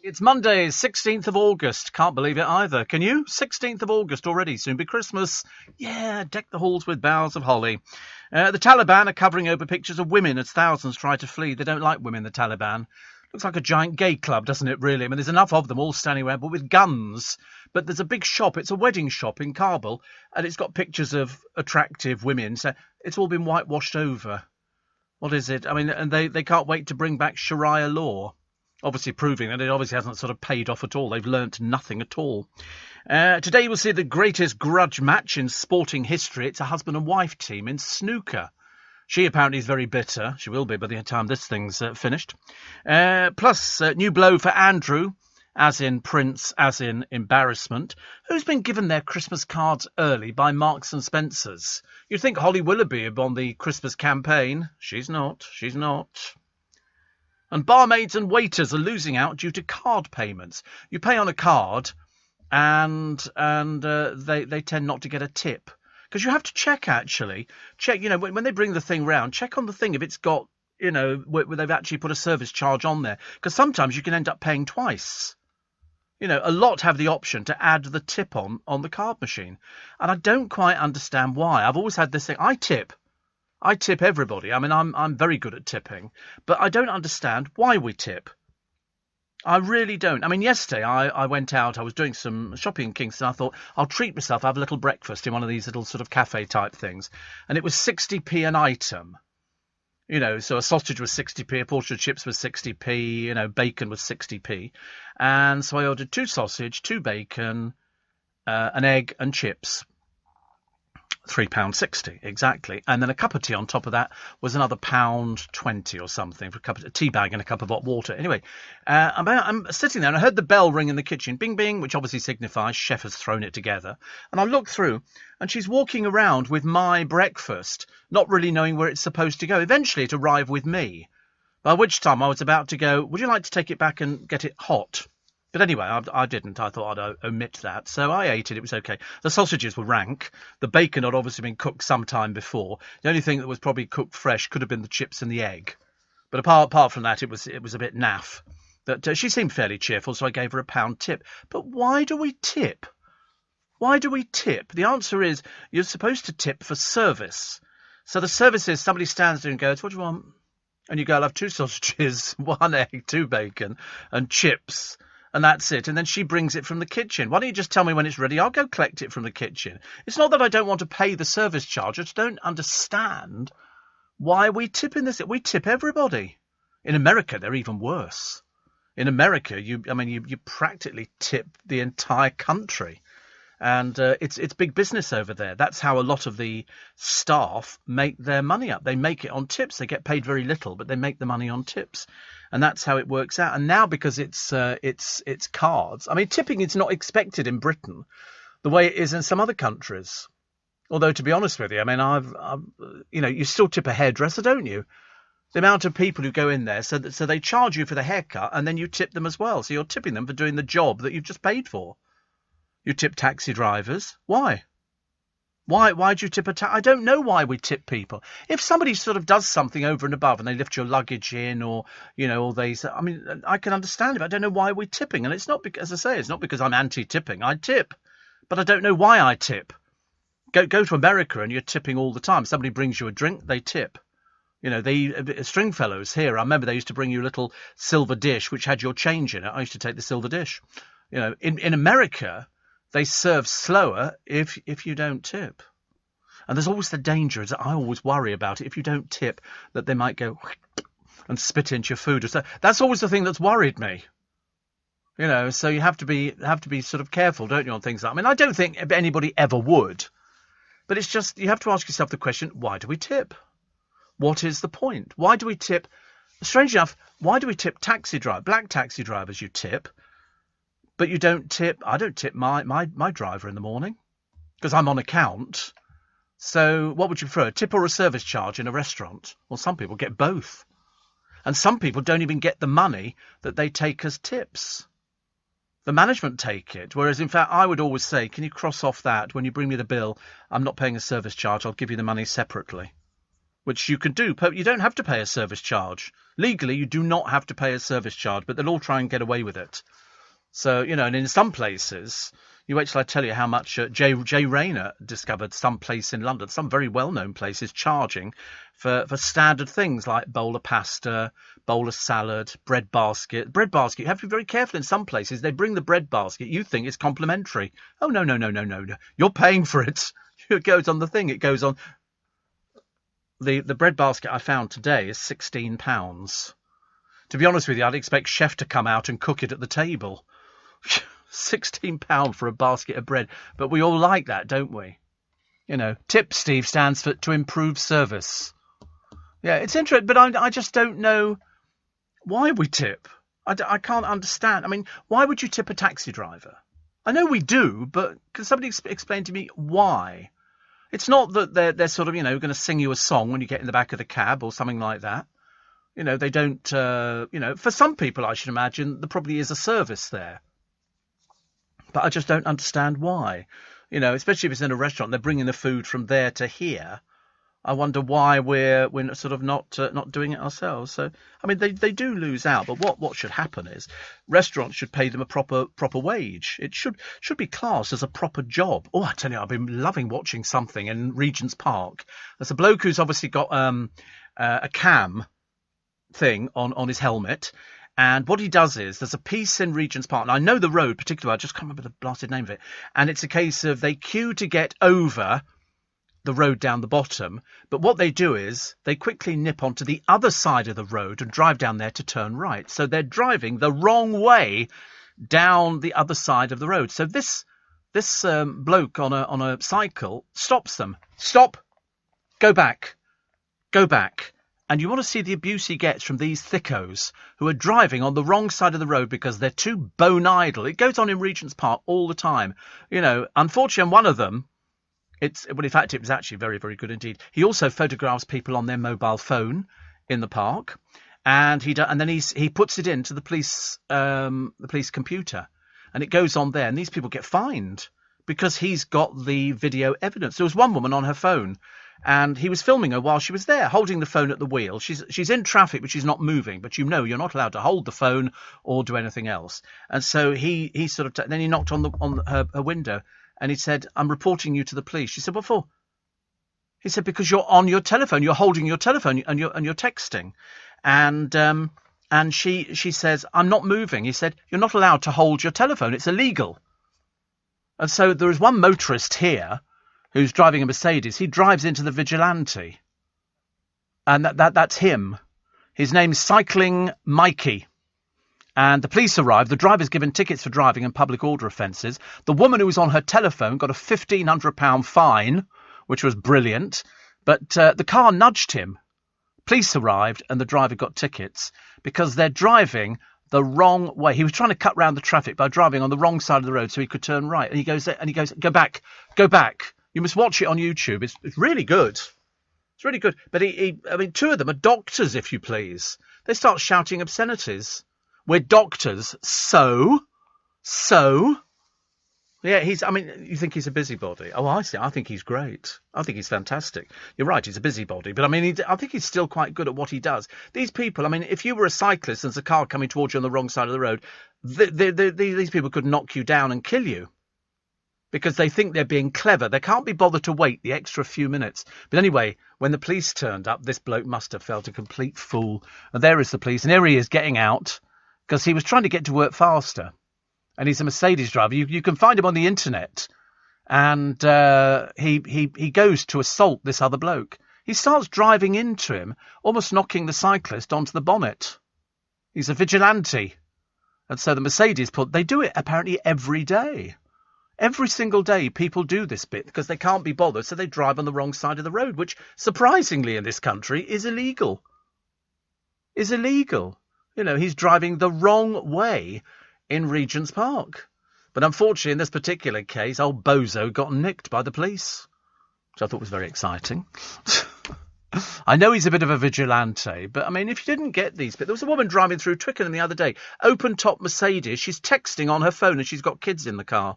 It's Monday, 16th of August. Can't believe it either. Can you? 16th of August already. Soon be Christmas. Yeah, deck the halls with boughs of holly. The Taliban are covering over pictures of women as thousands try to flee. They don't like women, the Taliban. Looks like a giant gay club, doesn't it, really? I mean, there's enough of them all standing around, but with guns. But there's a big shop. It's a wedding shop in Kabul, and it's got pictures of attractive women. So it's all been whitewashed over. What is it? I mean, and they can't wait to bring back Sharia law. Obviously proving that it obviously hasn't sort of paid off at all. They've learnt nothing at all. Today we'll see the greatest grudge match in sporting history. It's a husband and wife team in snooker. She apparently is very bitter. She will be by the time this thing's finished. Plus, new blow for Andrew, as in Prince, as in embarrassment, who's been given their Christmas cards early by Marks and Spencer's. You'd think Holly Willoughby on the Christmas campaign. She's not. She's not. And barmaids and waiters are losing out due to card payments. You pay on a card, and they tend not to get a tip. Because you have to check, actually. Check, when they bring the thing round, check on the thing if it's got, where they've actually put a service charge on there. Because sometimes you can end up paying twice. A lot have the option to add the tip on the card machine. And I don't quite understand why. I've always had this thing. I tip everybody. I mean, I'm very good at tipping, but I don't understand why we tip. I really don't. I mean, yesterday I went out. I was doing some shopping in Kingston. I thought I'll treat myself, have a little breakfast in one of these little sort of cafe type things, and it was 60p an item. So a sausage was 60p, a portion of chips was 60p, bacon was 60p, and so I ordered 2 sausage, 2 bacon, an egg, and chips. £3.60 exactly, and then a cup of tea on top of that was another £1.20 or something for a cup of tea bag and a cup of hot water. Anyway, I'm sitting there and I heard the bell ring in the kitchen, bing bing, which obviously signifies chef has thrown it together. And I looked through, and she's walking around with my breakfast, not really knowing where it's supposed to go. Eventually, it arrived with me. By which time I was about to go, would you like to take it back and get it hot? But anyway, I didn't. I thought I'd omit that. So I ate it. It was okay. The sausages were rank. The bacon had obviously been cooked some time before. The only thing that was probably cooked fresh could have been the chips and the egg. But apart from that, it was a bit naff. But she seemed fairly cheerful, so I gave her £1 tip. But why do we tip? Why do we tip? The answer is you're supposed to tip for service. So the service is somebody stands there and goes, what do you want? And you go, I'll have 2 sausages, 1 egg, 2 bacon, and chips. And that's it. And then she brings it from the kitchen. Why don't you just tell me when it's ready? I'll go collect it from the kitchen. It's not that I don't want to pay the service charge. I just don't understand why we tip in this. We tip everybody. In America, they're even worse. In America, you practically tip the entire country. And it's big business over there. That's how a lot of the staff make their money up. They make it on tips. They get paid very little, but they make the money on tips. And that's how it works out. And now because it's cards, I mean, tipping is not expected in Britain the way it is in some other countries. Although, to be honest with you, I mean, you still tip a hairdresser, don't you? The amount of people who go in there, so they charge you for the haircut, and then you tip them as well. So you're tipping them for doing the job that you've just paid for. You tip taxi drivers. Why? Why'd you tip a taxi? I don't know why we tip people. If somebody sort of does something over and above and they lift your luggage in or they... I mean, I can understand it, but I don't know why we're tipping. And it's not because, as I say, it's not because I'm anti-tipping. I tip. But I don't know why I tip. Go to America and you're tipping all the time. Somebody brings you a drink, they tip. Stringfellows here, I remember they used to bring you a little silver dish which had your change in it. I used to take the silver dish. In America... they serve slower if you don't tip. And there's always the danger, as I always worry about it, if you don't tip, that they might go and spit into your food. So that's always the thing that's worried me. So you have to be sort of careful, don't you, on things like that. I mean, I don't think anybody ever would. But it's just, you have to ask yourself the question, why do we tip? What is the point? Why do we tip? Strange enough, why do we tip black taxi drivers you tip? But you don't tip. I don't tip my driver in the morning because I'm on account. So what would you prefer, a tip or a service charge in a restaurant? Well, some people get both. And some people don't even get the money that they take as tips. The management take it. Whereas, in fact, I would always say, can you cross off that when you bring me the bill? I'm not paying a service charge. I'll give you the money separately. which you can do. You don't have to pay a service charge. Legally, you do not have to pay a service charge, but they'll all try and get away with it. So, and in some places, you wait till I tell you how much Jay Rayner discovered some place in London, some very well-known places charging for standard things like bowl of pasta, bowl of salad, bread basket. Bread basket, you have to be very careful in some places. They bring the bread basket. You think it's complimentary. Oh, no. You're paying for it. It goes on the thing. It goes on. The bread basket I found today is £16. To be honest with you, I'd expect chef to come out and cook it at the table. £16 for a basket of bread. But we all like that, don't we? TIP, Steve, stands for to improve service. Yeah, it's interesting, but I just don't know why we tip. I can't understand. I mean, why would you tip a taxi driver? I know we do, but can somebody explain to me why? It's not that they're sort of, going to sing you a song when you get in the back of the cab or something like that. They don't, for some people, I should imagine, there probably is a service there. But I just don't understand why. Especially if it's in a restaurant, they're bringing the food from there to here. I wonder why we're sort of not doing it ourselves. So, I mean, they do lose out. But what should happen is restaurants should pay them a proper wage. It should be classed as a proper job. Oh, I tell you, I've been loving watching something in Regent's Park. There's a bloke who's obviously got a cam thing on his helmet. And what he does is there's a piece in Regent's Park, and I know the road particularly, I just can't remember the blasted name of it. And it's a case of they queue to get over the road down the bottom. But what they do is they quickly nip onto the other side of the road and drive down there to turn right. So they're driving the wrong way down the other side of the road. So this bloke on a cycle stops them. Stop. Go back. And you want to see the abuse he gets from these thickos who are driving on the wrong side of the road because they're too bone idle. It goes on in Regent's Park all the time. Unfortunately, one of them, in fact, it was actually very, very good indeed. He also photographs people on their mobile phone in the park, and then he puts it into the police computer, and it goes on there, and these people get fined because he's got the video evidence. There was one woman on her phone, and he was filming her while she was there, holding the phone at the wheel. She's in traffic, but she's not moving. But you're not allowed to hold the phone or do anything else. And so he sort of then he knocked on her window, and he said, "I'm reporting you to the police." She said, "What for?" He said, "Because you're on your telephone. You're holding your telephone, and you're texting." And she says, "I'm not moving." He said, "You're not allowed to hold your telephone. It's illegal." And so there is one motorist here who's driving a Mercedes. He drives into the vigilante. And that's him. His name's Cycling Mikey. And the police arrived. The driver's given tickets for driving and public order offences. The woman who was on her telephone got a £1,500 fine, which was brilliant. But the car nudged him. Police arrived and the driver got tickets because they're driving the wrong way. He was trying to cut round the traffic by driving on the wrong side of the road so he could turn right. And he goes, "Go back. You must watch it on YouTube. It's really good. It's really good." But two of them are doctors, if you please. They start shouting obscenities. We're doctors, so. Yeah, you think he's a busybody? Oh, I see. I think he's great. I think he's fantastic. You're right, he's a busybody. But I think he's still quite good at what he does. These people, if you were a cyclist and there's a car coming towards you on the wrong side of the road, these people could knock you down and kill you because they think they're being clever. They can't be bothered to wait the extra few minutes. But anyway, when the police turned up, this bloke must have felt a complete fool. And there is the police. And here he is getting out because he was trying to get to work faster. And he's a Mercedes driver. You can find him on the internet. And he goes to assault this other bloke. He starts driving into him, almost knocking the cyclist onto the bonnet. He's a vigilante. And so the Mercedes they do it apparently every day. Every single day people do this bit because they can't be bothered, so they drive on the wrong side of the road, which surprisingly in this country is illegal. He's driving the wrong way in Regent's Park. But unfortunately, in this particular case, old Bozo got nicked by the police, which I thought was very exciting. I know he's a bit of a vigilante, but if you didn't get these, there was a woman driving through Twickenham the other day, open-top Mercedes. She's texting on her phone and she's got kids in the car.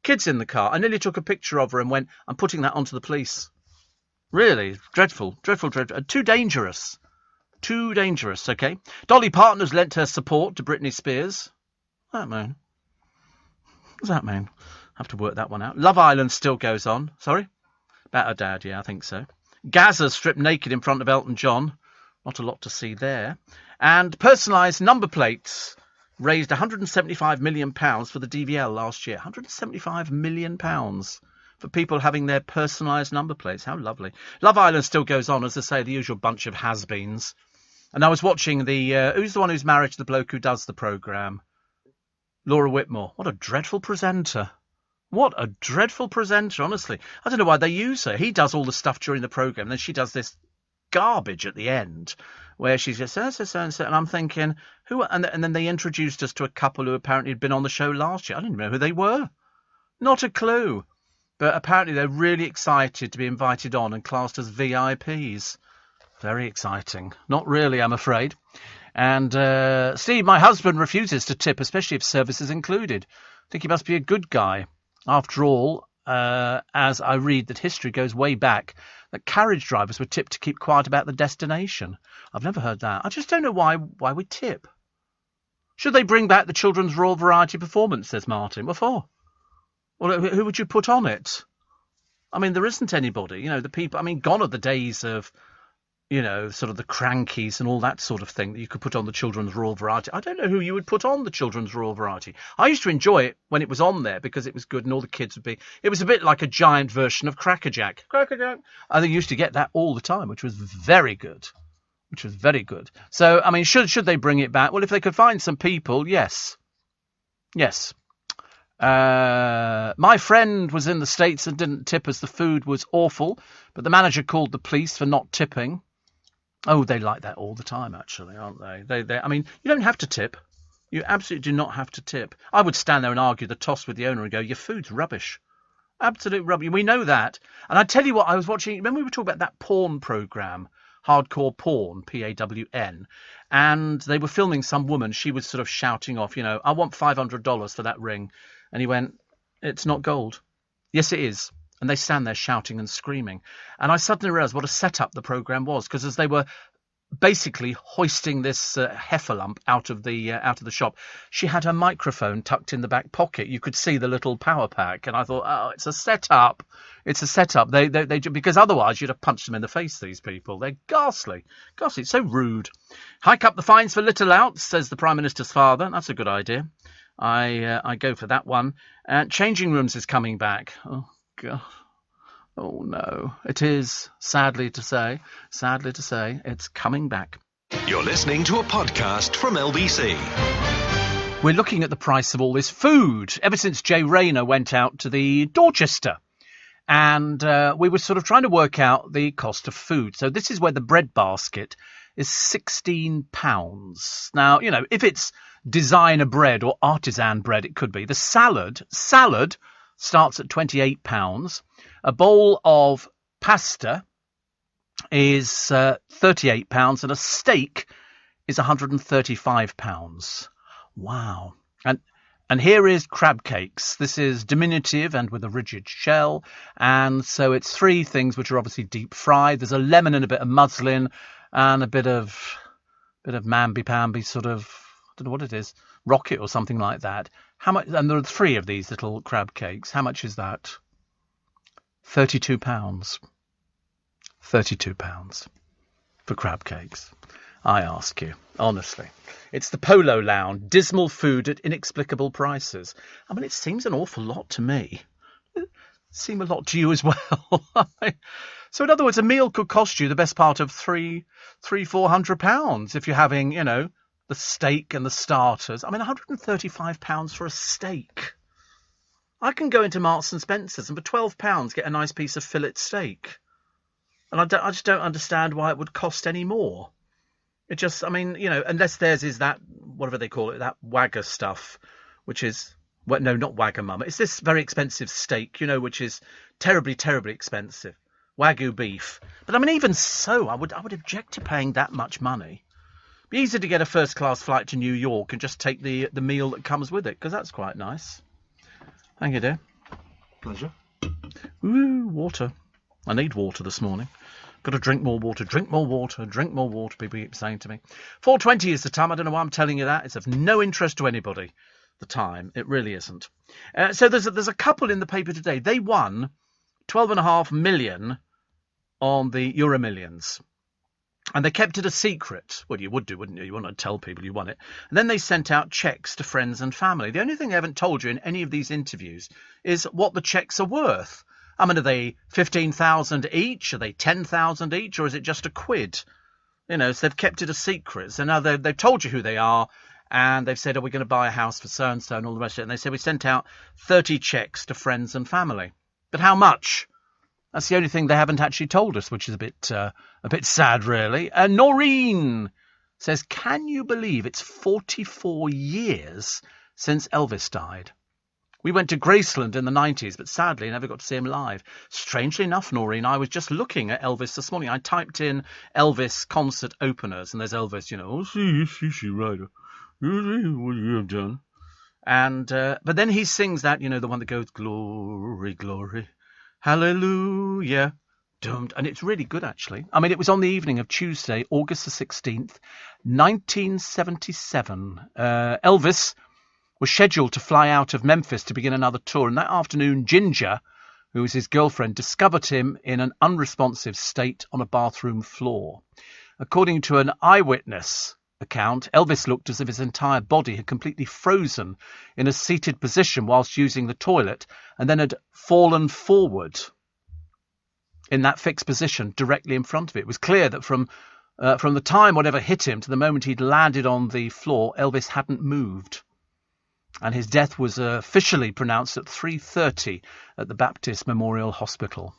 I nearly took a picture of her and went, "I'm putting that onto the police." Really dreadful. Too dangerous. Too dangerous. Okay. Dolly Parton has lent her support to Britney Spears. What does that mean? What does that mean? I have to work that one out. Love Island still goes on. Sorry? About her dad, yeah, I think so. Gaza stripped naked in front of Elton John. Not a lot to see there. And personalised number plates raised £175 million for the DVL last year. £175 million for people having their personalised number plates. How lovely. Love Island still goes on, as I say, the usual bunch of has-beens. And I was watching who's the one who's married to the bloke who does the programme? Laura Whitmore. What a dreadful presenter. What a dreadful presenter, honestly. I don't know why they use her. He does all the stuff during the programme, and then she does this garbage at the end, where she's just so, and I'm thinking, who? And then they introduced us to a couple who apparently had been on the show last year. I didn't even know who they were. Not a clue. But apparently they're really excited to be invited on and classed as VIPs. Very exciting. Not really, I'm afraid. And Steve, my husband, refuses to tip, especially if service is included. I think he must be a good guy. After all, as I read that history goes way back, that carriage drivers were tipped to keep quiet about the destination. I've never heard that. I just don't know why we tip. Should they bring back the Children's Royal Variety Performance, says Martin. What for? Well, who would you put on it? I mean, there isn't anybody. You know, the people... I mean, gone are the days of, you know, sort of the Crankies and all that sort of thing that you could put on the Children's Royal Variety. I don't know who you would put on the Children's Royal Variety. I used to enjoy it when it was on there because it was good and all the kids would be... It was a bit like a giant version of Crackerjack. Crackerjack. I think you used to get that all the time, which was very good. So, I mean, should they bring it back? Well, if they could find some people, yes. Yes. My friend was in the States and didn't tip as the food was awful, but the manager called the police for not tipping. Oh, they like that all the time, actually, aren't they? They. I mean, you don't have to tip. You absolutely do not have to tip. I would stand there and argue the toss with the owner and go, your food's rubbish. Absolute rubbish. We know that. And I tell you what, I was watching, remember we were talking about that porn programme, Hardcore Porn, PAWN, and they were filming some woman. She was sort of shouting off, you know, I want $500 for that ring. And he went, it's not gold. Yes, it is. And they stand there shouting and screaming. And I suddenly realised what a setup the programme was, because as they were basically hoisting this heifer lump out of the shop, she had her microphone tucked in the back pocket. You could see the little power pack. And I thought, oh, it's a setup. It's a setup. They because otherwise you'd have punched them in the face, these people. They're ghastly. Ghastly. It's so rude. Hike up the fines for little outs, says the Prime Minister's father. That's a good idea. I go for that one. Changing rooms is coming back. Oh, God. Oh, no. It is, sadly to say, it's coming back. You're listening to a podcast from LBC. We're looking at the price of all this food ever since Jay Rayner went out to the Dorchester. And we were sort of trying to work out the cost of food. So this is where the bread basket is £16. Now, you know, if it's designer bread or artisan bread, it could be. The salad starts at £28. A bowl of pasta is £38, and a steak is £135. Wow. And here is crab cakes. This is diminutive and with a rigid shell, and so it's three things which are obviously deep fried. There's a lemon and a bit of muslin and a bit of mamby-pamby sort of, I don't know what it is, rocket or something like that. How much? And there are three of these little crab cakes. How much is that? £32. £32 for crab cakes. I ask you, honestly. It's the Polo Lounge, dismal food at inexplicable prices. I mean, it seems an awful lot to me. It seems a lot to you as well. So, in other words, a meal could cost you the best part of £400 if you're having, you know, the steak and the starters. I mean, £135 for a steak. I can go into Marks and Spencer's and for £12 get a nice piece of fillet steak. And I just don't understand why it would cost any more. It just, I mean, you know, unless theirs is that, whatever they call it, that Wagga stuff, which is, well, no, not Wagamama. It's this very expensive steak, you know, which is terribly, terribly expensive. Wagyu beef. But I mean, even so, I would object to paying that much money. It'd be easier to get a first-class flight to New York and just take the meal that comes with it, because that's quite nice. Thank you, dear. Pleasure. Ooh, water. I need water this morning. Got to drink more water, drink more water, drink more water, people keep saying to me. 4:20 is the time. I don't know why I'm telling you that. It's of no interest to anybody, the time. It really isn't. So there's a couple in the paper today. They won 12.5 million on the Euro Millions. And they kept it a secret. Well, you would do, wouldn't you? You wouldn't tell people you won it. And then they sent out cheques to friends and family. The only thing they haven't told you in any of these interviews is what the cheques are worth. I mean, are they 15,000 each? Are they 10,000 each? Or is it just a quid? You know, so they've kept it a secret. So now they've told you who they are. And they've said, we're going to buy a house for so-and-so and all the rest of it. And they said, we sent out 30 cheques to friends and family. But how much? That's the only thing they haven't actually told us, which is a bit sad, really. Noreen says, can you believe it's 44 years since Elvis died? We went to Graceland in the 90s, but sadly never got to see him live. Strangely enough, Noreen, I was just looking at Elvis this morning. I typed in Elvis concert openers, and there's Elvis, oh, see, right. What you have done. And but then he sings that, the one that goes, glory, glory, hallelujah. And it's really good, actually. I mean, it was on the evening of Tuesday, August the 16th, 1977. Elvis was scheduled to fly out of Memphis to begin another tour. And that afternoon, Ginger, who was his girlfriend, discovered him in an unresponsive state on a bathroom floor. According to an eyewitness account, Elvis looked as if his entire body had completely frozen in a seated position whilst using the toilet and then had fallen forward in that fixed position directly in front of it. It was clear that from the time whatever hit him to the moment he'd landed on the floor, Elvis hadn't moved. And his death was officially pronounced at 3:30 at the Baptist Memorial Hospital.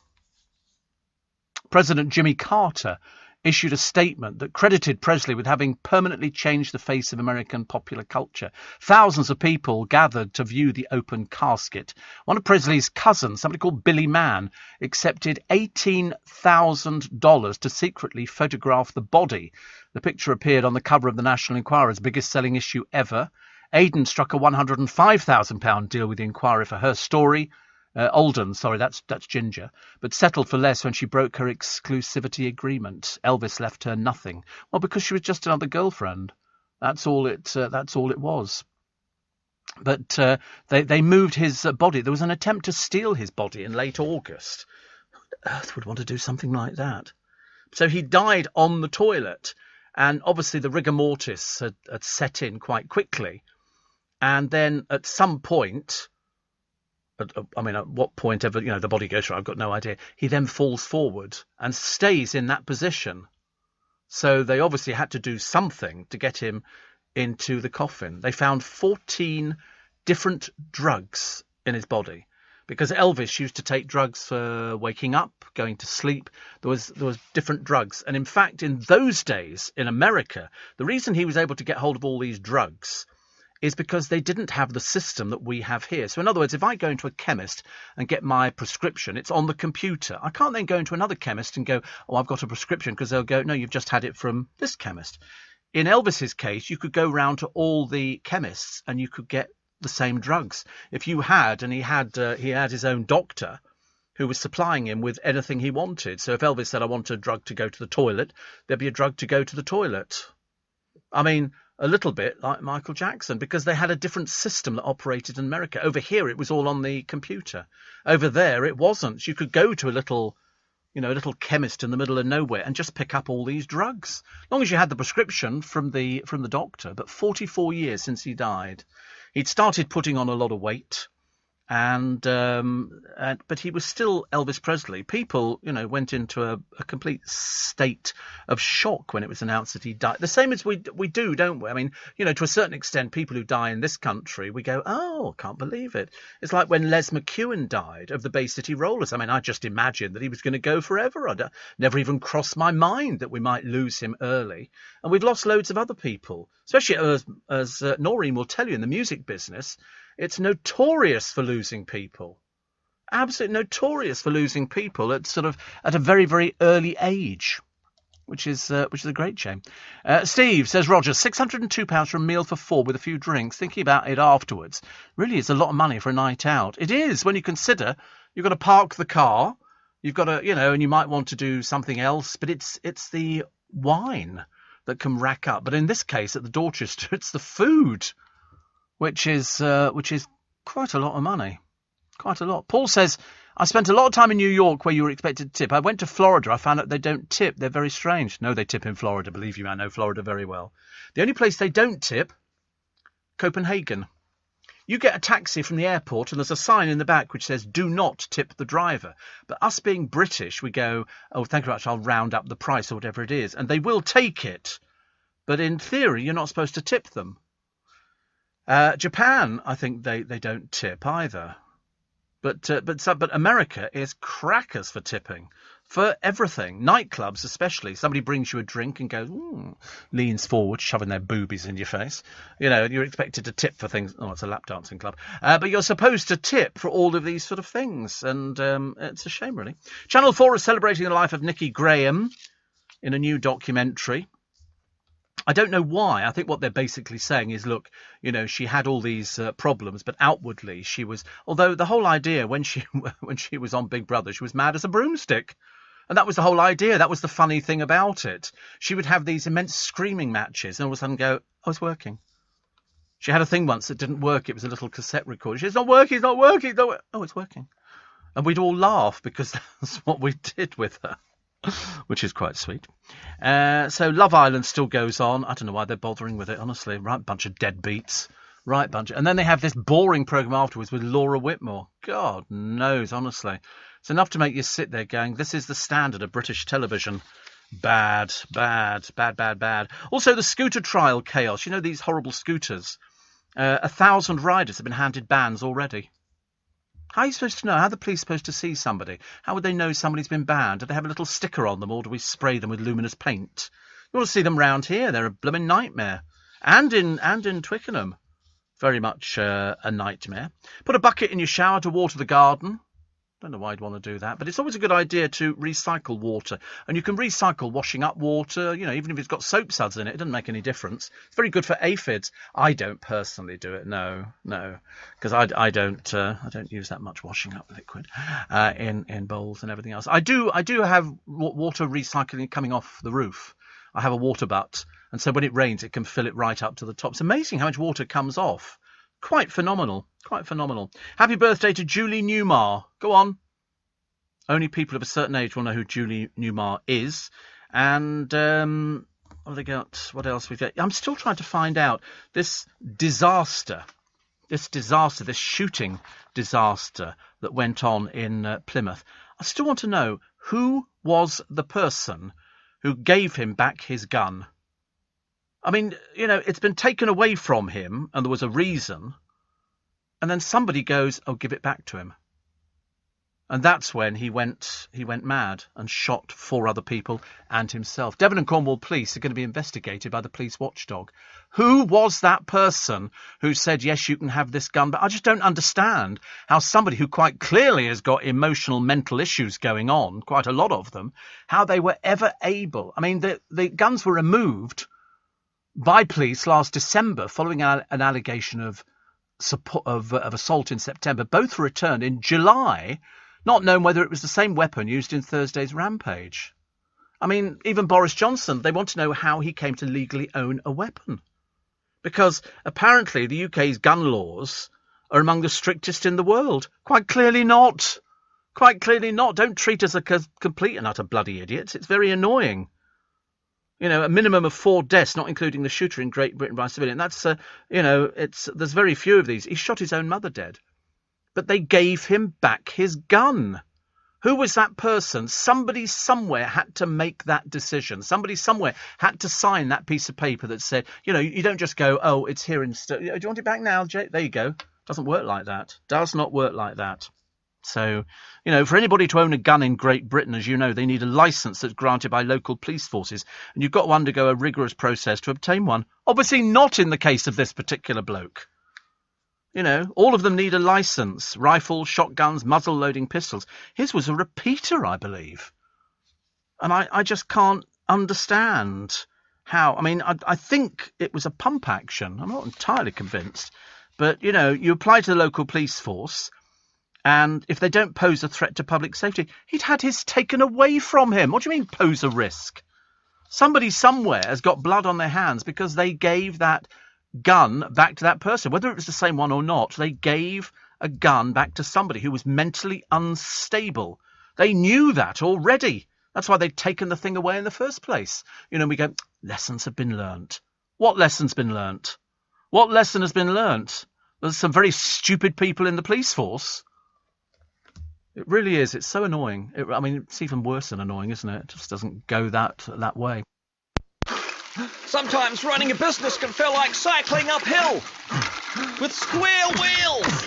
President Jimmy Carter issued a statement that credited Presley with having permanently changed the face of American popular culture. Thousands of people gathered to view the open casket. One of Presley's cousins, somebody called Billy Mann, accepted $18,000 to secretly photograph the body. The picture appeared on the cover of the National Enquirer's biggest-selling issue ever. Aiden struck a £105,000 deal with the Enquirer for her story. Alden, sorry, that's Ginger, but settled for less when she broke her exclusivity agreement. Elvis left her nothing. Well, because she was just another girlfriend. That's all it was. But they moved his body. There was an attempt to steal his body in late August. Who on earth would want to do something like that? So he died on the toilet, and obviously the rigor mortis had set in quite quickly. And then at some point, at what point ever, the body goes through, I've got no idea. He then falls forward and stays in that position. So they obviously had to do something to get him into the coffin. They found 14 different drugs in his body because Elvis used to take drugs for waking up, going to sleep. There was different drugs. And in fact, in those days in America, the reason he was able to get hold of all these drugs is because they didn't have the system that we have here. So in other words, if I go into a chemist and get my prescription, it's on the computer. I can't then go into another chemist and go, oh, I've got a prescription, because they'll go, no, you've just had it from this chemist. In Elvis's case, you could go round to all the chemists and you could get the same drugs. If you had, and he had his own doctor who was supplying him with anything he wanted. So if Elvis said, I want a drug to go to the toilet, there'd be a drug to go to the toilet. I mean, a little bit like Michael Jackson, because they had a different system that operated in America. Over here, it was all on the computer. Over there, it wasn't. You could go to a little chemist in the middle of nowhere and just pick up all these drugs, as long as you had the prescription from the doctor. But 44 years since he died, he'd started putting on a lot of weight. But he was still Elvis Presley. People, went into a complete state of shock when it was announced that he died. The same as we do, don't we? I mean, to a certain extent, people who die in this country, we go, oh, can't believe it. It's like when Les McEwen died of the Bay City Rollers. I mean, I just imagined that he was going to go forever. Never even crossed my mind that we might lose him early. And we've lost loads of other people, especially as Noreen will tell you, in the music business. It's notorious for losing people. Absolutely notorious for losing people at a very, very early age, which is a great shame. Steve says, Roger, £602 for a meal for four with a few drinks. Thinking about it afterwards, really is a lot of money for a night out. It is, when you consider you've got to park the car, You've got to, and you might want to do something else, but it's the wine that can rack up. But in this case, at the Dorchester, it's the food, which is quite a lot of money. Quite a lot. Paul says, I spent a lot of time in New York where you were expected to tip. I went to Florida. I found out they don't tip. They're very strange. No, they tip in Florida. Believe you, I know Florida very well. The only place they don't tip, Copenhagen. You get a taxi from the airport and there's a sign in the back which says, do not tip the driver. But us being British, we go, oh, thank you very much, I'll round up the price or whatever it is. And they will take it. But in theory, you're not supposed to tip them. Japan, I think they don't tip either. But America is crackers for tipping. For everything. Nightclubs especially. Somebody brings you a drink and goes, leans forward, shoving their boobies in your face. You're expected to tip for things. Oh, it's a lap dancing club. But you're supposed to tip for all of these sort of things. And it's a shame, really. Channel 4 is celebrating the life of Nikki Graham in a new documentary. I don't know why. I think what they're basically saying is, look, she had all these problems, but outwardly she was. Although the whole idea when she was on Big Brother, she was mad as a broomstick. And that was the whole idea. That was the funny thing about it. She would have these immense screaming matches and all of a sudden go, oh, it's working. She had a thing once that didn't work. It was a little cassette recorder. She said, it's not working, it's not working. Oh, it's working. And we'd all laugh because that's what we did with her, which is quite sweet. So Love Island still goes on. I don't know why they're bothering with it, honestly. Right bunch of deadbeats. Right bunch. And then they have this boring programme afterwards with Laura Whitmore. God knows, honestly. It's enough to make you sit there going, this is the standard of British television. Bad, bad, bad, bad, bad. Also, the scooter trial chaos. These horrible scooters. 1,000 riders have been handed bans already. How are you supposed to know? How are the police supposed to see somebody? How would they know somebody's been banned? Do they have a little sticker on them, or do we spray them with luminous paint? You want to see them round here. They're a blooming nightmare. And in Twickenham. Very much a nightmare. Put a bucket in your shower to water the garden. Don't know why I'd want to do that, but it's always a good idea to recycle water. And you can recycle washing up water, even if it's got soap suds in it. It doesn't make any difference. It's very good for aphids. I don't personally do it, no, because I don't use that much washing up liquid in bowls and everything else. I do have water recycling coming off the roof. I have a water butt, and so when it rains, it can fill it right up to the top. It's amazing how much water comes off. Quite phenomenal. Quite phenomenal. Happy birthday to Julie Newmar. Go on. Only people of a certain age will know who Julie Newmar is. And what have they got? What else we've got? I'm still trying to find out this disaster, this shooting disaster that went on in Plymouth. I still want to know who was the person who gave him back his gun. I mean, it's been taken away from him and there was a reason. And then somebody goes, oh, give it back to him. And that's when he went mad and shot 4 other people and himself. Devon and Cornwall police are going to be investigated by the police watchdog. Who was that person who said, yes, you can have this gun? But I just don't understand how somebody who quite clearly has got emotional, mental issues going on, quite a lot of them, how they were ever able. I mean, the guns were removed by police last December following an allegation of assault in September. Both were returned in July, not knowing whether it was the same weapon used in Thursday's rampage. I mean, even Boris Johnson, they want to know how he came to legally own a weapon. Because apparently the UK's gun laws are among the strictest in the world. Quite clearly not. Quite clearly not. Don't treat us as a complete and utter bloody idiots. It's very annoying. A minimum of 4 deaths, not including the shooter in Great Britain by a civilian. That's, there's very few of these. He shot his own mother dead. But they gave him back his gun. Who was that person? Somebody somewhere had to make that decision. Somebody somewhere had to sign that piece of paper that said, you don't just go, oh, it's here in... do you want it back now, Jay? There you go. Doesn't work like that. Does not work like that. So, for anybody to own a gun in Great Britain, as you know, they need a licence that's granted by local police forces. And you've got to undergo a rigorous process to obtain one. Obviously not in the case of this particular bloke. All of them need a licence. Rifles, shotguns, muzzle-loading pistols. His was a repeater, I believe. And I just can't understand how. I mean, I think it was a pump action. I'm not entirely convinced. But, you apply to the local police force. And if they don't pose a threat to public safety, he'd had his taken away from him. What do you mean, pose a risk? Somebody somewhere has got blood on their hands because they gave that gun back to that person. Whether it was the same one or not, they gave a gun back to somebody who was mentally unstable. They knew that already. That's why they'd taken the thing away in the first place. We go, lessons have been learnt. What lesson's been learnt? What lesson has been learnt? There's some very stupid people in the police force. It really is. It's so annoying. It's even worse than annoying, isn't it? It just doesn't go that way. Sometimes running a business can feel like cycling uphill with square wheels.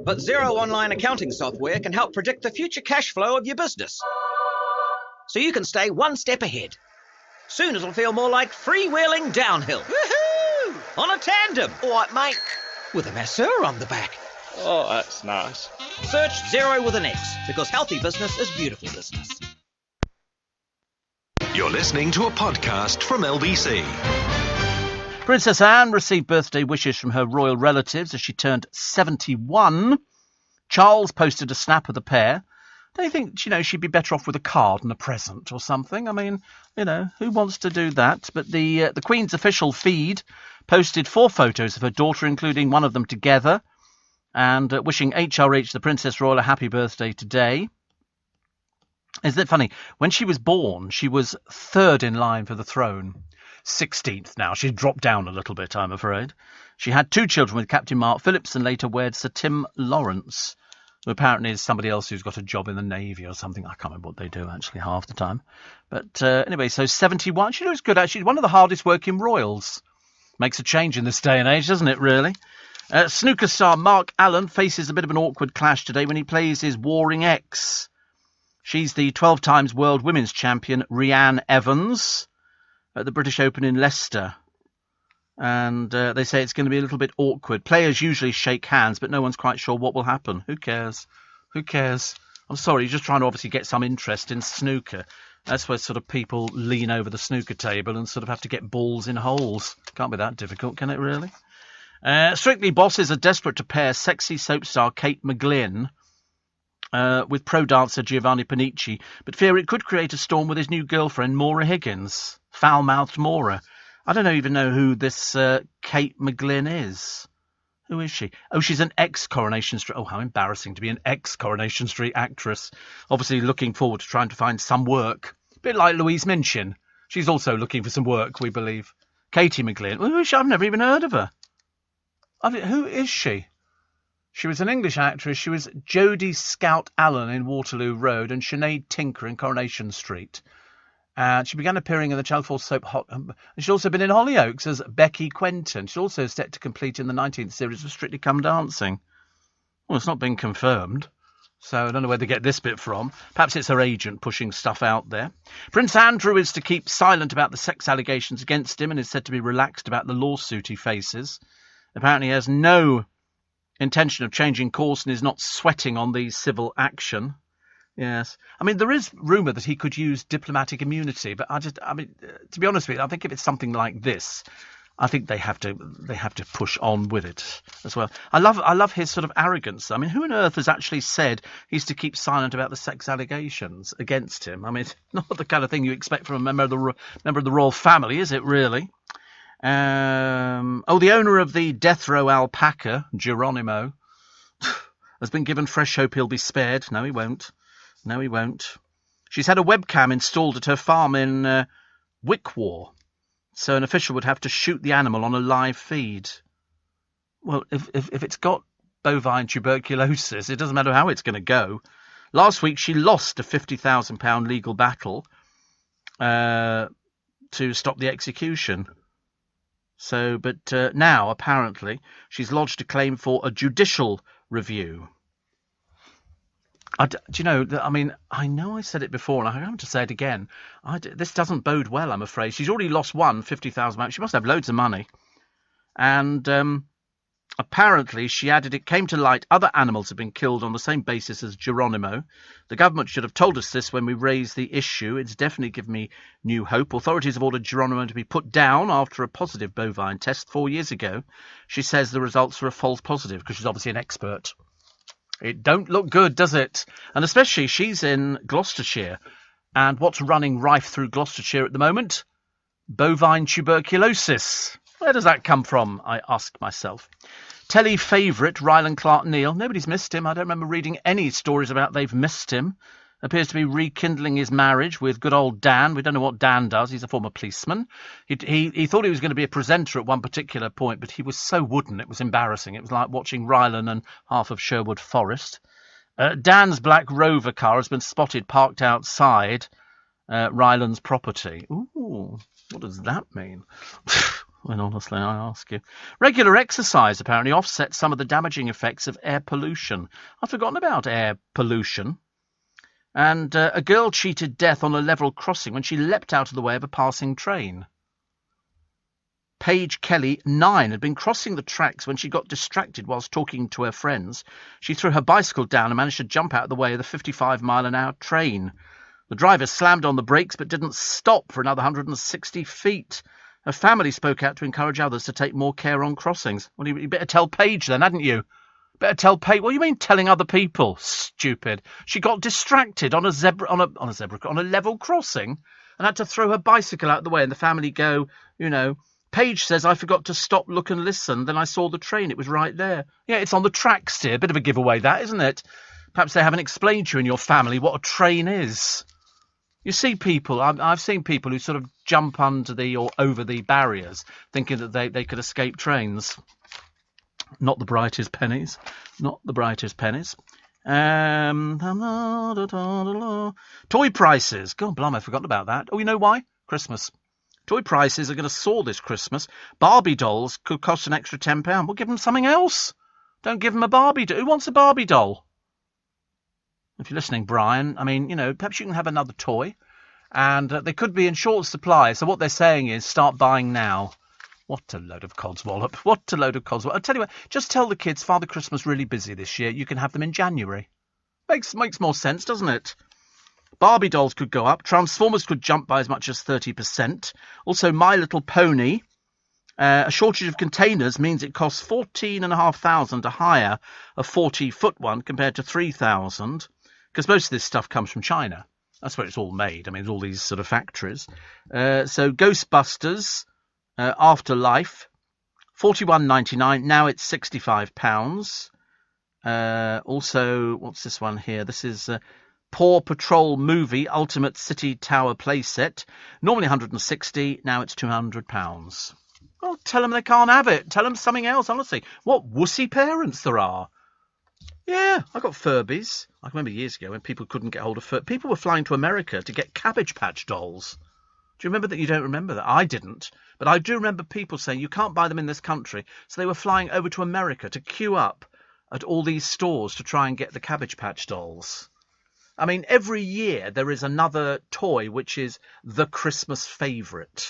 But Xero online accounting software can help predict the future cash flow of your business, so you can stay one step ahead. Soon it'll feel more like freewheeling downhill. Woohoo! On a tandem. All right, mate. With a masseur on the back. Oh, that's nice. Search Xero with an X, because healthy business is beautiful business. You're listening to a podcast from LBC. Princess Anne received birthday wishes from her royal relatives as she turned 71. Charles posted a snap of the pair. Don't you think, she'd be better off with a card and a present or something? Who wants to do that? But the Queen's official feed posted 4 photos of her daughter, including one of them together, and wishing HRH, the Princess Royal, a happy birthday today. Isn't it funny? When she was born, she was 3rd in line for the throne. 16th now. She's dropped down a little bit, I'm afraid. She had 2 children with Captain Mark Phillips and later wed Sir Tim Lawrence, who apparently is somebody else who's got a job in the Navy or something. I can't remember what they do, actually, half the time. But anyway, so 71. She looks good, actually. One of the hardest working royals. Makes a change in this day and age, doesn't it, really? Snooker star Mark Allen faces a bit of an awkward clash today when he plays his warring ex. She's the 12 times world women's champion, Rhiannon Evans, at the British Open in Leicester. And they say it's going to be a little bit awkward. Players usually shake hands, but no one's quite sure what will happen. Who cares? Who cares? I'm sorry, you're just trying to obviously get some interest in snooker. That's where sort of people lean over the snooker table and sort of have to get balls in holes. Can't be that difficult, can it really? Strictly bosses are desperate to pair sexy soap star Kate McGlynn with pro dancer Giovanni Panici, but fear it could create a storm with his new girlfriend Maura Higgins. Foul-mouthed Maura. I don't even know who this Kate McGlynn is. Who is she? Oh, she's an ex-Coronation Street... Oh, how embarrassing to be an ex-Coronation Street actress. Obviously looking forward to trying to find some work. A bit like Louise Minchin. She's also looking for some work, we believe. Katie McGlynn. Who is she? I've never even heard of her. Who is she? She was an English actress. She was Jodie Scout Allen in Waterloo Road and Sinead Tinker in Coronation Street. She began appearing in the Channel 4 soap and she's also been in Hollyoaks as Becky Quentin. She's also set to complete in the 19th series of Strictly Come Dancing. Well, it's not been confirmed, so I don't know where they get this bit from. Perhaps it's her agent pushing stuff out there. Prince Andrew is to keep silent about the sex allegations against him and is said to be relaxed about the lawsuit he faces. Apparently he has no intention of changing course and is not sweating on the civil action. Yes. There is rumour that he could use diplomatic immunity, but to be honest with you, I think if it's something like this, I think they have to push on with it as well. I love his sort of arrogance. Who on earth has actually said he's to keep silent about the sex allegations against him? It's not the kind of thing you expect from a member of the royal family, is it really? The owner of the death row alpaca, Geronimo, has been given fresh hope he'll be spared. No, he won't. No, he won't. She's had a webcam installed at her farm in Wickwar, so an official would have to shoot the animal on a live feed. Well, if it's got bovine tuberculosis, it doesn't matter how it's going to go. Last week, she lost a £50,000 legal battle to stop the execution. But now, apparently, she's lodged a claim for a judicial review. Do you know, I know I said it before, and I have to say it again. This doesn't bode well, I'm afraid. She's already lost £50,000. She must have loads of money. And Apparently, she added, it came to light other animals had been killed on the same basis as Geronimo. The government should have told us this when we raised the issue. It's definitely given me new hope. Authorities have ordered Geronimo to be put down after a positive bovine test 4 years ago. She says the results were a false positive because she's obviously an expert. It don't look good, does it? And especially she's in Gloucestershire. And what's running rife through Gloucestershire at the moment? Bovine tuberculosis. Where does that come from, I ask myself. Telly favourite, Ryland Clark Neal. Nobody's missed him. I don't remember reading any stories about they've missed him. Appears to be rekindling his marriage with good old Dan. We don't know what Dan does. He's a former policeman. He thought he was going to be a presenter at one particular point, but he was so wooden it was embarrassing. It was like watching Ryland and half of Sherwood Forest. Dan's Black Rover car has been spotted parked outside Ryland's property. Ooh, what does that mean? Well, honestly, I ask you. Regular exercise apparently offsets some of the damaging effects of air pollution. I've forgotten about air pollution. And a girl cheated death on a level crossing when she leapt out of the way of a passing train. Paige Kelly, 9, had been crossing the tracks when she got distracted whilst talking to her friends. She threw her bicycle down and managed to jump out of the way of the 55-mile-an-hour train. The driver slammed on the brakes but didn't stop for another 160 feet. Her family spoke out to encourage others to take more care on crossings. Well, you better tell Paige then, hadn't you? Better tell Paige. What do you mean telling other people? Stupid. She got distracted on a level crossing and had to throw her bicycle out of the way, and the family go, Paige says, I forgot to stop, look and listen. Then I saw the train. It was right there. Yeah, it's on the tracks, dear. Bit of a giveaway, that, isn't it? Perhaps they haven't explained to you and your family what a train is. You see people, I've seen people who sort of jump under or over the barriers thinking that they could escape trains. Not the brightest pennies. Not the brightest pennies. Toy prices. God, blimey, I've forgotten about that. Oh, you know why? Christmas. Toy prices are going to soar this Christmas. Barbie dolls could cost an extra £10. Well, give them something else. Don't give them a Barbie doll. Who wants a Barbie doll? If you're listening, Brian, perhaps you can have another toy. And they could be in short supply. So what they're saying is start buying now. What a load of codswallop. What a load of codswallop. I'll tell you what, just tell the kids Father Christmas really busy this year. You can have them in January. Makes more sense, doesn't it? Barbie dolls could go up. Transformers could jump by as much as 30%. Also, My Little Pony. A shortage of containers means it costs $14,500 to hire a 40-foot one compared to $3,000. Because most of this stuff comes from China. That's where it's all made. I mean, all these sort of factories. So Ghostbusters, Afterlife, $41.99. Now it's £65. Also, what's this one here? This is Paw Patrol Movie Ultimate City Tower playset. Normally $160. Now it's £200. Well, tell them they can't have it. Tell them something else, honestly. What wussy parents there are. Yeah, I got Furbies. I remember years ago when people couldn't get hold of Furbies. People were flying to America to get Cabbage Patch dolls. Do you remember that? You don't remember that? I didn't. But I do remember people saying you can't buy them in this country. So they were flying over to America to queue up at all these stores to try and get the Cabbage Patch dolls. I mean, every year there is another toy which is the Christmas favourite.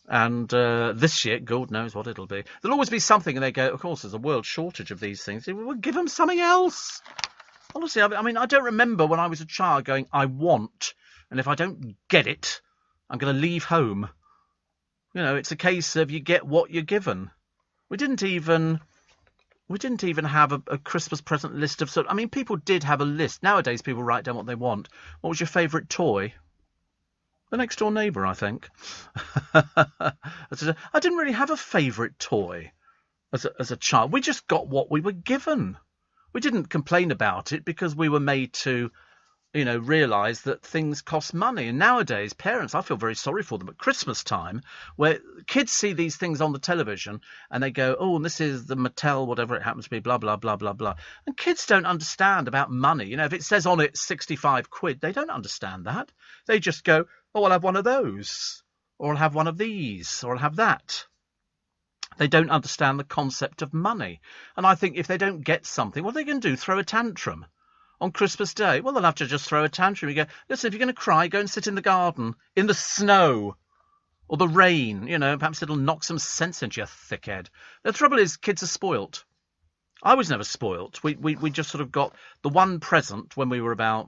And this year, God knows what it'll be. There'll always be something, and they go, of course, there's a world shortage of these things. Well, give them something else. Honestly, I don't remember when I was a child going, I want, and if I don't get it, I'm going to leave home. It's a case of you get what you're given. We didn't even have a Christmas present list of people did have a list. Nowadays, people write down what they want. What was your favourite toy? The next door neighbour, I think. I didn't really have a favourite toy as a child. We just got what we were given. We didn't complain about it because we were made to, realise that things cost money. And nowadays, parents, I feel very sorry for them at Christmas time, where kids see these things on the television and they go, oh, and this is the Mattel, whatever it happens to be, blah, blah, blah, blah, blah. And kids don't understand about money. If it says on it 65 quid, they don't understand that. They just go, oh, I'll have one of those, or I'll have one of these, or I'll have that. They don't understand the concept of money. And I think if they don't get something, what are they going to do? Throw a tantrum on Christmas Day? Well, they'll have to just throw a tantrum. You go, listen, if you're going to cry, go and sit in the garden, in the snow. Or the rain, perhaps it'll knock some sense into your thick head. The trouble is, kids are spoilt. I was never spoilt. We just sort of got the one present when we were about,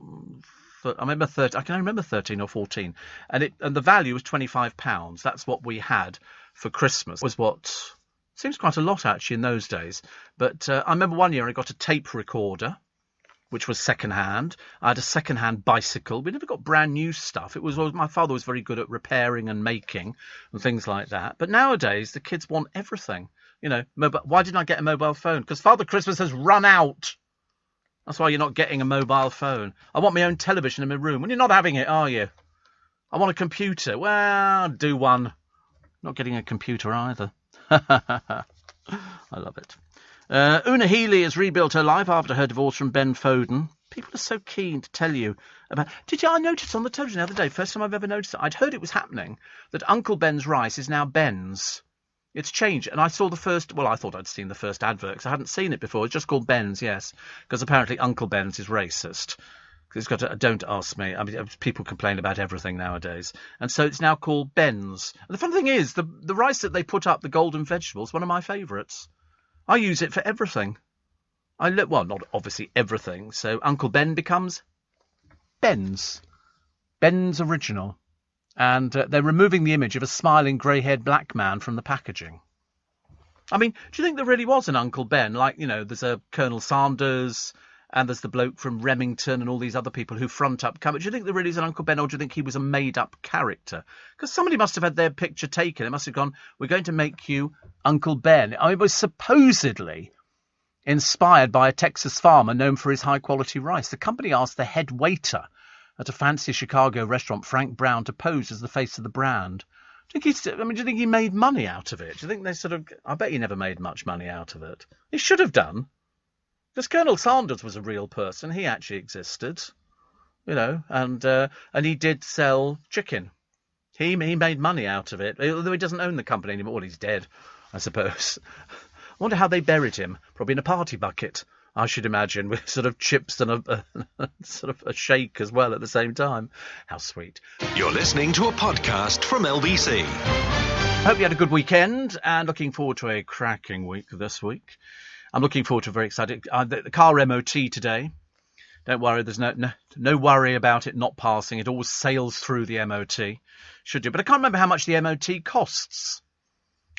I can remember 13 or 14, and the value was £25. That's what we had for Christmas. Was what seems quite a lot actually in those days. But I remember one year I got a tape recorder, which was second-hand. I had a second-hand bicycle. We never got brand new stuff. My father was very good at repairing and making and things like that. But nowadays, the kids want everything. Why didn't I get a mobile phone? Because Father Christmas has run out. That's why you're not getting a mobile phone. I want my own television in my room. Well, you're not having it, are you? I want a computer. Well, I'll do one. Not getting a computer either. I love it. Una Healy has rebuilt her life after her divorce from Ben Foden. People are so keen to tell you about... I noticed on the television the other day, first time I've ever noticed it, I'd heard it was happening, that Uncle Ben's rice is now Ben's. It's changed, and I saw the first... Well, I thought I'd seen the first advert, because I hadn't seen it before. It's just called Ben's, yes, because apparently Uncle Ben's is racist. It's got to, don't ask me. I mean, people complain about everything nowadays. And so it's now called Ben's. And the fun thing is, the rice that they put up, the golden vegetables, one of my favourites. I use it for everything. Not obviously everything. So Uncle Ben becomes Ben's. Ben's Original. And they're removing the image of a smiling grey-haired black man from the packaging. I mean, do you think there really was an Uncle Ben? Like, there's a Colonel Sanders and there's the bloke from Remington and all these other people who front up. Do you think there really is an Uncle Ben, or do you think he was a made-up character? Because somebody must have had their picture taken. It must have gone, we're going to make you Uncle Ben. It was supposedly inspired by a Texas farmer known for his high-quality rice. The company asked the head waiter at a fancy Chicago restaurant, Frank Brown, to pose as the face of the brand. Do you think he made money out of it? Do you think they I bet he never made much money out of it. He should have done. Because Colonel Sanders was a real person. He actually existed, and he did sell chicken. He made money out of it, although he doesn't own the company anymore. Well, he's dead, I suppose. I wonder how they buried him. Probably in a party bucket, I should imagine, with sort of chips and a sort of a shake as well at the same time. How sweet. You're listening to a podcast from LBC. Hope you had a good weekend, and looking forward to a cracking week this week. I'm looking forward to very exciting. The car MOT today. Don't worry, there's no worry about it not passing. It always sails through the MOT. Should do. But I can't remember how much the MOT costs.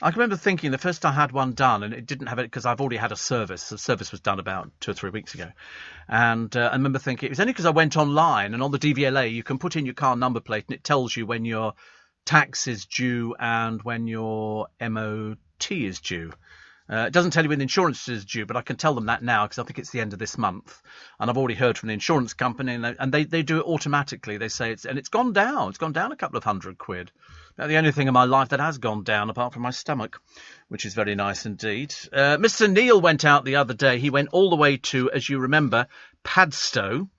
I can remember thinking the first I had one done, and it didn't have it because I've already had a service. The service was done about 2 or 3 weeks ago. And I remember thinking, it was only because I went online, and on the DVLA you can put in your car number plate and it tells you when your tax is due and when your MOT is due. It doesn't tell you when the insurance is due, but I can tell them that now because I think it's the end of this month. And I've already heard from the insurance company, and they do it automatically. They say it's gone down. It's gone down a couple of £100. Now, the only thing in my life that has gone down, apart from my stomach, which is very nice indeed. Mr. Neil went out the other day. He went all the way to, as you remember, Padstow,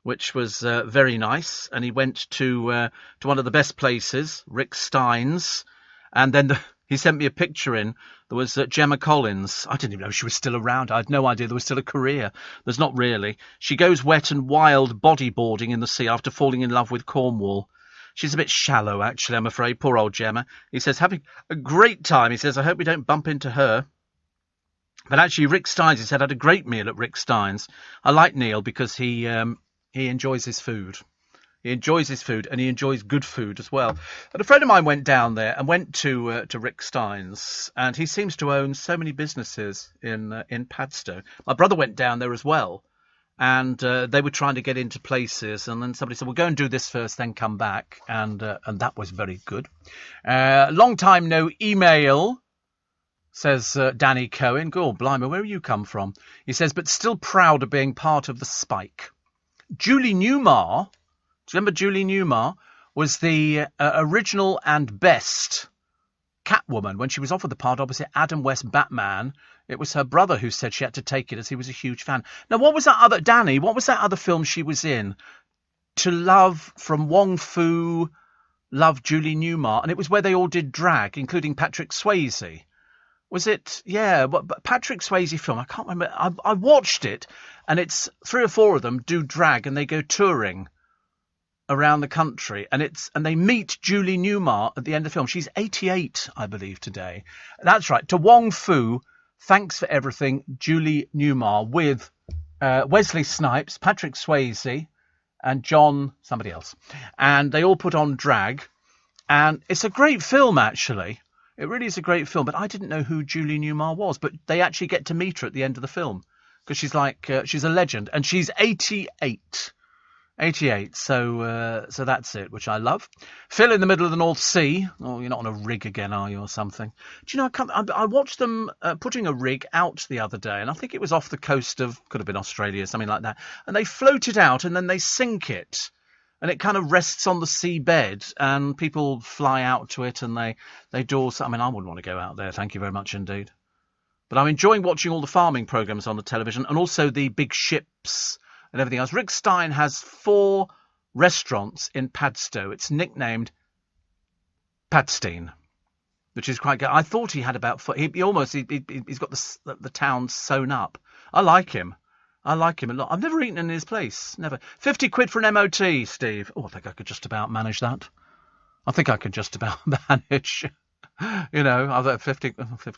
which was very nice. And he went to one of the best places, Rick Steins, and then he sent me a picture in. There was Gemma Collins. I didn't even know she was still around. I had no idea there was still a career. There's not really. She goes wet and wild bodyboarding in the sea after falling in love with Cornwall. She's a bit shallow, actually, I'm afraid. Poor old Gemma. He says, having a great time. He says, I hope we don't bump into her. But actually, Rick Steins, he said, had a great meal at Rick Steins. I like Neil because he enjoys his food. He enjoys his food, and he enjoys good food as well. And a friend of mine went down there and went to Rick Steins, and he seems to own so many businesses in Padstow. My brother went down there as well, and they were trying to get into places, and then somebody said, well, go and do this first, then come back, and that was very good. Long time no email, says Danny Cohen. Oh, blimey, where you come from? He says, but still proud of being part of the Spike. Julie Newmar... Do you remember Julie Newmar was the original and best Catwoman when she was offered the part opposite Adam West Batman? It was her brother who said she had to take it as he was a huge fan. Now, what was that other film she was in? To Love from Wong Fu, Love Julie Newmar. And it was where they all did drag, including Patrick Swayze. Was it? Yeah, but Patrick Swayze film. I can't remember. I watched it, and it's 3 or 4 of them do drag and they go touring. around the country, and they meet Julie Newmar at the end of the film. She's 88, I believe, today. That's right. To Wong Fu, Thanks for Everything, Julie Newmar, with Wesley Snipes, Patrick Swayze, and John somebody else. And they all put on drag. And it's a great film, actually. It really is a great film. But I didn't know who Julie Newmar was. But they actually get to meet her at the end of the film. Because she's like, she's a legend. And she's 88. 88. So that's it, which I love. Phil in the middle of the North Sea. Oh, you're not on a rig again, are you, or something? Do you know, I watched them putting a rig out the other day, and I think it was off the coast of, could have been Australia, something like that. And they float it out, and then they sink it. And it kind of rests on the seabed, and people fly out to it, and they do all. I mean, I wouldn't want to go out there. Thank you very much indeed. But I'm enjoying watching all the farming programs on the television, and also the big ships and everything else. Rick Stein has 4 restaurants in Padstow. It's nicknamed Padstein, which is quite good. I thought he had about 4. He's got the town sewn up. I like him. I like him a lot. I've never eaten in his place. Never. 50 quid for an MOT, Steve. Oh, I think I could just about manage that. I think I could just about manage. You know, I've got 50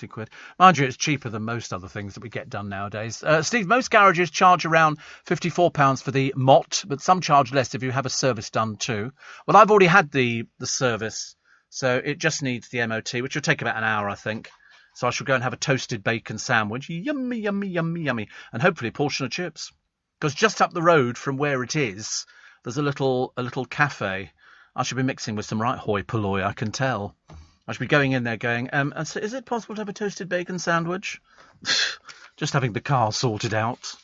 quid. Mind you, it's cheaper than most other things that we get done nowadays. Steve, most garages charge around £54 for the MOT, but some charge less if you have a service done too. Well, I've already had the service, so it just needs the MOT, which will take about an hour, I think. So I shall go and have a toasted bacon sandwich. Yummy, yummy, yummy, yummy. And hopefully a portion of chips. Because just up the road from where it is, there's a little cafe. I should be mixing with some right hoi polloi, I can tell. I should be going in there going, so is it possible to have a toasted bacon sandwich? Just having the car sorted out.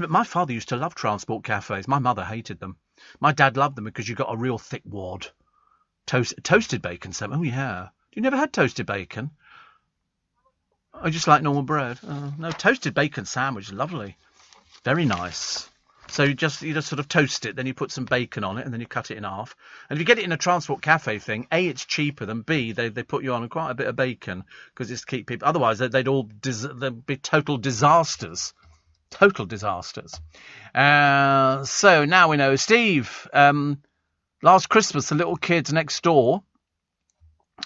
My father used to love transport cafes. My mother hated them. My dad loved them because you got a real thick wad. Toasted bacon sandwich. Oh, yeah. You never had toasted bacon? I just like normal bread. No, toasted bacon sandwich, lovely. Very nice. So you just sort of toast it, then you put some bacon on it, and then you cut it in half. And if you get it in a transport cafe thing, A, it's cheaper than B, they put you on quite a bit of bacon because it's to keep people. Otherwise, they'd be total disasters. Total disasters. So now we know, Steve. Last Christmas, the little kid next door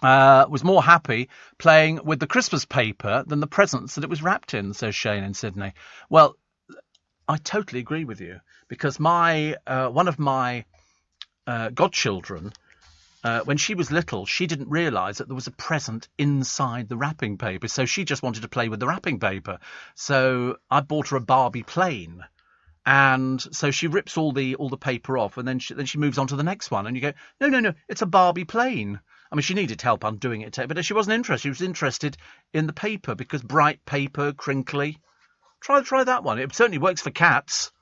was more happy playing with the Christmas paper than the presents that it was wrapped in, says Shane in Sydney. Well, I totally agree with you, because one of my godchildren, when she was little, she didn't realise that there was a present inside the wrapping paper, so she just wanted to play with the wrapping paper. So I bought her a Barbie plane, and so she rips all the paper off, and then she moves on to the next one, and you go, no, it's a Barbie plane. I mean, she needed help undoing it, but she wasn't interested. She was interested in the paper because bright paper, crinkly. Try that one. It certainly works for cats.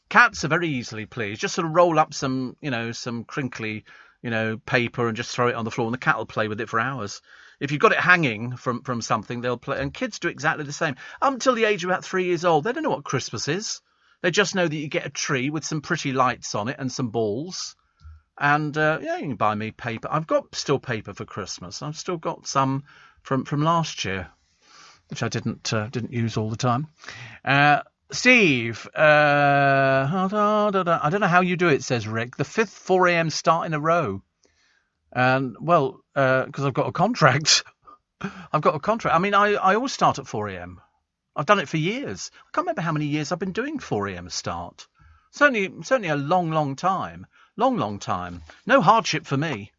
Cats are very easily pleased. Just sort of roll up some crinkly, paper and just throw it on the floor, and the cat will play with it for hours. If you've got it hanging from something, they'll play. And kids do exactly the same. Up until the age of about 3 years old, they don't know what Christmas is. They just know that you get a tree with some pretty lights on it and some balls. And, you can buy me paper. I've got still paper for Christmas. I've still got some from last year, which I didn't use all the time. Steve, I don't know how you do it, says Rick. The 5th 4 a.m. start in a row. And, well, because I've got a contract. I've got a contract. I mean, I always start at 4 a.m. I've done it for years. I can't remember how many years I've been doing 4 a.m. start. Certainly a long time. Long time. No hardship for me.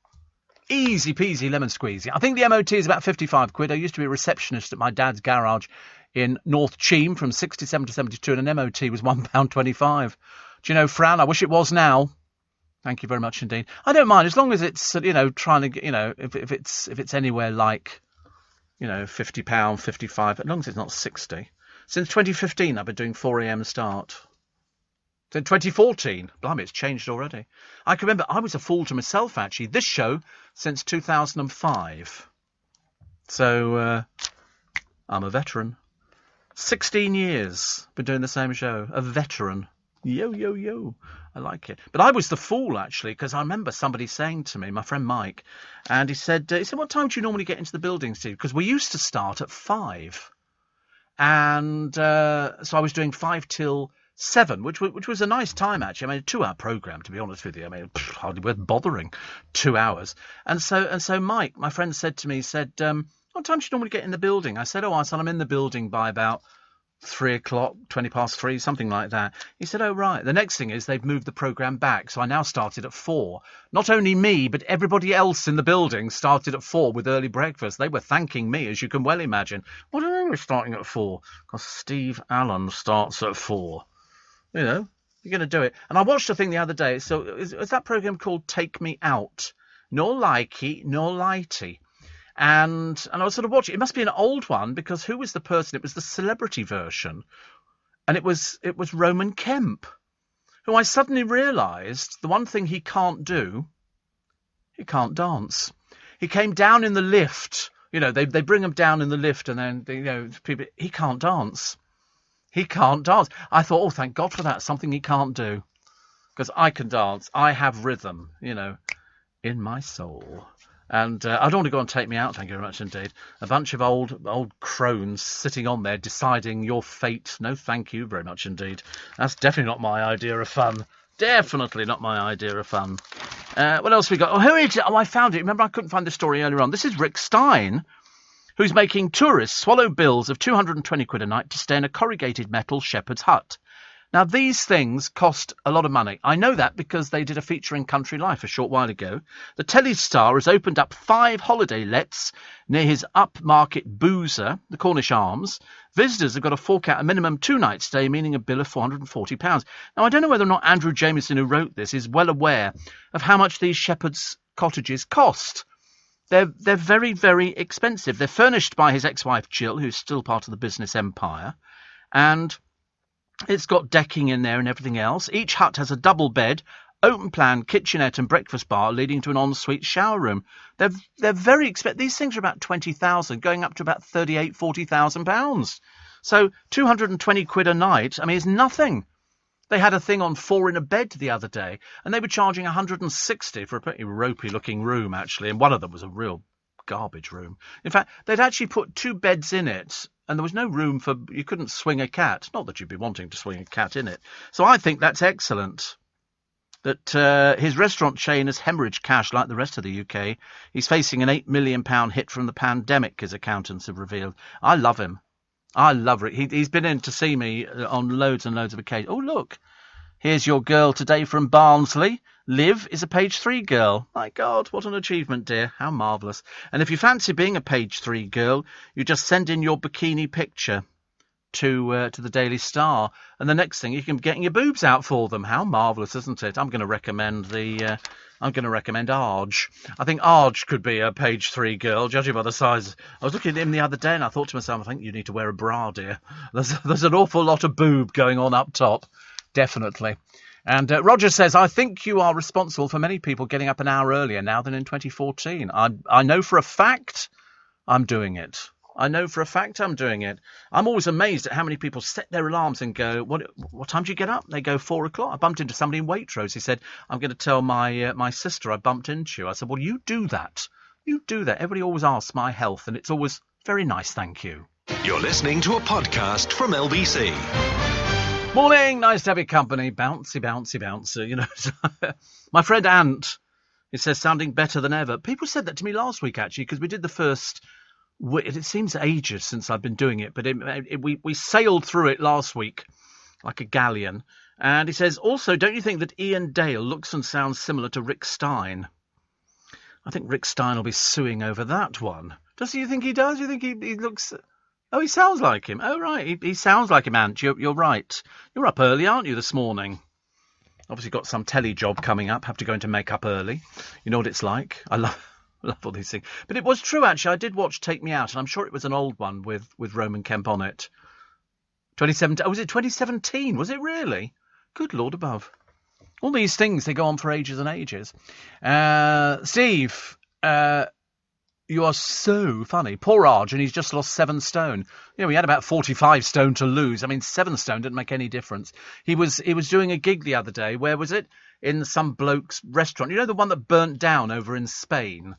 Easy peasy lemon squeezy. I think the MOT is about 55 quid. I used to be a receptionist at my dad's garage in North Cheam from 67 to 72, and an MOT was £1.25. Do you know, Fran, I wish it was now. Thank you very much indeed. I don't mind, as long as it's, trying to get, if it's anywhere like, £50, 55, as long as it's not 60. Since 2015, I've been doing 4 a.m. start. Then 2014, blimey, it's changed already. I can remember I was a fool to myself, actually. This show since 2005. So I'm a veteran. 16 years, been doing the same show. A veteran. Yo. I like it. But I was the fool, actually, because I remember somebody saying to me, my friend Mike, and he said, what time do you normally get into the building, Steve? Because we used to start at 5. And so I was doing 5 till 7, which was a nice time, actually. I mean, a 2-hour programme, to be honest with you. I mean, hardly worth bothering, 2 hours. And so Mike, my friend, said to me, what time do you normally get in the building? I said, I'm in the building by about 3 o'clock, 20 past 3, something like that. He said, oh, right. The next thing is they've moved the programme back. So I now started at 4. Not only me, but everybody else in the building started at 4 with early breakfast. They were thanking me, as you can well imagine. What do you mean we're starting at 4? Because Steve Allen starts at 4. You know, you're going to do it. And I watched a thing the other day. So is that programme called Take Me Out? No likey, no lighty. And I was sort of watching. It must be an old one, because who was the person? It was the celebrity version, and it was Roman Kemp, who I suddenly realised the one thing he can't do, he can't dance. He came down in the lift. You know, they bring him down in the lift, and then people. He can't dance. He can't dance. I thought, oh, thank God for that. Something he can't do, because I can dance. I have rhythm, in my soul. And I don't want to go and Take Me Out, thank you very much indeed. A bunch of old crones sitting on there deciding your fate. No, thank you very much indeed. That's definitely not my idea of fun. Definitely not my idea of fun. What else we got? Oh, who is it? Oh, I found it. Remember, I couldn't find the story earlier on. This is Rick Stein, who's making tourists swallow bills of 220 quid a night to stay in a corrugated metal shepherd's hut. Now, these things cost a lot of money. I know that because they did a feature in Country Life a short while ago. The telly star has opened up 5 holiday lets near his upmarket boozer, the Cornish Arms. Visitors have got to fork out a minimum 2-night stay, meaning a bill of £440. Now, I don't know whether or not Andrew Jameson, who wrote this, is well aware of how much these shepherds' cottages cost. They're very, very expensive. They're furnished by his ex-wife, Jill, who's still part of the business empire. And it's got decking in there and everything else. Each hut has a double bed, open plan, kitchenette and breakfast bar leading to an ensuite shower room. They're very expensive. These things are about 20,000, going up to about 38, 40,000 pounds. So 220 quid a night, I mean, it's nothing. They had a thing on 4 in a bed the other day, and they were charging 160 for a pretty ropey looking room, actually. And one of them was a real garbage room. In fact, they'd actually put 2 beds in it, and there was no room for, you couldn't swing a cat. Not that you'd be wanting to swing a cat in it. So I think that's excellent. That his restaurant chain has hemorrhaged cash like the rest of the UK. He's facing an £8 million hit from the pandemic, his accountants have revealed. I love him. I love it. He's been in to see me on loads and loads of occasions. Oh, look. Here's your girl today from Barnsley. Liv is a page 3 girl. My God, what an achievement, dear. How marvellous. And if you fancy being a page 3 girl, you just send in your bikini picture to the Daily Star. And the next thing, you can be getting your boobs out for them. How marvellous, isn't it? I'm going to recommend Arj. I think Arj could be a page 3 girl, judging by the size. I was looking at him the other day and I thought to myself, I think you need to wear a bra, dear. There's an awful lot of boob going on up top. Definitely. And Roger says, I think you are responsible for many people getting up an hour earlier now than in 2014. I know for a fact I'm doing it. I'm always amazed at how many people set their alarms and go, what time do you get up? They go 4 o'clock. I bumped into somebody in Waitrose. He said, I'm going to tell my sister I bumped into you. I said, well, you do that. Everybody always asks my health, and it's always very nice, thank you. You're listening to a podcast from LBC. Morning, nice to have your company. Bouncy, bouncy, bouncer. My friend Ant, it says, sounding better than ever. People said that to me last week, actually, because we did the first. It seems ages since I've been doing it, but we sailed through it last week like a galleon. And he says, also, don't you think that Ian Dale looks and sounds similar to Rick Stein? I think Rick Stein will be suing over that one. Does you think he does? You think he looks... Oh, he sounds like him. Oh, right. He sounds like him, Ant. You're right. You're up early, aren't you, this morning? Obviously got some telly job coming up. Have to go into makeup early. You know what it's like. I love all these things. But it was true, actually. I did watch Take Me Out, and I'm sure it was an old one with Roman Kemp on it. 2017. Oh, was it 2017? Was it really? Good Lord above. All these things, they go on for ages and ages. Steve... You are so funny. Poor Arj, and he's just lost 7 stone. You know, he had about 45 stone to lose. I mean, 7 stone didn't make any difference. He was doing a gig the other day. Where was it? In some bloke's restaurant. You know, the one that burnt down over in Spain?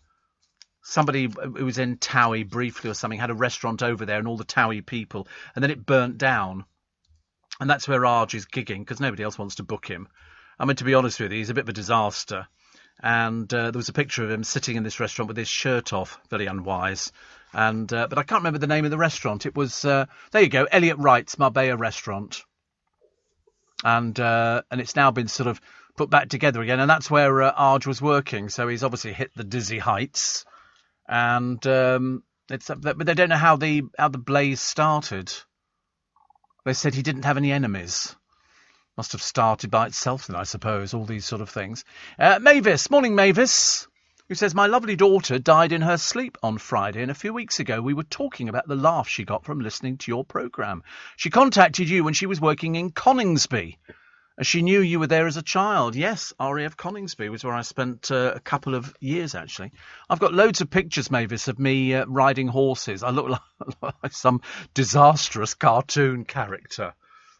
Somebody who was in Towie briefly or something had a restaurant over there and all the Towie people, and then it burnt down. And that's where Arj is gigging, because nobody else wants to book him. I mean, to be honest with you, he's a bit of a disaster. And there was a picture of him sitting in this restaurant with his shirt off, very unwise. And but I can't remember the name of the restaurant. It was, there you go, Elliot Wright's Marbella restaurant. And it's now been sort of put back together again. And that's where Arj was working. So he's obviously hit the dizzy heights. And but they don't know how the blaze started. They said he didn't have any enemies. Must have started by itself then, I suppose, all these sort of things. Mavis, morning Mavis, who says, my lovely daughter died in her sleep on Friday, and a few weeks ago we were talking about the laugh she got from listening to your programme. She contacted you when she was working in Coningsby, as she knew you were there as a child. Yes, RAF Coningsby was where I spent a couple of years, actually. I've got loads of pictures, Mavis, of me riding horses. I look like some disastrous cartoon character.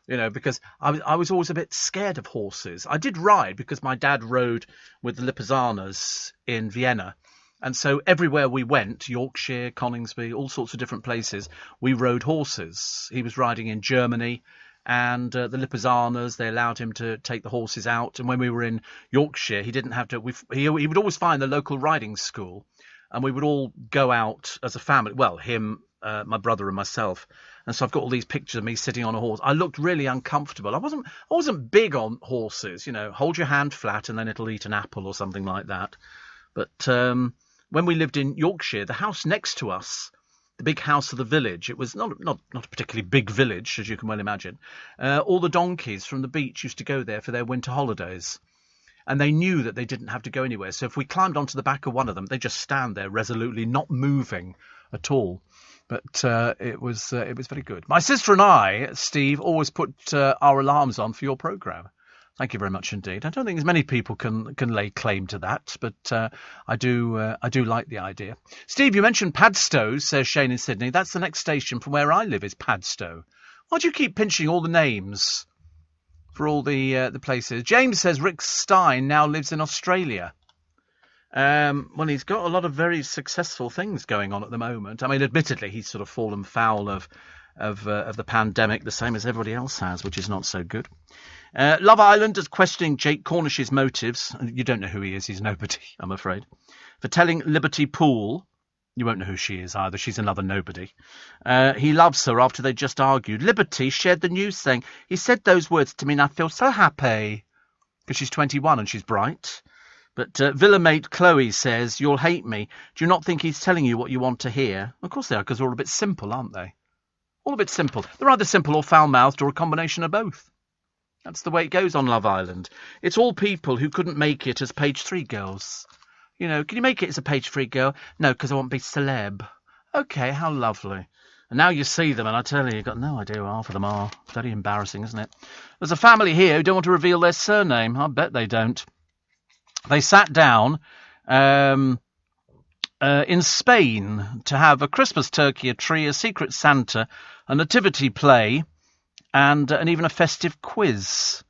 You know, because I was always a bit scared of horses. I did ride because my dad rode with the Lipizzaners in Vienna. And so everywhere we went, Yorkshire, Coningsby, all sorts of different places, we rode horses. He was riding in Germany, and the Lipizzaners, they allowed him to take the horses out. And when we were in Yorkshire, he didn't have to. He would always find the local riding school, and we would all go out as a family. Well, him, my brother, and myself. And so I've got all these pictures of me sitting on a horse. I looked really uncomfortable. I wasn't big on horses, you know, hold your hand flat and then it'll eat an apple or something like that. But when we lived in Yorkshire, the house next to us, the big house of the village, it was not a particularly big village, as you can well imagine. All the donkeys from the beach used to go there for their winter holidays. And they knew that they didn't have to go anywhere. So if we climbed onto the back of one of them, they just stand there resolutely, not moving at all. But it was very good. My sister and I, Steve, always put our alarms on for your programme. Thank you very much indeed. I don't think as many people can lay claim to that, but I do like the idea. Steve, you mentioned Padstow, says Shane in Sydney. That's the next station from where I live, is Padstow. Why do you keep pinching all the names for all the places? James says Rick Stein now lives in Australia. Well, he's got a lot of very successful things going on at the moment. I mean, admittedly, he's sort of fallen foul of the pandemic, the same as everybody else has, which is not so good. Love Island is questioning Jake Cornish's motives. You don't know who he is. He's nobody, I'm afraid. For telling Liberty Poole, you won't know who she is either. She's another nobody. He loves her after they just argued. Liberty shared the news saying, he said those words to me and I feel so happy. Because she's 21 and she's bright. But Villa mate Chloe says, you'll hate me. Do you not think he's telling you what you want to hear? Of course they are, because they're all a bit simple, aren't they? All a bit simple. They're either simple or foul-mouthed or a combination of both. That's the way it goes on Love Island. It's all people who couldn't make it as page 3 girls. You know, can you make it as a page 3 girl? No, because I won't be celeb. OK, how lovely. And now you see them, and I tell you, you've got no idea who half of them are. Very embarrassing, isn't it? There's a family here who don't want to reveal their surname. I bet they don't. They sat down in Spain to have a Christmas turkey, a tree, a secret Santa, a nativity play, and even a festive quiz.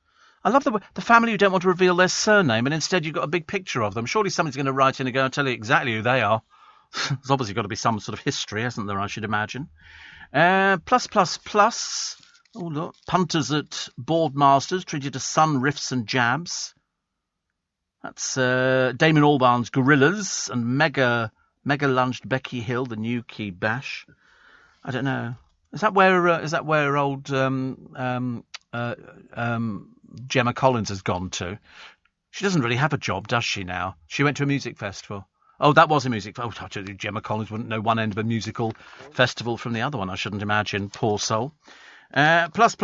I love the family who don't want to reveal their surname, and instead you've got a big picture of them. Surely somebody's going to write in and go and tell you exactly who they are. There's obviously got to be some sort of history, hasn't there, I should imagine. Plus. Oh, look. Punters at Boardmasters treated as sun riffs and jabs. That's Damon Albarn's Gorillas and Mega lunged Becky Hill, the new key bash. I don't know. Is that where old Gemma Collins has gone to? She doesn't really have a job, does she now? She went to a music festival. Oh, that was a music festival. Oh, I tell you, Gemma Collins wouldn't know one end of a musical festival from the other one, I shouldn't imagine. Poor soul. Plus,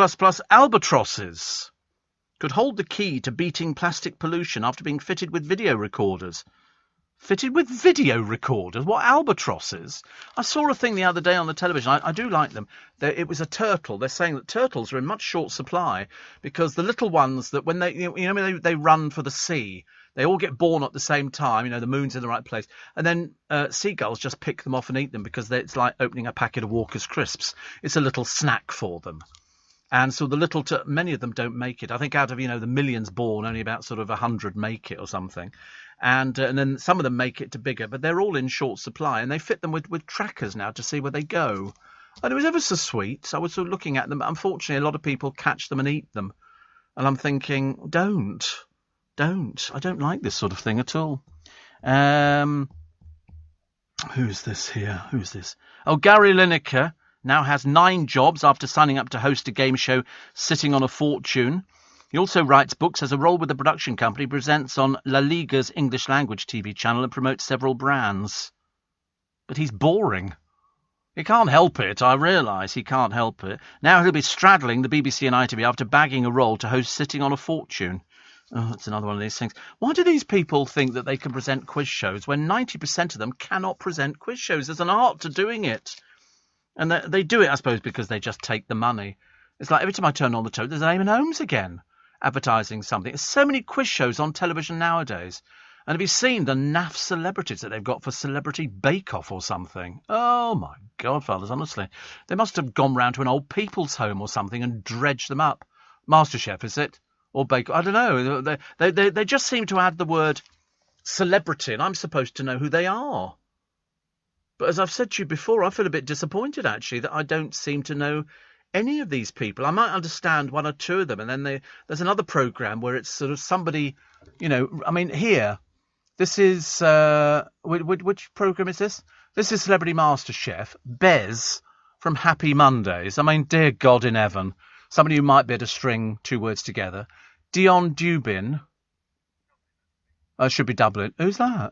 albatrosses could hold the key to beating plastic pollution after being fitted with video recorders. Fitted with video recorders? What, albatrosses? I saw a thing the other day on the television. I do like them. It was a turtle. They're saying that turtles are in much short supply because the little ones that when they run for the sea, they all get born at the same time. You know, the moon's in the right place. And then seagulls just pick them off and eat them because it's like opening a packet of Walker's crisps. It's a little snack for them. And so many of them don't make it. I think out of, the millions born, only about sort of 100 make it or something. And then some of them make it to bigger, but they're all in short supply. And they fit them with trackers now to see where they go. And it was ever so sweet. I was sort of looking at them. Unfortunately, a lot of people catch them and eat them. And I'm thinking, don't. I don't like this sort of thing at all. Who's this here? Who's this? Oh, Gary Lineker now has 9 jobs after signing up to host a game show Sitting on a Fortune. He also writes books, has a role with the production company, presents on La Liga's English language TV channel and promotes several brands. But he's boring. He can't help it, I realise he can't help it. Now he'll be straddling the BBC and ITV after bagging a role to host Sitting on a Fortune. Oh, that's another one of these things. Why do these people think that they can present quiz shows when 90% of them cannot present quiz shows? There's an art to doing it. And they do it, I suppose, because they just take the money. It's like every time I turn on the toad, there's Eamon Holmes again, advertising something. There's so many quiz shows on television nowadays. And have you seen the naff celebrities that they've got for Celebrity Bake Off or something? Oh, my godfathers, honestly. They must have gone round to an old people's home or something and dredged them up. MasterChef, is it? Or Bake Off? I don't know. They just seem to add the word celebrity, and I'm supposed to know who they are. But as I've said to you before, I feel a bit disappointed, actually, that I don't seem to know any of these people. I might understand 1 or 2 of them, and then there's another programme where it's sort of somebody, I mean, here, this is, which programme is this? This is Celebrity MasterChef. Bez from Happy Mondays. I mean, dear God in heaven, somebody who might be able to string 2 words together. Dion Dubin. Should be Dublin. Who's that?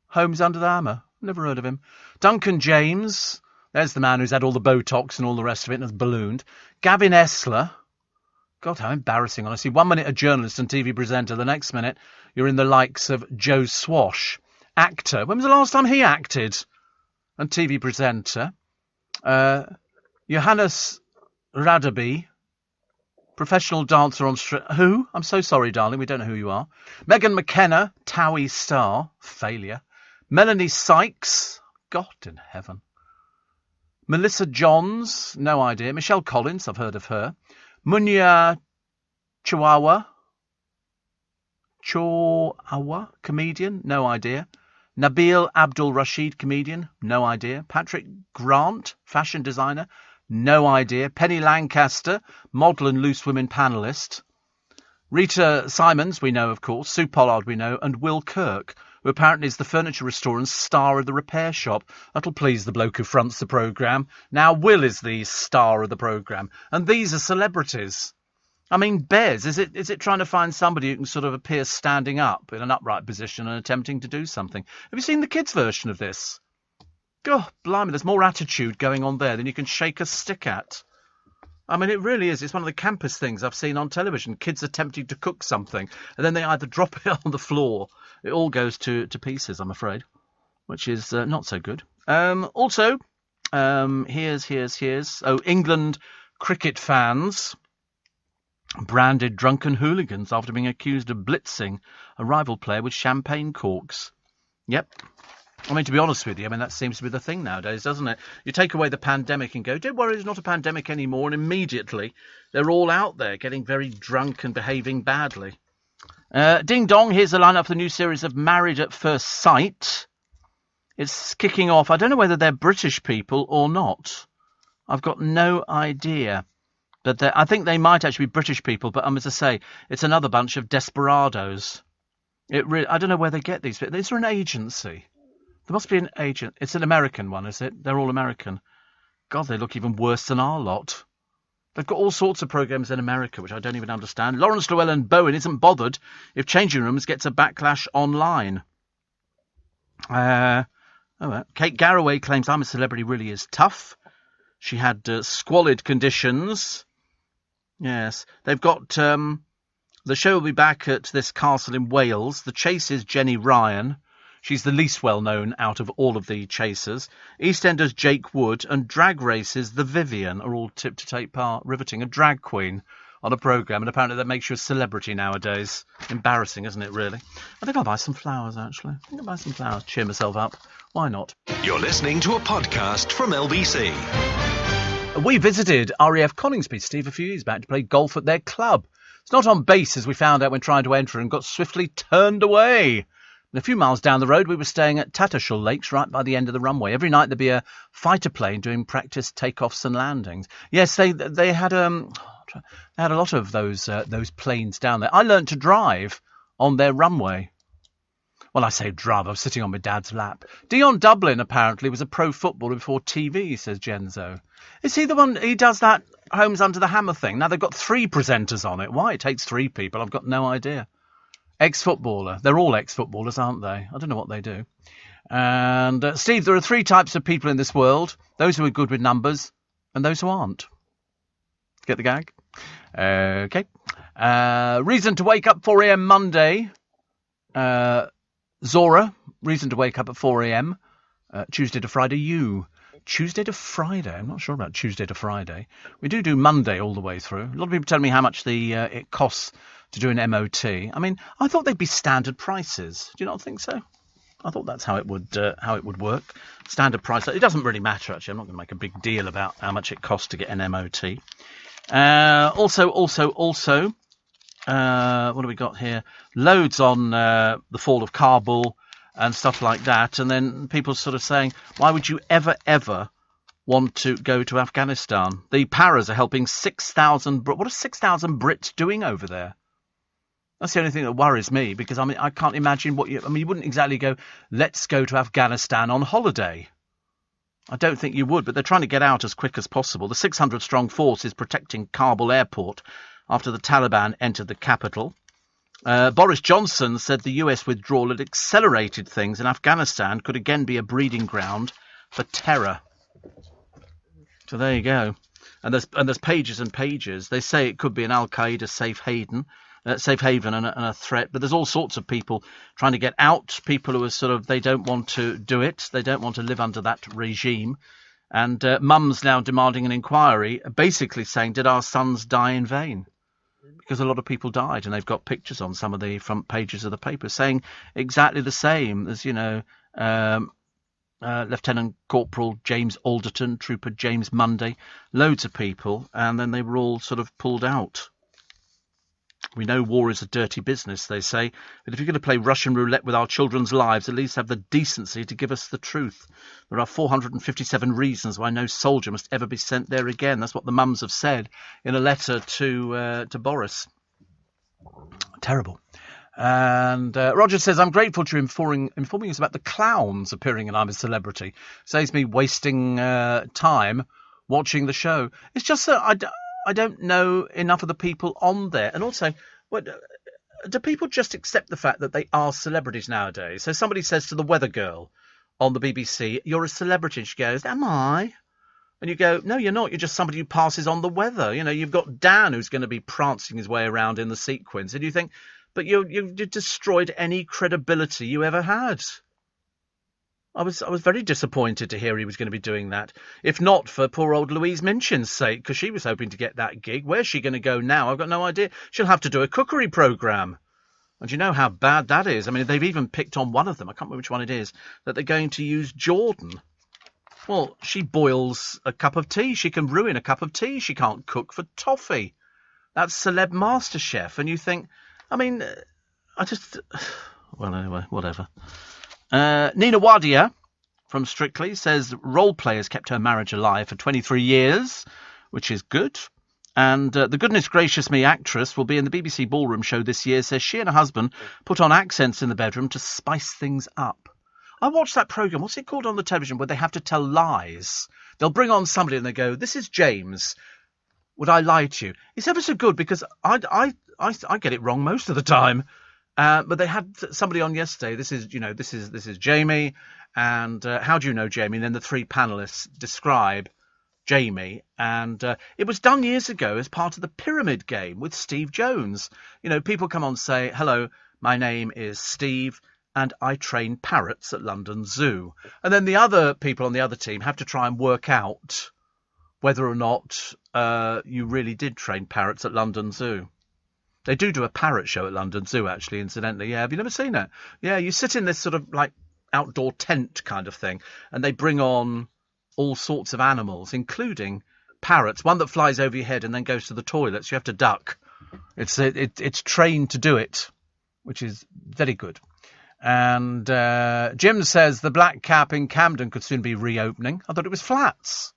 Holmes Under the Hammer. Never heard of him. Duncan James. There's the man who's had all the Botox and all the rest of it and has ballooned. Gavin Esler. God, how embarrassing, honestly. 1 minute a journalist and TV presenter. The next minute you're in the likes of Joe Swash. Actor. When was the last time he acted? And TV presenter. Johannes Radaby. Professional dancer on street. Who? I'm so sorry, darling. We don't know who you are. Megan McKenna. Towie star. Failure. Melanie Sykes. God in heaven. Melissa Johns. No idea. Michelle Collins. I've heard of her. Munya Chawawa. Comedian. No idea. Nabil Abdul Rashid. Comedian. No idea. Patrick Grant. Fashion designer. No idea. Penny Lancaster. Model and Loose Women panellist. Rita Simons, we know, of course. Sue Pollard, we know. And Will Kirk, who apparently is the furniture restorer and star of The Repair Shop. That'll please the bloke who fronts the programme. Now Will is the star of the programme. And these are celebrities. I mean, Bez, is it trying to find somebody who can sort of appear standing up in an upright position and attempting to do something? Have you seen the kids' version of this? Oh, blimey, there's more attitude going on there than you can shake a stick at. I mean, it really is. It's one of the campus things I've seen on television. Kids attempting to cook something, and then they either drop it on the floor. It all goes to pieces, I'm afraid, which is not so good. Also, here's. Oh, England cricket fans branded drunken hooligans after being accused of blitzing a rival player with champagne corks. Yep. I mean, to be honest with you, that seems to be the thing nowadays, doesn't it? You take away the pandemic and go, don't worry, there's not a pandemic anymore, and immediately they're all out there getting very drunk and behaving badly. Ding dong, here's the lineup for the new series of Married at First Sight. It's kicking off. I don't know whether they're British people or not. I've got no idea. But I think they might actually be British people, but as I say, it's another bunch of desperados. I don't know where they get these. Is there an agency? There must be an agent. It's an American one, is it? They're all American. God, they look even worse than our lot. They've got all sorts of programmes in America, which I don't even understand. Lawrence Llewellyn-Bowen isn't bothered if Changing Rooms gets a backlash online. Kate Garraway claims I'm a Celebrity really is tough. She had squalid conditions. Yes. They've got... the show will be back at this castle in Wales. The chase is Jenny Ryan. She's the least well-known out of all of the chasers. EastEnders Jake Wood and Drag Races The Vivian are all tipped to take part. Riveting, a drag queen on a programme, and apparently that makes you a celebrity nowadays. Embarrassing, isn't it, really? I think I'll buy some flowers, actually. Cheer myself up. Why not? You're listening to a podcast from LBC. We visited RAF Coningsby, Steve, a few years back to play golf at their club. It's not on base, as we found out when trying to enter, and got swiftly turned away. And a few miles down the road, we were staying at Tattershall Lakes, right by the end of the runway. Every night there'd be a fighter plane doing practice takeoffs and landings. Yes, they had a lot of those planes down there. I learnt to drive on their runway. Well, I say drive. I was sitting on my dad's lap. Dion Dublin apparently was a pro footballer before TV, says Genzo. Is he the one? He does that Homes Under the Hammer thing. Now they've got 3 presenters on it. Why it takes 3 people, I've got no idea. Ex-footballer. They're all ex-footballers, aren't they? I don't know what they do. And Steve, there are 3 types of people in this world: those who are good with numbers and those who aren't. Get the gag? Okay. Reason to wake up 4 a.m. Monday. Zora, reason to wake up at 4 a.m. Tuesday to Friday. Tuesday to Friday. I'm not sure about Tuesday to Friday. We do Monday all the way through. A lot of people tell me how much it costs to do an MOT. I mean, I thought they'd be standard prices. Do you not think so? I thought that's how it would work. Standard price. It doesn't really matter, actually. I'm not going to make a big deal about how much it costs to get an MOT. Also, what do we got here? Loads on the fall of Kabul and stuff like that. And then people sort of saying, why would you ever want to go to Afghanistan? The Paras are helping 6,000... What are 6,000 Brits doing over there? That's the only thing that worries me, because, I mean, I can't imagine you wouldn't exactly go, let's go to Afghanistan on holiday. I don't think you would, but they're trying to get out as quick as possible. The 600-strong force is protecting Kabul airport after the Taliban entered the capital. Boris Johnson said the US withdrawal had accelerated things, and Afghanistan could again be a breeding ground for terror. So there you go. And there's pages and pages. They say it could be an Al-Qaeda safe haven and a threat, but there's all sorts of people trying to get out, people who are they don't want to do it, they don't want to live under that regime. And mums now demanding an inquiry, basically saying, did our sons die in vain? Because a lot of people died, and they've got pictures on some of the front pages of the paper saying exactly the same as, Lieutenant Corporal James Alderton, Trooper James Munday, loads of people, and then they were all sort of pulled out. We know war is a dirty business, they say, but if you're going to play Russian roulette with our children's lives, at least have the decency to give us the truth. There are 457 reasons why no soldier must ever be sent there again. That's what the mums have said in a letter to Boris. Terrible. And Roger says, I'm grateful to informing us about the clowns appearing in I'm a Celebrity. Saves me wasting time watching the show. It's just that I don't know enough of the people on there. And also, do people just accept the fact that they are celebrities nowadays? So somebody says to the weather girl on the BBC, you're a celebrity. And she goes, am I? And you go, no, you're not. You're just somebody who passes on the weather. You know, you've got Dan who's going to be prancing his way around in the sequins. And you think, but you've destroyed any credibility you ever had. I was very disappointed to hear he was going to be doing that. If not for poor old Louise Minchin's sake, because she was hoping to get that gig. Where's she going to go now? I've got no idea. She'll have to do a cookery programme. And you know how bad that is. I mean, they've even picked on one of them, I can't remember which one it is, that they're going to use Jordan. Well, she boils a cup of tea. She can ruin a cup of tea. She can't cook for toffee. That's Celeb MasterChef. And you think, I mean, well, anyway, whatever. Nina Wadia from Strictly says role players kept her marriage alive for 23 years, which is good. And the goodness gracious me actress will be in the BBC Ballroom show this year, says she and her husband put on accents in the bedroom to spice things up. I watched that programme, what's it called on the television, where they have to tell lies. They'll bring on somebody and they go, this is James. Would I lie to you? It's ever so good because I get it wrong most of the time. But they had somebody on yesterday. This is Jamie, and how do you know Jamie? And then the 3 panelists describe Jamie, and it was done years ago as part of the Pyramid Game with Steve Jones. You know, people come on and say, "Hello, my name is Steve, and I train parrots at London Zoo," and then the other people on the other team have to try and work out whether or not you really did train parrots at London Zoo. They do a parrot show at London Zoo, actually, incidentally. Yeah, have you never seen it? Yeah, you sit in this sort of like outdoor tent kind of thing, and they bring on all sorts of animals, including parrots. One that flies over your head and then goes to the toilets. You have to duck. It's trained to do it, which is very good. And Jim says the Black Cap in Camden could soon be reopening. I thought it was Flats.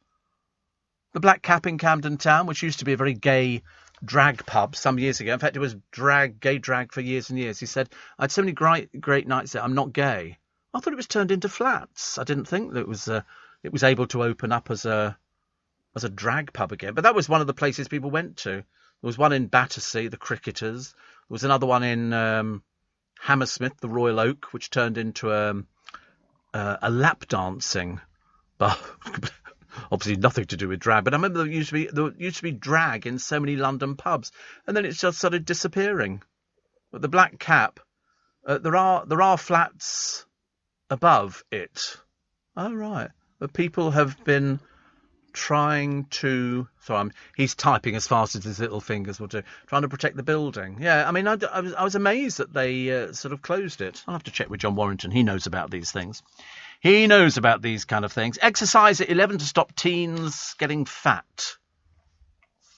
The Black Cap in Camden Town, which used to be a very gay drag pub some years ago. In fact, it was gay drag for years and years. He said, I had so many great nights there, I'm not gay. I thought it was turned into Flats. I didn't think that it was able to open up as a drag pub again. But that was one of the places people went to. There was one in Battersea, the Cricketers. There was another one in Hammersmith, the Royal Oak, which turned into a lap dancing bar. Obviously nothing to do with drag, but I remember there used to be drag in so many London pubs, and then it's just started disappearing. But the Black Cap, there are flats above it. Oh right, but people have been trying to. Sorry, he's typing as fast as his little fingers will do, trying to protect the building. Yeah, I mean, I was amazed that they sort of closed it. I'll have to check with John Warrington. He knows about these things. He knows about these kind of things. Exercise at 11 to stop teens getting fat.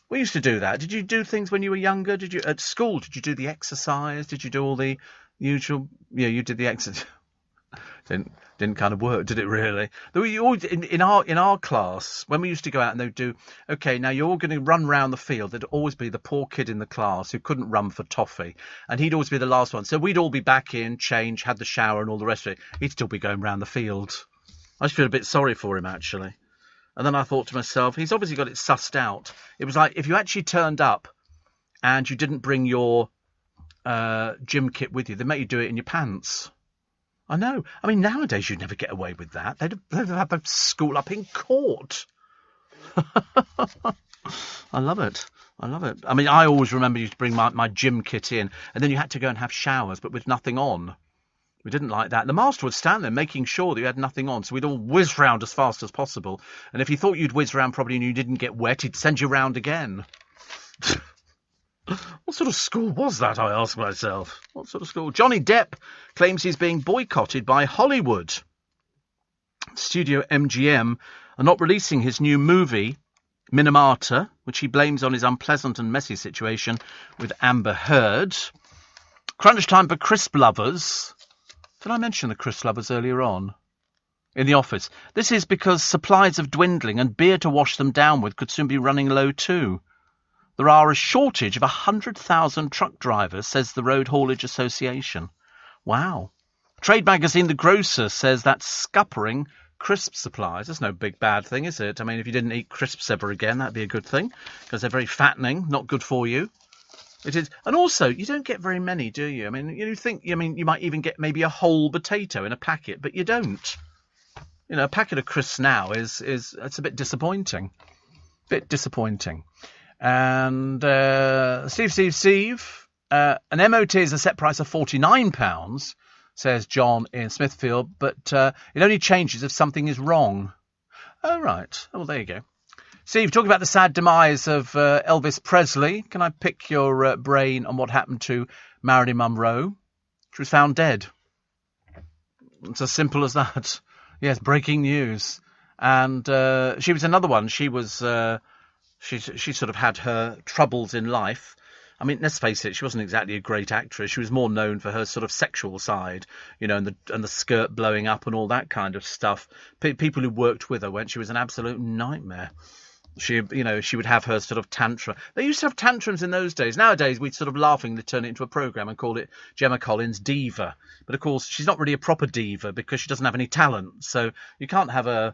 We used to do that. Did you do things when you were younger? Did you at school? Did you do the exercise? Did you do all the usual? Yeah, you did the exercise. Didn't kind of work, did it really? In our class, when we used to go out and they'd do, okay, now you're all going to run round the field, there'd always be the poor kid in the class who couldn't run for toffee, and he'd always be the last one. So we'd all be back in, change, had the shower and all the rest of it. He'd still be going round the field. I just feel a bit sorry for him, actually. And then I thought to myself, he's obviously got it sussed out. It was like if you actually turned up and you didn't bring your gym kit with you, they'd make you do it in your pants. I know. I mean, nowadays you'd never get away with that. They'd have a school up in court. I love it. I mean, I always remember you to bring my gym kit in, and then you had to go and have showers, but with nothing on. We didn't like that. The master would stand there making sure that you had nothing on, so we'd all whiz round as fast as possible. And if he thought you'd whiz round properly and you didn't get wet, he'd send you round again. What sort of school was that, I ask myself? What sort of school? Johnny Depp claims he's being boycotted by Hollywood. Studio MGM are not releasing his new movie, Minamata, which he blames on his unpleasant and messy situation with Amber Heard. Crunch time for crisp lovers. Did I mention the crisp lovers earlier on? In the office. This is because supplies are dwindling and beer to wash them down with could soon be running low too. There are a shortage of 100,000 truck drivers, says the Road Haulage Association. Wow. Trade magazine The Grocer says that's scuppering crisp supplies. That's no big bad thing, is it? I mean, if you didn't eat crisps ever again, that'd be a good thing, because they're very fattening, not good for you. It is. And also, you don't get very many, do you? I mean, you might even get maybe a whole potato in a packet, but you don't. You know, a packet of crisps now it's a bit disappointing. And Steve, an MOT is a set price of £49, says John in Smithfield, but it only changes if something is wrong. Oh, right. Oh, well, there you go. Steve, talking about the sad demise of Elvis Presley, can I pick your brain on what happened to Marilyn Monroe? She was found dead. It's as simple as that. Yes, breaking news. And she was another one. She was... She sort of had her troubles in life. I mean, let's face it, she wasn't exactly a great actress. She was more known for her sort of sexual side, you know, and the skirt blowing up and all that kind of stuff. People who worked with her she was an absolute nightmare. She would have her sort of tantrum. They used to have tantrums in those days. Nowadays, we'd sort of laughingly turn it into a programme and call it Gemma Collins Diva. But of course, she's not really a proper diva because she doesn't have any talent. So you can't have an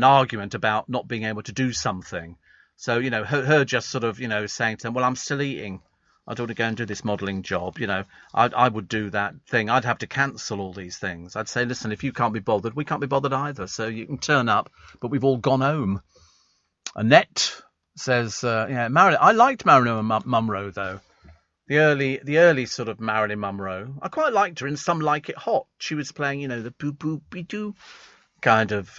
argument about not being able to do something. So, you know, her just sort of, saying to them, well, I'm still eating. I don't want to go and do this modelling job. You know, I would do that thing. I'd have to cancel all these things. I'd say, listen, if you can't be bothered, we can't be bothered either. So you can turn up, but we've all gone home. Annette says, Marilyn. I liked Marilyn Monroe, though. The early sort of Marilyn Monroe. I quite liked her in Some Like It Hot. She was playing, the boo-boo-be-doo kind of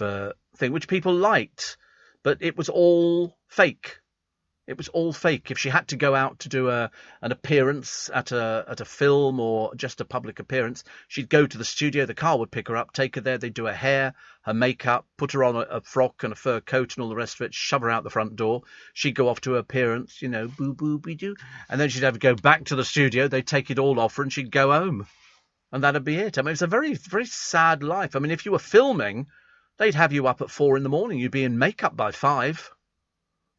thing, which people liked. But it was all fake. It was all fake. If she had to go out to do an appearance at a film or just a public appearance, she'd go to the studio. The car would pick her up, take her there. They'd do her hair, her makeup, put her on a frock and a fur coat and all the rest of it, shove her out the front door. She'd go off to her appearance, boo-boo-be-doo. And then she'd have to go back to the studio. They'd take it all off her and she'd go home. And that'd be it. I mean, it's a very, very sad life. I mean, if you were filming, they'd have you up at 4 a.m. You'd be in makeup by 5.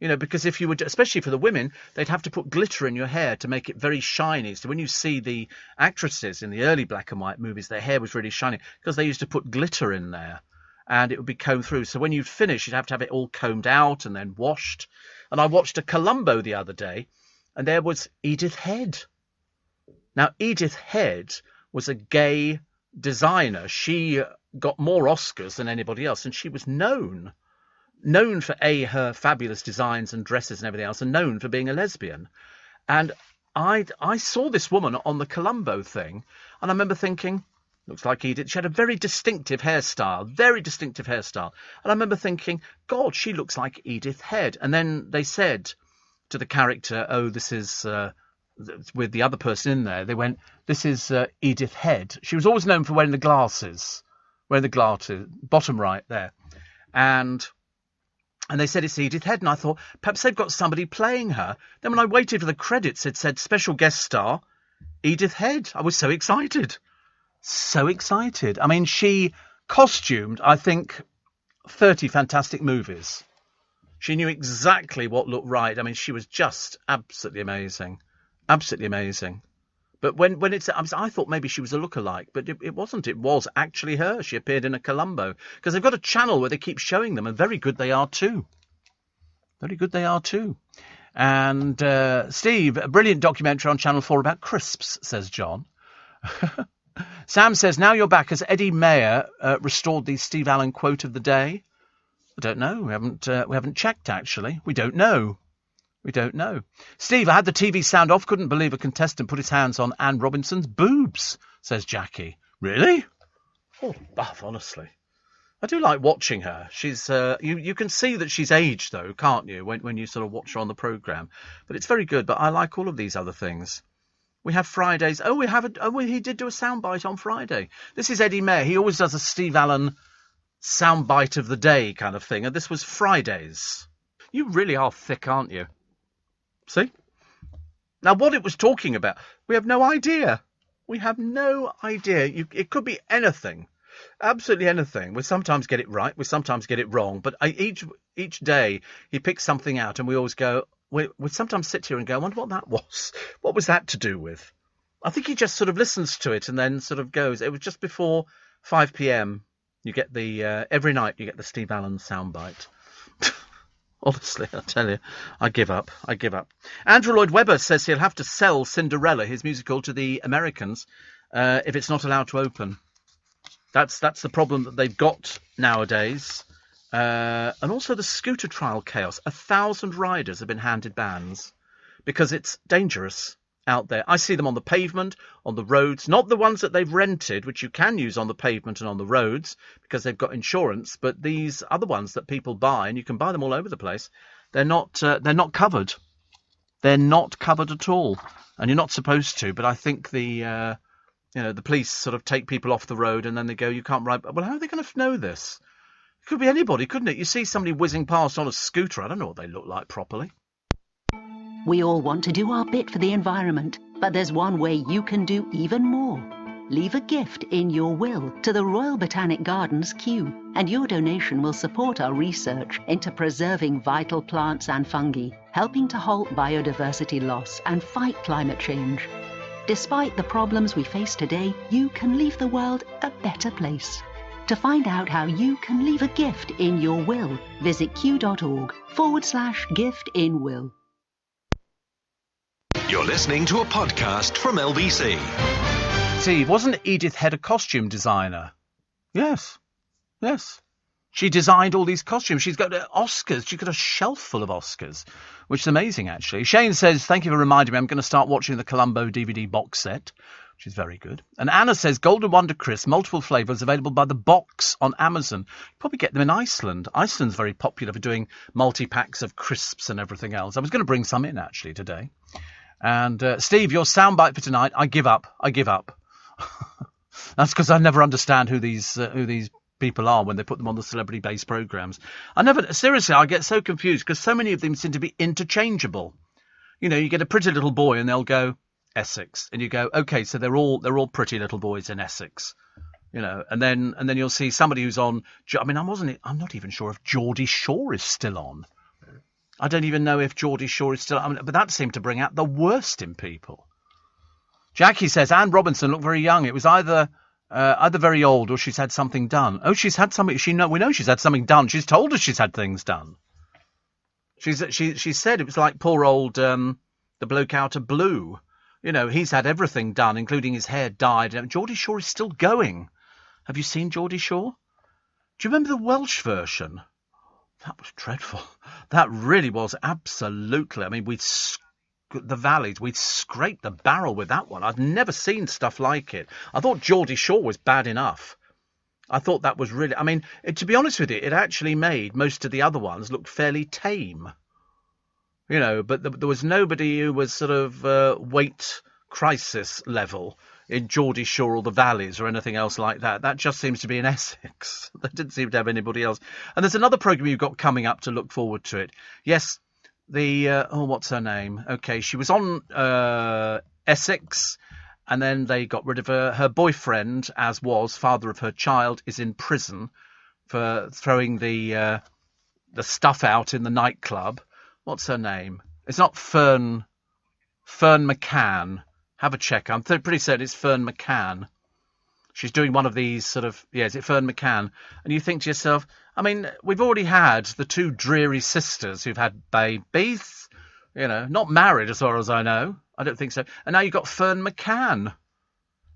You know, because if you would, especially for the women, they'd have to put glitter in your hair to make it very shiny. So when you see the actresses in the early black and white movies, their hair was really shiny because they used to put glitter in there and it would be combed through. So when you'd finish, you'd have to have it all combed out and then washed. And I watched a Columbo the other day and there was Edith Head. Now, Edith Head was a gay designer. She got more Oscars than anybody else and she was known for her fabulous designs and dresses and everything else, and known for being a lesbian. And I saw this woman on the Columbo thing, and I remember thinking, looks like Edith. She had a very distinctive hairstyle. And I remember thinking, God, she looks like Edith Head. And then they said to the character, oh, this is, with the other person in there, they went, this is Edith Head. She was always known for wearing the glasses, bottom right there. And they said it's Edith Head, and I thought, perhaps they've got somebody playing her. Then when I waited for the credits, it said special guest star, Edith Head. I was so excited. So excited. I mean, she costumed, I think, 30 fantastic movies. She knew exactly what looked right. I mean, she was just absolutely amazing. Absolutely amazing. But when I thought maybe she was a lookalike, but it wasn't. It was actually her. She appeared in a Columbo. Because they've got a channel where they keep showing them, and very good they are too. Very good they are too. And Steve, a brilliant documentary on Channel 4 about crisps, says John. Sam says, now you're back. Has Eddie Mayer restored the Steve Allen quote of the day? I don't know. We haven't checked, actually. We don't know. Steve, I had the TV sound off. Couldn't believe a contestant put his hands on Anne Robinson's boobs, says Jackie. Really? Oh, Buff, honestly. I do like watching her. She's you can see that she's aged, though, can't you, when you sort of watch her on the programme. But it's very good. But I like all of these other things. We have Fridays. He did do a soundbite on Friday. This is Eddie Mayer. He always does a Steve Allen soundbite of the day kind of thing. And this was Fridays. You really are thick, aren't you? See? Now, what it was talking about, we have no idea. It could be anything. Absolutely anything. We sometimes get it right. We sometimes get it wrong. But each day he picks something out and we always go, we sometimes sit here and go, I wonder what that was. What was that to do with? I think he just sort of listens to it and then sort of goes. It was just before 5 p.m. You get every night you get the Steve Allen soundbite. Honestly, I tell you, I give up. Andrew Lloyd Webber says he'll have to sell Cinderella, his musical, to the Americans if it's not allowed to open. That's the problem that they've got nowadays. And also the scooter trial chaos. 1,000 riders have been handed bans because it's dangerous out there. I see them on the pavement, on the roads, not the ones that they've rented, which you can use on the pavement and on the roads because they've got insurance, but these other ones that people buy, and you can buy them all over the place, they're not covered. They're not covered at all, and you're not supposed to. But I think the police sort of take people off the road and then they go, you can't ride. Well, how are they going to know this? It could be anybody, couldn't it? You see somebody whizzing past on a scooter. I don't know what they look like properly. We all want to do our bit for the environment, but there's one way you can do even more. Leave a gift in your will to the Royal Botanic Gardens Kew, and your donation will support our research into preserving vital plants and fungi, helping to halt biodiversity loss and fight climate change. Despite the problems we face today, you can leave the world a better place. To find out how you can leave a gift in your will, visit kew.org/gift-in-will. You're listening to a podcast from LBC. Steve, wasn't Edith Head a costume designer? Yes. She designed all these costumes. She's got Oscars. She's got a shelf full of Oscars, which is amazing, actually. Shane says, thank you for reminding me. I'm going to start watching the Columbo DVD box set, which is very good. And Anna says, Golden Wonder Crisp, multiple flavours available by the box on Amazon. You probably get them in Iceland. Iceland's very popular for doing multi-packs of crisps and everything else. I was going to bring some in, actually, today. And Steve, your soundbite for tonight, I give up. That's because I never understand who these people are when they put them on the celebrity-based programmes. I get so confused because so many of them seem to be interchangeable. You know, you get a pretty little boy and they'll go, Essex, and you go, okay, so they're all pretty little boys in Essex, and then you'll see somebody who's on. I mean, I'm not even sure if Geordie Shore is still on. I don't even know if Geordie Shore is still on, but that seemed to bring out the worst in people. Jackie says Anne Robinson looked very young. It was either very old or she's had something done. Oh, she's had something. We know she's had something done. She's told us she's had things done. She said it was like poor old the bloke out of Blue. He's had everything done, including his hair dyed. Geordie Shore is still going. Have you seen Geordie Shore? Do you remember the Welsh version? That was dreadful. That really was, absolutely. I mean, the valleys, we'd scraped the barrel with that one. I've never seen stuff like it. I thought Geordie Shore was bad enough. I thought that was really... I mean, to be honest with you, it actually made most of the other ones look fairly tame. But there was nobody who was sort of weight crisis level in Geordie Shore or the Valleys or anything else like that. That just seems to be in Essex. They didn't seem to have anybody else. And there's another programme you've got coming up to look forward to it. Yes, what's her name? Okay, she was on Essex, and then they got rid of her. Her boyfriend, father of her child, is in prison for throwing the stuff out in the nightclub. What's her name? It's not Fern McCann. Have a check. I'm pretty certain it's Fern McCann. She's doing one of these sort of... Yeah, is it Fern McCann? And you think to yourself, I mean, we've already had the two dreary sisters who've had babies, not married as far as I know. I don't think so. And now you've got Fern McCann.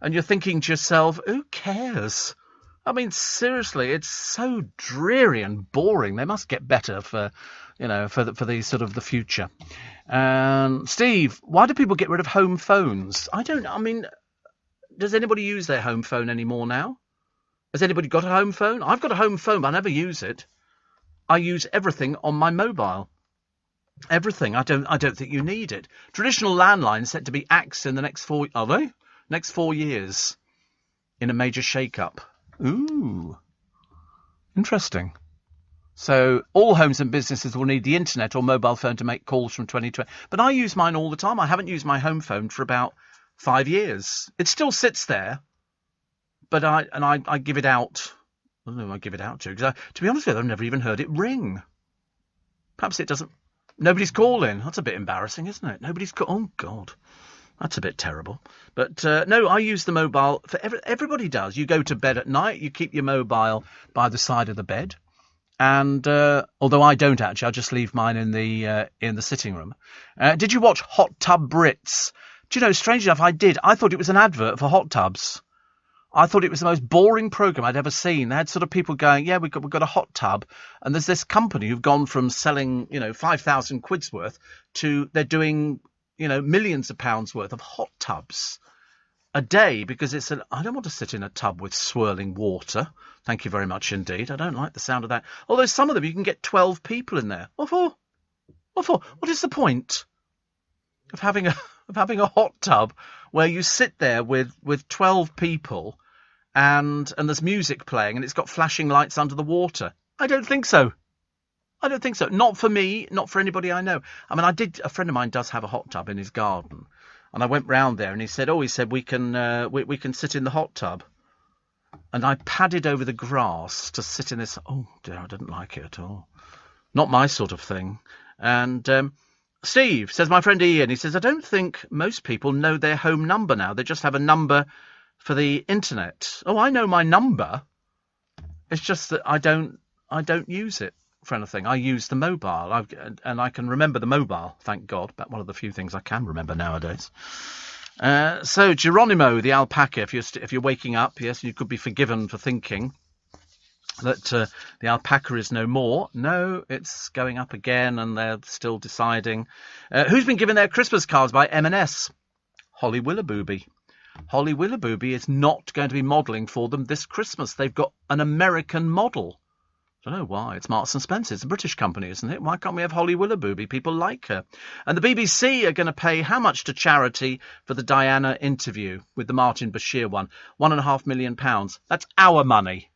And you're thinking to yourself, who cares? I mean, seriously, it's so dreary and boring. They must get better for the sort of the future. Steve, why do people get rid of home phones? Does anybody use their home phone anymore now? Has anybody got a home phone? I've got a home phone, but I never use it. I use everything on my mobile. Everything. I don't think you need it. Traditional landlines set to be axed in the next 4 years in a major shake-up. Ooh. Interesting. So all homes and businesses will need the internet or mobile phone to make calls from 2020. But I use mine all the time. I haven't used my home phone for about 5 years. It still sits there, but I give it out. I don't know who I give it out to, because to be honest with you, I've never even heard it ring. Perhaps it doesn't. Nobody's calling. That's a bit embarrassing, isn't it? Nobody's Oh God, that's a bit terrible. But no, I use the mobile for everybody does. You go to bed at night, you keep your mobile by the side of the bed. And although I don't actually, I just leave mine in the sitting room. Did you watch Hot Tub Brits? Do you know, strangely enough, I did. I thought it was an advert for hot tubs. I thought it was the most boring programme I'd ever seen. They had sort of people going, yeah, we've got a hot tub, and there's this company who've gone from selling 5,000 quid's worth to they're doing millions of pounds worth of hot tubs a day, because I don't want to sit in a tub with swirling water. Thank you very much indeed. I don't like the sound of that. Although some of them you can get 12 people in there. What for? What is the point of having a hot tub where you sit there with 12 people and there's music playing and it's got flashing lights under the water? I don't think so. Not for me, not for anybody I know. I mean, a friend of mine does have a hot tub in his garden. And I went round there and he said, we can sit in the hot tub. And I padded over the grass to sit in this. Oh dear, I didn't like it at all. Not my sort of thing. And Steve says, my friend Ian, he says, I don't think most people know their home number now. They just have a number for the internet. Oh, I know my number. It's just that I don't use it for anything. I use the mobile, and I can remember the mobile, thank God. About one of the few things I can remember nowadays. So Geronimo, the alpaca, if you're waking up, yes, you could be forgiven for thinking that the alpaca is no more. No, it's going up again, and they're still deciding. Who's been given their Christmas cards by M&S? Holly Willoughby. Holly Willoughby is not going to be modelling for them this Christmas. They've got an American model. I don't know why. It's Marks and Spencer. It's a British company, isn't it? Why can't we have Holly Willoughby? People like her. And the BBC are going to pay how much to charity for the Diana interview with the Martin Bashir one? £1.5 million. That's our money.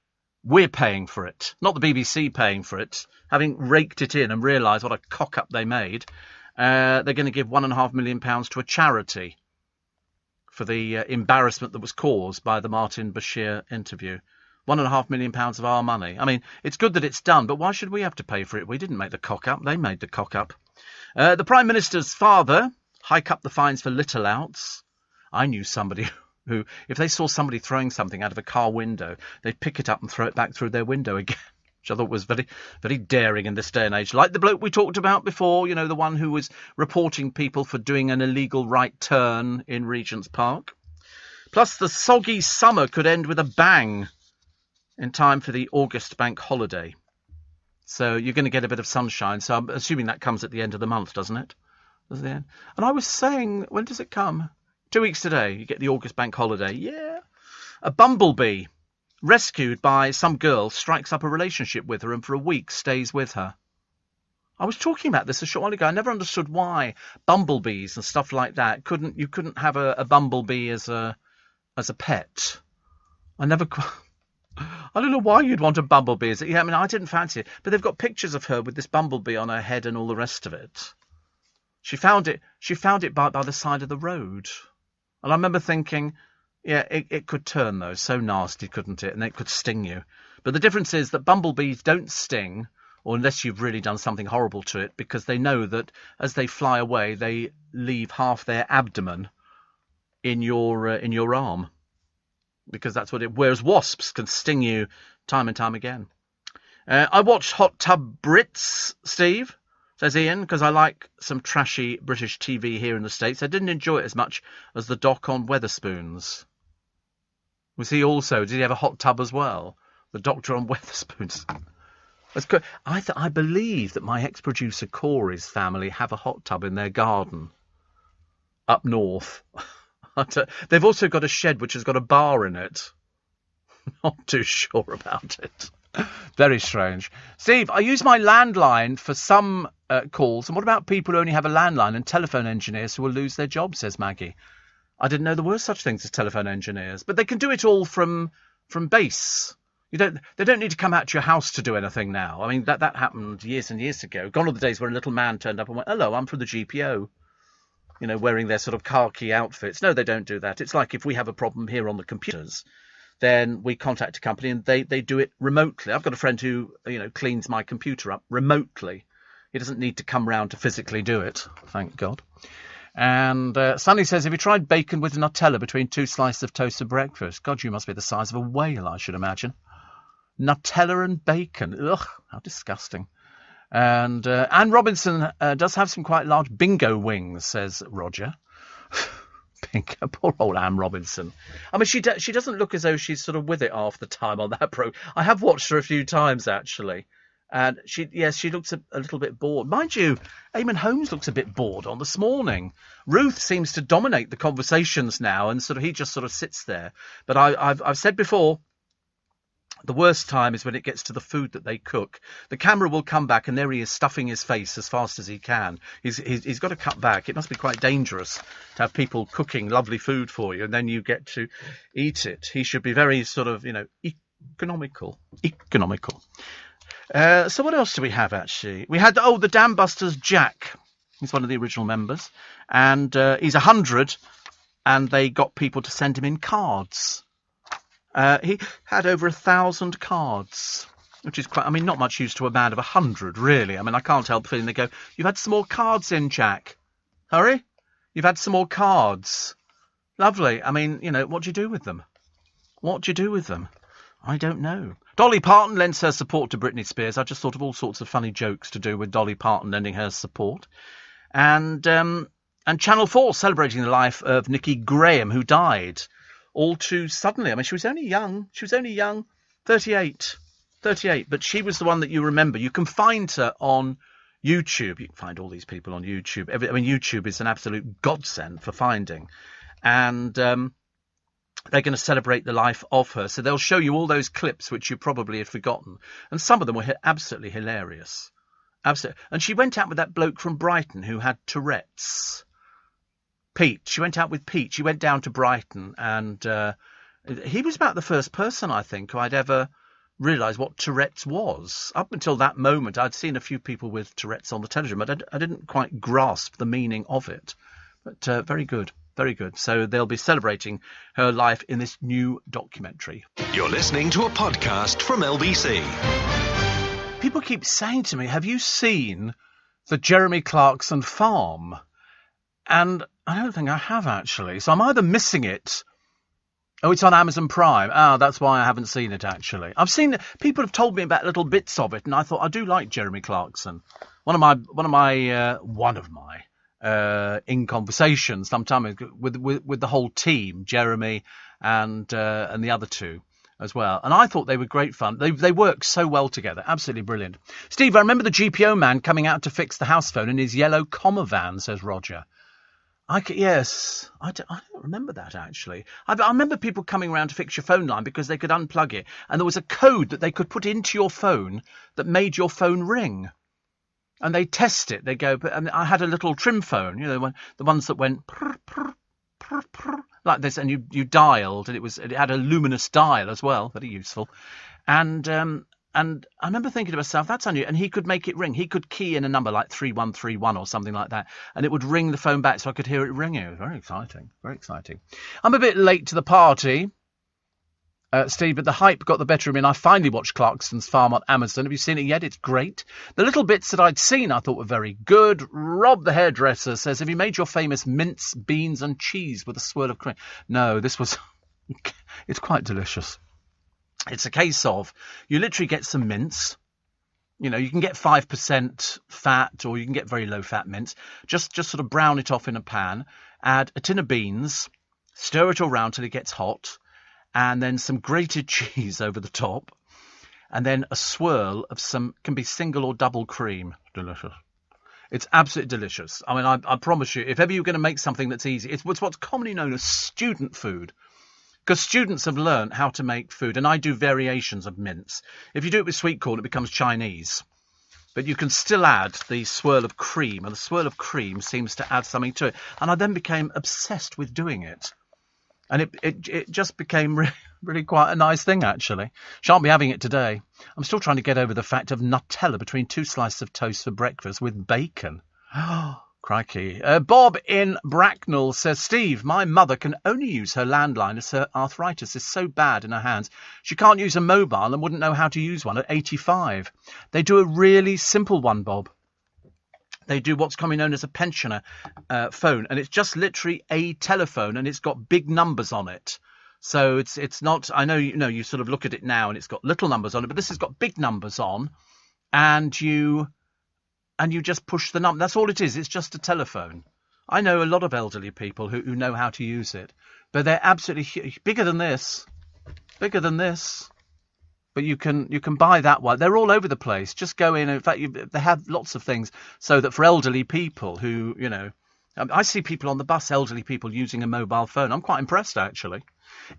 We're paying for it. Not the BBC paying for it. Having raked it in and realised what a cock-up they made, they're going to give £1.5 million to a charity. for the embarrassment that was caused by the Martin Bashir interview. £1.5 million of our money. I mean, it's good that it's done, but why should we have to pay for it? We didn't make the cock up. They made the cock up. The Prime Minister's father hike up the fines for litter louts. I knew somebody who, if they saw somebody throwing something out of a car window, they'd pick it up and throw it back through their window again, which I thought was very, very daring in this day and age. Like the bloke we talked about before, you know, the one who was reporting people for doing an illegal right turn in Regent's Park. Plus, the soggy summer could end with a bang in time for the August bank holiday. So you're going to get a bit of sunshine. So I'm assuming that comes at the end of the month, doesn't it? Does it? And I was saying, when does it come? 2 weeks today, you get the August bank holiday. Yeah. A bumblebee rescued by some girl strikes up a relationship with her and for a week stays with her. I was talking about this a short while ago. I never understood why bumblebees and stuff like that you couldn't have a bumblebee as a pet. I don't know why you'd want a bumblebee. Yeah, I mean, I didn't fancy it. But they've got pictures of her with this bumblebee on her head and all the rest of it. She found it by the side of the road. And I remember thinking, yeah, it could turn, though. So nasty, couldn't it? And it could sting you. But the difference is that bumblebees don't sting, or unless you've really done something horrible to it, because they know that as they fly away, they leave half their abdomen in your arm. Because that's what whereas wasps can sting you time and time again. I watched Hot Tub Brits, Steve, says Ian, because I like some trashy British TV here in the States. I didn't enjoy it as much as the doc on Wetherspoons. Was he also? Did he have a hot tub as well? The Doctor on Wetherspoons. That's good. I believe that my ex-producer Corey's family have a hot tub in their garden up north. They've also got a shed which has got a bar in it. Not too sure about it. Very strange. Steve, I use my landline for some calls. And what about people who only have a landline and telephone engineers who will lose their jobs, says Maggie. I didn't know there were such things as telephone engineers. But they can do it all from base. They don't need to come out to your house to do anything now. I mean, that happened years and years ago. Gone are the days where a little man turned up and went, hello, I'm from the GPO. You know, wearing their sort of khaki outfits. No, they don't do that. It's like if we have a problem here on the computers, then we contact a company and they do it remotely. I've got a friend who, you know, cleans my computer up remotely. He doesn't need to come round to physically do it, thank God. And Sunny says, have you tried bacon with Nutella between 2 slices of toast for breakfast? God, you must be the size of a whale, I should imagine. Nutella and bacon. Ugh, how disgusting. And Anne Robinson does have some quite large bingo wings, says Roger. Bingo, poor old Anne Robinson. I mean, she doesn't look as though she's sort of with it half the time on that pro. I have watched her a few times, actually. And she looks a little bit bored. Mind you, Eamon Holmes looks a bit bored on this morning. Ruth seems to dominate the conversations now, and he just sort of sits there. But I've said before, the worst time is when it gets to the food that they cook. The camera will come back and there he is stuffing his face as fast as he can. He's got to cut back. It must be quite dangerous to have people cooking lovely food for you and then you get to eat it. He should be very sort of, you know, economical. So what else do we have, actually? We had, the Dam Busters Jack. He's one of the original members. And he's 100 and they got people to send him in cards. He had over 1,000 cards, which is quite, I mean, not much use to a man of 100, really. I mean, I can't help feeling they go, you've had some more cards in, Jack. Hurry? You've had some more cards. Lovely. I mean, you know, what do you do with them? I don't know. Dolly Parton lends her support to Britney Spears. I just thought of all sorts of funny jokes to do with Dolly Parton lending her support. And Channel 4 celebrating the life of Nikki Graham, who died all too suddenly. I mean, she was only young, 38, but she was the one that you remember. You can find her on YouTube. You can find all these people on YouTube. YouTube is an absolute godsend for finding. And they're going to celebrate the life of her. So they'll show you all those clips which you probably had forgotten. And some of them were absolutely hilarious. Absolutely. And she went out with that bloke from Brighton who had Tourette's. Pete. She went out with Pete. She went down to Brighton and he was about the first person, I think, who I'd ever realised what Tourette's was. Up until that moment, I'd seen a few people with Tourette's on the television, but I didn't quite grasp the meaning of it. But very good. Very good. So they'll be celebrating her life in this new documentary. You're listening to a podcast from LBC. People keep saying to me, have you seen the Jeremy Clarkson farm? And I don't think I have, actually. So I'm either missing it. Oh, it's on Amazon Prime. That's why I haven't seen it, actually. I've seen it. People have told me about little bits of it, and I thought I do like Jeremy Clarkson. One of my in conversation sometime with the whole team, Jeremy and the other two as well. And I thought they were great fun. They work so well together. Absolutely brilliant. Steve, I remember the GPO man coming out to fix the house phone in his yellow comma van, says Roger. Yes, I don't remember that, actually. I remember people coming around to fix your phone line because they could unplug it, and there was a code that they could put into your phone that made your phone ring. And they test it. They go, and I had a little trim phone, the ones that went prr, prr, prr, prr, like this, and you dialed, and it had a luminous dial as well, very useful. And I remember thinking to myself, that's unusual. And he could make it ring. He could key in a number like 3131 or something like that, and it would ring the phone back so I could hear it ringing. It was very exciting, very exciting. I'm a bit late to the party, Steve, but the hype got the better of me, and I finally watched Clarkson's Farm on Amazon. Have you seen it yet? It's great. The little bits that I'd seen I thought were very good. Rob the hairdresser says, have you made your famous mince, beans and cheese with a swirl of cream? No, this was... it's quite delicious. It's a case of you literally get some mince. You can get 5% fat, or you can get very low fat mince. Just sort of brown it off in a pan. Add a tin of beans. Stir it all round till it gets hot. And then some grated cheese over the top. And then a swirl of can be single or double cream. Delicious. It's absolutely delicious. I mean, I promise you, if ever you're going to make something that's easy, it's what's commonly known as student food. Because students have learned how to make food, and I do variations of mince. If you do it with sweet corn, it becomes Chinese. But you can still add the swirl of cream, and the swirl of cream seems to add something to it. And I then became obsessed with doing it. And it just became really quite a nice thing, actually. Shan't be having it today. I'm still trying to get over the fact of Nutella between 2 slices of toast for breakfast with bacon. Oh, crikey. Bob in Bracknell says, Steve, my mother can only use her landline as her arthritis is so bad in her hands. She can't use a mobile and wouldn't know how to use one at 85. They do a really simple one, Bob. They do what's commonly known as a pensioner phone, and it's just literally a telephone, and it's got big numbers on it. So it's not. I know you sort of look at it now, and it's got little numbers on it, but this has got big numbers on, and you just push the number. That's all it is. It's just a telephone. I know a lot of elderly people who know how to use it, but they're absolutely huge, bigger than this. But you can buy that one. They're all over the place. Just go in. In fact, they have lots of things so that for elderly people who, I see people on the bus, elderly people using a mobile phone. I'm quite impressed, actually.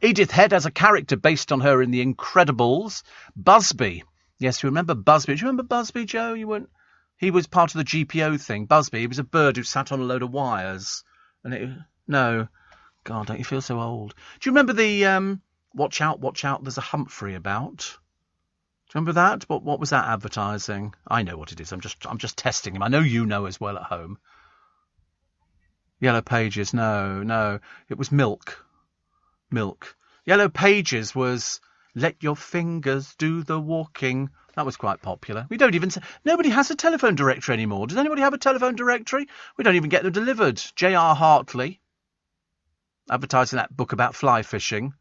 Edith Head has a character based on her in The Incredibles. Busby. Yes, you remember Busby. Do you remember Busby, Joe? You weren't. He was part of the GPO thing. Busby, he was a bird who sat on a load of wires. No. God, don't you feel so old? Do you remember the Watch Out, there's a Humphrey about? Do you remember that? What was that advertising? I know what it is. I'm just testing him. I know you know as well at home. Yellow Pages. No. It was Milk. Yellow Pages was Let Your Fingers Do the Walking. That was quite popular. We don't even... Nobody has a telephone directory anymore. Does anybody have a telephone directory? We don't even get them delivered. J.R. Hartley advertising that book about fly fishing.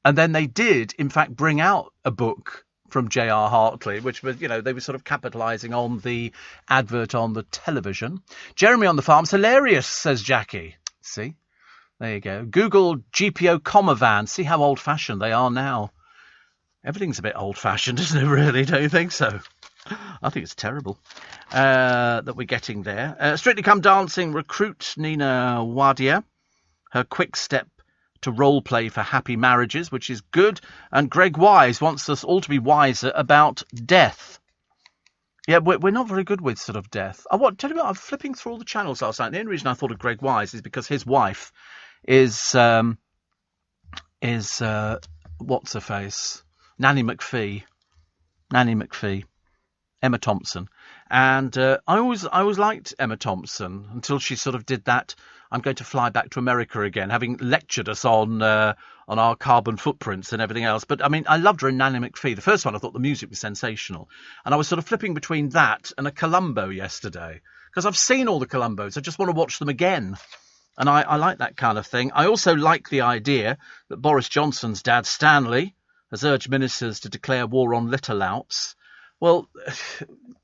And then they did, in fact, bring out a book from J.R. Hartley, which was, they were sort of capitalising on the advert on the television. Jeremy on the farm's hilarious, says Jackie. See? There you go. Google GPO comma van. See how old-fashioned they are now. Everything's a bit old-fashioned, isn't it, really? Don't you think so? I think it's terrible that we're getting there. Strictly Come Dancing recruit Nina Wadia. Her quick step to role play for happy marriages, which is good. And Greg Wise wants us all to be wiser about death. Yeah, we're not very good with sort of death. Tell you what, I'm flipping through all the channels last night. The only reason I thought of Greg Wise is because his wife is what's her face? Nanny McPhee. Emma Thompson. And I always liked Emma Thompson until she sort of did that. I'm going to fly back to America again, having lectured us on our carbon footprints and everything else. But I mean, I loved her in Nanny McPhee. The first one, I thought the music was sensational, and I was sort of flipping between that and a Columbo yesterday because I've seen all the Columbos. I just want to watch them again. And I like that kind of thing. I also like the idea that Boris Johnson's dad, Stanley, has urged ministers to declare war on litter louts. Well,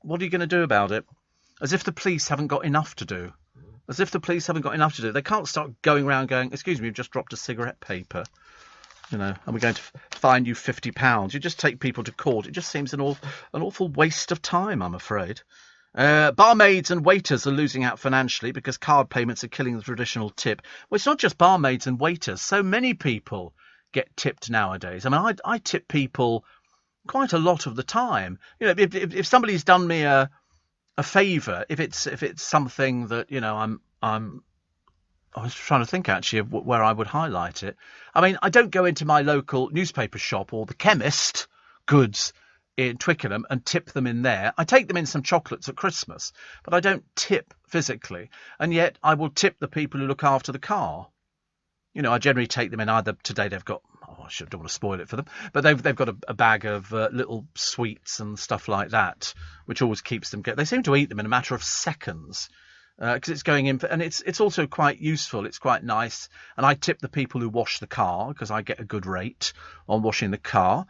what are you going to do about it? As if the police haven't got enough to do. As if the police haven't got enough to do. They can't start going around going, excuse me, you've just dropped a cigarette paper. You know, and we're going to fine you £50. You just take people to court. It just seems an awful waste of time, I'm afraid. Barmaids and waiters are losing out financially because card payments are killing the traditional tip. Well, it's not just barmaids and waiters. So many people get tipped nowadays. I mean, I tip people quite a lot of the time. You know, if somebody's done me a favour, if it's something that, you know, I was trying to think actually of where I would highlight it. I mean, I don't go into my local newspaper shop or the chemist goods in Twickenham and tip them in there. I take them in some chocolates at Christmas, but I don't tip physically. And yet I will tip the people who look after the car. You know, I generally take them in either today they've got, I don't want to spoil it for them, but they've got a bag of little sweets and stuff like that, which always keeps them. They seem to eat them in a matter of seconds because it's going in, and it's also quite useful. It's quite nice. And I tip the people who wash the car because I get a good rate on washing the car.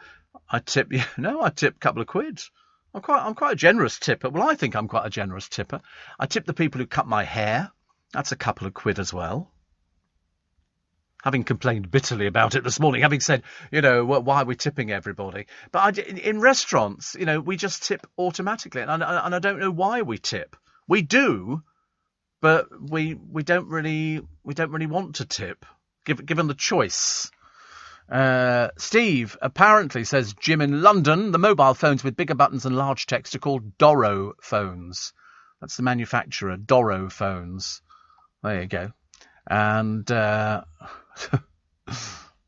I tip a couple of quid. I'm quite a generous tipper. Well, I think I'm quite a generous tipper. I tip the people who cut my hair. That's a couple of quid as well. Having complained bitterly about it this morning, having said, you know, why are we tipping everybody? But in restaurants, you know, we just tip automatically, and I don't know why we tip. We do, but we don't really want to tip, given the choice. Steve apparently says, Jim in London, the mobile phones with bigger buttons and large text are called Doro phones. That's the manufacturer, Doro phones. There you go. And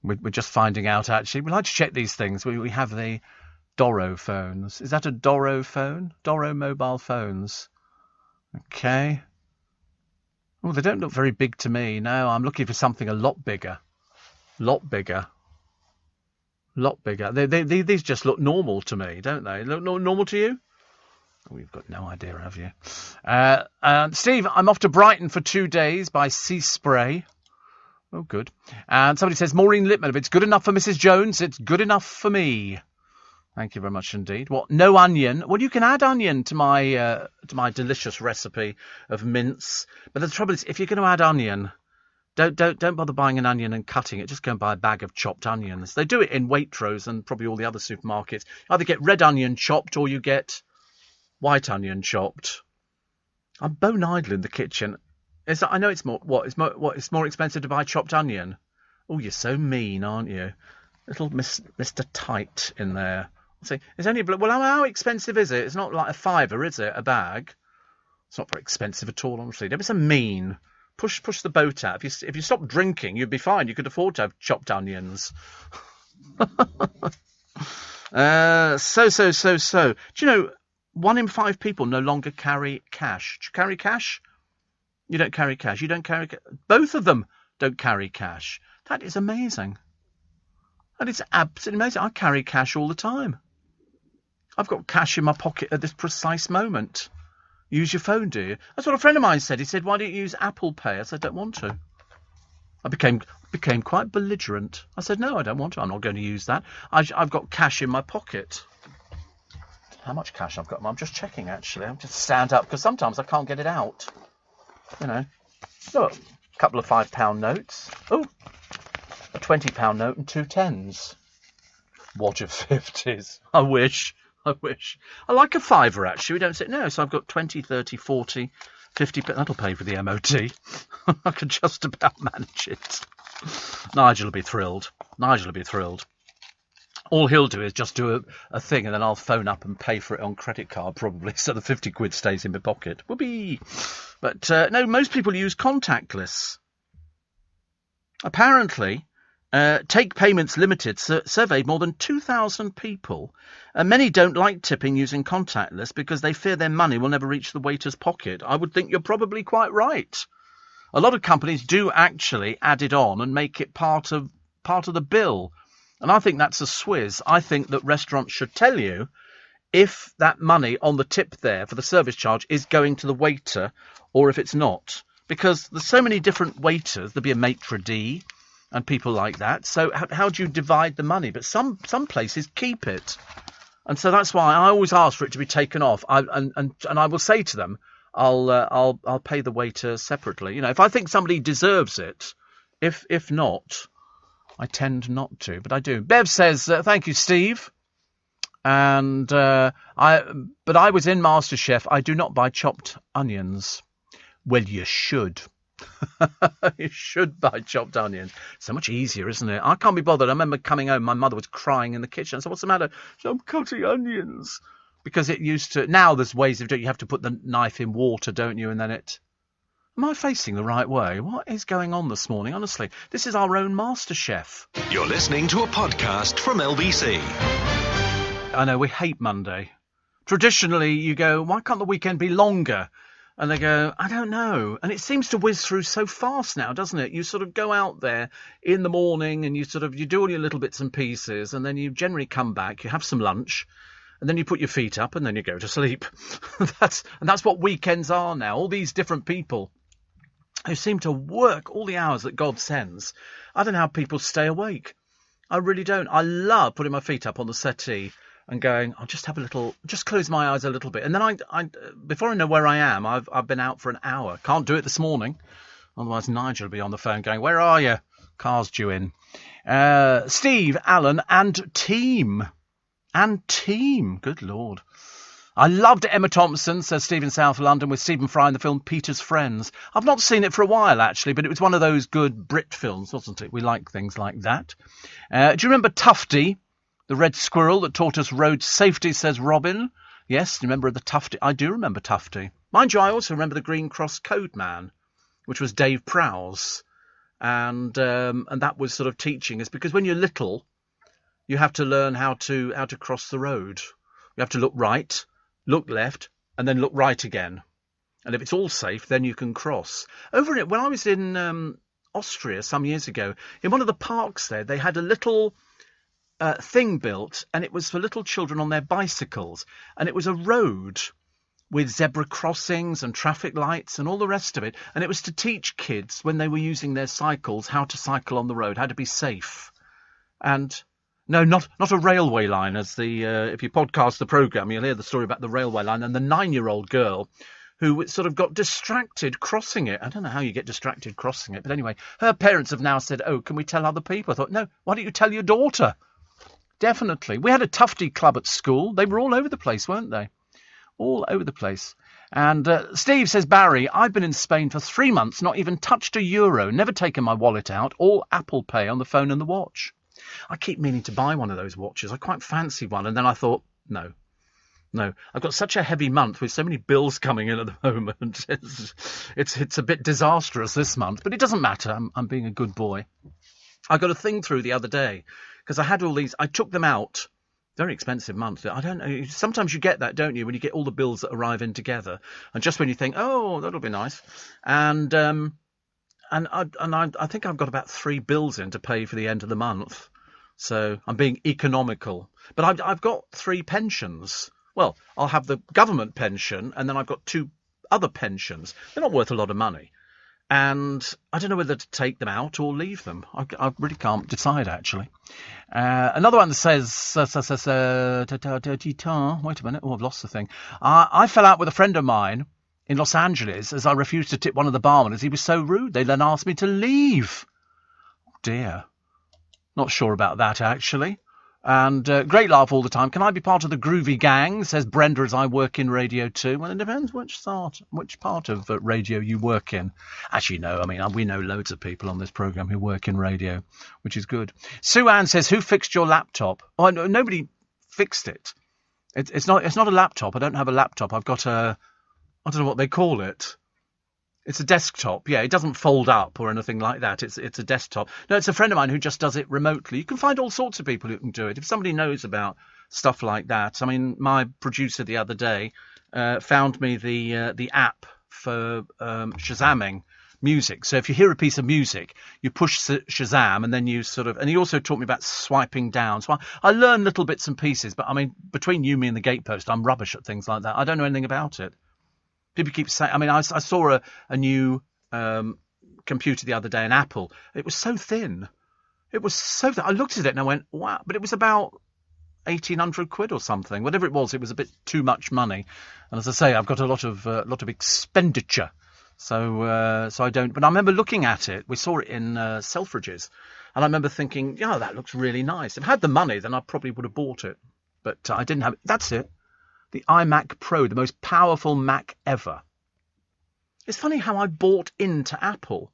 we're just finding out, actually. We like to check these things. We have the Doro phones. Is that a Doro phone? Doro mobile phones. Okay. Oh, they don't look very big to me. No, I'm looking for something a lot bigger. Lot bigger. These just look normal to me, don't they? Look normal to you? Oh, you've got no idea, have you? Steve, I'm off to Brighton for 2 days by Sea Spray. Oh, good. And somebody says, Maureen Lipman, if it's good enough for Mrs. Jones, it's good enough for me. Thank you very much indeed. What? No onion? Well, you can add onion to my delicious recipe of mince. But the trouble is, if you're going to add onion, don't bother buying an onion and cutting it. Just go and buy a bag of chopped onions. They do it in Waitrose and probably all the other supermarkets. You either get red onion chopped or you get white onion chopped. I'm bone idle in the kitchen. I know it's more. It's more expensive to buy chopped onion. Oh, you're so mean, aren't you? Little Mr. Tight in there. See, it's only well. How expensive is it? It's not like a £5, is it? A bag. It's not very expensive at all, honestly. Don't be so mean. Push the boat out. If you stopped drinking, you'd be fine. You could afford to have chopped onions. So. Do you know 1 in 5 people no longer carry cash? Do you carry cash? You don't carry cash. You don't carry. Both of them don't carry cash. That is amazing. That is absolutely amazing. I carry cash all the time. I've got cash in my pocket at this precise moment. Use your phone, do you? That's what a friend of mine said. He said, why don't you use Apple Pay? I said, I don't want to. I became quite belligerent. I said, no, I don't want to. I'm not going to use that. I've got cash in my pocket. How much cash I've got? I'm just checking, actually. I'm just stand up, because sometimes I can't get it out. You know. Look, a couple of £5 notes. Oh, a £20 note and 2 10s. What of 50s? I wish. I like a £5, actually. We don't say no. So I've got 20, 30, 40, 50. That'll pay for the MOT. I can just about manage it. Nigel will be thrilled. All he'll do is just do a thing, and then I'll phone up and pay for it on credit card, probably, so the 50 quid stays in my pocket. Whoopee! But no, most people use contactless. Apparently, Take Payments Limited surveyed more than 2,000 people. Many don't like tipping using contactless because they fear their money will never reach the waiter's pocket. I would think you're probably quite right. A lot of companies do actually add it on and make it part of the bill. And I think that's a swizz. I think that restaurants should tell you if that money on the tip there for the service charge is going to the waiter or if it's not. Because there's so many different waiters. There'll be a maitre d' and people like that. So how do you divide the money? But some places keep it. And so that's why I always ask for it to be taken off. And I will say to them, I'll pay the waiter separately. If I think somebody deserves it, if not, I tend not to, but I do. Bev says, thank you, Steve. And but I was in MasterChef. I do not buy chopped onions. Well, you should. You should buy chopped onions. So much easier, isn't it? I can't be bothered. I remember coming home, my mother was crying in the kitchen. I said, what's the matter? So I'm cutting onions. Because it used to... Now there's ways of doing it. You have to put the knife in water, don't you? And then it... Am I facing the right way? What is going on this morning? Honestly, this is our own MasterChef. You're listening to a podcast from LBC. I know, we hate Monday. Traditionally, you go, why can't the weekend be longer? And they go, I don't know. And it seems to whiz through so fast now, doesn't it? You sort of go out there in the morning and you do all your little bits and pieces, and then you generally come back, you have some lunch, and then you put your feet up and then you go to sleep. That's what weekends are now. All these different people who seem to work all the hours that God sends. I don't know how people stay awake. I really don't. I love putting my feet up on the settee and going, I'll just just close my eyes a little bit. And then I before I know where I am, I've been out for an hour. Can't do it this morning. Otherwise Nigel will be on the phone going, where are you? Car's due in. Steve, Alan and team. Good Lord. I loved Emma Thompson, says Steve in South London, with Stephen Fry in the film Peter's Friends. I've not seen it for a while, actually, but it was one of those good Brit films, wasn't it? We like things like that. Do you remember Tufty, the red squirrel that taught us road safety, says Robin? Yes, do you remember the Tufty? I do remember Tufty. Mind you, I also remember the Green Cross Code Man, which was Dave Prowse. And that was sort of teaching us, because when you're little, you have to learn how to cross the road. You have to look right, look left, and then look right again. And if it's all safe, then you can cross. When I was in Austria some years ago, in one of the parks there, they had a little thing built, and it was for little children on their bicycles. And it was a road with zebra crossings and traffic lights and all the rest of it. And it was to teach kids, when they were using their cycles, how to cycle on the road, how to be safe. And... no, not a railway line. As if you podcast the programme, you'll hear the story about the railway line and the 9-year-old girl who sort of got distracted crossing it. I don't know how you get distracted crossing it, but anyway, her parents have now said, oh, can we tell other people? I thought, no, why don't you tell your daughter? Definitely. We had a Tufty club at school. They were all over the place, weren't they? All over the place. And Steve says, Barry, I've been in Spain for 3 months, not even touched €1, never taken my wallet out, all Apple Pay on the phone and the watch. I keep meaning to buy one of those watches. I quite fancy one. And then I thought, no. I've got such a heavy month with so many bills coming in at the moment. It's a bit disastrous this month, but it doesn't matter. I'm being a good boy. I got a thing through the other day because I had all these. I took them out. Very expensive month. I don't know. Sometimes you get that, don't you, when you get all the bills that arrive in together. And just when you think, oh, that'll be nice. And I think I've got about 3 bills in to pay for the end of the month. So I'm being economical. But I've got 3 pensions. Well, I'll have the government pension, and then I've got 2 other pensions. They're not worth a lot of money. And I don't know whether to take them out or leave them. I really can't decide, actually. Another one that says, wait a minute. Oh, I've lost the thing. I fell out with a friend of mine in Los Angeles as I refused to tip one of the barmen as he was so rude. They then asked me to leave. Oh, dear. Not sure about that, actually. And great laugh all the time. Can I be part of the groovy gang, says Brenda, as I work in Radio 2? Well, it depends which part of radio you work in. Actually, no, I mean, we know loads of people on this programme who work in radio, which is good. Sue Ann says, who fixed your laptop? Oh, no, nobody fixed it. It's not a laptop. I don't have a laptop. I've got I don't know what they call it. It's a desktop, yeah. It doesn't fold up or anything like that. It's a desktop. No, it's a friend of mine who just does it remotely. You can find all sorts of people who can do it. If somebody knows about stuff like that, I mean, my producer the other day found me the app for Shazamming music. So if you hear a piece of music, you push Shazam, and then you and he also taught me about swiping down. So I learn little bits and pieces, but I mean, between you, me, and the gatepost, I'm rubbish at things like that. I don't know anything about it. People keep saying, I mean, I saw a new computer the other day, an Apple. It was so thin. It was so thin. I looked at it and I went, wow, but it was about 1,800 quid or something. Whatever it was a bit too much money. And as I say, I've got a lot of expenditure. So I don't. But I remember looking at it. We saw it in Selfridges. And I remember thinking, yeah, that looks really nice. If I had the money, then I probably would have bought it. But I didn't have it. That's it. The iMac Pro, the most powerful Mac ever. It's funny how I bought into Apple.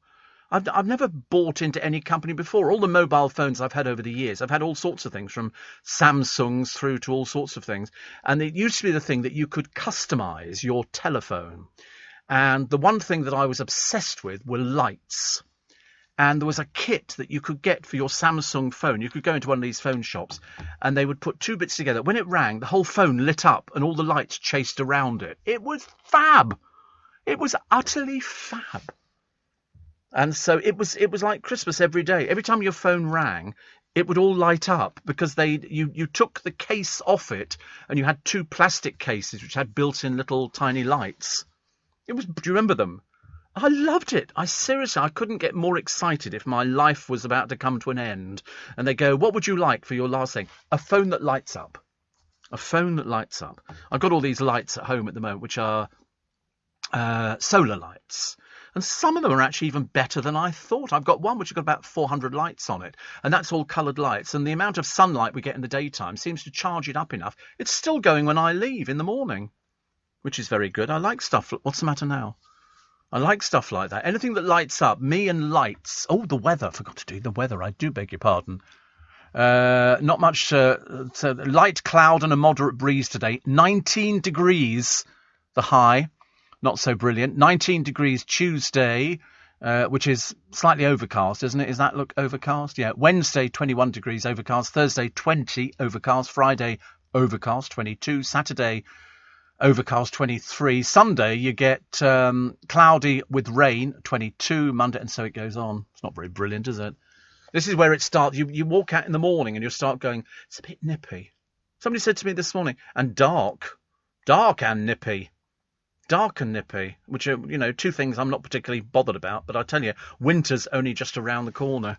I've never bought into any company before. All the mobile phones I've had over the years, I've had all sorts of things, from Samsungs through to all sorts of things. And it used to be the thing that you could customize your telephone. And the one thing that I was obsessed with were lights. And there was a kit that you could get for your Samsung phone. You could go into one of these phone shops and they would put two bits together. When it rang, the whole phone lit up and all the lights chased around it. It was fab. It was utterly fab. And so it was like Christmas every day. Every time your phone rang, it would all light up because you took the case off it and you had two plastic cases which had built-in little tiny lights. Do you remember them? I loved it. I couldn't get more excited if my life was about to come to an end. And they go, what would you like for your last thing? A phone that lights up. A phone that lights up. I've got all these lights at home at the moment, which are solar lights. And some of them are actually even better than I thought. I've got one which has got about 400 lights on it. And that's all coloured lights. And the amount of sunlight we get in the daytime seems to charge it up enough. It's still going when I leave in the morning, which is very good. I like stuff. What's the matter now? I like stuff like that. Anything that lights up. Me and lights. Oh, the weather. Forgot to do the weather. I do beg your pardon. Not much. So light cloud and a moderate breeze today. 19 degrees, the high. Not so brilliant. 19 degrees Tuesday, which is slightly overcast, isn't it? Does that look overcast? Yeah. Wednesday, 21 degrees overcast. Thursday, 20 overcast. Friday, overcast, 22. Saturday, overcast, 23. Sunday, you get cloudy with rain, 22. Monday, and so it goes on. It's not very brilliant, is it? This is where it starts. You walk out in the morning and you start going, it's a bit nippy. Somebody said to me this morning, and dark and nippy. Dark and nippy, which are, two things I'm not particularly bothered about. But I tell you, winter's only just around the corner.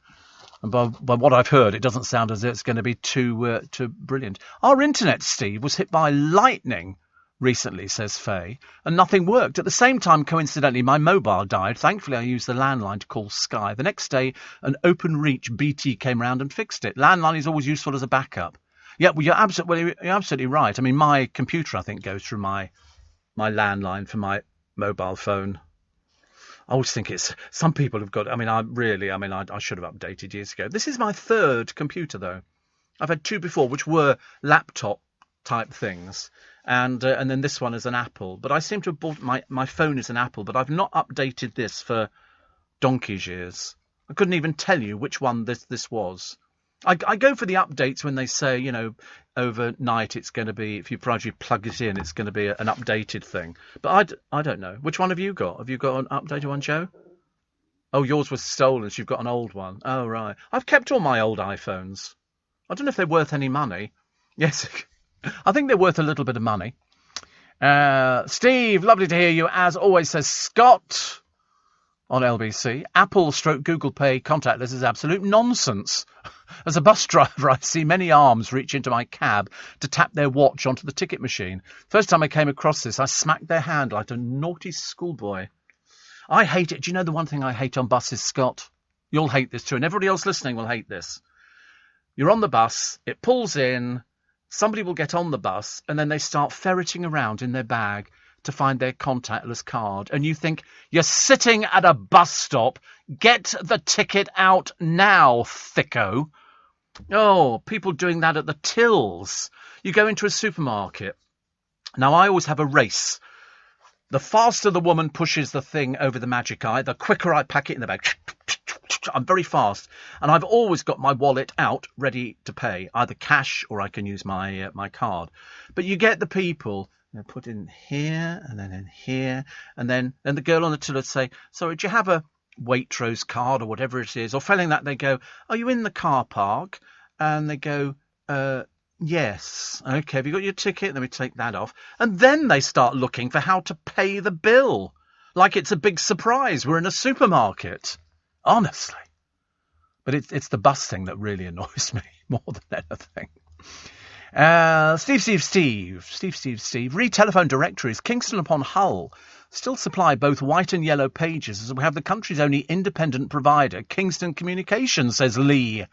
And by what I've heard, it doesn't sound as if it's going to be too brilliant. Our internet, Steve, was hit by lightning recently, says Faye, and nothing worked. At the same time, coincidentally, my mobile died. Thankfully, I used the landline to call Sky. The next day, an OpenReach BT came round and fixed it. Landline is always useful as a backup. Yeah, well, you're absolutely right. I mean, my computer, I think, goes through my landline for my mobile phone. I always think some people have got, I should have updated years ago. This is my third computer, though. I've had two before, which were laptop type things. And then this one is an Apple. But I seem to have bought my phone is an Apple, but I've not updated this for donkey's years. I couldn't even tell you which one this was. I go for the updates when they say, overnight it's going to be, if you plug it in, it's going to be an updated thing. But I don't know. Which one have you got? Have you got an updated one, Joe? Oh, yours was stolen, so you've got an old one. Oh, right. I've kept all my old iPhones. I don't know if they're worth any money. Yes, I think they're worth a little bit of money. Steve, lovely to hear you. As always, says Scott on LBC. Apple / Google Pay contactless is absolute nonsense. As a bus driver, I see many arms reach into my cab to tap their watch onto the ticket machine. First time I came across this, I smacked their hand like a naughty schoolboy. I hate it. Do you know the one thing I hate on buses, Scott? You'll hate this too, and everybody else listening will hate this. You're on the bus, it pulls in, somebody will get on the bus, and then they start ferreting around in their bag to find their contactless card. And you think, you're sitting at a bus stop, get the ticket out now, thicko. Oh, people doing that at the tills. You go into a supermarket. Now, I always have a race The faster the woman pushes the thing over the magic eye, the quicker I pack it in the bag. I'm very fast, and I've always got my wallet out ready to pay, either cash or I can use my my card. But you get the people, put in here and then in here, and then the girl on the till would say, sorry, do you have a Waitrose card or whatever it is? Or failing that, they go, are you in the car park? And they go, yes. Okay, have you got your ticket? Then we take that off. And then they start looking for how to pay the bill. Like it's a big surprise. We're in a supermarket. Honestly. But it's the bus thing that really annoys me more than anything. Steve. Read telephone directories. Kingston upon Hull still supply both white and yellow pages as we have the country's only independent provider, Kingston Communications, says Lee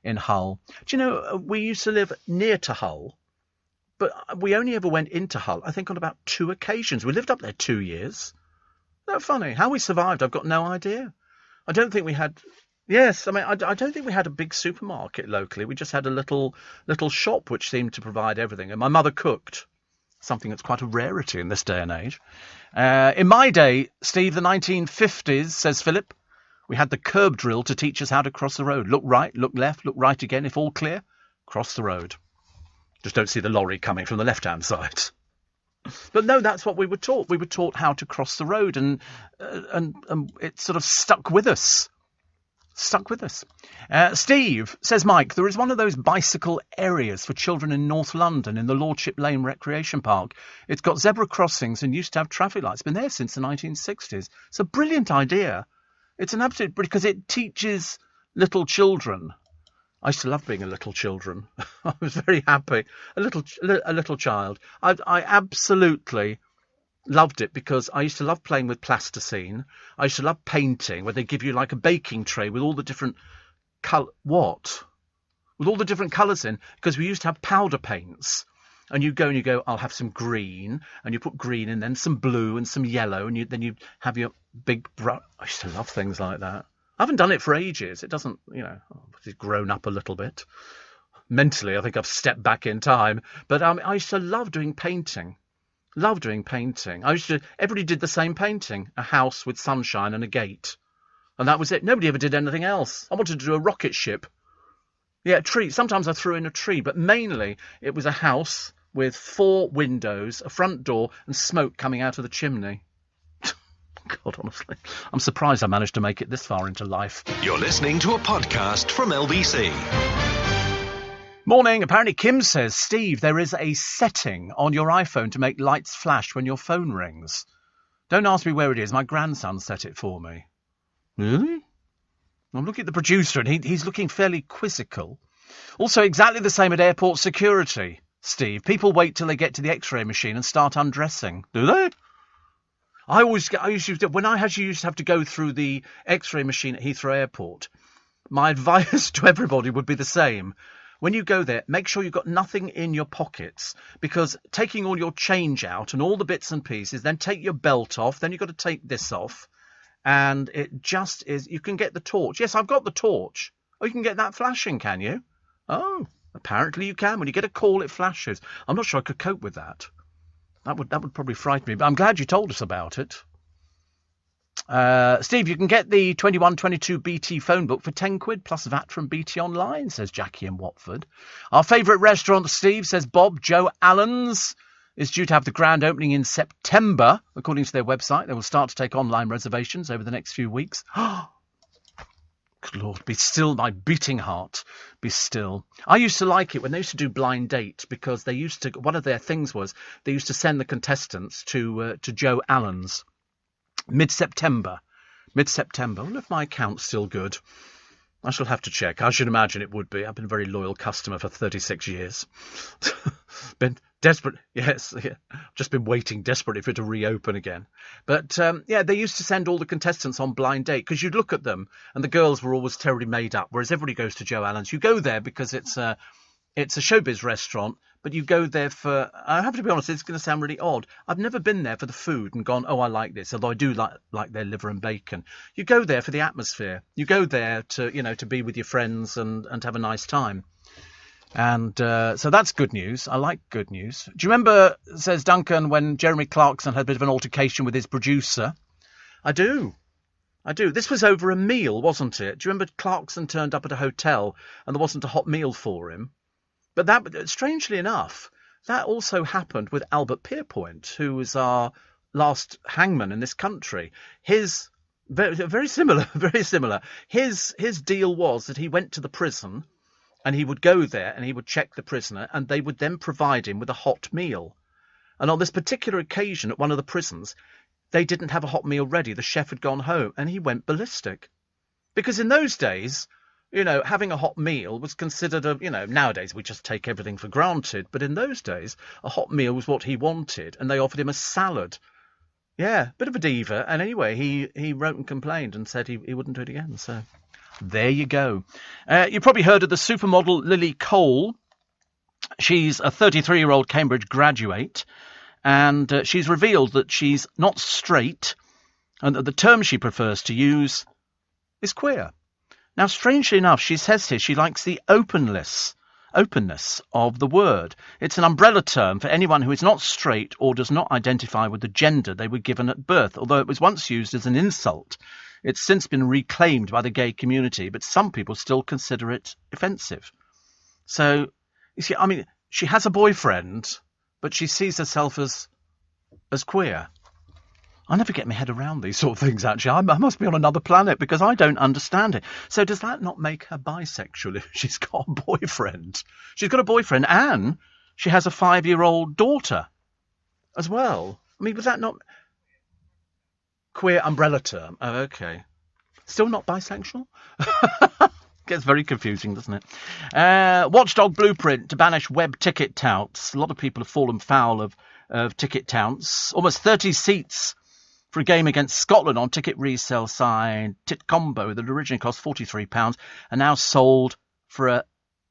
in Hull. Do you know, we used to live near to Hull, but we only ever went into Hull, I think, on about 2 occasions. We lived up there 2 years. Isn't that funny? How we survived, I've got no idea. I don't think we had... Yes, I mean, I don't think we had a big supermarket locally. We just had a little shop which seemed to provide everything. And my mother cooked, something that's quite a rarity in this day and age. In my day, Steve, the 1950s, says Philip, we had the curb drill to teach us how to cross the road. Look right, look left, look right again. If all clear, cross the road. Just don't see the lorry coming from the left-hand side. But no, that's what we were taught. We were taught how to cross the road, and it sort of stuck with us. Steve, says Mike, there is one of those bicycle areas for children in North London in the Lordship Lane Recreation Park. It's got zebra crossings and used to have traffic lights. Been there since the 1960s. It's a brilliant idea. It's an absolute... because it teaches little children. I used to love being a little children. I was very happy. A little child. I absolutely... loved it because I used to love playing with plasticine. I used to love painting, where they give you like a baking tray with all the different with all the different colours in, because we used to have powder paints. And you go, I'll have some green, and you put green in, then some blue and some yellow, and then you have your big brush. I used to love things like that. I haven't done it for ages. It doesn't, it's grown up a little bit. Mentally, I think I've stepped back in time. But I used to love doing painting. Love doing painting. Everybody did the same painting. A house with sunshine and a gate. And that was it. Nobody ever did anything else. I wanted to do a rocket ship. Yeah, a tree. Sometimes I threw in a tree, but mainly it was a house with 4 windows, a front door, and smoke coming out of the chimney. God, honestly. I'm surprised I managed to make it this far into life. You're listening to a podcast from LBC. Morning. Apparently Kim says, Steve, there is a setting on your iPhone to make lights flash when your phone rings. Don't ask me where it is. My grandson set it for me. Really? I'm looking at the producer and he's looking fairly quizzical. Also, exactly the same at airport security, Steve. People wait till they get to the X-ray machine and start undressing. Do they? When I used to have to go through the X-ray machine at Heathrow Airport, my advice to everybody would be the same. When you go there, make sure you've got nothing in your pockets, because taking all your change out and all the bits and pieces, then take your belt off, then you've got to take this off, and it just is... You can get the torch. Yes, I've got the torch. Oh, you can get that flashing, can you? Oh, apparently you can. When you get a call, it flashes. I'm not sure I could cope with that. That would probably frighten me, but I'm glad you told us about it. Steve, you can get the 2122 BT phone book for £10 plus VAT from BT Online, says Jackie in Watford. Our favourite restaurant, Steve, says Bob, Joe Allen's, is due to have the grand opening in September. According to their website, they will start to take online reservations over the next few weeks. Good Lord, be still, my beating heart, be still. I used to like it when they used to do blind date, because they used to, one of their things was they used to send the contestants to Joe Allen's. Mid-September. Well, if my account's still good, I shall have to check. I should imagine it would be. I've been a very loyal customer for 36 years. Been desperate. Yes, yeah. Just been waiting desperately for it to reopen again. But, they used to send all the contestants on blind date, because you'd look at them and the girls were always terribly made up, whereas everybody goes to Joe Allen's. You go there because it's a showbiz restaurant, but you go there for... I have to be honest, it's going to sound really odd. I've never been there for the food and gone, oh, I like this, although I do like their liver and bacon. You go there for the atmosphere. You go there to, to be with your friends and have a nice time. And so that's good news. I like good news. Do you remember, says Duncan, when Jeremy Clarkson had a bit of an altercation with his producer? I do. This was over a meal, wasn't it? Do you remember Clarkson turned up at a hotel and there wasn't a hot meal for him? But that, strangely enough, that also happened with Albert Pierpoint, who was our last hangman in this country. His very similar. His deal was that he went to the prison and he would go there and he would check the prisoner and they would then provide him with a hot meal. And on this particular occasion at one of the prisons, they didn't have a hot meal ready. The chef had gone home and he went ballistic. Because in those days, having a hot meal was considered nowadays we just take everything for granted. But in those days, a hot meal was what he wanted and they offered him a salad. Yeah, bit of a diva. And anyway, he wrote and complained and said he wouldn't do it again. So there you go. You probably heard of the supermodel Lily Cole. She's a 33-year-old Cambridge graduate. And she's revealed that she's not straight and that the term she prefers to use is queer. Now, strangely enough, she says here she likes the openness of the word. It's an umbrella term for anyone who is not straight or does not identify with the gender they were given at birth. Although it was once used as an insult, it's since been reclaimed by the gay community, but some people still consider it offensive. So, you see, she has a boyfriend, but she sees herself as queer. I never get my head around these sort of things, actually. I must be on another planet because I don't understand it. So does that not make her bisexual if she's got a boyfriend? She's got a boyfriend and she has a 5-year-old daughter as well. Would that not... Queer umbrella term. Oh, okay. Still not bisexual? Gets very confusing, doesn't it? Watchdog blueprint to banish web ticket touts. A lot of people have fallen foul of ticket touts. Almost 30 seats for a game against Scotland on ticket resale site Titcombo that originally cost £43 are now sold for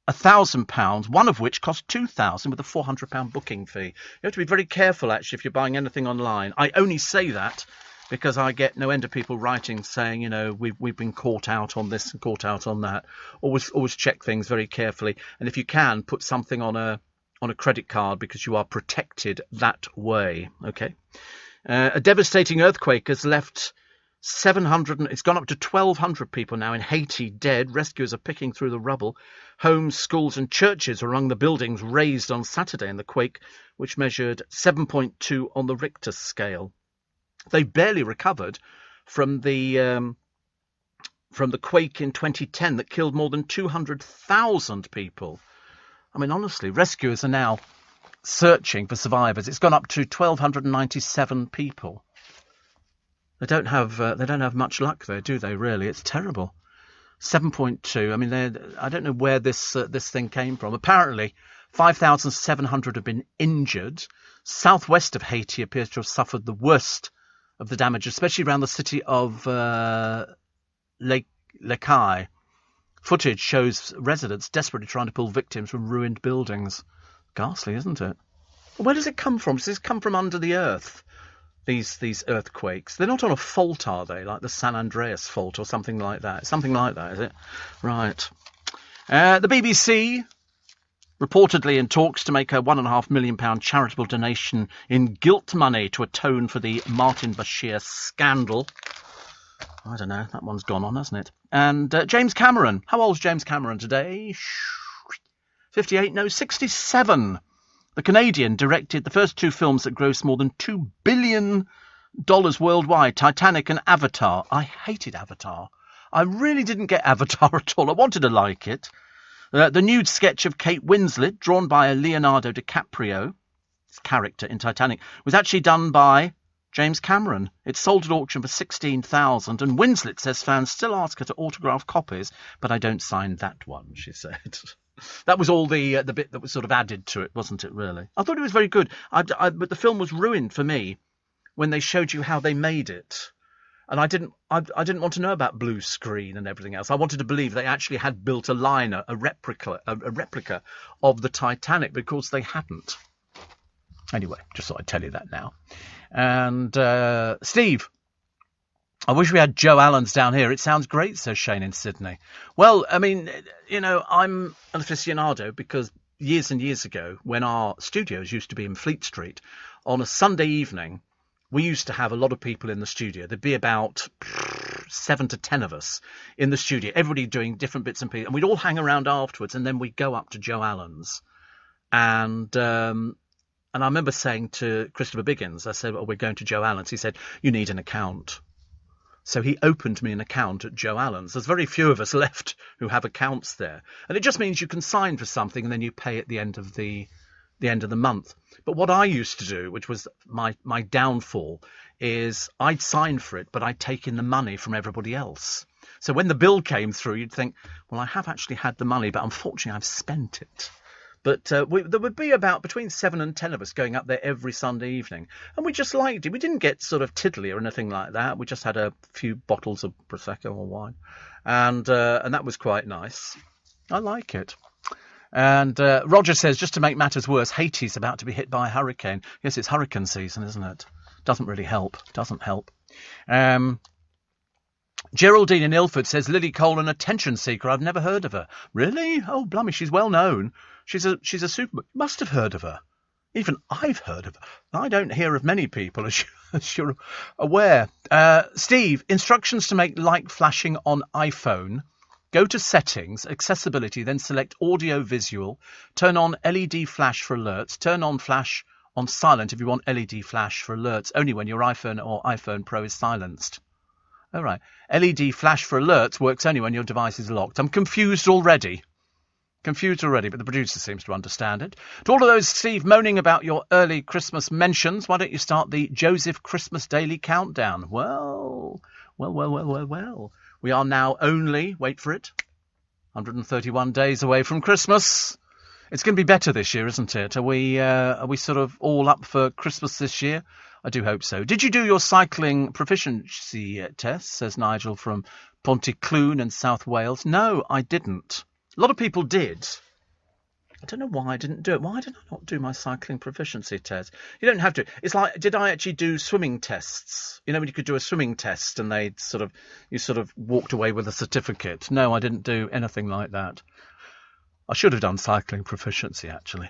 £1,000, one of which cost £2,000 with a £400 booking fee. You have to be very careful, actually, if you're buying anything online. I only say that because I get no end of people writing saying, we've been caught out on this and caught out on that. Always check things very carefully. And if you can, put something on a credit card because you are protected that way. Okay. A devastating earthquake has left 700. It's gone up to 1,200 people now in Haiti dead. Rescuers are picking through the rubble. Homes, schools and churches are among the buildings razed on Saturday in the quake, which measured 7.2 on the Richter scale. They barely recovered from the quake in 2010 that killed more than 200,000 people. Honestly, rescuers are now searching for survivors. It's gone up to 1,297 people. They don't have much luck there, do they? Really, it's terrible. 7.2. I don't know where this thing came from. Apparently, 5,700 have been injured. Southwest of Haiti appears to have suffered the worst of the damage, especially around the city of Lekki. Footage shows residents desperately trying to pull victims from ruined buildings. Ghastly, isn't it? Where does it come from? Does this come from under the earth? These earthquakes. They're not on a fault, are they? Like the San Andreas fault or something like that. Something like that, is it? Right. The BBC reportedly in talks to make a £1.5 million charitable donation in gilt money to atone for the Martin Bashir scandal. I don't know. That one's gone on, hasn't it? And James Cameron. How old's James Cameron today? 58? No, 67. The Canadian directed the first two films that grossed more than $2 billion worldwide, Titanic and Avatar. I hated Avatar. I really didn't get Avatar at all. I wanted to like it. The nude sketch of Kate Winslet, drawn by Leonardo DiCaprio, his character in Titanic, was actually done by James Cameron. It sold at auction for $16,000, and Winslet says fans still ask her to autograph copies, but I don't sign that one, she said. That was all the bit that was sort of added to it, wasn't it, really? I thought it was very good, but the film was ruined for me when they showed you how they made it. And I didn't want to know about blue screen and everything else. I wanted to believe they actually had built a liner, a replica of the Titanic, because they hadn't. Anyway, just thought I'd tell you that now. And Steve, I wish we had Joe Allen's down here. It sounds great, says Shane in Sydney. Well, I mean, I'm an aficionado because years and years ago, when our studios used to be in Fleet Street, on a Sunday evening, we used to have a lot of people in the studio. There'd be about 7 to 10 of us in the studio, everybody doing different bits and pieces. And we'd all hang around afterwards, and then we'd go up to Joe Allen's. And I remember saying to Christopher Biggins, I said, well, we're going to Joe Allen's. He said, you need an account. So he opened me an account at Joe Allen's. There's very few of us left who have accounts there. And it just means you can sign for something and then you pay at the end of the month. But what I used to do, which was my downfall, is I'd sign for it, but I'd take in the money from everybody else. So when the bill came through, you'd think, well, I have actually had the money, but unfortunately I've spent it. But there would be about between 7 and 10 of us going up there every Sunday evening. And we just liked it. We didn't get sort of tiddly or anything like that. We just had a few bottles of Prosecco or wine. And that was quite nice. I like it. And Roger says, just to make matters worse, Haiti's about to be hit by a hurricane. Yes, it's hurricane season, isn't it? Doesn't really help. Doesn't help. Geraldine in Ilford says, Lily Cole, an attention seeker. I've never heard of her. Really? Oh, blimey, she's well known. She's a super... You must have heard of her. Even I've heard of her. I don't hear of many people, as you're aware. Steve, instructions to make light flashing on iPhone. Go to Settings, Accessibility, then select Audio Visual. Turn on LED Flash for alerts. Turn on Flash on Silent if you want LED Flash for alerts, only when your iPhone or iPhone Pro is silenced. All right. LED Flash for alerts works only when your device is locked. I'm confused already. But the producer seems to understand it. To all of those, Steve, moaning about your early Christmas mentions, why don't you start the Joseph Christmas Daily Countdown? Well. We are now only, wait for it, 131 days away from Christmas. It's going to be better this year, isn't it? Are we sort of all up for Christmas this year? I do hope so. Did you do your cycling proficiency test, says Nigel from Pontyclun in South Wales? No, I didn't. A lot of people did. I don't know why I didn't do it. Why did I not do my cycling proficiency test? You don't have to. It's like, did I actually do swimming tests? You know, when you could do a swimming test and you sort of walked away with a certificate. No, I didn't do anything like that. I should have done cycling proficiency, actually.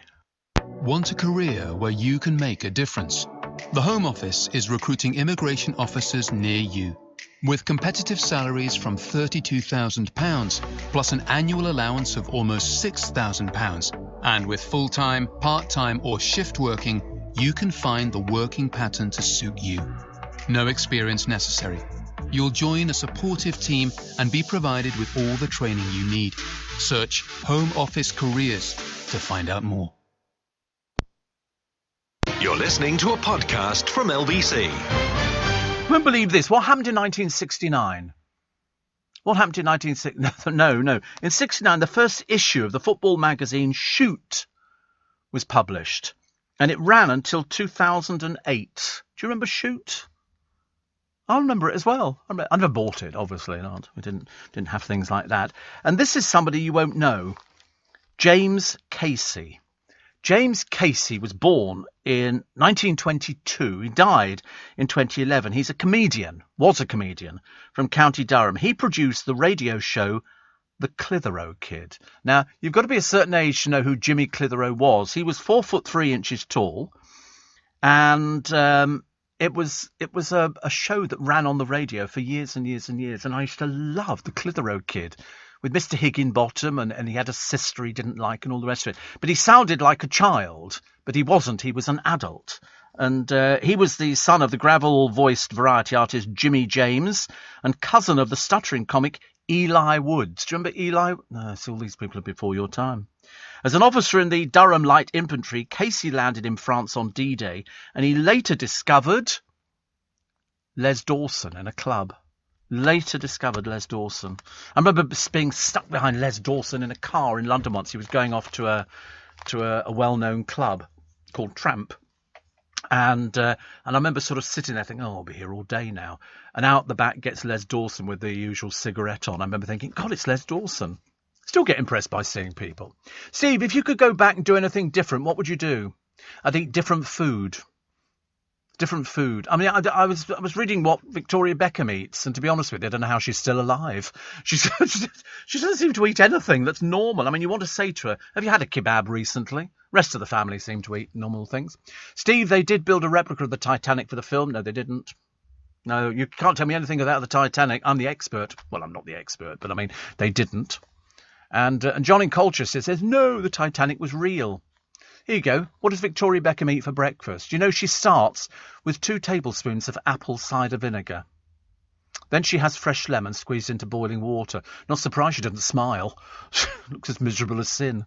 Want a career where you can make a difference? The Home Office is recruiting immigration officers near you. With competitive salaries from £32,000, plus an annual allowance of almost £6,000, and with full-time, part-time or shift working, you can find the working pattern to suit you. No experience necessary. You'll join a supportive team and be provided with all the training you need. Search Home Office Careers to find out more. You're listening to a podcast from LBC. I won't believe this. What happened in 1969? What happened in 1969? No. In 69, the first issue of the football magazine Shoot was published. And it ran until 2008. Do you remember Shoot? I remember it as well. I never bought it, obviously not. We didn't have things like that. And this is somebody you won't know. James Casey. James Casey was born in 1922. He died in 2011. He's was a comedian from County Durham. He produced the radio show The Clitheroe Kid. Now, you've got to be a certain age to know who Jimmy Clitheroe was. He was 4'3" tall, and it was a show that ran on the radio for years and years and years. And I used to love The Clitheroe Kid, with Mr. Higginbottom, and he had a sister he didn't like and all the rest of it. But he sounded like a child, but he wasn't. He was an adult. And he was the son of the gravel-voiced variety artist Jimmy James and cousin of the stuttering comic Eli Woods. Do you remember Eli? No, see, all these people are before your time. As an officer in the Durham Light Infantry, Casey landed in France on D-Day, and he later discovered Les Dawson in a club. I remember being stuck behind Les Dawson in a car in London once. He was going off to a well-known club called Tramp. And I remember sort of sitting there thinking, I'll be here all day now. And out the back gets Les Dawson with the usual cigarette on. I remember thinking, God, it's Les Dawson. Still get impressed by seeing people. Steve, if you could go back and do anything different, what would you do? I'd eat different food. Different food. I mean, I was reading what Victoria Beckham eats, and to be honest with you, I don't know how she's still alive. She doesn't seem to eat anything that's normal. I mean, you want to say to her, have you had a kebab recently? Rest of the family seem to eat normal things. Steve, they did build a replica of the Titanic for the film. No, they didn't. No, you can't tell me anything about the Titanic. I'm the expert. Well, I'm not the expert, but I mean, they didn't. And John in Colchester says, no, the Titanic was real. Here you go. What does Victoria Beckham eat for breakfast? You know, she starts with 2 tablespoons of apple cider vinegar. Then she has fresh lemon squeezed into boiling water. Not surprised she doesn't smile. She looks as miserable as sin.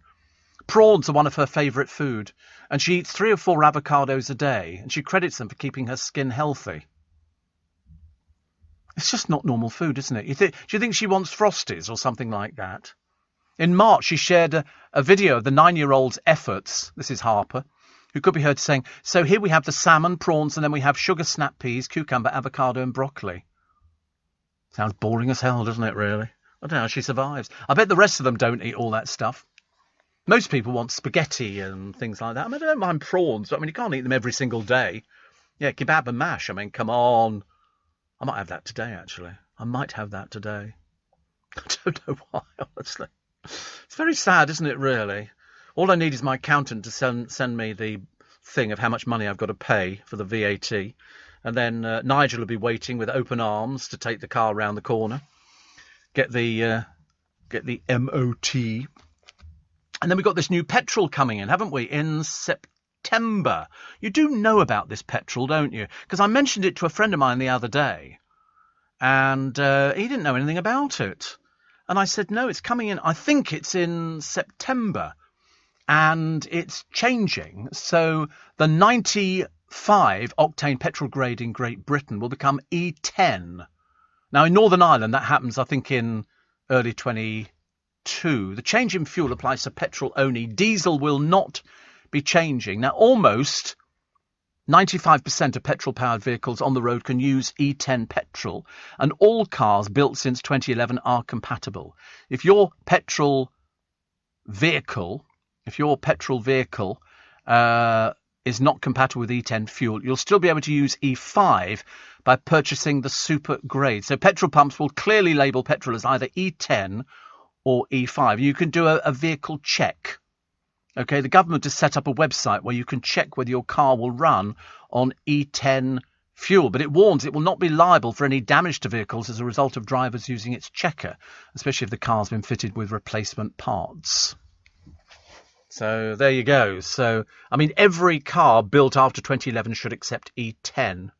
Prawns are one of her favourite food, and she eats 3 or 4 avocados a day, and she credits them for keeping her skin healthy. It's just not normal food, isn't it? Do you think she wants Frosties or something like that? In March, she shared a video of the 9-year-old's efforts. This is Harper, who could be heard saying, so here we have the salmon, prawns, and then we have sugar snap peas, cucumber, avocado, and broccoli. Sounds boring as hell, doesn't it, really? I don't know how she survives. I bet the rest of them don't eat all that stuff. Most people want spaghetti and things like that. I mean, I don't mind prawns, but I mean, you can't eat them every single day. Yeah, kebab and mash. I mean, come on. I might have that today, actually. I might have that today. I don't know why, honestly. It's very sad, isn't it, really? All I need is my accountant to send me the thing of how much money I've got to pay for the VAT. And then Nigel will be waiting with open arms to take the car round the corner. Get the MOT. And then we've got this new petrol coming in, haven't we, in September. You do know about this petrol, don't you? Because I mentioned it to a friend of mine the other day. And he didn't know anything about it. And I said, no, it's coming in. I think it's in September. And it's changing. So the 95 octane petrol grade in Great Britain will become E10. Now, in Northern Ireland, that happens, I think, in early 22. The change in fuel applies to petrol only. Diesel will not be changing. Now, almost 95% of petrol-powered vehicles on the road can use E10 petrol, and all cars built since 2011 are compatible. If your petrol vehicle is not compatible with E10 fuel, you'll still be able to use E5 by purchasing the super grade. So petrol pumps will clearly label petrol as either E10 or E5. You can do a vehicle check. Okay, the government has set up a website where you can check whether your car will run on E10 fuel, but it warns it will not be liable for any damage to vehicles as a result of drivers using its checker, especially if the car's been fitted with replacement parts. So there you go. So, I mean, every car built after 2011 should accept E10.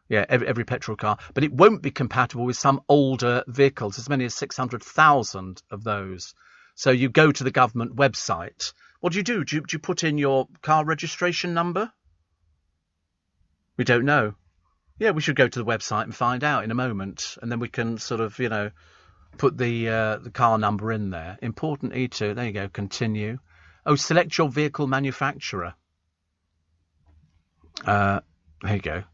Yeah, every petrol car. But it won't be compatible with some older vehicles, as many as 600,000 of those. So you go to the government website. What do? Do you put in your car registration number? We don't know. Yeah, we should go to the website and find out in a moment. And then we can sort of, put the car number in there. Important E2. There you go. Continue. Oh, select your vehicle manufacturer. There you go.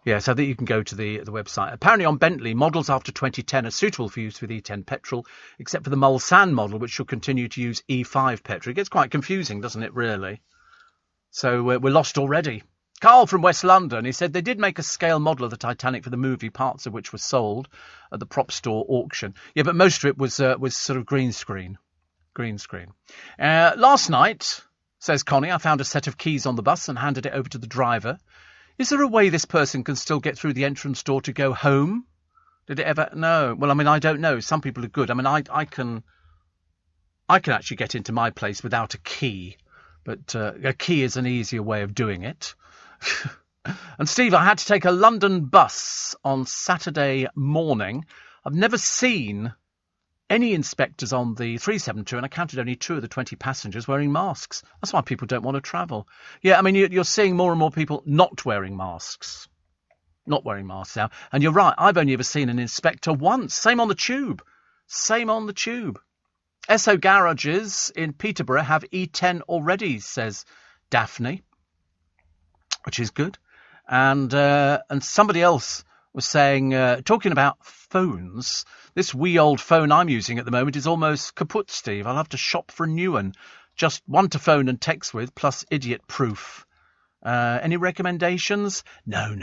Yeah, so that you can go to the website. Apparently on Bentley, models after 2010 are suitable for use with E10 petrol, except for the Mulsanne model, which will continue to use E5 petrol. It gets quite confusing, doesn't it, really? So we're lost already. Carl from West London, he said they did make a scale model of the Titanic for the movie, parts of which were sold at the prop store auction. Yeah, but most of it was sort of green screen. Last night, says Connie, I found a set of keys on the bus and handed it over to the driver. Is there a way this person can still get through the entrance door to go home? Did it ever? No. Well, I mean, I don't know. Some people are good. I mean, I can actually get into my place without a key, but a key is an easier way of doing it. And Steve, I had to take a London bus on Saturday morning. I've never seen any inspectors on the 372, and I counted only 2 of the 20 passengers wearing masks. That's why people don't want to travel. Yeah, I mean, you're seeing more and more people not wearing masks. Not wearing masks now. And you're right, I've only ever seen an inspector once. Same on the tube. Esso garages in Peterborough have E10 already, says Daphne, which is good. And somebody else was saying, talking about phones, this wee old phone I'm using at the moment is almost kaput, Steve. I'll have to shop for a new one. Just one to phone and text with, plus idiot-proof. Any recommendations? No,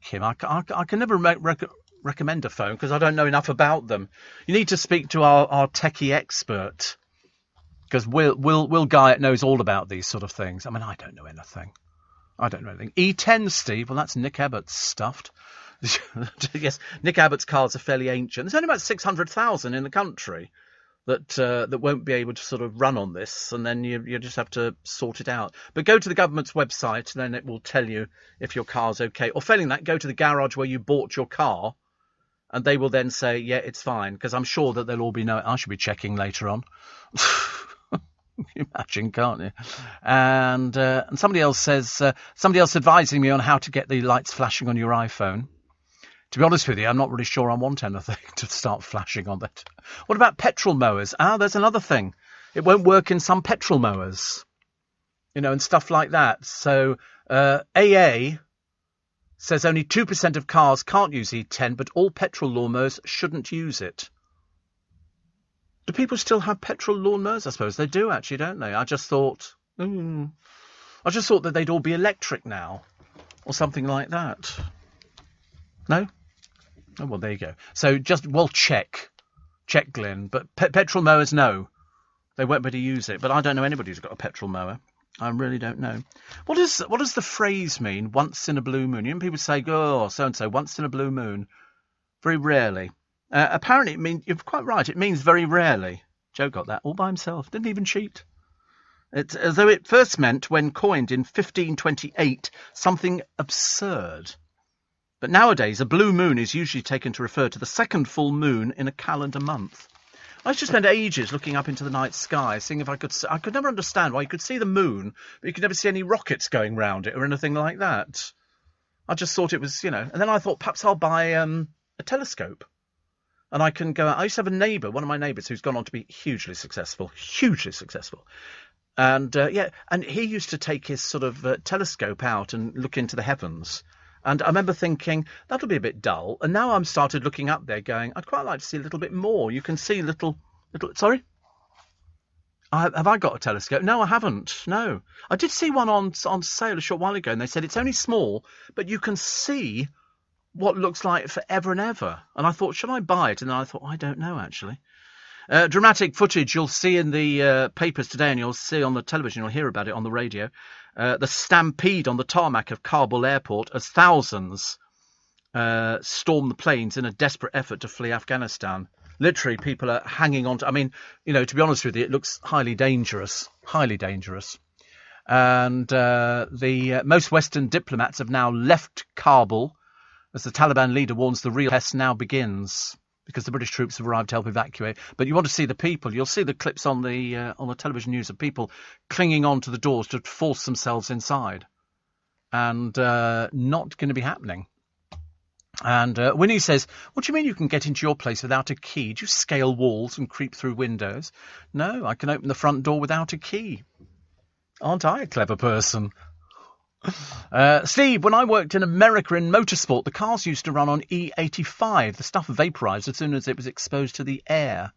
Kim. I can never recommend a phone because I don't know enough about them. You need to speak to our techie expert, because Will Guyatt knows all about these sort of things. I mean, I don't know anything. E10, Steve. Well, that's Nick Abbott's stuffed. Yes, Nick Abbott's cars are fairly ancient. There's only about 600,000 in the country that won't be able to sort of run on this, and then you just have to sort it out. But go to the government's website, then it will tell you if your car's okay. Or failing that, go to the garage where you bought your car, and they will then say, yeah, it's fine, because I'm sure that they'll all be I should be checking later on. You imagine, can't you? And somebody else advising me on how to get the lights flashing on your iPhone. To be honest with you, I'm not really sure I want anything to start flashing on that. What about petrol mowers? There's another thing. It won't work in some petrol mowers, and stuff like that. So AA says only 2% of cars can't use E10, but all petrol lawnmowers shouldn't use it. Do people still have petrol lawnmowers? I suppose they do, actually, don't they? I just thought that they'd all be electric now, or something like that. No? Oh, well, there you go. So check, Glyn. But petrol mowers, no, they won't be able to use it. But I don't know anybody who's got a petrol mower. I really don't know. What does the phrase mean? Once in a blue moon. People say, oh, so and so, once in a blue moon. Very rarely. Apparently, you're quite right. It means very rarely. Joe got that all by himself. Didn't even cheat. It's as though it first meant, when coined in 1528, something absurd. But nowadays, a blue moon is usually taken to refer to the second full moon in a calendar month. I used to spend ages looking up into the night sky, seeing if I could never understand why you could see the moon, but you could never see any rockets going round it or anything like that. I just thought it was, and then I thought perhaps I'll buy a telescope. And I can go out. I used to have a neighbour, one of my neighbours, who's gone on to be hugely successful. And, and he used to take his sort of telescope out and look into the heavens. And I remember thinking, that'll be a bit dull. And now I'm started looking up there going, I'd quite like to see a little bit more. You can see little... Sorry? Have I got a telescope? No, I haven't. No. I did see one on sale a short while ago, and they said it's only small, but you can see what looks like forever and ever. And I thought, should I buy it? And then I thought, I don't know, actually. Dramatic footage you'll see in the papers today, and you'll see on the television, you'll hear about it on the radio. The stampede on the tarmac of Kabul airport as thousands storm the planes in a desperate effort to flee Afghanistan. Literally, people are hanging on to... I mean, to be honest with you, it looks highly dangerous. And the most Western diplomats have now left Kabul as the Taliban leader warns the real test now begins, because the British troops have arrived to help evacuate. But you want to see the people. You'll see the clips on the television news of people clinging on to the doors to force themselves inside. And not going to be happening. And Winnie says, what do you mean you can get into your place without a key? Do you scale walls and creep through windows? No, I can open the front door without a key. Aren't I a clever person? Steve, when I worked in America in motorsport, the cars used to run on E85. The stuff vaporized as soon as it was exposed to the air.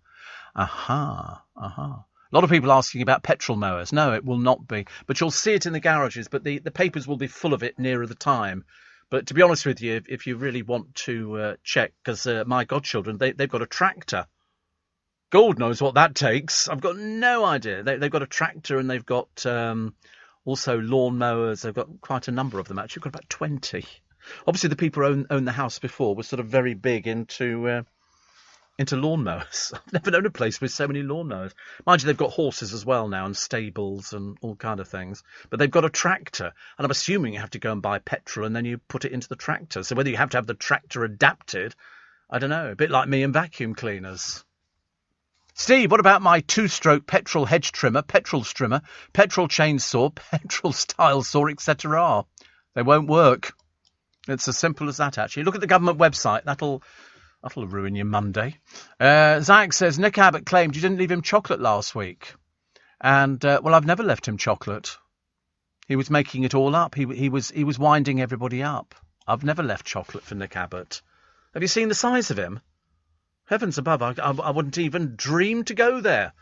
Aha. A lot of people asking about petrol mowers. No, it will not be. But you'll see it in the garages, but the papers will be full of it nearer the time. But to be honest with you, if you really want to check, because my godchildren, they've got a tractor. God knows what that takes. I've got no idea. They've got a tractor, and they've got... also lawn mowers. They've got quite a number of them, actually. Got about 20. Obviously, the people who owned the house before were sort of very big into lawn mowers. I've never known a place with so many lawn mowers. Mind you, they've got horses as well now, and stables and all kind of things. But they've got a tractor, and I'm assuming you have to go and buy petrol, and then you put it into the tractor. So whether you have to have the tractor adapted, I don't know. A bit like me and vacuum cleaners. Steve, what about my 2-stroke petrol hedge trimmer, petrol strimmer, petrol chainsaw, petrol style saw, etc.? They won't work. It's as simple as that, actually. Look at the government website. That'll ruin your Monday. Zach says, Nick Abbott claimed you didn't leave him chocolate last week. And, well, I've never left him chocolate. He was making it all up. He was winding everybody up. I've never left chocolate for Nick Abbott. Have you seen the size of him? Heavens above, I wouldn't even dream to go there.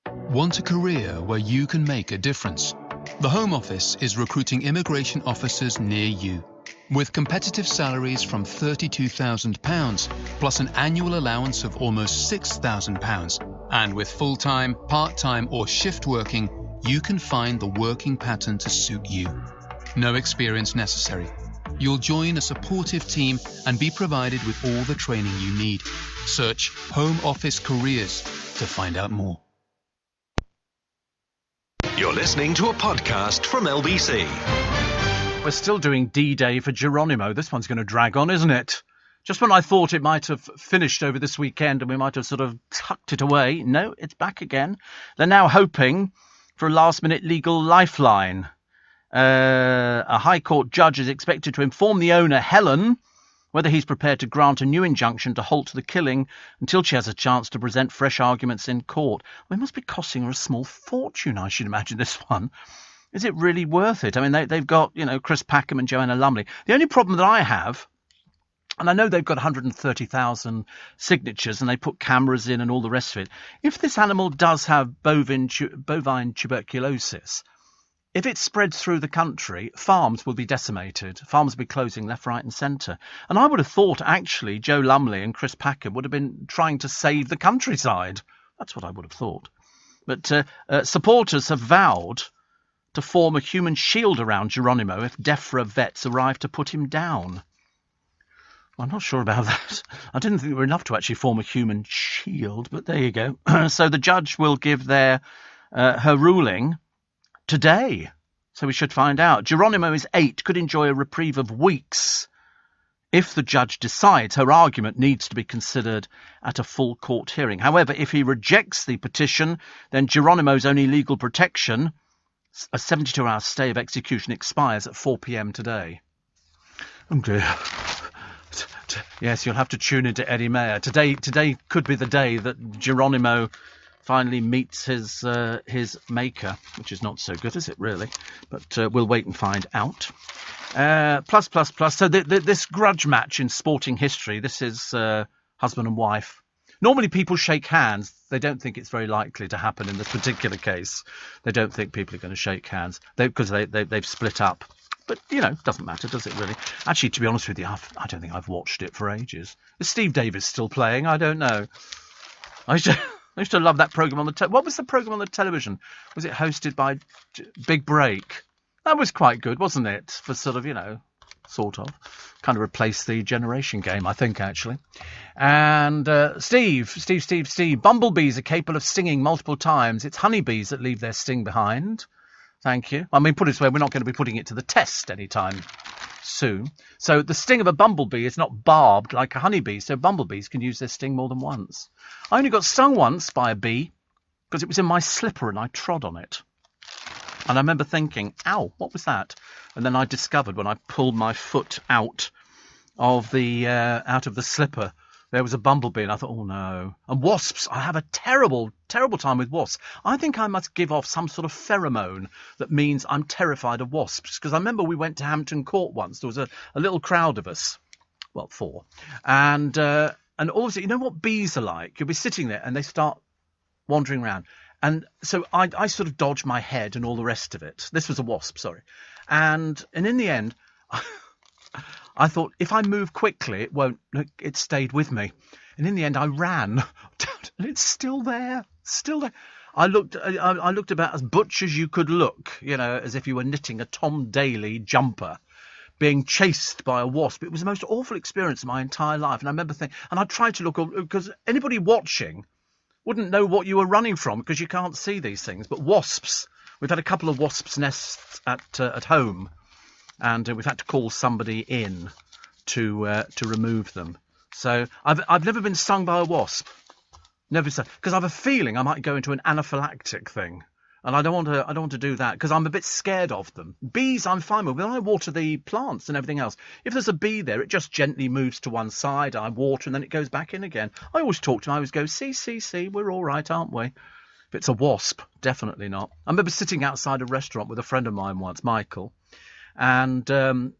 Want a career where you can make a difference? The Home Office is recruiting immigration officers near you. With competitive salaries from £32,000 plus an annual allowance of almost £6,000, and with full-time, part-time or shift working, you can find the working pattern to suit you. No experience necessary. You'll join a supportive team and be provided with all the training you need. Search Home Office Careers to find out more. You're listening to a podcast from LBC. We're still doing D-Day for Geronimo. This one's going to drag on, isn't it? Just when I thought it might have finished over this weekend and we might have sort of tucked it away, no, it's back again. They're now hoping for a last-minute legal lifeline. A High Court judge is expected to inform the owner, Helen, whether he's prepared to grant a new injunction to halt the killing until she has a chance to present fresh arguments in court. It must be costing her a small fortune, I should imagine, this one. Is it really worth it? I mean, they've got, Chris Packham and Joanna Lumley. The only problem that I have, and I know they've got 130,000 signatures and they put cameras in and all the rest of it. If this animal does have bovine tuberculosis, if it spreads through the country, farms will be decimated. Farms will be closing left, right and centre. And I would have thought, actually, Joe Lumley and Chris Packham would have been trying to save the countryside. That's what I would have thought. But supporters have vowed to form a human shield around Geronimo if DEFRA vets arrive to put him down. I'm not sure about that. I didn't think there were enough to actually form a human shield, but there you go. So the judge will give her ruling today. So we should find out. Geronimo is 8, could enjoy a reprieve of weeks if the judge decides her argument needs to be considered at a full court hearing. However, if he rejects the petition, then Geronimo's only legal protection, a 72-hour stay of execution, expires at 4 p.m. today. Oh dear. Yes, you'll have to tune into Eddie Mayer. Today could be the day that Geronimo finally meets his maker, which is not so good, is it, really? But we'll wait and find out. Plus. So this grudge match in sporting history, this is husband and wife. Normally people shake hands. They don't think it's very likely to happen in this particular case. They don't think people are going to shake hands because they've split up. But, doesn't matter, does it really? Actually, to be honest with you, I don't think I've watched it for ages. Is Steve Davis still playing? I don't know. I used to love that programme on the what was the programme on the television? Was it hosted by Big Break? That was quite good, wasn't it? For sort of, sort of. Kind of replaced the Generation Game, I think, actually. And Steve. Bumblebees are capable of stinging multiple times. It's honeybees that leave their sting behind. Thank you. I mean, put it this way, we're not going to be putting it to the test anytime soon. So the sting of a bumblebee is not barbed like a honeybee, so bumblebees can use their sting more than once. I only got stung once by a bee because it was in my slipper and I trod on it. And I remember thinking, ow, what was that? And then I discovered when I pulled my foot out of the slipper, there was a bumblebee, and I thought, oh no. And wasps, I have a terrible, terrible time with wasps. I think I must give off some sort of pheromone that means I'm terrified of wasps. Because I remember we went to Hampton Court once. There was a little crowd of us. Well, 4. And also, you know what bees are like? You'll be sitting there and they start wandering around. And so I sort of dodged my head and all the rest of it. This was a wasp, sorry. And in the end, I thought, if I move quickly, it won't. It stayed with me, and in the end, I ran, and it's still there. I looked about as butch as you could look, as if you were knitting a Tom Daley jumper, being chased by a wasp. It was the most awful experience of my entire life, and I remember thinking, and I tried to look, because anybody watching wouldn't know what you were running from because you can't see these things. But wasps, we've had a couple of wasps' nests at home. And we've had to call somebody in to remove them. So I've never been stung by a wasp, never stung, because I have a feeling I might go into an anaphylactic thing, and I don't want to do that because I'm a bit scared of them. Bees I'm fine with. When I water the plants and everything else, if there's a bee there, it just gently moves to one side. I water and then it goes back in again. I always talk to them. I always go, see, we're all right, aren't we? If it's a wasp, definitely not. I remember sitting outside a restaurant with a friend of mine once, Michael. And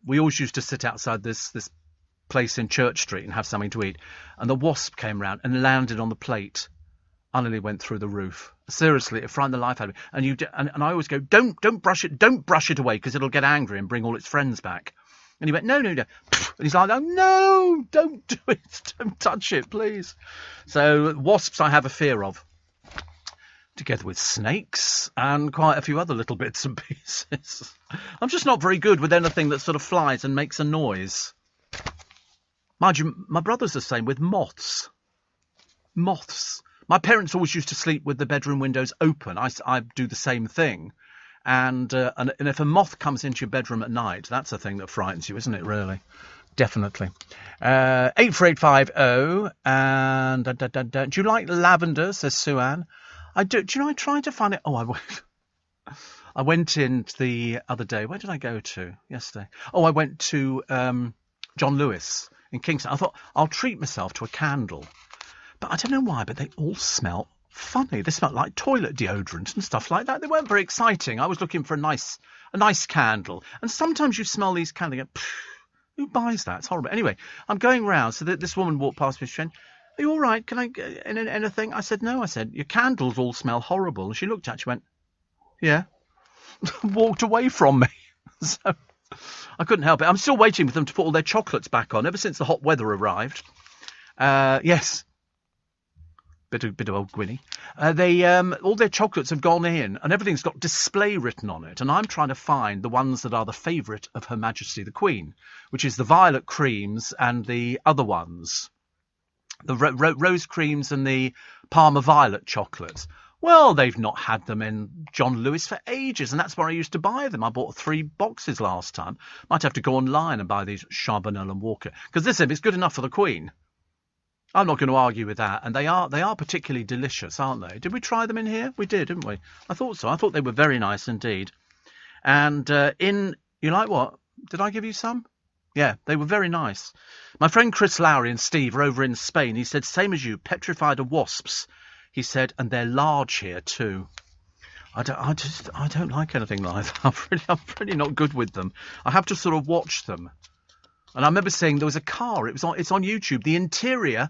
we always used to sit outside this place in Church Street and have something to eat. And the wasp came round and landed on the plate. I nearly went through the roof. Seriously, it frightened the life out of me. And I always go, don't brush it away, because it'll get angry and bring all its friends back. And he went, no. And he's like, oh, no, don't do it. Don't touch it, please. So wasps I have a fear of, together with snakes and quite a few other little bits and pieces. I'm just not very good with anything that sort of flies and makes a noise. Mind you, my brother's the same with moths. Moths. My parents always used to sleep with the bedroom windows open. I do the same thing. And if a moth comes into your bedroom at night, that's a thing that frightens you, isn't it, really? Definitely. 84850. And do you like lavender, says Sue-Ann? I do. Do you know, I tried to find it. Oh, I went in the other day. Where did I go to yesterday? Oh, I went to John Lewis in Kingston. I thought, I'll treat myself to a candle. But I don't know why, but they all smell funny. They smell like toilet deodorant and stuff like that. They weren't very exciting. I was looking for a nice candle. And sometimes you smell these candles and go, who buys that? It's horrible. Anyway, I'm going round. So this woman walked past me. She went, are you all right? Can I get anything? I said, no. I said, your candles all smell horrible. And she looked at it. She went, yeah. Walked away from me. So I couldn't help it. I'm still waiting for them to put all their chocolates back on ever since the hot weather arrived. Yes. Bit of old Gwynny. All their chocolates have gone in and everything's got display written on it. And I'm trying to find the ones that are the favourite of Her Majesty the Queen, which is the violet creams and the other ones. The rose creams and the Parma violet chocolates. Well, they've not had them in John Lewis for ages, and that's where I used to buy them. I bought 3 boxes last time. Might have to go online and buy these Charbonnel and Walker, because this is good enough for the Queen. I'm not going to argue with that, and they are particularly delicious, aren't they? Did we try them in here? We did, didn't we? I thought so. I thought they were very nice indeed. And you like what? Did I give you some? Yeah, they were very nice. My friend Chris Lowry and Steve are over in Spain. He said, same as you, petrified of wasps. He said, and they're large here too. I don't like anything like that. I'm really not good with them. I have to sort of watch them. And I remember seeing there was a car. It's on YouTube. The interior,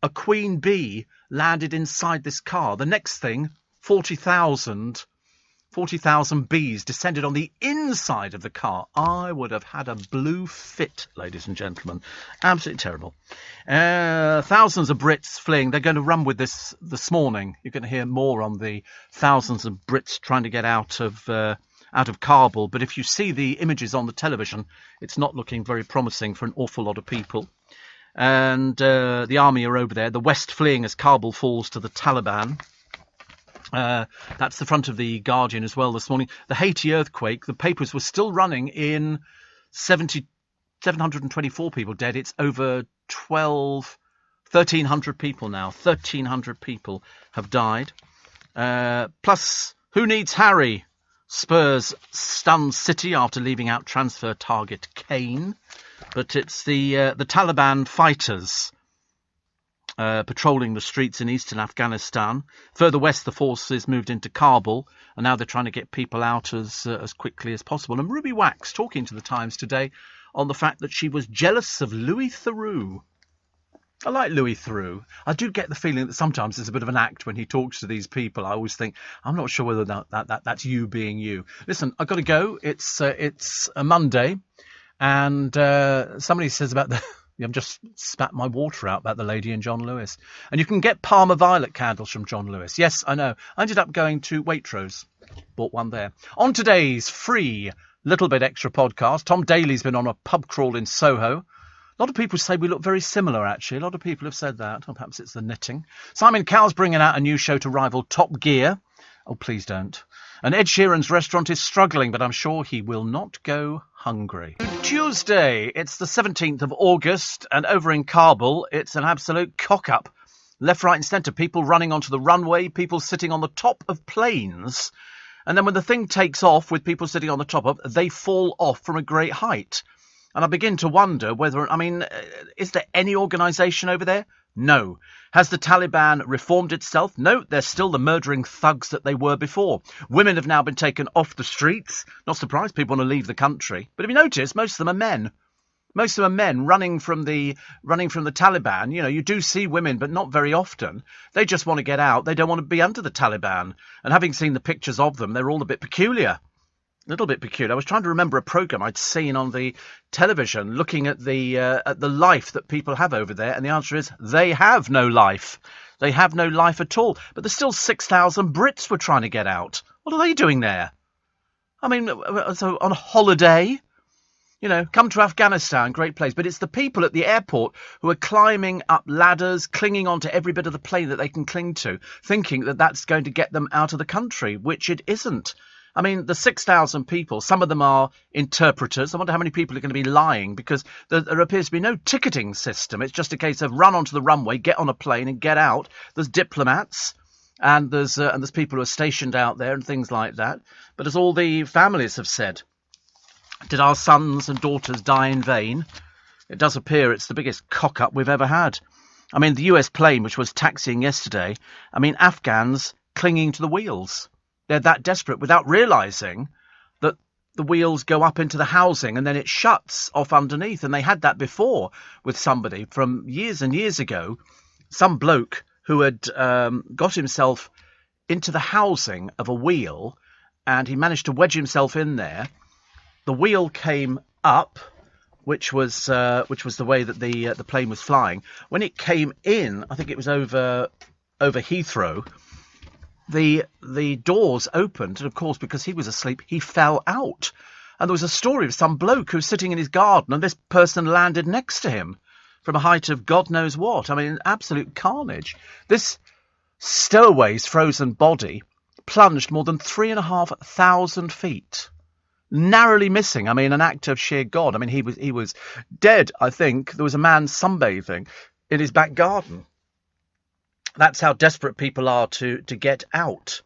a queen bee landed inside this car. The next thing, 40,000 bees descended on the inside of the car. I would have had a blue fit, ladies and gentlemen. Absolutely terrible. Thousands of Brits fleeing. They're going to run with this morning. You're going to hear more on the thousands of Brits trying to get out of Kabul. But if you see the images on the television, it's not looking very promising for an awful lot of people. And the army are over there. The West fleeing as Kabul falls to the Taliban. That's the front of the Guardian as well this morning. The Haiti earthquake, the papers were still running in 724 people dead. It's over 1,300 people now. 1,300 people have died. Plus, who needs Harry? Spurs stuns City after leaving out transfer target Kane. But it's the Taliban fighters patrolling the streets in eastern Afghanistan. Further west, the forces moved into Kabul, and now they're trying to get people out as quickly as possible. And Ruby Wax talking to the Times today on the fact that she was jealous of Louis Theroux. I like Louis Theroux. I do get the feeling that sometimes there's a bit of an act when he talks to these people. I always think, I'm not sure whether that's you being you. Listen, I've got to go. It's a Monday, and somebody says about the... I've just spat my water out about the lady in John Lewis. And you can get Parma violet candles from John Lewis. Yes, I know. I ended up going to Waitrose. Bought one there. On today's free Little Bit Extra podcast, Tom Daly's been on a pub crawl in Soho. A lot of people say we look very similar, actually. A lot of people have said that. Or perhaps it's the knitting. Simon Cowell's bringing out a new show to rival Top Gear. Oh, please don't. And Ed Sheeran's restaurant is struggling, but I'm sure he will not go hungry. Tuesday, it's the 17th of August, and over in Kabul, it's an absolute cock-up. Left, right and centre, people running onto the runway, people sitting on the top of planes. And then when the thing takes off with people sitting on the top of, they fall off from a great height. And I begin to wonder whether, is there any organisation over there? No. Has the Taliban reformed itself? No, they're still the murdering thugs that they were before. Women have now been taken off the streets. Not surprised people want to leave the country. But have you noticed, most of them are men. Most of them are men running from the Taliban. You know, you do see women, but not very often. They just want to get out. They don't want to be under the Taliban. And having seen the pictures of them, they're all a bit peculiar. A little bit peculiar. I was trying to remember a program I'd seen on the television looking at the life that people have over there, and the answer is they have no life. They have no life at all. But there's still 6,000 Brits were trying to get out. What are they doing there? I mean, so on holiday? You know, come to Afghanistan, great place. But it's the people at the airport who are climbing up ladders, clinging onto every bit of the plane that they can cling to, thinking that that's going to get them out of the country, which it isn't. I mean, the 6,000 people, some of them are interpreters. I wonder how many people are going to be lying, because there appears to be no ticketing system. It's just a case of run onto the runway, get on a plane and get out. There's diplomats and there's people who are stationed out there and things like that. But as all the families have said, did our sons and daughters die in vain? It does appear it's the biggest cock-up we've ever had. I mean, the US plane, which was taxiing yesterday, I mean, Afghans clinging to the wheels. They're that desperate without realising that the wheels go up into the housing and then it shuts off underneath. And they had that before with somebody from years and years ago, some bloke who had got himself into the housing of a wheel, and he managed to wedge himself in there. The wheel came up, which was the way that the plane was flying. When it came in, I think it was over Heathrow, the doors opened, and of course, because he was asleep, he fell out. And there was a story of some bloke who was sitting in his garden, and this person landed next to him from a height of God knows what. I mean, absolute carnage. This stowaway's frozen body plunged more than 3,500 feet. Narrowly missing. I mean, an act of sheer God. I mean, he was dead, I think. There was a man sunbathing in his back garden. That's how desperate people are to get out.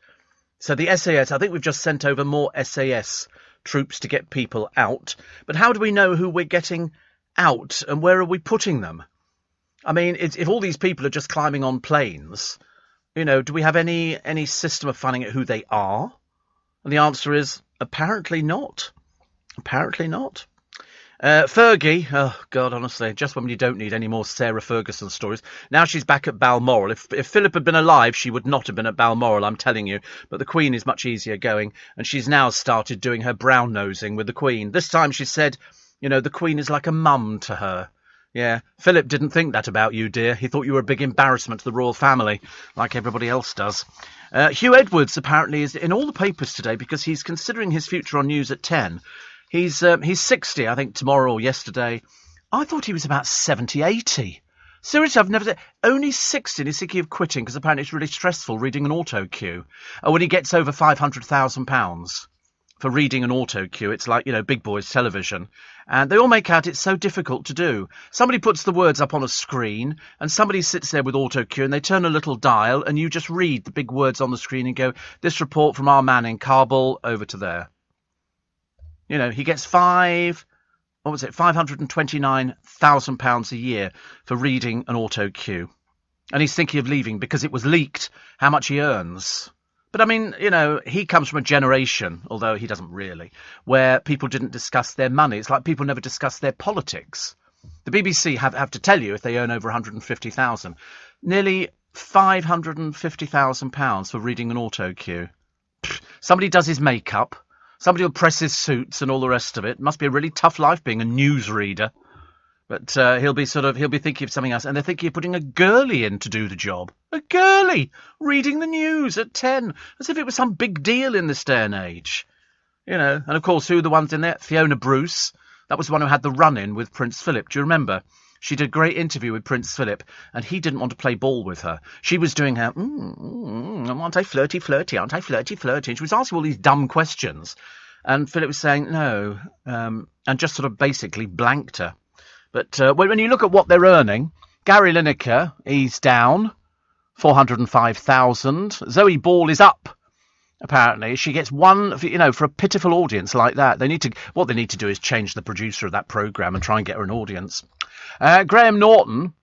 So the SAS, I think we've just sent over more SAS troops to get people out. But how do we know who we're getting out and where are we putting them? I mean, if all these people are just climbing on planes, you know, do we have any system of finding out who they are? And the answer is apparently not. Apparently not. Fergie, oh God, honestly, just when you don't need any more Sarah Ferguson stories. Now she's back at Balmoral. If Philip had been alive, she would not have been at Balmoral, I'm telling you. But the Queen is much easier going, and she's now started doing her brown nosing with the Queen. This time she said, you know, the Queen is like a mum to her. Yeah, Philip didn't think that about you, dear. He thought you were a big embarrassment to the royal family, like everybody else does. Hugh Edwards apparently is in all the papers today because he's considering his future on News at 10. He's 60, I think, tomorrow or yesterday. I thought he was about 70, 80. Seriously, I've never said... Only 60 and he's thinking of quitting because apparently it's really stressful reading an auto cue. When he gets over £500,000 for reading an auto cue, it's like, you know, Big Boys television. And they all make out it's so difficult to do. Somebody puts the words up on a screen and somebody sits there with auto cue and they turn a little dial and you just read the big words on the screen and go, this report from our man in Kabul over to there. You know, he gets £529,000 a year for reading an auto cue. And he's thinking of leaving because it was leaked how much he earns. But I mean, you know, he comes from a generation, although he doesn't really, where people didn't discuss their money. It's like people never discuss their politics. The BBC have to tell you if they earn over 150,000. Nearly £550,000 for reading an auto cue. Somebody does his makeup. Somebody will press his suits and all the rest of it. Must be a really tough life being a newsreader. But he'll be thinking of something else. And they're thinking of putting a girlie in to do the job. A girlie reading the news at 10. As if it was some big deal in this day and age. You know, and of course, who are the ones in there? Fiona Bruce. That was the one who had the run-in with Prince Philip. Do you remember? She did a great interview with Prince Philip, and he didn't want to play ball with her. She was doing her, aren't I flirty, aren't I flirty? And she was asking all these dumb questions. And Philip was saying, no, and just sort of basically blanked her. But when you look at what they're earning, Gary Lineker, he's down, 405,000. Zoe Ball is up, apparently. She gets one, you know, for a pitiful audience like that. What they need to do is change the producer of that programme and try and get her an audience. Graham Norton,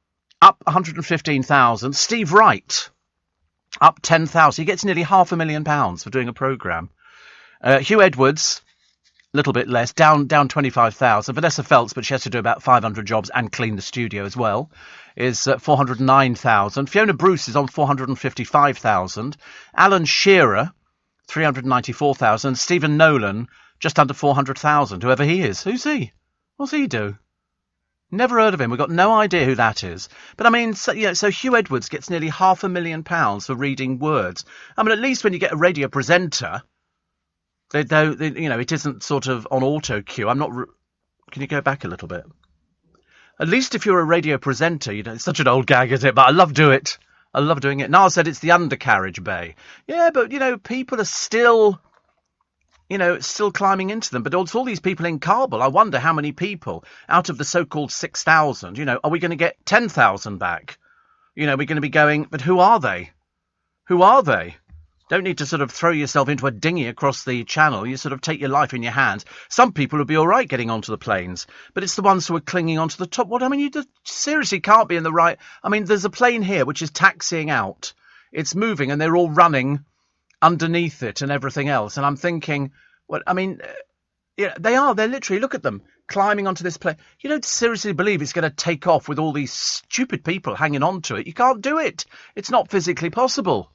up 115,000. Steve Wright, up 10,000. He gets nearly £500,000 for doing a programme. Hugh Edwards, little bit less, down 25,000. Vanessa Feltz, but she has to do about 500 jobs and clean the studio as well, is 409,000. Fiona Bruce is on 455,000. Alan Shearer, 394,000. Stephen Nolan, just under 400,000, whoever he is. Who's he? What's he do? Never heard of him. We've got no idea who that is. But I mean, so Hugh Edwards gets nearly £500,000 for reading words. I mean, at least when you get a radio presenter, they it isn't sort of on auto cue. Can you go back a little bit? At least if you're a radio presenter, it's such an old gag, isn't it? But I love doing it. I love doing it. Niall said it's the undercarriage bay. Yeah, but people are still climbing into them. But it's all these people in Kabul. I wonder how many people out of the so-called 6,000, are we going to get 10,000 back? We're going to be going, but who are they? Who are they? Don't need to sort of throw yourself into a dinghy across the channel. You sort of take your life in your hands. Some people will be all right getting onto the planes, but it's the ones who are clinging onto the top. What? I mean, you just seriously can't be in the right. I mean, there's a plane here which is taxiing out. It's moving and they're all running underneath it and everything else. And I'm thinking, they are. They're literally, look at them, climbing onto this plane. You don't seriously believe it's going to take off with all these stupid people hanging on to it. You can't do it. It's not physically possible.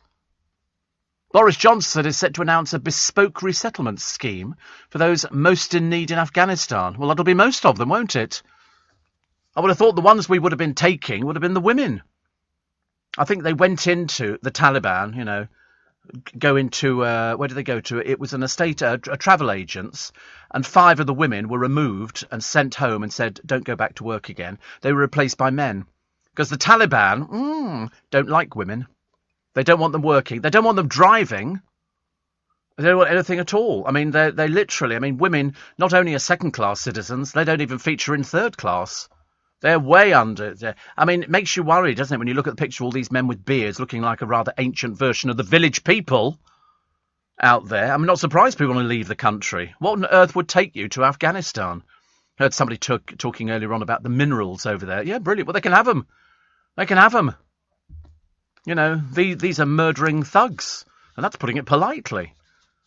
Boris Johnson is set to announce a bespoke resettlement scheme for those most in need in Afghanistan. Well, that'll be most of them, won't it? I would have thought the ones we would have been taking would have been the women. I think they went into the Taliban, go into, where did they go to? It was an estate, a travel agents, and 5 of the women were removed and sent home and said, don't go back to work again. They were replaced by men. Because the Taliban don't like women. They don't want them working. They don't want them driving. They don't want anything at all. I mean, they literally, women not only are second-class citizens, they don't even feature in third class. They're way under there. I mean, it makes you worry, doesn't it, when you look at the picture of all these men with beards looking like a rather ancient version of the village people out there. I'm not surprised people want to leave the country. What on earth would take you to Afghanistan? Heard somebody talking earlier on about the minerals over there. Yeah, brilliant. Well, they can have them. They can have them. These are murdering thugs. And that's putting it politely.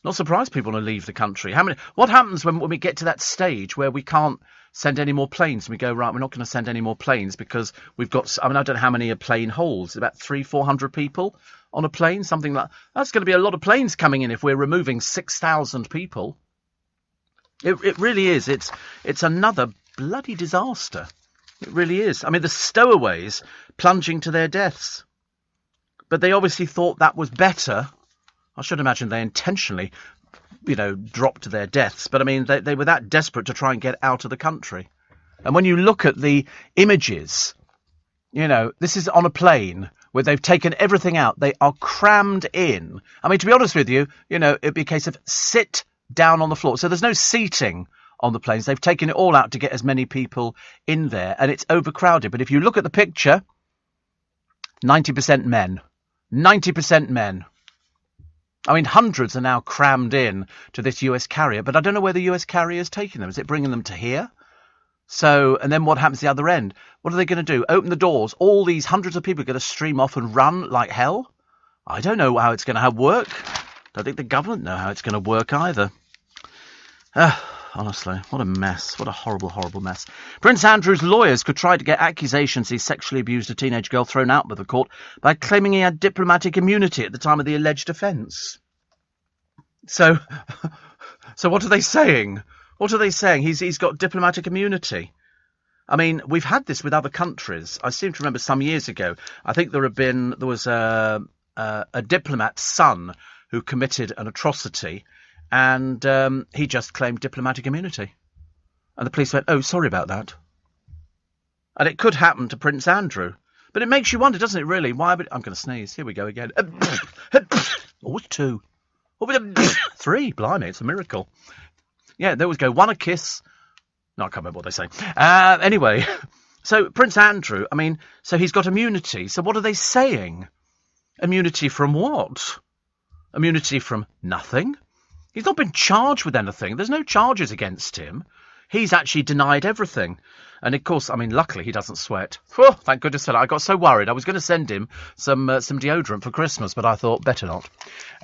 Not surprised people want to leave the country. What happens when we get to that stage where we can't send any more planes? And we go, right, we're not going to send any more planes because we've got, I don't know how many a plane holds. About 300-400 people on a plane, something like that. That's going to be a lot of planes coming in if we're removing 6,000 people. It really is. It's another bloody disaster. It really is. I mean, the stowaways plunging to their deaths. But they obviously thought that was better. I should imagine they intentionally, dropped to their deaths. But, I mean, they were that desperate to try and get out of the country. And when you look at the images, this is on a plane where they've taken everything out. They are crammed in. I mean, to be honest with you, it'd be a case of sit down on the floor. So there's no seating on the planes. They've taken it all out to get as many people in there. And it's overcrowded. But if you look at the picture, 90% men. 90% men. I mean, hundreds are now crammed in to this US carrier, but I don't know where the US carrier is taking them. Is it bringing them to here? So, and then what happens at the other end? What are they going to do? Open the doors. All these hundreds of people are going to stream off and run like hell? I don't know how it's going to work. Don't think the government know how it's going to work either. Honestly, what a mess. What a horrible, horrible mess. Prince Andrew's lawyers could try to get accusations he sexually abused a teenage girl thrown out by the court by claiming he had diplomatic immunity at the time of the alleged offence. So what are they saying? What are they saying? He's got diplomatic immunity. I mean, we've had this with other countries. I seem to remember some years ago, I think there was a diplomat's son who committed an atrocity. And he just claimed diplomatic immunity. And the police went, oh, sorry about that. And it could happen to Prince Andrew. But it makes you wonder, doesn't it, really? Why would... I'm going to sneeze. Here we go again. Always 2. 3. Blimey, it's a miracle. Yeah, there we go. 1 a kiss. No, I can't remember what they say. Anyway, so Prince Andrew, I mean, so he's got immunity. So what are they saying? Immunity from what? Immunity from nothing? He's not been charged with anything. There's no charges against him. He's actually denied everything. And, of course, I mean, luckily he doesn't sweat. Oh, thank goodness for that. I got so worried. I was going to send him some deodorant for Christmas, but I thought, better not.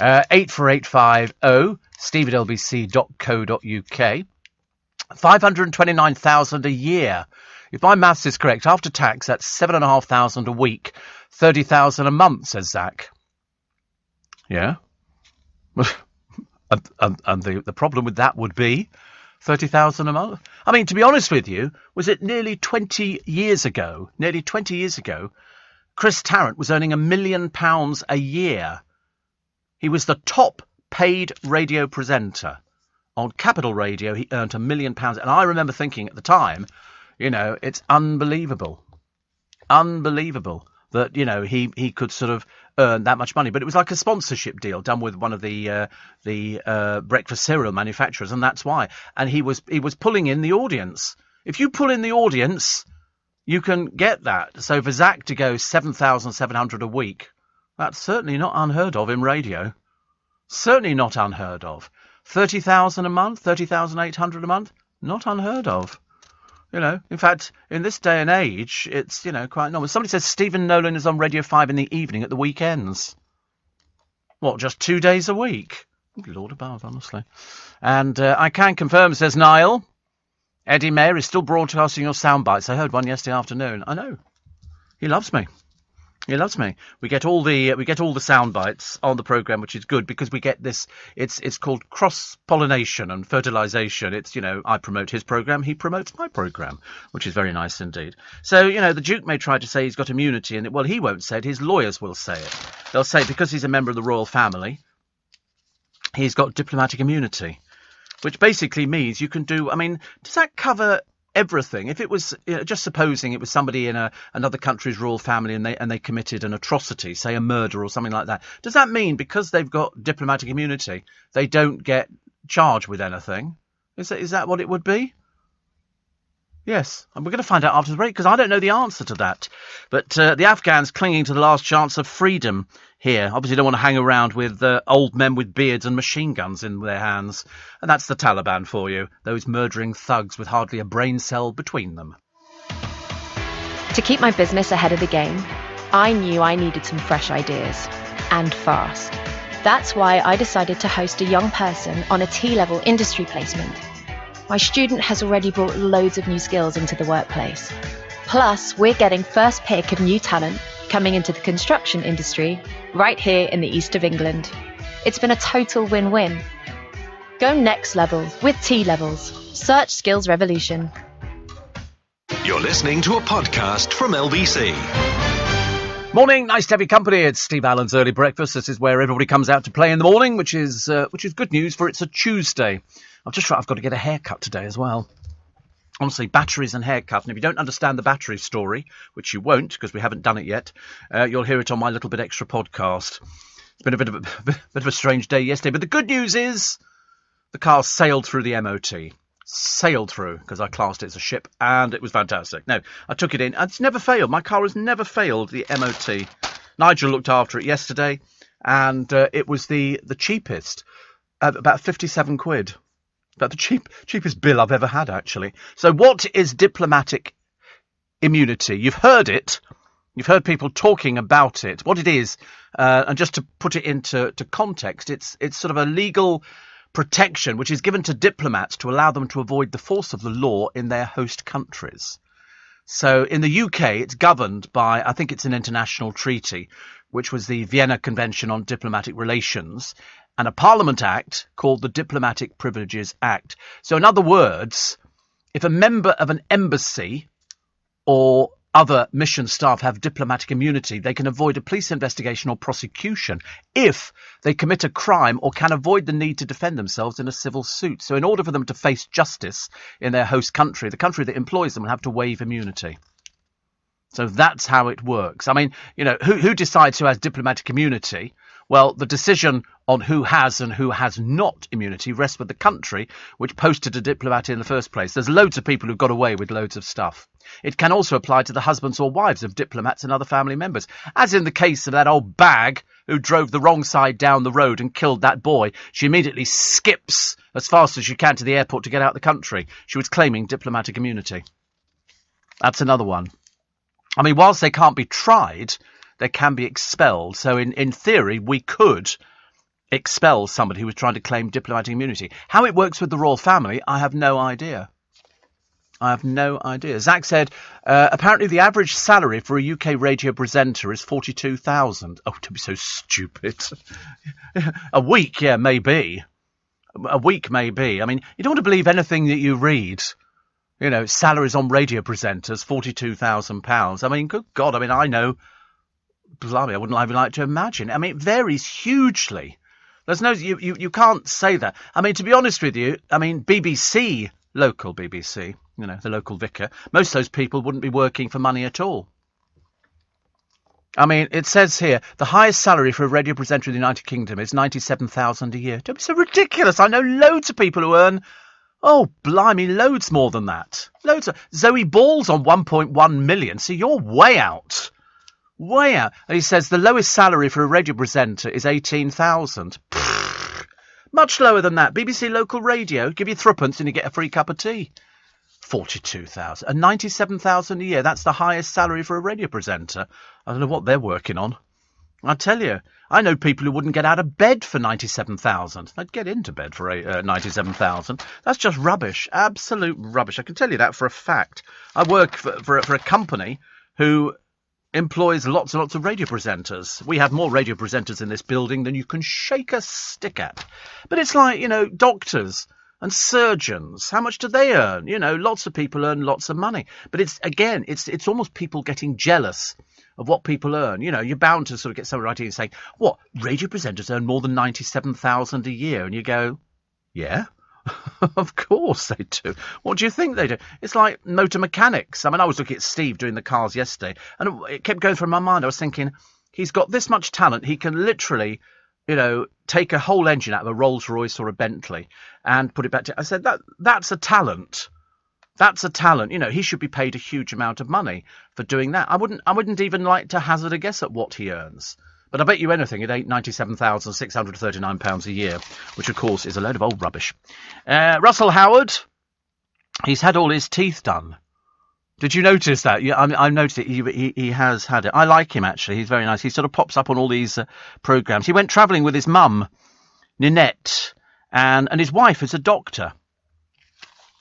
84850 steve@lbc.co.uk. $529,000 a year. If my maths is correct, after tax, that's $7,500 a week, $30,000 a month, says Zach. Yeah. and the problem with that would be $30,000 a month. I mean, to be honest with you, was it nearly 20 years ago, Chris Tarrant was earning £1 million a year. He was the top paid radio presenter. On Capital Radio, he earned £1 million. And I remember thinking at the time, it's unbelievable. Unbelievable that, he could sort of earn that much money. But it was like a sponsorship deal done with one of the breakfast cereal manufacturers, and that's why. And he was pulling in the audience. If you pull in the audience, you can get that. So for Zach to go $7,700 a week, that's certainly not unheard of in radio. Certainly not unheard of. 30,000 a month, 30,800 a month, not unheard of. In fact, in this day and age, it's, quite normal. Somebody says Stephen Nolan is on Radio 5 in the evening at the weekends. What, just 2 days a week? Lord above, honestly. And I can confirm, says Niall, Eddie Mayer is still broadcasting your sound bites. I heard one yesterday afternoon. I know. He loves me. He loves me. We get all the sound bites on the programme, which is good because we get this. It's called cross-pollination and fertilisation. It's, I promote his programme, he promotes my programme, which is very nice indeed. So, the Duke may try to say he's got immunity, and he won't say it. His lawyers will say it. They'll say because he's a member of the royal family, he's got diplomatic immunity, which basically means you can do. I mean, does that cover everything? If it was just supposing it was somebody in another country's royal family and they committed an atrocity, say a murder or something like that, does that mean because they've got diplomatic immunity they don't get charged with anything? Is that what it would be? Yes, and we're going to find out after the break because I don't know the answer to that. But the Afghans clinging to the last chance of freedom here. Obviously don't want to hang around with old men with beards and machine guns in their hands. And that's the Taliban for you, those murdering thugs with hardly a brain cell between them. To keep my business ahead of the game, I knew I needed some fresh ideas, and fast. That's why I decided to host a young person on a T-level industry placement. My student has already brought loads of new skills into the workplace. Plus, we're getting first pick of new talent coming into the construction industry right here in the east of England. It's been a total win-win. Go next level with T-Levels. Search Skills Revolution. You're listening to a podcast from LBC. Morning, nice to have your company. It's Steve Allen's Early Breakfast. This is where everybody comes out to play in the morning, which is good news for it's a Tuesday. I've got to get a haircut today as well. Honestly, batteries and haircut. And if you don't understand the battery story, which you won't because we haven't done it yet, you'll hear it on my Little Bit Extra podcast. It's been a bit of a strange day yesterday. But the good news is the car sailed through the MOT. Sailed through because I classed it as a ship and it was fantastic. No, I took it in. It's never failed. My car has never failed the MOT. Nigel looked after it yesterday and it was the cheapest, about 57 quid. About the cheapest bill I've ever had, actually. So what is diplomatic immunity? You've heard it. You've heard people talking about it. What it is, and just to put it into context, it's sort of a legal protection which is given to diplomats to allow them to avoid the force of the law in their host countries. So in the UK, it's governed by, I think it's an international treaty, which was the Vienna Convention on Diplomatic Relations, and a Parliament Act called the Diplomatic Privileges Act. So in other words, if a member of an embassy or other mission staff have diplomatic immunity, they can avoid a police investigation or prosecution if they commit a crime or can avoid the need to defend themselves in a civil suit. So in order for them to face justice in their host country, the country that employs them will have to waive immunity. So that's how it works. I mean, who decides who has diplomatic immunity? Well, the decision on who has and who has not immunity rests with the country which posted a diplomat in the first place. There's loads of people who've got away with loads of stuff. It can also apply to the husbands or wives of diplomats and other family members, as in the case of that old bag who drove the wrong side down the road and killed that boy. She immediately skips as fast as she can to the airport to get out of the country. She was claiming diplomatic immunity. That's another one. I mean, whilst they can't be tried, they can be expelled. So in theory, we could expel somebody who was trying to claim diplomatic immunity. How it works with the royal family, I have no idea. I have no idea. Zach said, apparently the average salary for a UK radio presenter is 42,000. Oh, to be so stupid. A week, yeah, maybe. A week, maybe. I mean, you don't want to believe anything that you read. You know, salaries on radio presenters, £42,000. I mean, good God, I mean, I know, blimey, I wouldn't even like to imagine. I mean, it varies hugely. There's no, you can't say that. I mean, to be honest with you, I mean, BBC, local BBC, you know, the local vicar, most of those people wouldn't be working for money at all. I mean, it says here, the highest salary for a radio presenter in the United Kingdom is £97,000 a year. Don't be so ridiculous. I know loads of people who earn, oh, blimey, loads more than that. Loads of, Zoe Ball's on 1.1 million, so you're way out. Way out. And he says the lowest salary for a radio presenter is 18,000. Much lower than that. BBC Local Radio, give you threepence and you get a free cup of tea. 42,000 and 97,000 a year. That's the highest salary for a radio presenter. I don't know what they're working on. I tell you, I know people who wouldn't get out of bed for 97,000. They'd get into bed for 97,000. That's just rubbish. Absolute rubbish. I can tell you that for a fact. I work for a company who employs lots and lots of radio presenters. We have more radio presenters in this building than you can shake a stick at. But it's like, you know, doctors and surgeons, how much do they earn? You know, lots of people earn lots of money. But it's almost people getting jealous of what people earn. You know, you're bound to sort of get someone writing and saying, what, radio presenters earn more than 97,000 a year? And you go, yeah, of course they do. What do you think they do? It's like motor mechanics. I mean, I was looking at Steve doing the cars yesterday, and it kept going through my mind. I was thinking, he's got this much talent. He can literally, you know, take a whole engine out of a Rolls Royce or a Bentley and put it back to... I said, that's a talent. That's a talent. You know, he should be paid a huge amount of money for doing that. I wouldn't even like to hazard a guess at what he earns. But I bet you anything, it ain't £97,639 a year, which, of course, is a load of old rubbish. Russell Howard, he's had all his teeth done. Did you notice that? Yeah, I noticed it. He has had it. I like him, actually. He's very nice. He sort of pops up on all these programmes. He went travelling with his mum, Ninette, and his wife is a doctor.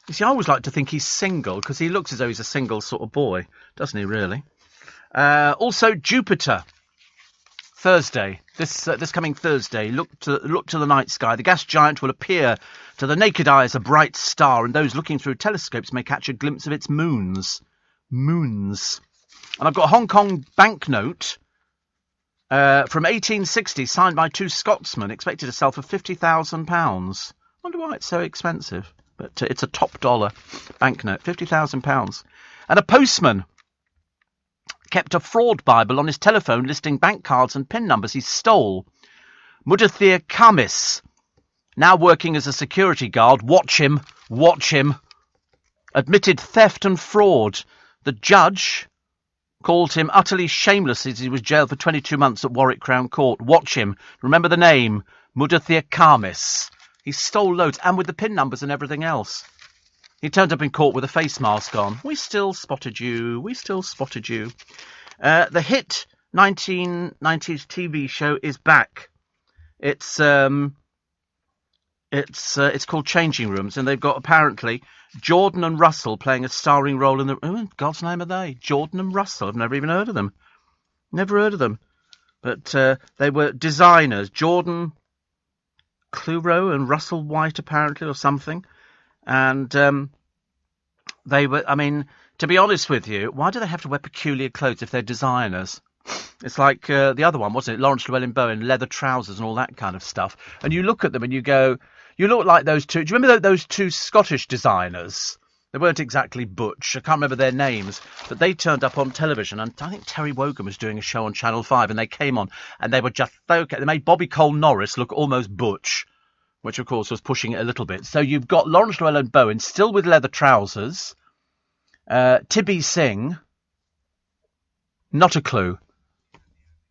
You see, I always like to think he's single, because he looks as though he's a single sort of boy, doesn't he, really? Also, Jupiter. Thursday, this coming Thursday, look to the night sky. The gas giant will appear to the naked eye as a bright star, and those looking through telescopes may catch a glimpse of its moons. Moons. And I've got a Hong Kong banknote from 1860, signed by two Scotsmen, expected to sell for £50,000. Wonder why it's so expensive. But it's a top dollar banknote, £50,000. And a postman kept a fraud Bible on his telephone listing bank cards and PIN numbers he stole. Mudathir Khamis, now working as a security guard, watch him, admitted theft and fraud. The judge called him utterly shameless as he was jailed for 22 months at Warwick Crown Court. Watch him. Remember the name, Mudathir Khamis. He stole loads, and with the PIN numbers and everything else. He turned up in court with a face mask on. We still spotted you. The hit 1990s TV show is back. It's called Changing Rooms, and they've got apparently Jordan and Russell playing a starring role in the... Oh, in God's name are they? Jordan and Russell. I've never even heard of them. But they were designers. Jordan Cluro and Russell White, apparently, or something. And they were, I mean, to be honest with you, why do they have to wear peculiar clothes if they're designers? It's like the other one, wasn't it? Lawrence Llewellyn-Bowen, leather trousers and all that kind of stuff. And you look at them and you go, you look like those two. Do you remember those two Scottish designers? They weren't exactly butch. I can't remember their names. But they turned up on television. And I think Terry Wogan was doing a show on Channel 5. And they came on and they were just okay. They made Bobby Cole Norris look almost butch, which, of course, was pushing it a little bit. So you've got Lawrence Llewellyn-Bowen still with leather trousers. Tibby Singh, not a clue.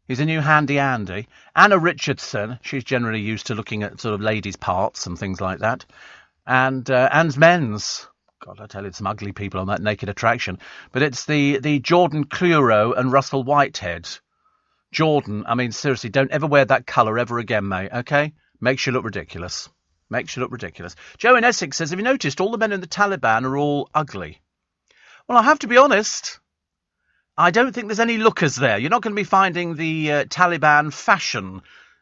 He's a new handy Andy. Anna Richardson, she's generally used to looking at sort of ladies' parts and things like that. And Anne's Men's. God, I tell you, some ugly people on that Naked Attraction. But it's the Jordan Cluro and Russell Whitehead. Jordan, I mean, seriously, don't ever wear that colour ever again, mate, okay? Makes you look ridiculous. Joe in Essex says, have you noticed all the men in the Taliban are all ugly? Well, I have to be honest. I don't think there's any lookers there. You're not going to be finding the Taliban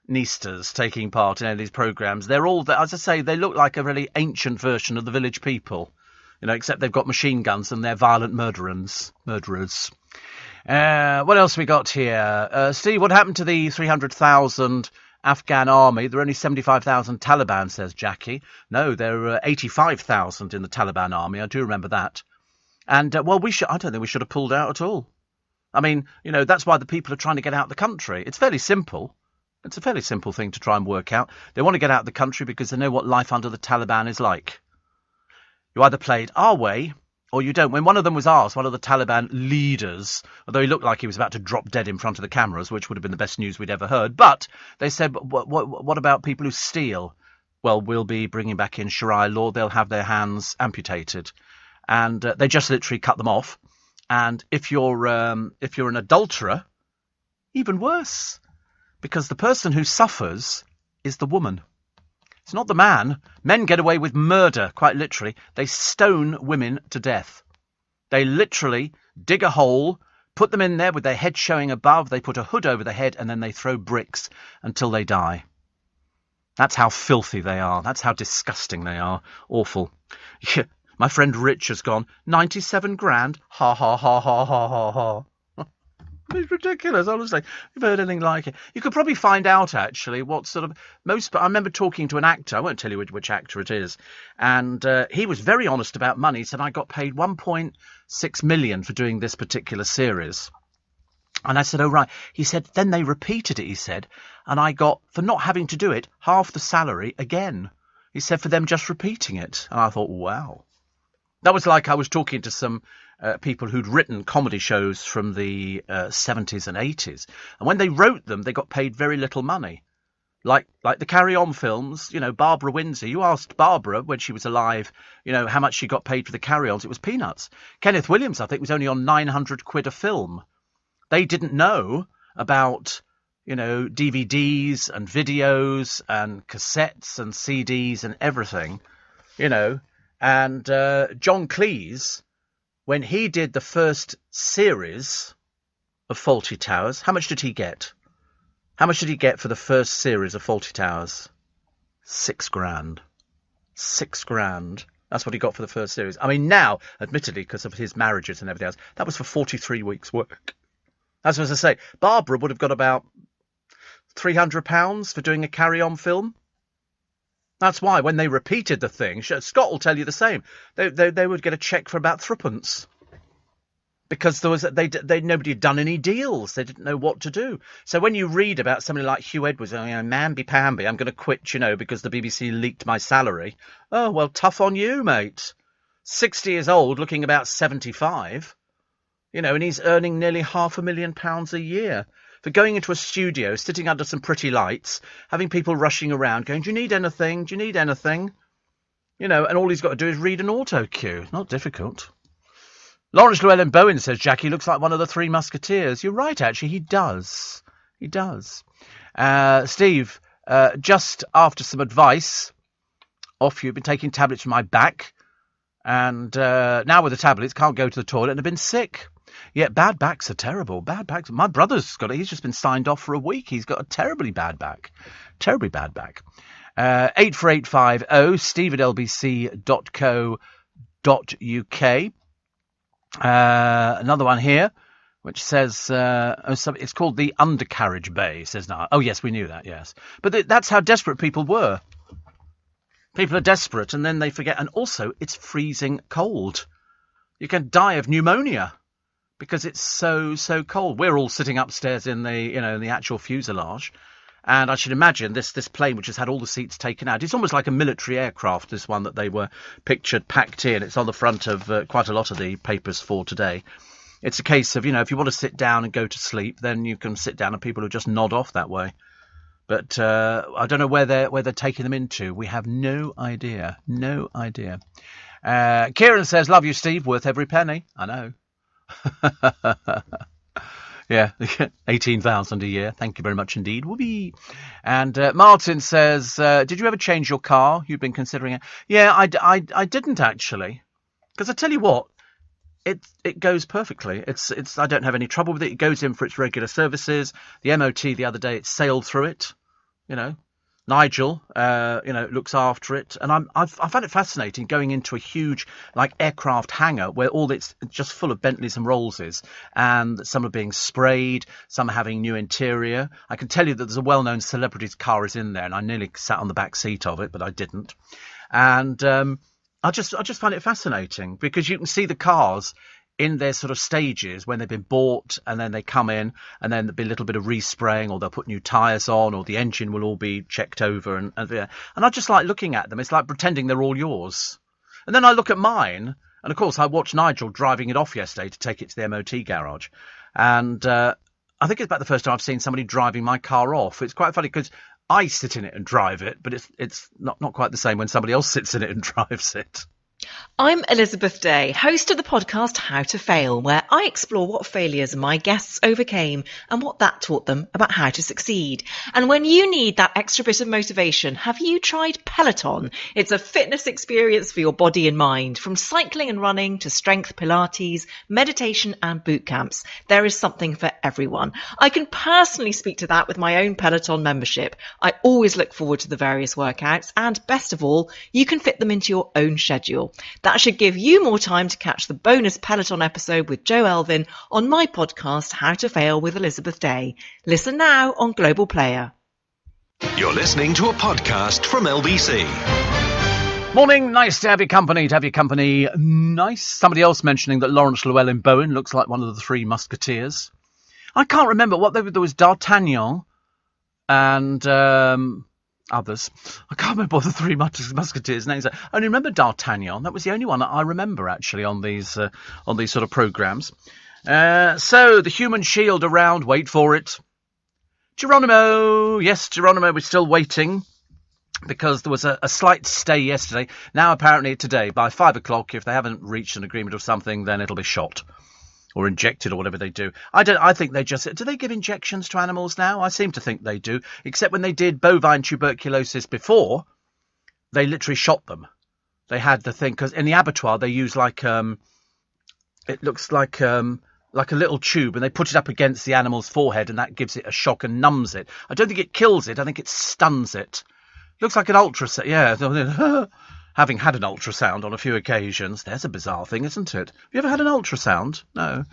fashionistas taking part in any of these programs. They're all, as I say, they look like a really ancient version of the Village People. Except they've got machine guns and they're violent murderers. What else we got here? Steve, what happened to the 300,000 Afghan army? There are only 75,000 Taliban, says Jackie. No, there are 85,000 in the Taliban army. I do remember that. And, I don't think we should have pulled out at all. I mean, that's why the people are trying to get out of the country. It's fairly simple. It's a fairly simple thing to try and work out. They want to get out of the country because they know what life under the Taliban is like. You either play it our way or you don't. When one of them was asked, one of the Taliban leaders, although he looked like he was about to drop dead in front of the cameras, which would have been the best news we'd ever heard, but they said, what about people who steal? Well, we'll be bringing back in Sharia law. They'll have their hands amputated. And they just literally cut them off. And if you're an adulterer, even worse, because the person who suffers is the woman. It's not the man. Men get away with murder, quite literally. They stone women to death. They literally dig a hole, put them in there with their head showing above, they put a hood over the head, and then they throw bricks until they die. That's how filthy they are. That's how disgusting they are. Awful. Yeah, my friend Rich has gone, 97 grand? Ha, ha, ha, ha, ha, ha, ha. It's ridiculous, honestly. You've heard anything like it. You could probably find out, actually, what sort of I remember talking to an actor. I won't tell you which actor it is. And he was very honest about money. He said, I got paid 1.6 million for doing this particular series. And I said, oh, right. He said, then they repeated it, he said. And I got, for not having to do it, half the salary again. He said, for them just repeating it. And I thought, wow. That was like I was talking to some people who'd written comedy shows from the 70s and 80s. And when they wrote them, they got paid very little money. Like the Carry On films, Barbara Windsor. You asked Barbara when she was alive, how much she got paid for the Carry Ons. It was peanuts. Kenneth Williams, I think, was only on 900 quid a film. They didn't know about, DVDs and videos and cassettes and CDs and everything, And John Cleese, when he did the first series of Fawlty Towers, how much did he get? How much did he get for the first series of Fawlty Towers? 6 grand. 6 grand. That's what he got for the first series. I mean, now, admittedly, because of his marriages and everything else, that was for 43 weeks' work. As I say, Barbara would have got about £300 for doing a Carry On film. That's why when they repeated the thing, Scott will tell you the same. They would get a cheque for about threepence because nobody had done any deals. They didn't know what to do. So when you read about somebody like Hugh Edwards, mamby-pamby, I'm going to quit, because the BBC leaked my salary. Oh, well, tough on you, mate. 60 years old, looking about 75, and he's earning nearly £500,000 a year. For going into a studio, sitting under some pretty lights, having people rushing around, going, do you need anything? Do you need anything? And all he's got to do is read an auto cue. Not difficult. Lawrence Llewellyn Bowen says, Jackie looks like one of the Three Musketeers. You're right, actually. He does. He does. Steve, just after some advice off you, been taking tablets for my back. And now with the tablets, can't go to the toilet and have been sick. Yeah, bad backs are terrible. Bad backs. My brother's got it. He's just been signed off for a week. He's got a terribly bad back. Terribly bad back. 84850 steve@lbc.co.uk. Another one here, which says, it's called the Undercarriage Bay, says now. Oh, yes, we knew that, yes. But that's how desperate people were. People are desperate, and then they forget. And also, it's freezing cold. You can die of pneumonia because it's so cold. We're all sitting upstairs in the in the actual fuselage, and I should imagine this plane, which has had all the seats taken out, it's almost like a military aircraft. This one that they were pictured packed in. It's on the front of quite a lot of the papers for today. It's a case of if you want to sit down and go to sleep, then you can sit down, and people will just nod off that way. But I don't know where they're taking them into. We have no idea. No idea. Kieran says, love you, Steve. Worth every penny. I know. Yeah, 18,000 a year. Thank you very much indeed. Whoopee. And Martin says, did you ever change your car? You've been considering it. Yeah, I didn't actually. Because I tell you what, it goes perfectly. It's I don't have any trouble with it. It goes in for its regular services. The MOT the other day, it sailed through it. Nigel, looks after it, and I found it fascinating going into a huge aircraft hangar where all it's just full of Bentleys and Rollses, and some are being sprayed, some are having new interior. I can tell you that there's a well-known celebrity's car is in there, and I nearly sat on the back seat of it, but I didn't. And I just find it fascinating because you can see the cars in their sort of stages when they've been bought, and then they come in, and then there'll be a little bit of respraying, or they'll put new tyres on, or the engine will all be checked over, and I just like looking at them. It's like pretending they're all yours. And then I look at mine, and of course I watched Nigel driving it off yesterday to take it to the MOT garage, and I think it's about the first time I've seen somebody driving my car off. It's quite funny because I sit in it and drive it, but it's not quite the same when somebody else sits in it and drives it. I'm Elizabeth Day, host of the podcast How to Fail, where I explore what failures my guests overcame and what that taught them about how to succeed. And when you need that extra bit of motivation, have you tried Peloton? It's a fitness experience for your body and mind. From cycling and running to strength, Pilates, meditation and boot camps, there is something for everyone. I can personally speak to that with my own Peloton membership. I always look forward to the various workouts, and best of all, you can fit them into your own schedule. That should give you more time to catch the bonus Peloton episode with Joe Elvin on my podcast, How to Fail with Elizabeth Day. Listen now on Global Player. You're listening to a podcast from LBC. Morning, nice to have your company, nice. Somebody else mentioning that Laurence Llewelyn-Bowen looks like one of the Three Musketeers. I can't remember there was D'Artagnan and others. I can't remember what the Three Musketeers' names are. I only remember D'Artagnan. That was the only one that I remember actually on these sort of programmes. So the human shield around. Wait for it. Geronimo. Yes, Geronimo. We're still waiting because there was a slight stay yesterday. Now apparently today by 5 o'clock, if they haven't reached an agreement or something, then it'll be shot. Or injected, or whatever they do. I think they just... Do they give injections to animals now? I seem to think they do. Except when they did bovine tuberculosis before, they literally shot them. They had the thing... Because in the abattoir, they use it looks like a little tube, and they put it up against the animal's forehead, and that gives it a shock and numbs it. I don't think it kills it. I think it stuns it. Looks like an ultrasound. Yeah. Having had an ultrasound on a few occasions. There's a bizarre thing, isn't it? Have you ever had an ultrasound? No.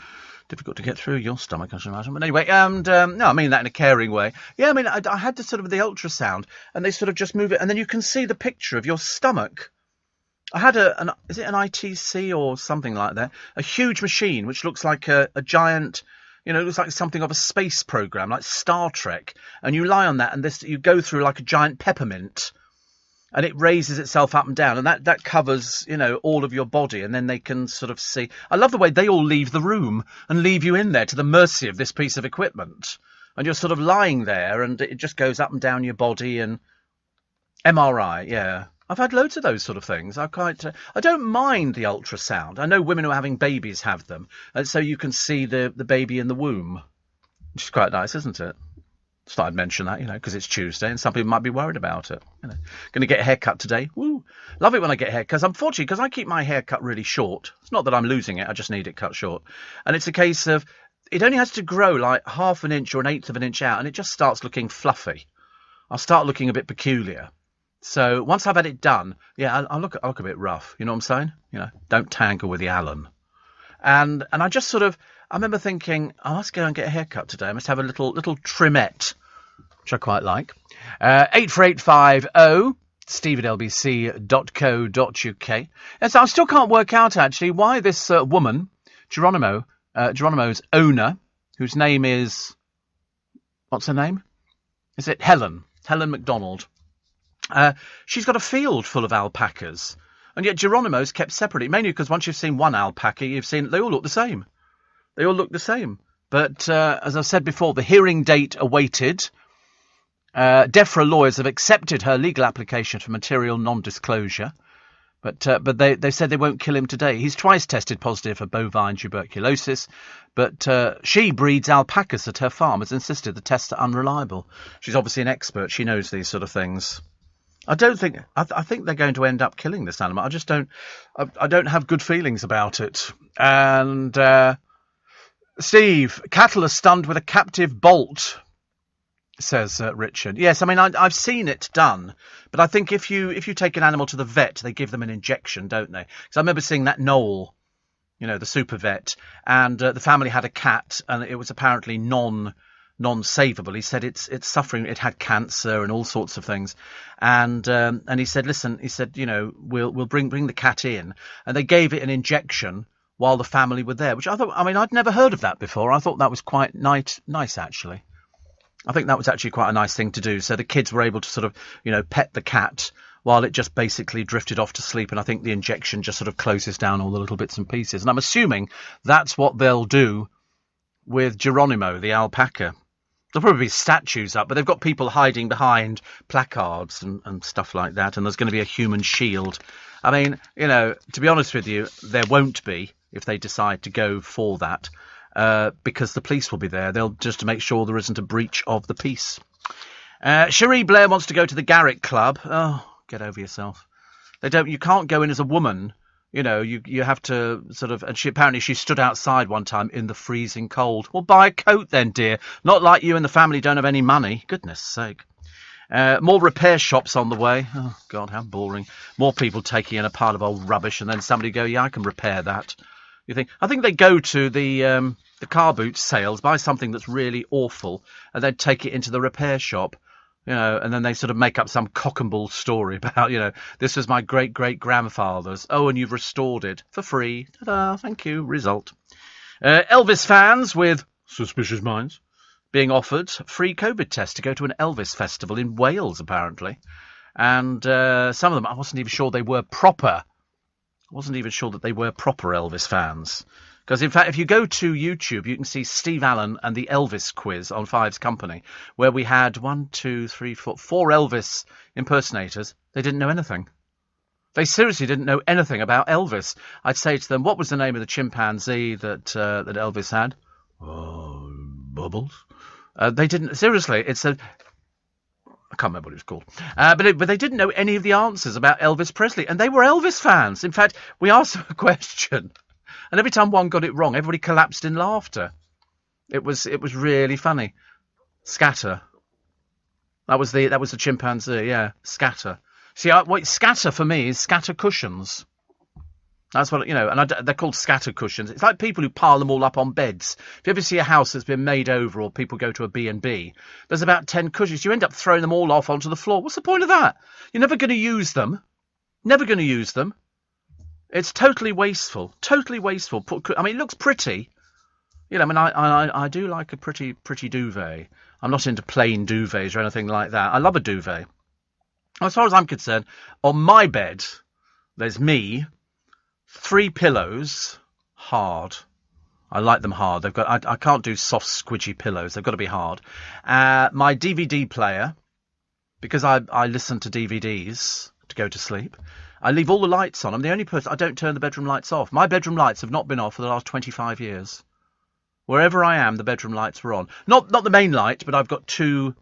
Difficult to get through your stomach, I should imagine. But anyway, no, I mean that in a caring way. Yeah, I mean, I had the sort of the ultrasound, and they sort of just move it, and then you can see the picture of your stomach. I had is it an ITC or something like that? A huge machine, which looks like a giant... it looks like something of a space program, like Star Trek. And you lie on that, and you go through like a giant peppermint. And it raises itself up and down, and that covers, all of your body, and then they can sort of see. I love the way they all leave the room and leave you in there to the mercy of this piece of equipment. And you're sort of lying there, and it just goes up and down your body. And MRI, yeah. I've had loads of those sort of things. I don't mind the ultrasound. I know women who are having babies have them, and so you can see the baby in the womb, which is quite nice, isn't it? Just thought I'd mention that, because it's Tuesday and some people might be worried about it. Going to get a haircut today. Woo! Love it when I get a haircut. Unfortunately, because I keep my hair cut really short. It's not that I'm losing it. I just need it cut short. And it's a case of it only has to grow like half an inch or an eighth of an inch out, and it just starts looking fluffy. I'll start looking a bit peculiar. So once I've had it done, yeah, I'll look a bit rough. You know what I'm saying? Don't tangle with the Allen. And I just sort of... I remember thinking, let's go and get a haircut today. I must have a little trimette, which I quite like. 84850 steve@lbc.co.uk. And so I still can't work out, actually, why this woman, Geronimo's owner, whose name is... What's her name? Is it Helen? Helen MacDonald. She's got a field full of alpacas. And yet Geronimo's kept separately, mainly because once you've seen one alpaca, you've seen they all look the same. They all look the same. But as I've said before, the hearing date awaited. DEFRA lawyers have accepted her legal application for material non-disclosure. But they said they won't kill him today. He's twice tested positive for bovine tuberculosis. But she breeds alpacas at her farm, has insisted the tests are unreliable. She's obviously an expert. She knows these sort of things. I don't think. I think they're going to end up killing this animal. I just don't. I don't have good feelings about it. And Steve, cattle are stunned with a captive bolt, says Richard. Yes, I mean I've seen it done, but I think if you take an animal to the vet, they give them an injection, don't they? Because I remember seeing that Noel, the super vet, and the family had a cat, and it was apparently non-savable. He said it's suffering. It had cancer and all sorts of things, and he said, listen, he said, we'll bring the cat in, and they gave it an injection while the family were there, which I thought, I mean, I'd never heard of that before. I thought that was quite nice actually. I think that was actually quite a nice thing to do. So the kids were able to sort of, pet the cat while it just basically drifted off to sleep, and I think the injection just sort of closes down all the little bits and pieces. And I'm assuming that's what they'll do with Geronimo, the alpaca. There'll probably be statues up, but they've got people hiding behind placards and stuff like that, and there's going to be a human shield. I mean, to be honest with you, there won't be if they decide to go for that, because the police will be there. They'll just to make sure there isn't a breach of the peace. Cherie Blair wants to go to the Garrick Club. Oh, get over yourself. You can't go in as a woman. You have to sort of, and she stood outside one time in the freezing cold. Well, buy a coat then, dear. Not like you and the family don't have any money. Goodness sake. More repair shops on the way. Oh, God, how boring. More people taking in a pile of old rubbish, and then somebody go, yeah, I can repair that. I think they go to the car boot sales, buy something that's really awful, and then take it into the repair shop. And then they sort of make up some cock and bull story about, this was my great-great-grandfather's. Oh, and you've restored it for free. Ta-da, thank you. Result. Elvis fans with suspicious minds being offered free COVID test to go to an Elvis festival in Wales, apparently. And some of them, I wasn't even sure they were proper. I wasn't even sure that they were proper Elvis fans. Because, in fact, if you go to YouTube, you can see Steve Allen and the Elvis quiz on Fives Company, where we had 4 Elvis impersonators. They didn't know anything. They seriously didn't know anything about Elvis. I'd say to them, what was the name of the chimpanzee that Elvis had? Oh, Bubbles. They didn't. Seriously, I can't remember what it was called. But they didn't know any of the answers about Elvis Presley. And they were Elvis fans. In fact, we asked them a question. And every time one got it wrong, everybody collapsed in laughter. It was really funny. Scatter. That was the chimpanzee, yeah. Scatter. See, scatter for me is scatter cushions. That's what, and they're called scatter cushions. It's like people who pile them all up on beds. If you ever see a house that's been made over, or people go to a B&B, there's about 10 cushions. You end up throwing them all off onto the floor. What's the point of that? You're never going to use them. Never going to use them. It's totally wasteful. Totally wasteful. I mean, it looks pretty. I do like a pretty duvet. I'm not into plain duvets or anything like that. I love a duvet. As far as I'm concerned, on my bed, there's me, 3 pillows, hard. I like them hard. I can't do soft, squidgy pillows. They've got to be hard. My DVD player, because I listen to DVDs to go to sleep. I leave all the lights on. I'm the only person. I don't turn the bedroom lights off. My bedroom lights have not been off for the last 25 years. Wherever I am, the bedroom lights were on. Not the main light, but I've got 2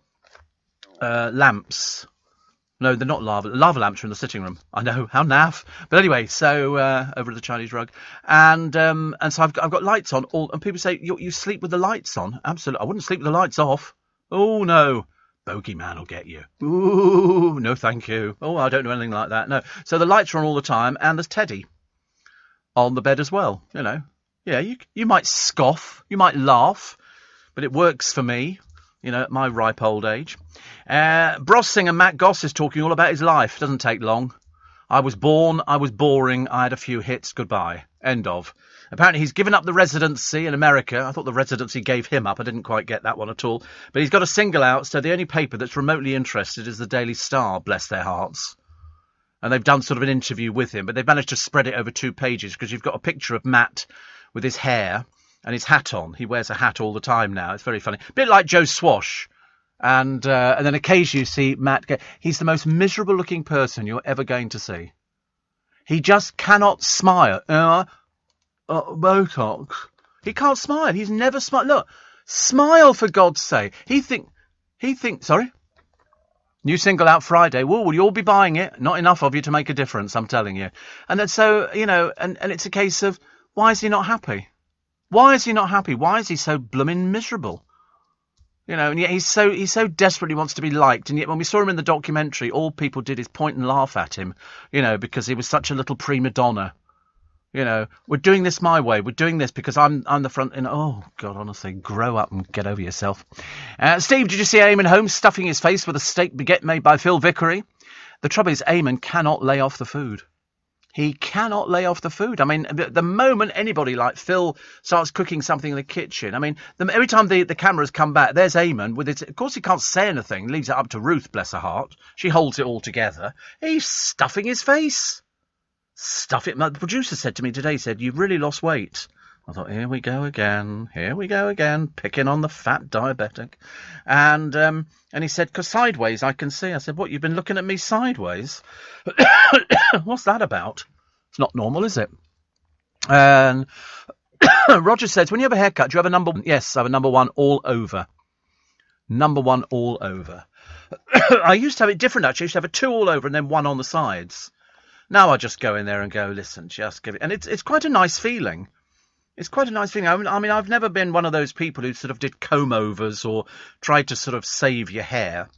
lamps. No, they're not lava. Lava lamps are in the sitting room. I know, how naff. But anyway, so over at the Chinese rug, and so I've got lights on. And people say you sleep with the lights on. Absolutely, I wouldn't sleep with the lights off. Oh no. Bogeyman will get you. Ooh, no thank you. Oh, I don't know anything like that. No. So the lights are on all the time, and there's Teddy on the bed as well, Yeah, you might scoff, you might laugh, but it works for me, at my ripe old age. Bros singer Matt Goss is talking all about his life. Doesn't take long. I was born, I was boring, I had a few hits, goodbye. End of. Apparently he's given up the residency in America. I thought the residency gave him up. I didn't quite get that one at all. But he's got a single out, so the only paper that's remotely interested is the Daily Star, bless their hearts. And they've done sort of an interview with him, but they've managed to spread it over 2 pages because you've got a picture of Matt with his hair and his hat on. He wears a hat all the time now. It's very funny. A bit like Joe Swash. And then occasionally you see Matt. He's the most miserable looking person you're ever going to see. He just cannot smile. Botox. He can't smile. He's never smiled. Look, smile for God's sake. He thinks. Sorry. New single out Friday. Will you all be buying it? Not enough of you to make a difference, I'm telling you. And then so, and it's a case of, why is he not happy? Why is he not happy? Why is he so blooming miserable? And yet he so desperately wants to be liked. And yet when we saw him in the documentary, all people did is point and laugh at him, because he was such a little prima donna. We're doing this my way. We're doing this because I'm the front. Oh, God, honestly, grow up and get over yourself. Steve, did you see Eamon Holmes stuffing his face with a steak baguette made by Phil Vickery? The trouble is Eamon cannot lay off the food. He cannot lay off the food. I mean, the moment anybody like Phil starts cooking something in the kitchen, I mean, every time the cameras come back, there's Eamon with it. Of course, he can't say anything. Leaves it up to Ruth, bless her heart. She holds it all together. He's stuffing his face. Stuff it. The producer said to me today, you've really lost weight. I thought, here we go again, picking on the fat diabetic. And he said, 'cause sideways I can see. I said, what, you've been looking at me sideways? What's that about? It's not normal, is it? And Roger says, when you have a haircut, do you have a number one? Yes, I have a number one all over. Number one all over. I used to have it different, actually. I used to have a 2 all over and then 1 on the sides. Now I just go in there and go, listen, just give it. And it's quite a nice feeling. It's quite a nice feeling. I mean, I've never been one of those people who sort of did comb-overs or tried to sort of save your hair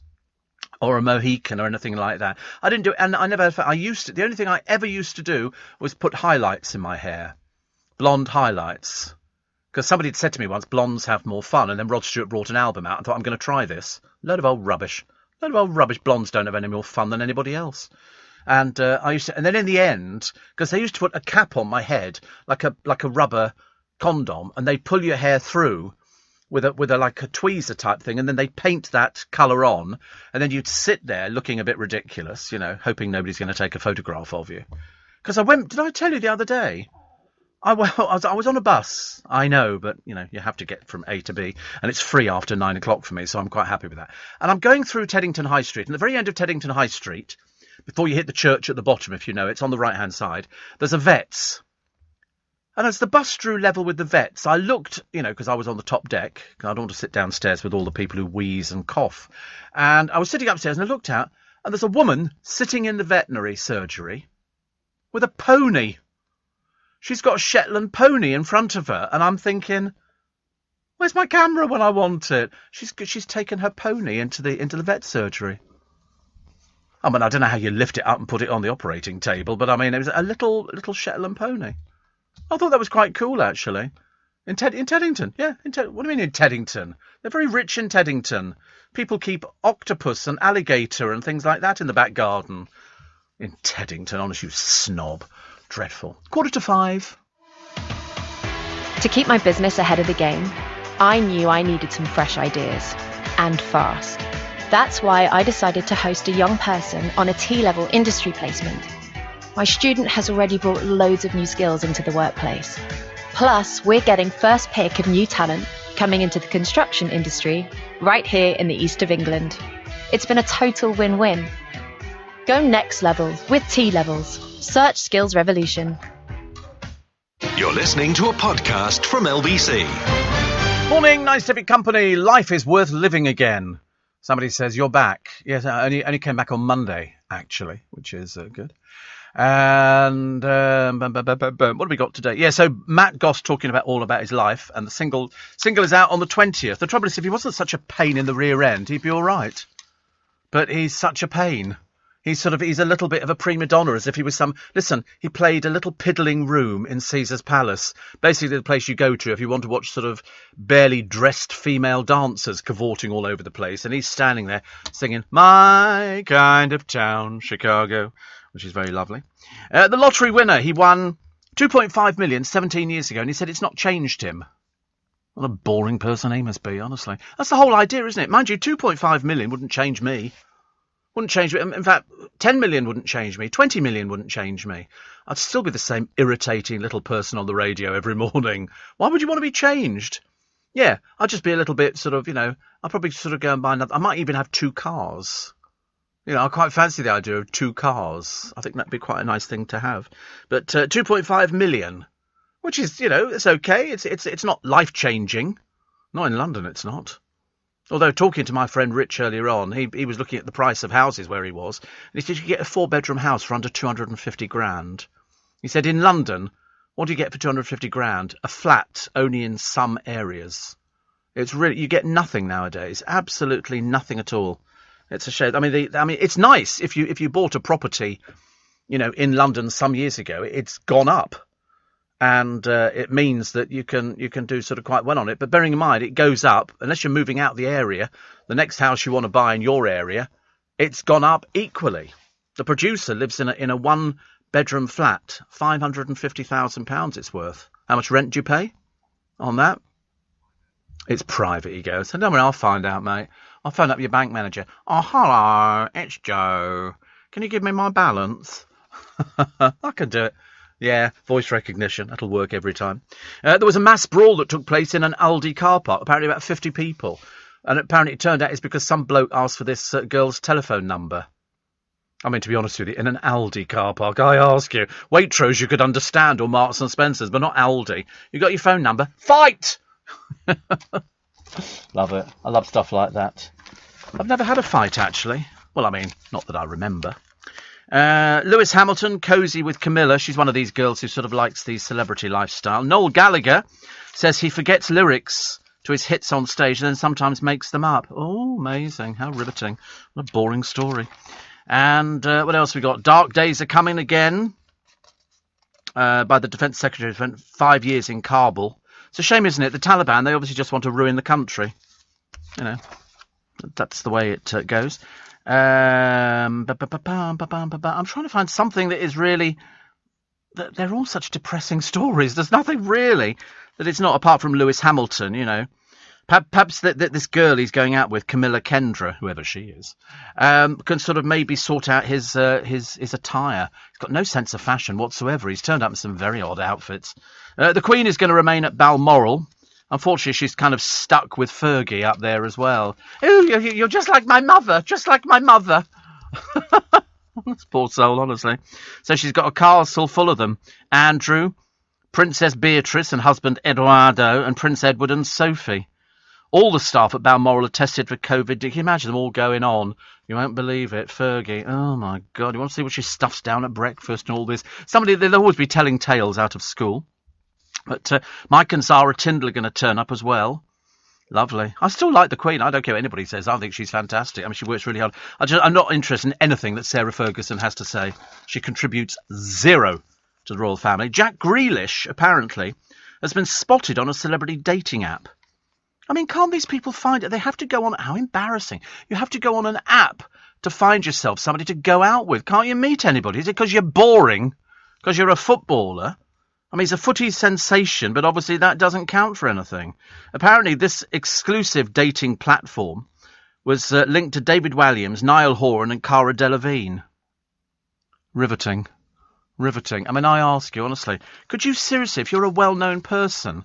or a Mohican or anything like that. I didn't do it. And the only thing I ever used to do was put highlights in my hair. Blonde highlights. Because somebody had said to me once, blondes have more fun. And then Rod Stewart brought an album out. I thought, I'm going to try this. Load of old rubbish. Blondes don't have any more fun than anybody else. And and then in the end, because they used to put a cap on my head, like a rubber condom, and they pull your hair through with a like a tweezer type thing, and then they paint that colour on, and then you'd sit there looking a bit ridiculous, hoping nobody's going to take a photograph of you. Because did I tell you the other day? I was on a bus. I know, but you have to get from A to B, and it's free after 9 o'clock for me, so I'm quite happy with that. And I'm going through Teddington High Street, and at the very end of Teddington High Street, before you hit the church at the bottom, if you know, it's on the right-hand side, there's a Vets. And as the bus drew level with the Vets, I looked, because I was on the top deck. I don't want to sit downstairs with all the people who wheeze and cough. And I was sitting upstairs and I looked out, and there's a woman sitting in the veterinary surgery with a pony. She's got a Shetland pony in front of her, and I'm thinking, where's my camera when I want it? She's taken her pony into the vet surgery. I mean, I don't know how you lift it up and put it on the operating table, but I mean, it was a little Shetland pony. I thought that was quite cool, actually. In Teddington, yeah. What do you mean in Teddington? They're very rich in Teddington. People keep octopus and alligator and things like that in the back garden. In Teddington, honestly, you snob. Dreadful. 4:45. To keep my business ahead of the game, I knew I needed some fresh ideas. And fast. That's why I decided to host a young person on a T-level industry placement. My student has already brought loads of new skills into the workplace. Plus, we're getting first pick of new talent coming into the construction industry right here in the east of England. It's been a total win-win. Go next level with T-levels. Search Skills Revolution. You're listening to a podcast from LBC. Morning, nice to be company. Life is worth living again. Somebody says, you're back. Yes, I only came back on Monday, actually, which is good. And what have we got today? Yeah, so Matt Goss talking all about his life, and the single is out on the 20th. The trouble is, if he wasn't such a pain in the rear end, he'd be all right. But he's such a pain. He's a little bit of a prima donna, as if he was he played a little piddling room in Caesar's Palace. Basically the place you go to if you want to watch sort of barely dressed female dancers cavorting all over the place. And he's standing there singing, My Kind of Town, Chicago, which is very lovely. The lottery winner, he won 2.5 million 17 years ago, and he said it's not changed him. What a boring person he must be, honestly. That's the whole idea, isn't it? Mind you, 2.5 million wouldn't change me. Wouldn't change me. In fact, 10 million wouldn't change me. 20 million wouldn't change me. I'd still be the same irritating little person on the radio every morning. Why would you want to be changed? Yeah, I'd just be a little bit I'd probably go and buy another. I might even have 2 cars. I quite fancy the idea of 2 cars. I think that'd be quite a nice thing to have. But 2.5 million, which is, it's okay. It's not life-changing. Not in London, it's not. Although talking to my friend Rich earlier on, he was looking at the price of houses where he was, and he said you could get a 4-bedroom house for under 250 grand. He said in London, what do you get for 250 grand? A flat only in some areas. It's really, you get nothing nowadays. Absolutely nothing at all. It's a shame. I mean, it's nice if you bought a property, in London some years ago. It's gone up, and it means that you can do sort of quite well on it. But bearing in mind, it goes up unless you're moving out the area. The next house you want to buy in your area, it's gone up equally. The producer lives in a 1-bedroom flat, £550,000 it's worth. How much rent do you pay on that? It's private, he goes. So don't worry, I'll find out, mate. I'll phone up your bank manager. Oh, hello, it's Joe. Can you give me my balance? I can do it. Yeah, voice recognition. That'll work every time. There was a mass brawl that took place in an Aldi car park. Apparently about 50 people. And apparently it turned out it's because some bloke asked for this girl's telephone number. I mean, to be honest with you, in an Aldi car park, I ask you. Waitrose you could understand, or Marks and Spencer's, but not Aldi. You got your phone number? Fight! Love it. I love stuff like that. I've never had a fight, actually. Well, I mean, not that I remember. Lewis Hamilton, cosy with Camilla. She's one of these girls who sort of likes the celebrity lifestyle. Noel Gallagher says he forgets lyrics to his hits on stage and then sometimes makes them up. Oh, amazing. How riveting. What a boring story. And what else we got? Dark days are coming again by the Defence Secretary. 5 years in Kabul. It's a shame, isn't it? The Taliban, they obviously just want to ruin the country. That's the way it goes. I'm trying to find something that is really... They're all such depressing stories. There's nothing really that it's not, apart from Lewis Hamilton, Perhaps that this girl he's going out with, Camilla Kendra, whoever she is, can sort of maybe sort out his attire. He's got no sense of fashion whatsoever. He's turned up in some very odd outfits. The Queen is going to remain at Balmoral. Unfortunately, she's kind of stuck with Fergie up there as well. Oh, you're just like my mother, just like my mother. This poor soul, honestly. So she's got a castle full of them. Andrew, Princess Beatrice and husband Eduardo, and Prince Edward and Sophie. All the staff at Balmoral are tested for COVID. Can you imagine them all going on? You won't believe it. Fergie. Oh, my God. You want to see what she stuffs down at breakfast and all this? They'll always be telling tales out of school. But Mike and Zara Tindall are going to turn up as well. Lovely. I still like the Queen. I don't care what anybody says. I think she's fantastic. I mean, she works really hard. I'm not interested in anything that Sarah Ferguson has to say. She contributes zero to the royal family. Jack Grealish, apparently, has been spotted on a celebrity dating app. I mean, can't these people find it? They have to go on... How embarrassing. You have to go on an app to find yourself somebody to go out with. Can't you meet anybody? Is it because you're boring? Because you're a footballer? I mean, he's a footy sensation, but obviously that doesn't count for anything. Apparently, this exclusive dating platform was linked to David Walliams, Niall Horan and Cara Delevingne. Riveting. Riveting. I mean, I ask you, honestly, could you seriously, if you're a well-known person...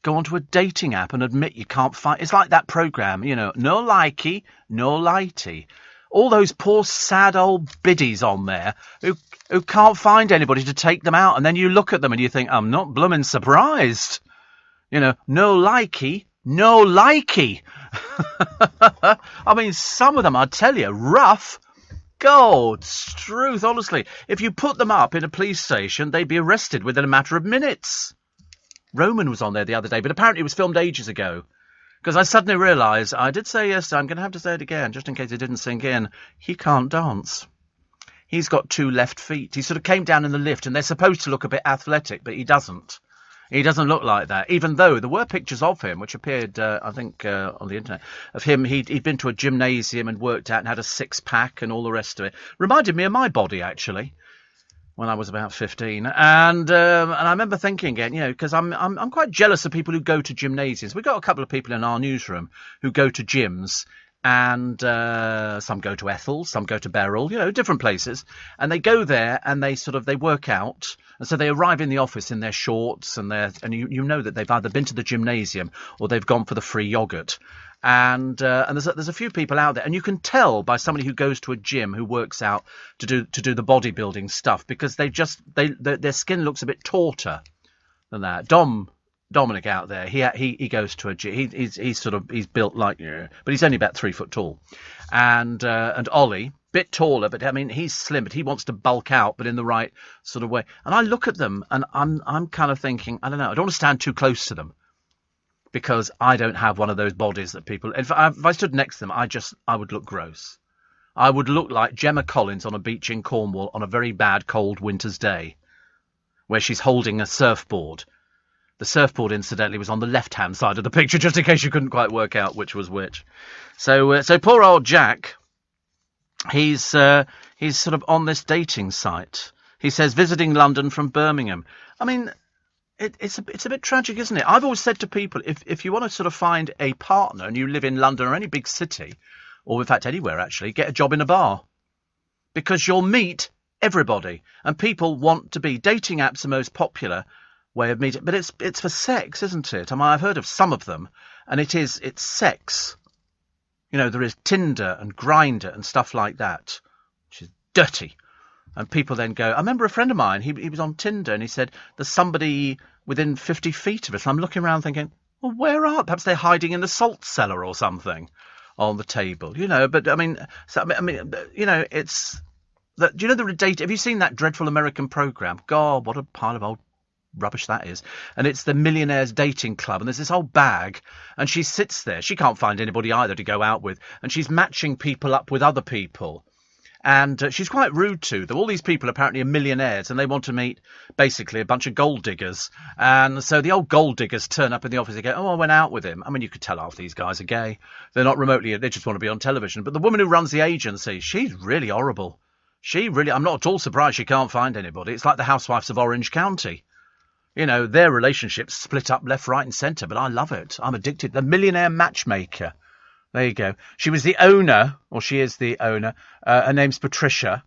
go onto a dating app and admit you can't find... It's like that programme, no likey, no lighty. All those poor, sad old biddies on there who can't find anybody to take them out. And then you look at them and you think, I'm not blooming surprised. No likey, no likey. I mean, some of them, I tell you, rough. God's truth, honestly. If you put them up in a police station, they'd be arrested within a matter of minutes. Roman was on there the other day, but apparently it was filmed ages ago. Because I suddenly realised, I did say yesterday, I'm going to have to say it again, just in case it didn't sink in, he can't dance. He's got 2 left feet. He sort of came down in the lift, and they're supposed to look a bit athletic, but he doesn't. He doesn't look like that, even though there were pictures of him, which appeared, I think, on the internet, of him. He'd been to a gymnasium and worked out and had a 6-pack and all the rest of it. Reminded me of my body, actually. When I was about 15, and I remember thinking again, because I'm quite jealous of people who go to gymnasiums. We've got a couple of people in our newsroom who go to gyms, and some go to Ethel, some go to Beryl, different places, and they go there and they work out, and so they arrive in the office in their shorts and you know that they've either been to the gymnasium or they've gone for the free yogurt. And there's a few people out there, and you can tell by somebody who goes to a gym who works out to do the bodybuilding stuff, because their skin looks a bit tauter than that. Dom Dominic out there, he goes to a gym. He's built like, but he's only about 3 foot tall, and Ollie, bit taller, but I mean he's slim, but he wants to bulk out, but in the right sort of way. And I look at them, and I'm kind of thinking, I don't know, I don't want to stand too close to them, because I don't have one of those bodies that people. If I stood next to them, I would look gross. I would look like Gemma Collins on a beach in Cornwall on a very bad cold winter's day, where she's holding a surfboard. The surfboard, incidentally, was on the left-hand side of the picture, just in case you couldn't quite work out which was which. So poor old Jack, he's sort of on this dating site. He says visiting London from Birmingham. I mean, it's a bit tragic, isn't it? I've always said to people, if you want to sort of find a partner and you live in London or any big city, or in fact anywhere actually, get a job in a bar, because you'll meet everybody, and people want to be. Dating apps are most popular way of meeting, but it's for sex, isn't it? I mean, I've heard of some of them, and it's sex. You know, there is Tinder and Grindr and stuff like that, which is dirty. And people then go, I remember a friend of mine, he was on Tinder, and he said, there's somebody within 50 feet of us. And I'm looking around thinking, well, where are, perhaps they're hiding in the salt cellar or something on the table, you know. But I mean, you know, it's that, do you know the date? Have you seen that dreadful American program? God, what a pile of old rubbish that is. And it's the Millionaires Dating Club, and there's this old bag, and she sits there. She can't find anybody either to go out with, and she's matching people up with other people. And she's quite rude to them. All these people apparently are millionaires, and they want to meet basically a bunch of gold diggers. And so the old gold diggers turn up in the office and go, oh, I went out with him. I mean, you could tell half these guys are gay. They're not remotely, they just want to be on television. But the woman who runs the agency, she's really horrible. I'm not at all surprised she can't find anybody. It's like the Housewives of Orange County. You know, their relationships split up left, right and centre, but I love it. I'm addicted. The millionaire matchmaker. There you go. She was the owner, or she is the owner. Her name's Patricia,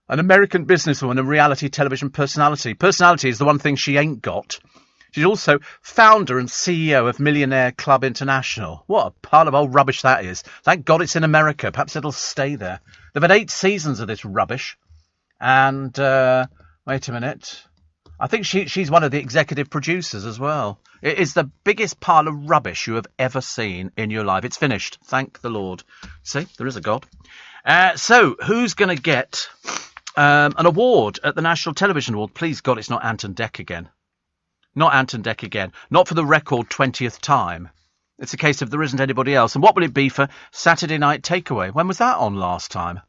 an American businesswoman and reality television personality. Personality is the one thing she ain't got. She's also founder and CEO of Millionaire Club International. What a pile of old rubbish that is. Thank God it's in America. Perhaps it'll stay there. They've had 8 seasons of this rubbish. And, wait a minute. I think she's one of the executive producers as well. It is the biggest pile of rubbish you have ever seen in your life. It's finished. Thank the Lord. See, there is a God. So, who's going to get an award at the National Television Award? Please, God, it's not Ant and Dec again. Not Ant and Dec again. Not for the record 20th time. It's a case of there isn't anybody else. And what will it be for Saturday Night Takeaway? When was that on last time?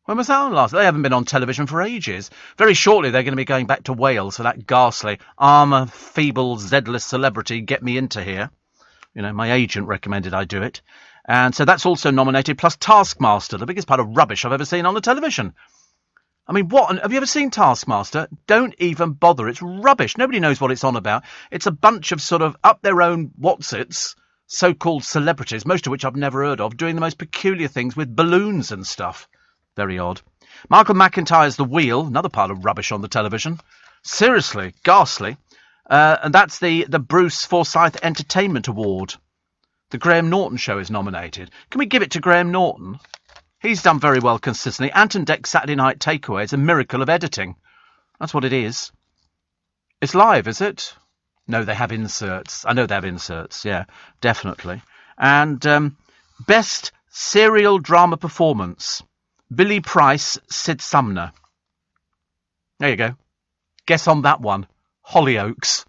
When was that on last? They haven't been on television for ages. Very shortly they're going to be going back to Wales for that ghastly, I'm a feeble, Z-less celebrity, get me into here. You know, my agent recommended I do it. And so that's also nominated, plus Taskmaster, the biggest pile of rubbish I've ever seen on the television. I mean, have you ever seen Taskmaster? Don't even bother. It's rubbish. Nobody knows what it's on about. It's a bunch of sort of up their own whatsits, so-called celebrities, most of which I've never heard of, doing the most peculiar things with balloons and stuff. Very odd. Michael McIntyre's The Wheel, another pile of rubbish on the television. Seriously, ghastly. And that's the Bruce Forsyth Entertainment Award. The Graham Norton Show is nominated. Can we give it to Graham Norton? He's done very well consistently. Ant and Dec Saturday Night Takeaway is a miracle of editing. That's what it is. It's live, is it? No, they have inserts. I know they have inserts, yeah, definitely. And best serial drama performance. Billy Price, Sid Sumner. There you go. Guess on that one. Hollyoaks.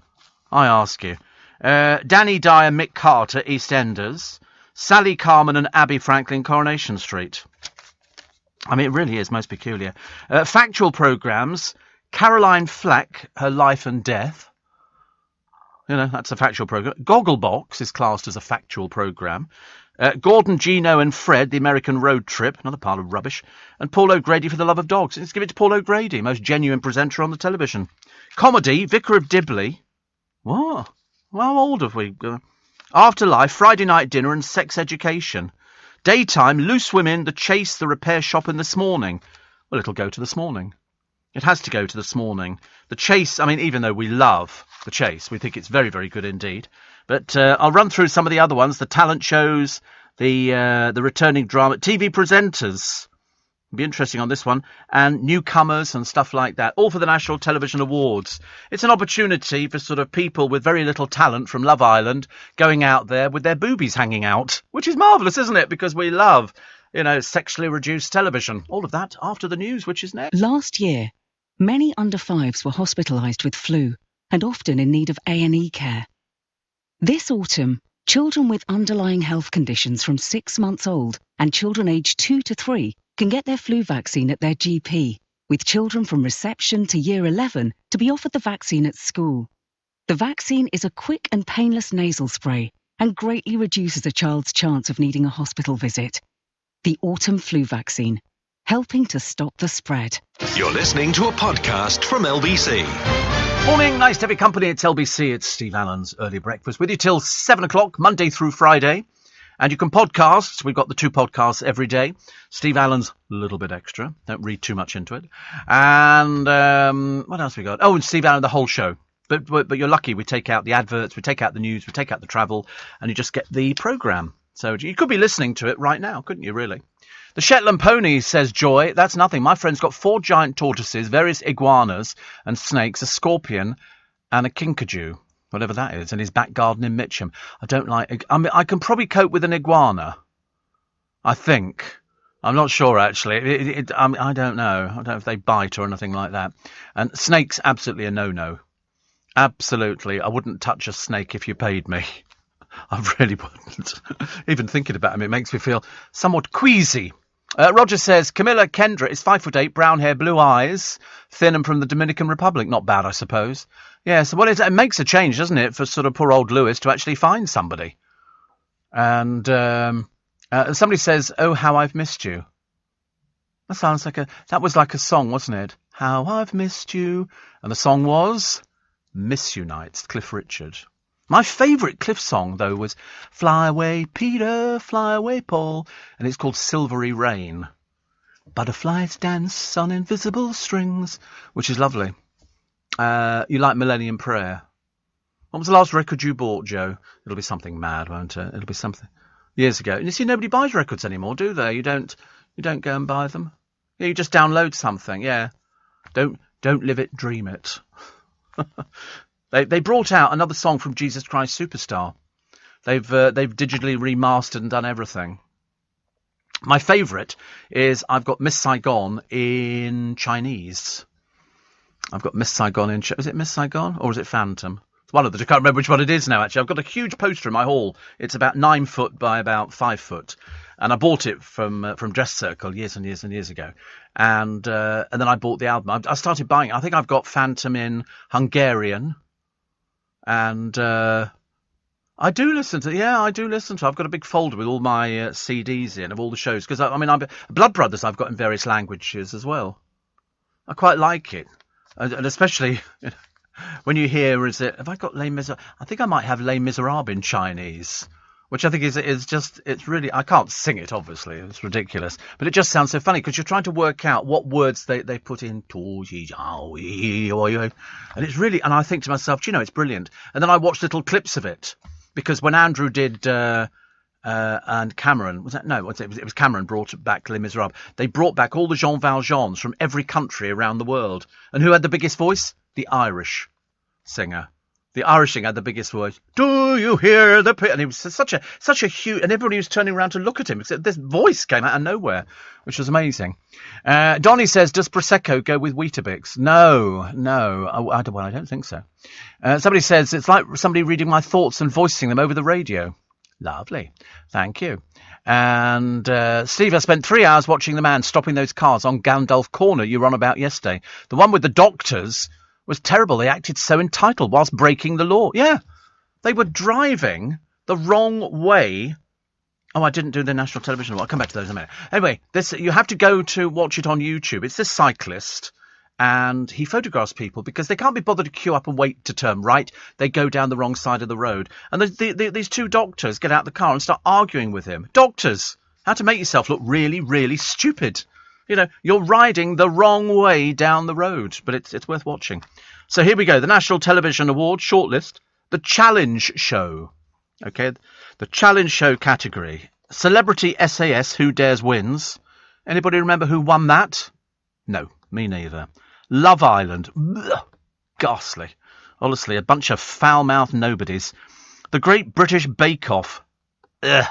I ask you. Danny Dyer, Mick Carter, EastEnders. Sally Carman and Abby Franklin, Coronation Street. I mean, it really is most peculiar. Factual programmes. Caroline Flack, Her Life and Death. You know, that's a factual programme. Gogglebox is classed as a factual programme. Gordon, Gino and Fred, The American Road Trip, another pile of rubbish. And Paul O'Grady, For the Love of Dogs. Let's give it to Paul O'Grady, most genuine presenter on the television. Comedy, Vicar of Dibley. What? Well, how old have we? Afterlife, Friday Night Dinner and Sex Education. Daytime, Loose Women, The Chase, The Repair Shop and This Morning. Well, it'll go to This Morning. It has to go to This Morning. The Chase, I mean, even though we love The Chase, we think it's very, very good indeed. But I'll run through some of the other ones. The talent shows, the returning drama, TV presenters. It'll be interesting on this one. And newcomers and stuff like that, all for the National Television Awards. It's an opportunity for sort of people with very little talent from Love Island going out there with their boobies hanging out, which is marvellous, isn't it? Because we love, sexually reduced television. All of that after the news, which is next. Last year, many under fives were hospitalised with flu and often in need of A&E care. This autumn, children with underlying health conditions from 6 months old and children aged 2 to 3 can get their flu vaccine at their GP, with children from reception to year 11 to be offered the vaccine at school. The vaccine is a quick and painless nasal spray and greatly reduces a child's chance of needing a hospital visit. The Autumn Flu Vaccine, helping to stop the spread. You're listening to a podcast from LBC. Morning, nice to have your company. It's LBC. It's Steve Allen's Early Breakfast with you till 7 o'clock, Monday through Friday. And you can podcast. We've got the 2 podcasts every day. Steve Allen's a little bit extra. Don't read too much into it. And what else we got? Oh, and Steve Allen, the whole show. But you're lucky. We take out the adverts, we take out the news, we take out the travel, and you just get the programme. So you could be listening to it right now, couldn't you, really? The Shetland pony, says Joy. That's nothing. My friend's got 4 giant tortoises, various iguanas and snakes, a scorpion and a kinkajou, whatever that is, in his back garden in Mitcham. I can probably cope with an iguana, I think. I'm not sure, actually. I don't know. I don't know if they bite or anything like that. And snakes, absolutely a no-no. Absolutely. I wouldn't touch a snake if you paid me. I really wouldn't. Even thinking about him, it makes me feel somewhat queasy. Roger says, Camilla Kendra is 5'8", brown hair, blue eyes, thin and from the Dominican Republic. Not bad, I suppose. Yeah, so it makes a change, doesn't it, for sort of poor old Lewis to actually find somebody. And somebody says, oh, how I've missed you. That was like a song, wasn't it? How I've missed you. And the song was Miss You Nights, Cliff Richard. My favourite Cliff song, though, was Fly Away Peter, Fly Away Paul, and it's called Silvery Rain. Butterflies dance on invisible strings, which is lovely. You like Millennium Prayer? What was the last record you bought, Joe? It'll be something mad, won't it? It'll be something. Years ago. And you see, nobody buys records anymore, do they? You don't go and buy them? Yeah, you just download something, yeah. Don't live it, dream it. They brought out another song from Jesus Christ Superstar. They've digitally remastered and done everything. My favourite is I've got Miss Saigon in Chinese. I've got Miss Saigon in... Is it Miss Saigon or is it Phantom? It's one of them. I can't remember which one it is now, actually. I've got a huge poster in my hall. It's about 9 foot by about 5 foot. And I bought it from Dress Circle years and years and years ago. And then I bought the album. I started buying it. I think I've got Phantom in Hungarian. And I do listen to. I've got a big folder with all my CDs in of all the shows. Because, Blood Brothers I've got in various languages as well. I quite like it. And especially when you hear, have I got Les Miserables? I think I might have Les Miserables in Chinese. Which I think is just, it's really, I can't sing it, obviously, it's ridiculous. But it just sounds so funny, because you're trying to work out what words they put in. And it's really, and I think to myself, it's brilliant. And then I watched little clips of it, because when Andrew did, and Cameron, it was Cameron brought back Les Miserables. They brought back all the Jean Valjeans from every country around the world. And who had the biggest voice? The Irish singer. The Irish singer had the biggest voice. Do you hear the... And it was such a huge... And everybody was turning around to look at him. Except this voice came out of nowhere, which was amazing. Donnie says, does Prosecco go with Weetabix? No. I don't think so. Somebody says, it's like somebody reading my thoughts and voicing them over the radio. Lovely. Thank you. And Steve, I spent 3 hours watching the man stopping those cars on Gandalf Corner you were on about yesterday. The one with the doctors... was terrible. They acted so entitled whilst breaking the law. Yeah, they were driving the wrong way. Oh, I didn't do the national television. I'll come back to those in a minute. Anyway, you have to go to watch it on YouTube. It's this cyclist, and he photographs people because they can't be bothered to queue up and wait to turn right. They go down the wrong side of the road. And these 2 doctors get out of the car and start arguing with him. Doctors, how to make yourself look really, really stupid. You're riding the wrong way down the road, but it's worth watching. So here we go. The National Television Awards shortlist. The Challenge Show. Okay, the Challenge Show category. Celebrity SAS Who Dares Wins. Anybody remember who won that? No, me neither. Love Island. Ugh, ghastly. Honestly, a bunch of foul-mouthed nobodies. The Great British Bake Off. Ugh.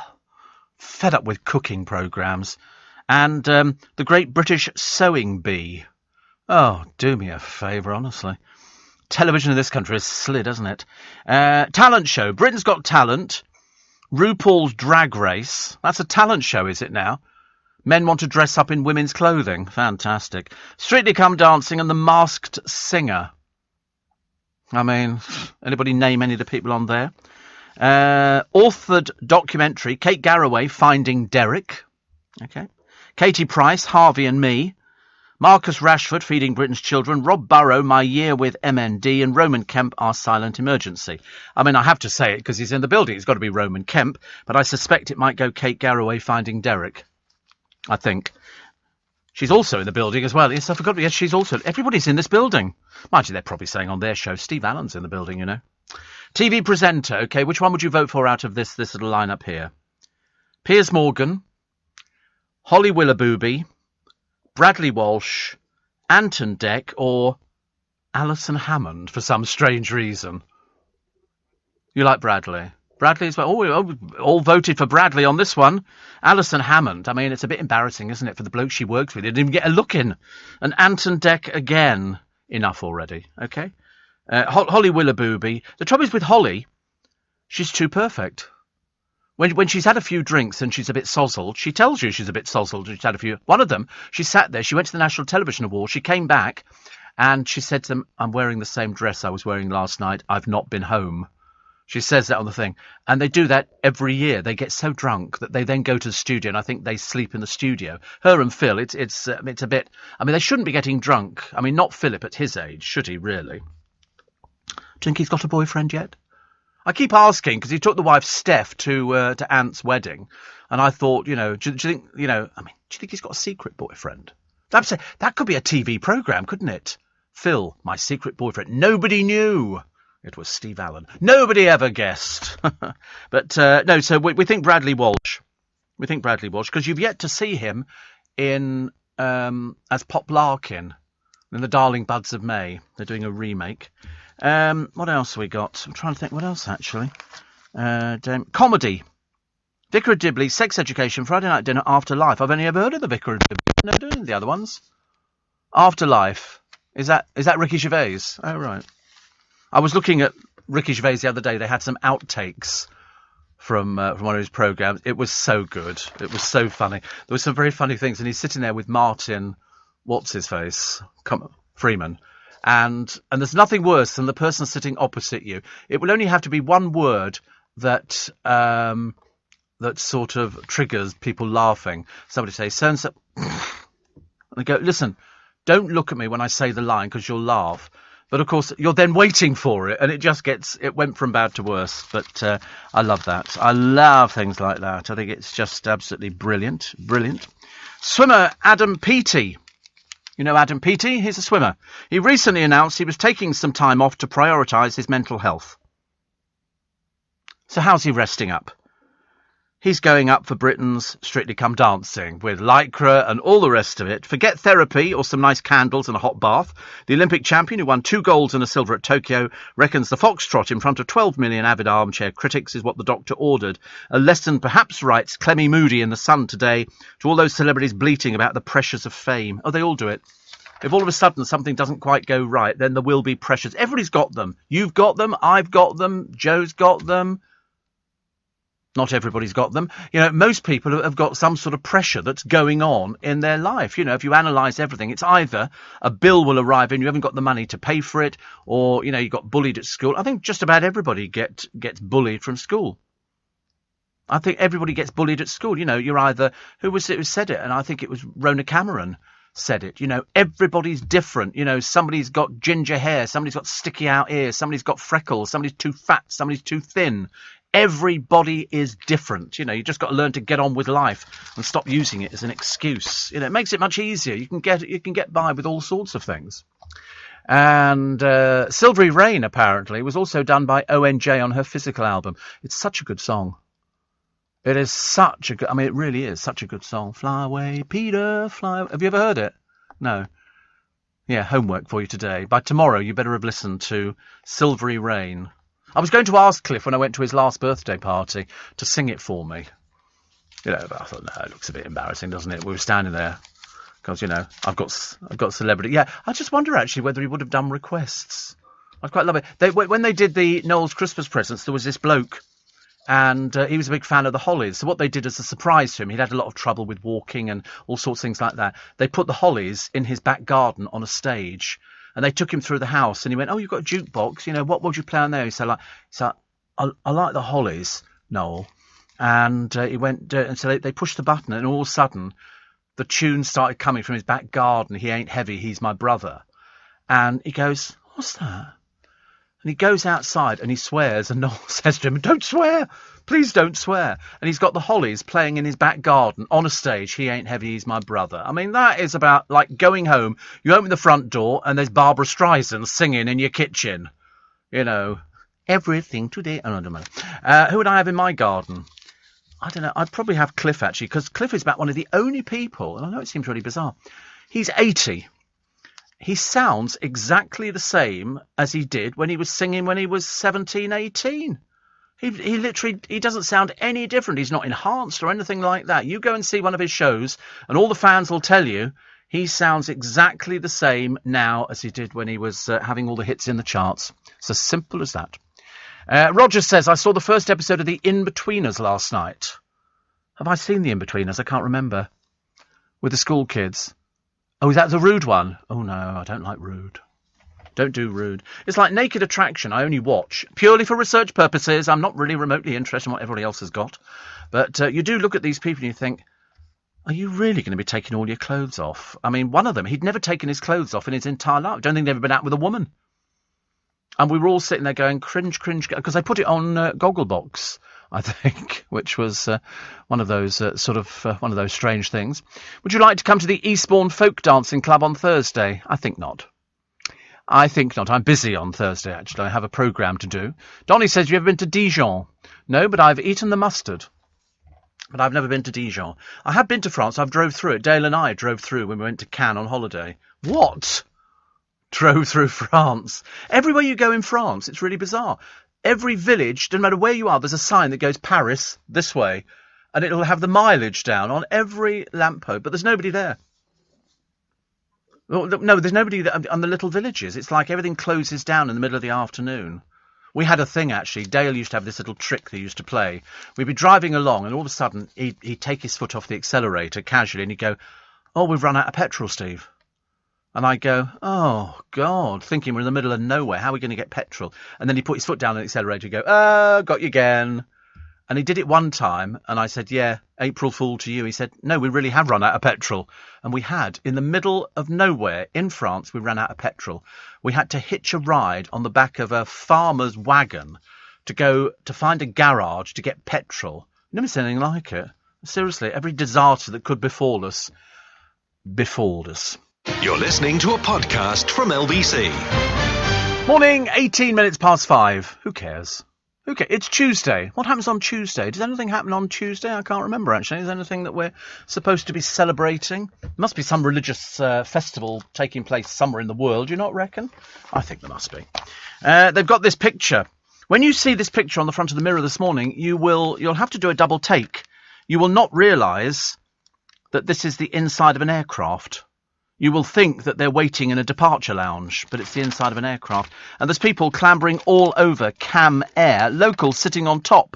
Fed up with cooking programmes. And the Great British Sewing Bee. Oh, do me a favour, honestly. Television in this country has slid, hasn't it? Talent show. Britain's Got Talent. RuPaul's Drag Race. That's a talent show, is it now? Men want to dress up in women's clothing. Fantastic. Strictly Come Dancing and The Masked Singer. I mean, anybody name any of the people on there? Authored documentary, Kate Garraway, Finding Derek. Okay. Katie Price, Harvey and Me. Marcus Rashford, Feeding Britain's Children. Rob Burrow, My Year with MND. And Roman Kemp, Our Silent Emergency. I mean, I have to say it because he's in the building. It's got to be Roman Kemp. But I suspect it might go Kate Garraway, Finding Derek. I think. She's also in the building as well. Yes, I forgot. Yes, she's also. Everybody's in this building. Mind you, they're probably saying on their show, Steve Allen's in the building, you know. TV presenter. Okay, which one would you vote for out of this little lineup here? Piers Morgan, Holly Willoughby, Bradley Walsh, Anton Deck, or Alison Hammond for some strange reason. You like Bradley? Bradley as well. Oh, all voted for Bradley on this one. Alison Hammond. I mean, it's a bit embarrassing, isn't it, for the bloke she works with? He didn't even get a look in. And Anton Deck again. Enough already. Okay. Holly Willoughby. The trouble is with Holly, she's too perfect. When she's had a few drinks and she's a bit sozzled, she tells you she's a bit sozzled. She's had a few. One of them, she sat there. She went to the National Television Awards. She came back and she said to them, "I'm wearing the same dress I was wearing last night. I've not been home." She says that on the thing. And they do that every year. They get so drunk that they then go to the studio, and I think they sleep in the studio. Her and Phil, it's a bit... I mean, they shouldn't be getting drunk. I mean, not Philip at his age, should he, really? Do you think he's got a boyfriend yet? I keep asking, because he took the wife, Steph, to Ant's wedding. And I thought, you know, do you think, you know... I mean, do you think he's got a secret boyfriend? That could be a TV programme, couldn't it? Phil, my secret boyfriend. Nobody knew. It was Steve Allen. Nobody ever guessed. But no, so we think Bradley Walsh. We think Bradley Walsh, because you've yet to see him in as Pop Larkin in The Darling Buds of May. They're doing a remake. What else have we got? I'm trying to think what else, actually. Comedy. Vicar of Dibley, Sex Education, Friday Night Dinner, Afterlife. I've only ever heard of the Vicar of Dibley. No, doing the other ones. Afterlife. Is that Ricky Gervais? Oh, right. I was looking at Ricky Gervais the other day. They had some outtakes from one of his programmes. It was so good. It was so funny. There were some very funny things. And he's sitting there with Martin, what's-his-face, Freeman. And there's nothing worse than the person sitting opposite you. It will only have to be one word that that sort of triggers people laughing. Somebody say, so-and-so. And they go, listen, don't look at me when I say the line because you'll laugh. But, of course, you're then waiting for it, and it went from bad to worse. But I love that. I love things like that. I think it's just absolutely brilliant. Brilliant. Swimmer Adam Peaty. You know Adam Peaty? He's a swimmer. He recently announced he was taking some time off to prioritise his mental health. So how's he resting up? He's going up for Britain's Strictly Come Dancing with Lycra and all the rest of it. Forget therapy or some nice candles and a hot bath. The Olympic champion, who won 2 golds and a silver at Tokyo, reckons the foxtrot in front of 12 million avid armchair critics is what the doctor ordered. A lesson perhaps, writes Clemmy Moody in The Sun today, to all those celebrities bleating about the pressures of fame. Oh, they all do it. If all of a sudden something doesn't quite go right, then there will be pressures. Everybody's got them. You've got them. I've got them. Joe's got them. Not everybody's got them. You know, most people have got some sort of pressure that's going on in their life. You know, if you analyse everything, it's either a bill will arrive and you haven't got the money to pay for it, or, you know, you got bullied at school. I think just about everybody gets bullied from school. I think everybody gets bullied at school. You know, you're either... Who was it who said it? And I think it was Rona Cameron said it. You know, everybody's different. You know, somebody's got ginger hair, somebody's got sticky out ears, somebody's got freckles, somebody's too fat, somebody's too thin. Everybody is different. You know, you just got to learn to get on with life and stop using it as an excuse. You know, it makes it much easier. You can get by with all sorts of things. And Silvery Rain, apparently, was also done by ONJ on her Physical album. It's such a good song. It is such a good... I mean, it really is such a good song. Fly away, Peter, fly away. Have you ever heard it? No. Yeah, homework for you today. By tomorrow, you better have listened to Silvery Rain. I was going to ask Cliff when I went to his last birthday party to sing it for me. You know, but I thought, no, it looks a bit embarrassing, doesn't it? We were standing there because, you know, I've got celebrity. Yeah, I just wonder, actually, whether he would have done requests. I'd quite love it. When they did the Noel's Christmas presents, there was this bloke, and he was a big fan of the Hollies. So what they did as a surprise to him, he'd had a lot of trouble with walking and all sorts of things like that. They put the Hollies in his back garden on a stage, and they took him through the house, and he went, "Oh, you've got a jukebox, you know, what would you play on there?" He said, I like the Hollies, Noel. And he went, and so they pushed the button, and all of a sudden, the tune started coming from his back garden. He ain't heavy, he's my brother. And he goes, "What's that?" And he goes outside and he swears, and Noel says to him, "Don't swear, please don't swear." And he's got the Hollies playing in his back garden on a stage. He ain't heavy, he's my brother. I mean, that is about like going home. You open the front door and there's Barbara Streisand singing in your kitchen. You know, everything today. Oh, I don't know. Who would I have in my garden? I don't know. I'd probably have Cliff, actually, because Cliff is about one of the only people, and I know it seems really bizarre. He's 80. He sounds exactly the same as he did when he was singing when he was 17, 18. He literally, he doesn't sound any different. He's not enhanced or anything like that. You go and see one of his shows, and all the fans will tell you he sounds exactly the same now as he did when he was having all the hits in the charts. It's as simple as that. Roger says, "I saw the first episode of The In-Betweeners last night." Have I seen The In-Betweeners? I can't remember. With the school kids. Oh, is that the Rude one? Oh, no, I don't like Rude. Don't do Rude. It's like Naked Attraction. I only watch purely for research purposes. I'm not really remotely interested in what everybody else has got. But you do look at these people and you think, are you really going to be taking all your clothes off? I mean, one of them, he'd never taken his clothes off in his entire life. I don't think they've ever been out with a woman. And we were all sitting there going, cringe, cringe, because they put it on Gogglebox, I think, which was one of those one of those strange things. Would you like to come to the Eastbourne Folk Dancing Club on Thursday? I think not. I think not. I'm busy on Thursday, actually. I have a programme to do. Donnie says, you ever been to Dijon? No, but I've eaten the mustard. But I've never been to Dijon. I have been to France. I've drove through it. Dale and I drove through when we went to Cannes on holiday. What? Drove through France. Everywhere you go in France, it's really bizarre. Every village, no matter where you are, there's a sign that goes Paris this way, and it'll have the mileage down on every lamppost, but there's nobody there. No, there's nobody on the little villages. It's like everything closes down in the middle of the afternoon. We had a thing, actually. Dale used to have this little trick they used to play. We'd be driving along, and all of a sudden, he'd take his foot off the accelerator casually, and he'd go, "Oh, we've run out of petrol, Steve." And I go, "Oh, God," thinking we're in the middle of nowhere. How are we going to get petrol? And then he put his foot down on the accelerator and go, got you again. And he did it one time. And I said, "Yeah, April Fool to you." He said, "No, we really have run out of petrol." And we had. In the middle of nowhere in France, we ran out of petrol. We had to hitch a ride on the back of a farmer's wagon to go to find a garage to get petrol. Never seen anything like it. Seriously, every disaster that could befall us befalled us. You're listening to a podcast from LBC. Morning, 18 minutes past 5. Who cares? It's Tuesday. What happens on Tuesday? Does anything happen on Tuesday? I can't remember, actually. Is there anything that we're supposed to be celebrating? There must be some religious festival taking place somewhere in the world, do you not reckon? I think there must be. They've got this picture. When you see this picture on the front of the Mirror this morning, you'll have to do a double take. You will not realise that this is the inside of an aircraft. You will think that they're waiting in a departure lounge, but it's the inside of an aircraft. And there's people clambering all over Cam Air, locals sitting on top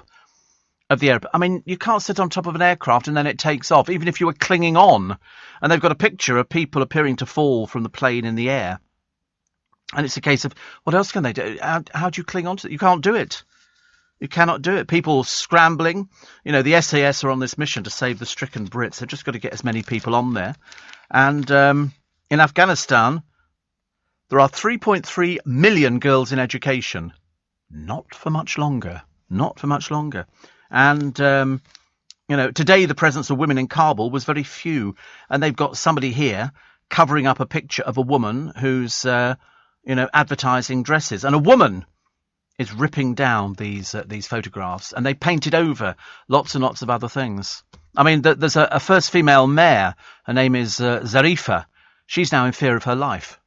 of the aircraft. I mean, you can't sit on top of an aircraft and then it takes off, even if you were clinging on. And they've got a picture of people appearing to fall from the plane in the air. And it's a case of, what else can they do? How do you cling on to it? You can't do it. You cannot do it. People scrambling. You know, the SAS are on this mission to save the stricken Brits. They've just got to get as many people on there. And in Afghanistan, there are 3.3 million girls in education. Not for much longer. Not for much longer. And, today the presence of women in Kabul was very few. And they've got somebody here covering up a picture of a woman who's, advertising dresses. And a woman is ripping down these photographs, and they painted over lots and lots of other things. I mean, there's a first female mayor. Her name is Zarifa. She's now in fear of her life.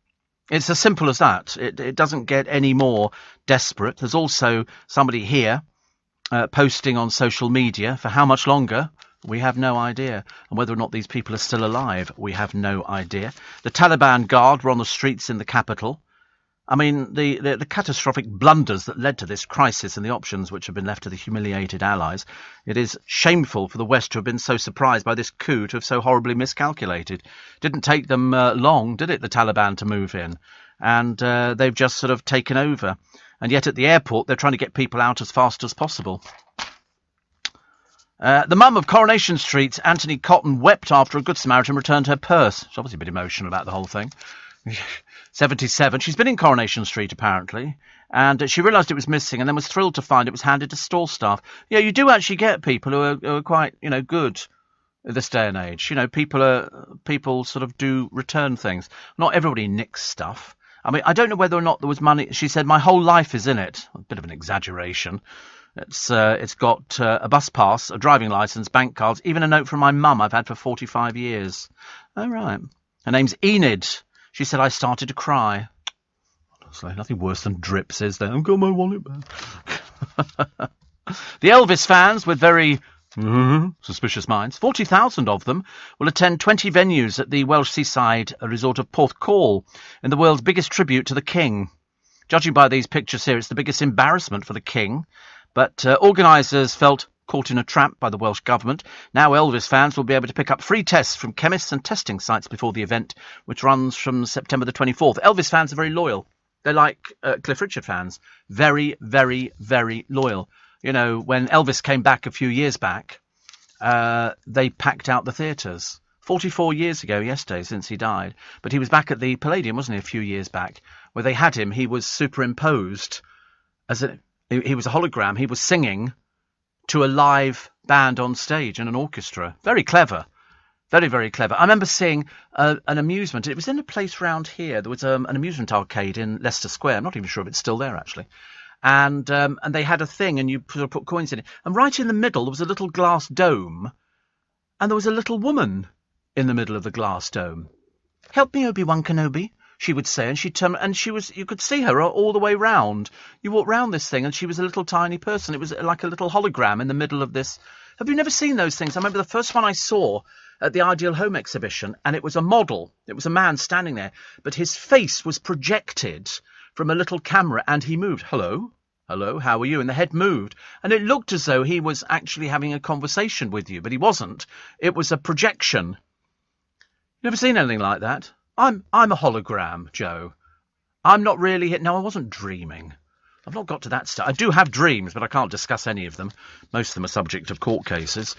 It's as simple as that. It doesn't get any more desperate. There's also somebody here posting on social media. For how much longer? We have no idea. And whether or not these people are still alive, we have no idea. The Taliban Guard were on the streets in the capital. I mean, the catastrophic blunders that led to this crisis and the options which have been left to the humiliated allies. It is shameful for the West to have been so surprised by this coup, to have so horribly miscalculated. Didn't take them long, did it, the Taliban, to move in? And they've just sort of taken over. And yet at the airport, they're trying to get people out as fast as possible. The mum of Coronation Street, Anthony Cotton, wept after a Good Samaritan returned her purse. She's obviously a bit emotional about the whole thing. 77. She's been in Coronation Street, apparently, and she realised it was missing and then was thrilled to find it was handed to store staff. Yeah, you do actually get people who are quite, good in this day and age. People sort of do return things. Not everybody nicks stuff. I mean, I don't know whether or not there was money. She said, my whole life is in it. A bit of an exaggeration. It's got a bus pass, a driving licence, bank cards, even a note from my mum I've had for 45 years. Oh, right. Her name's Enid. She said, I started to cry. Honestly, nothing worse than drips, is there? I've got my wallet back. The Elvis fans with very suspicious minds, 40,000 of them, will attend 20 venues at the Welsh seaside resort of Porthcawl in the world's biggest tribute to the King. Judging by these pictures here, it's the biggest embarrassment for the King. But organisers felt caught in a trap by the Welsh Government. Now Elvis fans will be able to pick up free tests from chemists and testing sites before the event, which runs from September the 24th. Elvis fans are very loyal. They're like Cliff Richard fans. Very, very, very loyal. You know, when Elvis came back a few years back, they packed out the theatres. 44 years ago yesterday since he died. But he was back at the Palladium, wasn't he, a few years back, where they had him. He was superimposed he was a hologram. He was singing to a live band on stage and an orchestra. Very clever. Very, very clever. I remember seeing an amusement. It was in a place round here. There was an amusement arcade in Leicester Square. I'm not even sure if it's still there, actually. And they had a thing, and you sort of put coins in it. And right in the middle, there was a little glass dome. And there was a little woman in the middle of the glass dome. Help me, Obi-Wan Kenobi, she would say, and she'd turn, and you could see her all the way round. You walked round this thing, and she was a little tiny person. It was like a little hologram in the middle of this. Have you never seen those things? I remember the first one I saw at the Ideal Home exhibition, and it was a model. It was a man standing there, but his face was projected from a little camera, and he moved. Hello, how are you? And the head moved, and it looked as though he was actually having a conversation with you, but he wasn't. It was a projection. You never seen anything like that? I'm a hologram, Joe. I'm not really... No, I wasn't dreaming. I've not got to that stage. I do have dreams, but I can't discuss any of them. Most of them are subject of court cases.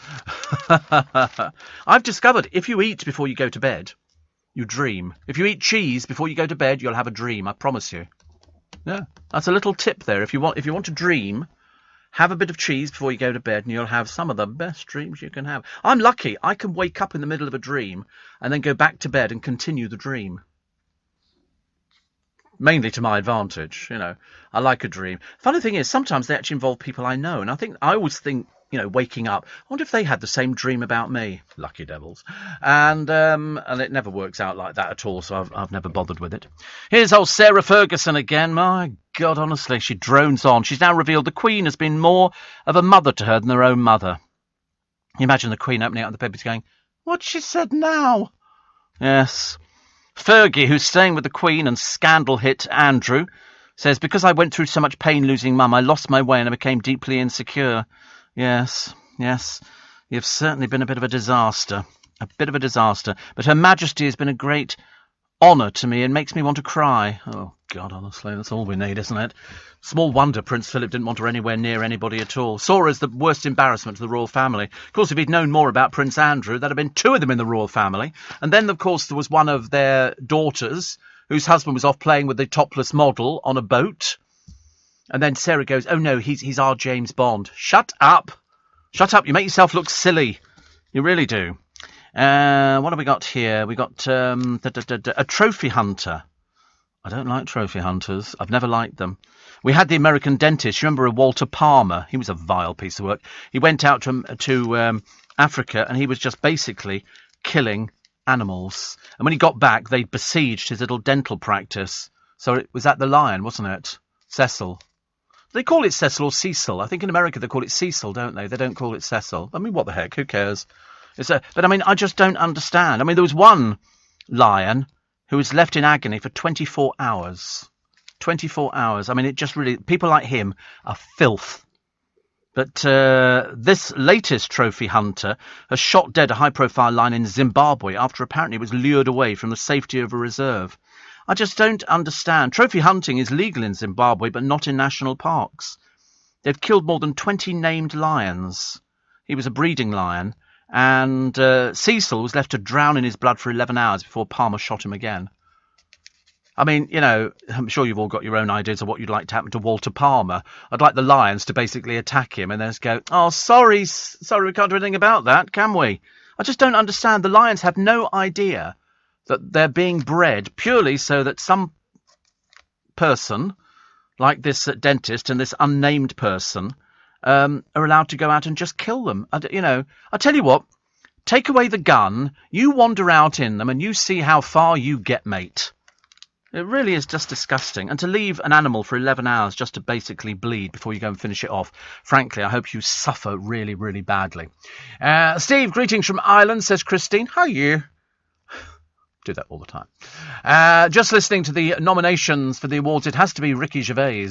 I've discovered if you eat before you go to bed, you dream. If you eat cheese before you go to bed, you'll have a dream, I promise you. Yeah, that's a little tip there. If you want to dream, have a bit of cheese before you go to bed and you'll have some of the best dreams you can have. I'm lucky. I can wake up in the middle of a dream and then go back to bed and continue the dream. Mainly to my advantage, I like a dream. Funny thing is, sometimes they actually involve people I know, and I always think, waking up, I wonder if they had the same dream about me. Lucky devils. And it never works out like that at all, so I've never bothered with it. Here's old Sarah Ferguson again. My God, honestly, she drones on. She's now revealed the Queen has been more of a mother to her than her own mother. You imagine the Queen opening up the papers going, "What's she said now?" Yes. Fergie, who's staying with the Queen and scandal hit Andrew, says, because I went through so much pain losing Mum, I lost my way and I became deeply insecure. Yes, you've certainly been a bit of a disaster. But Her Majesty has been a great honour to me and makes me want to cry. Oh, God, honestly, that's all we need, isn't it? Small wonder Prince Philip didn't want her anywhere near anybody at all. Saw her as the worst embarrassment to the royal family. Of course, if he'd known more about Prince Andrew, there'd have been two of them in the royal family. And then, of course, there was one of their daughters whose husband was off playing with the topless model on a boat. And then Sarah goes, "Oh, no, he's our James Bond." Shut up. You make yourself look silly. You really do. What have we got here? We got a trophy hunter I don't like trophy hunters. I've never liked them. We had the American dentist. You remember Walter Palmer? He was a vile piece of work. He went out to Africa, and he was just basically killing animals. And when he got back, they besieged his little dental practice. So it was at the Lion, wasn't it? Cecil. They call it Cecil or Cecil. I think in America they call it Cecil, don't they? They don't call it Cecil. I mean, what the heck? Who cares? But I mean, I just don't understand. I mean, there was one lion who was left in agony for 24 hours. 24 hours. I mean, it just really... People like him are filth. But this latest trophy hunter has shot dead a high-profile lion in Zimbabwe after apparently it was lured away from the safety of a reserve. I just don't understand. Trophy hunting is legal in Zimbabwe, but not in national parks. They've killed more than 20 named lions. He was a breeding lion. And Cecil was left to drown in his blood for 11 hours before Palmer shot him again. I mean, you know, I'm sure you've all got your own ideas of what you'd like to happen to Walter Palmer. I'd like the Lions to basically attack him and then just go, oh, sorry, we can't do anything about that, can we? I just don't understand. The Lions have no idea that they're being bred purely so that some person, like this dentist and this unnamed person, are allowed to go out and just kill them. I tell you what, take away the gun, you wander out in them and you see how far you get, mate. It really is just disgusting. And to leave an animal for 11 hours just to basically bleed before you go and finish it off, frankly, I hope you suffer really, really badly. Steve, greetings from Ireland, says Christine. How are you? Do that all the time. Just listening to the nominations for the awards, it has to be Ricky Gervais.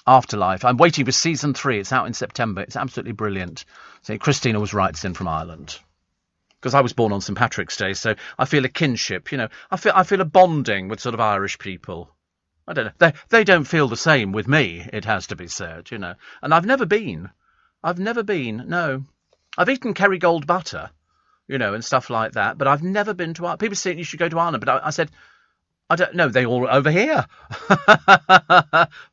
Afterlife. I'm waiting for season 3. It's out in September. It's absolutely brilliant. So Christina was right, it's in from Ireland. Because I was born on St. Patrick's Day, so I feel a kinship, you know. I feel a bonding with sort of Irish people. I don't know. They don't feel the same with me, it has to be said, you know. And I've never been, no. I've eaten Kerrygold butter, you know, and stuff like that, but I've never been to Ireland. People say you should go to Ireland, but I said, I don't know, they all over here,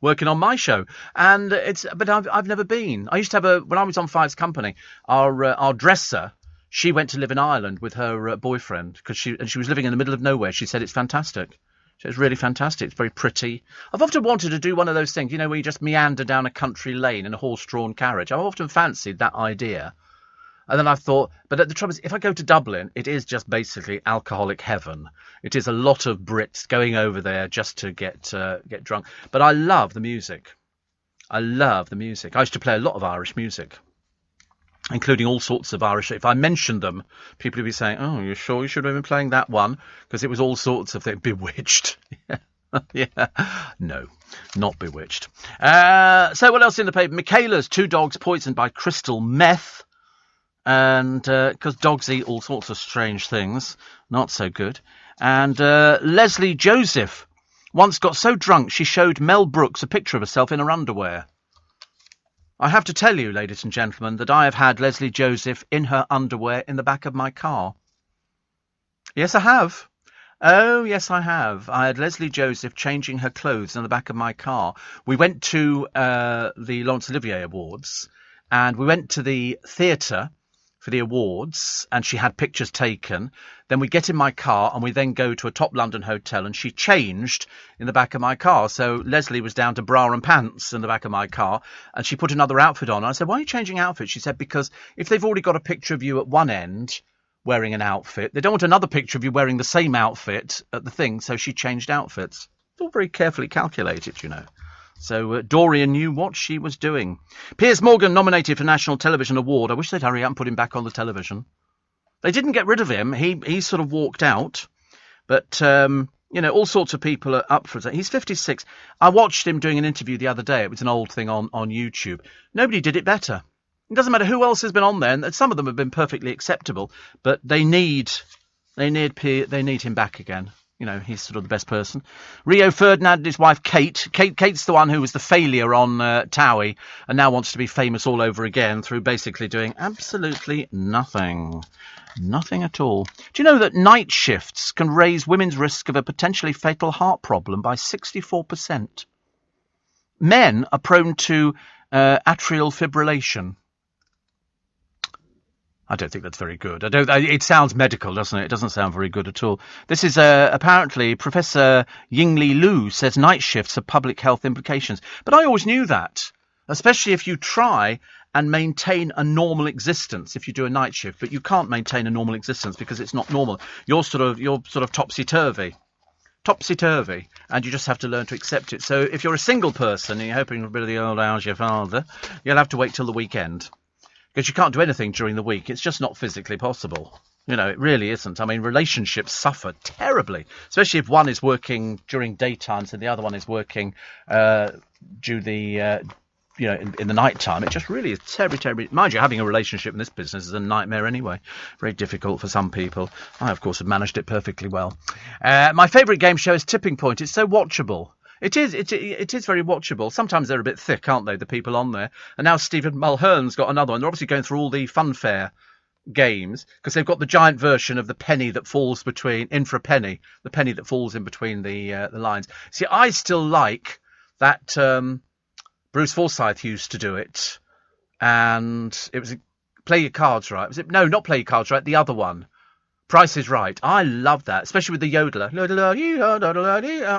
working on my show. And but I've never been. I used to have when I was on Fives Company, our dresser, she went to live in Ireland with her boyfriend because she was living in the middle of nowhere. She said it's fantastic. It's really fantastic. It's very pretty. I've often wanted to do one of those things, you know, where you just meander down a country lane in a horse-drawn carriage. I've often fancied that idea. And then I thought, but the trouble is, if I go to Dublin, it is just basically alcoholic heaven. It is a lot of Brits going over there just to get drunk. But I love the music. I used to play a lot of Irish music, including all sorts of Irish. If I mentioned them, people would be saying, oh, you're sure you should have been playing that one? Because it was all sorts of things. Bewitched. Yeah. No, not Bewitched. So what else in the paper? Michaela's 2 dogs poisoned by crystal meth. And because dogs eat all sorts of strange things, not so good. And Leslie Joseph once got so drunk she showed Mel Brooks a picture of herself in her underwear. I have to tell you, ladies and gentlemen, that I have had Leslie Joseph in her underwear in the back of my car. Yes, I have. Oh, yes, I have. I had Leslie Joseph changing her clothes in the back of my car. We went to the Laurence Olivier Awards, and we went to the theatre for the awards, and she had pictures taken. Then we get in my car and we then go to a top London hotel, and she changed in the back of my car. So Leslie was down to bra and pants in the back of my car, and she put another outfit on. I said, why are you changing outfits? She said, because if they've already got a picture of you at one end wearing an outfit, they don't want another picture of you wearing the same outfit at the thing, so she changed outfits. It's all very carefully calculated, you know. So Dorian knew what she was doing. Piers Morgan nominated for National Television Award. I wish they'd hurry up and put him back on the television. They didn't get rid of him. He sort of walked out. But, you know, all sorts of people are up for it. He's 56. I watched him doing an interview the other day. It was an old thing on YouTube. Nobody did it better. It doesn't matter who else has been on there. And some of them have been perfectly acceptable. But they need him back again. You know, he's sort of the best person. Rio Ferdinand and his wife Kate. Kate's the one who was the failure on Towie and now wants to be famous all over again through basically doing absolutely nothing. Nothing at all. Do you know that night shifts can raise women's risk of a potentially fatal heart problem by 64%? Men are prone to atrial fibrillation. I don't think that's very good. It sounds medical, doesn't it? It doesn't sound very good at all. This is apparently Professor Yingli Lu says night shifts have public health implications. But I always knew that, especially if you try and maintain a normal existence if you do a night shift. But you can't maintain a normal existence because it's not normal. You're sort of topsy-turvy. Topsy-turvy, and you just have to learn to accept it. So if you're a single person and you're hoping for a bit of the old how's your father, you'll have to wait till the weekend. Because you can't do anything during the week. It's just not physically possible. It really isn't. I mean, relationships suffer terribly, especially if one is working during daytimes and the other one is working in the night time. It just really is terribly. Mind you, having a relationship in this business is a nightmare anyway. Very difficult for some people. I, of course, have managed it perfectly well. My favourite game show is Tipping Point. It's so watchable. It is very watchable. Sometimes they're a bit thick, aren't they, the people on there? And now Stephen Mulhern's got another one. They're obviously going through all the funfair games because they've got the giant version of the penny that falls in for a penny, the penny that falls in between the lines. See, I still like that Bruce Forsyth used to do it, and it was Play Your Cards Right. Was it? No, not Play Your Cards Right, the other one. Price is Right. I love that, especially with the yodeler.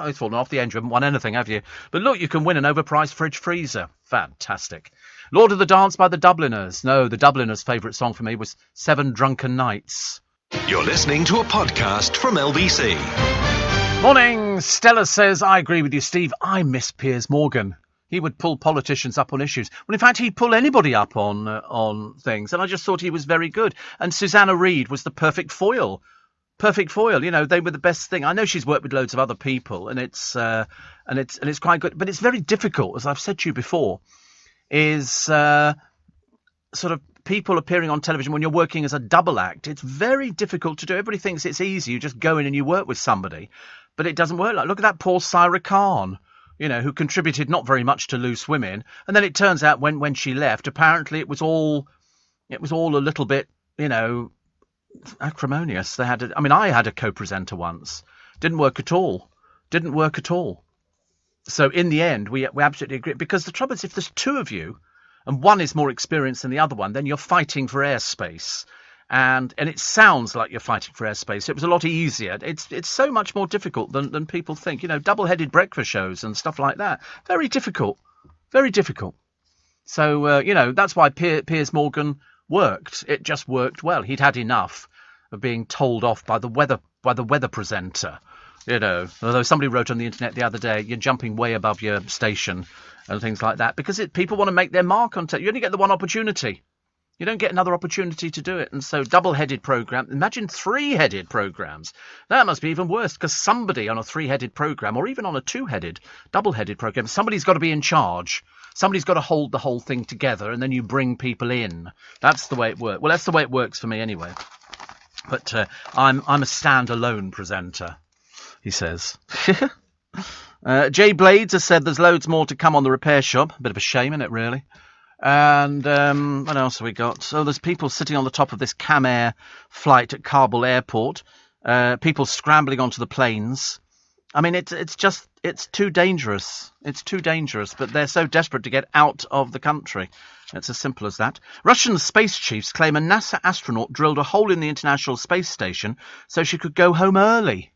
It's fallen off the end. You haven't won anything, have you? But look, you can win an overpriced fridge freezer. Fantastic. Lord of the Dance by the Dubliners. No, the Dubliners' favourite song for me was Seven Drunken Nights. You're listening to a podcast from LBC. Morning. Stella says, I agree with you, Steve. I miss Piers Morgan. He would pull politicians up on issues. Well, in fact, he'd pull anybody up on things. And I just thought he was very good. And Susanna Reid was the perfect foil. Perfect foil. They were the best thing. I know she's worked with loads of other people, and it's quite good. But it's very difficult, as I've said to you before, is sort of people appearing on television when you're working as a double act. It's very difficult to do. Everybody thinks it's easy. You just go in and you work with somebody. But it doesn't work. Look at that poor Syra Khan. Who contributed not very much to Loose Women. And then it turns out when she left, apparently it was all a little bit, acrimonious. I had a co-presenter once. Didn't work at all. So in the end, we absolutely agree. Because the trouble is, if there's two of you, and one is more experienced than the other one, then you're fighting for airspace. And it sounds like you're fighting for airspace. It was a lot easier. It's so much more difficult than people think. Double-headed breakfast shows and stuff like that. Very difficult. Very difficult. So, that's why Piers Morgan worked. It just worked well. He'd had enough of being told off by the weather presenter. Although somebody wrote on the internet the other day, you're jumping way above your station and things like that. Because people want to make their mark on you only get the one opportunity. You don't get another opportunity to do it. And so double-headed programme. Imagine three-headed programmes. That must be even worse because somebody on a three-headed programme or even on a two-headed, double-headed programme, somebody's got to be in charge. Somebody's got to hold the whole thing together and then you bring people in. That's the way it works. Well, that's the way it works for me anyway. But I'm a stand-alone presenter, he says. Jay Blades has said there's loads more to come on the repair shop. A bit of a shame, isn't it, really? And what else have we got? So there's people sitting on the top of this Cam Air flight at Kabul airport. People scrambling onto the planes. I mean, it's too dangerous. It's too dangerous. But they're so desperate to get out of the country. It's as simple as that. Russian space chiefs claim a NASA astronaut drilled a hole in the International Space Station so she could go home early.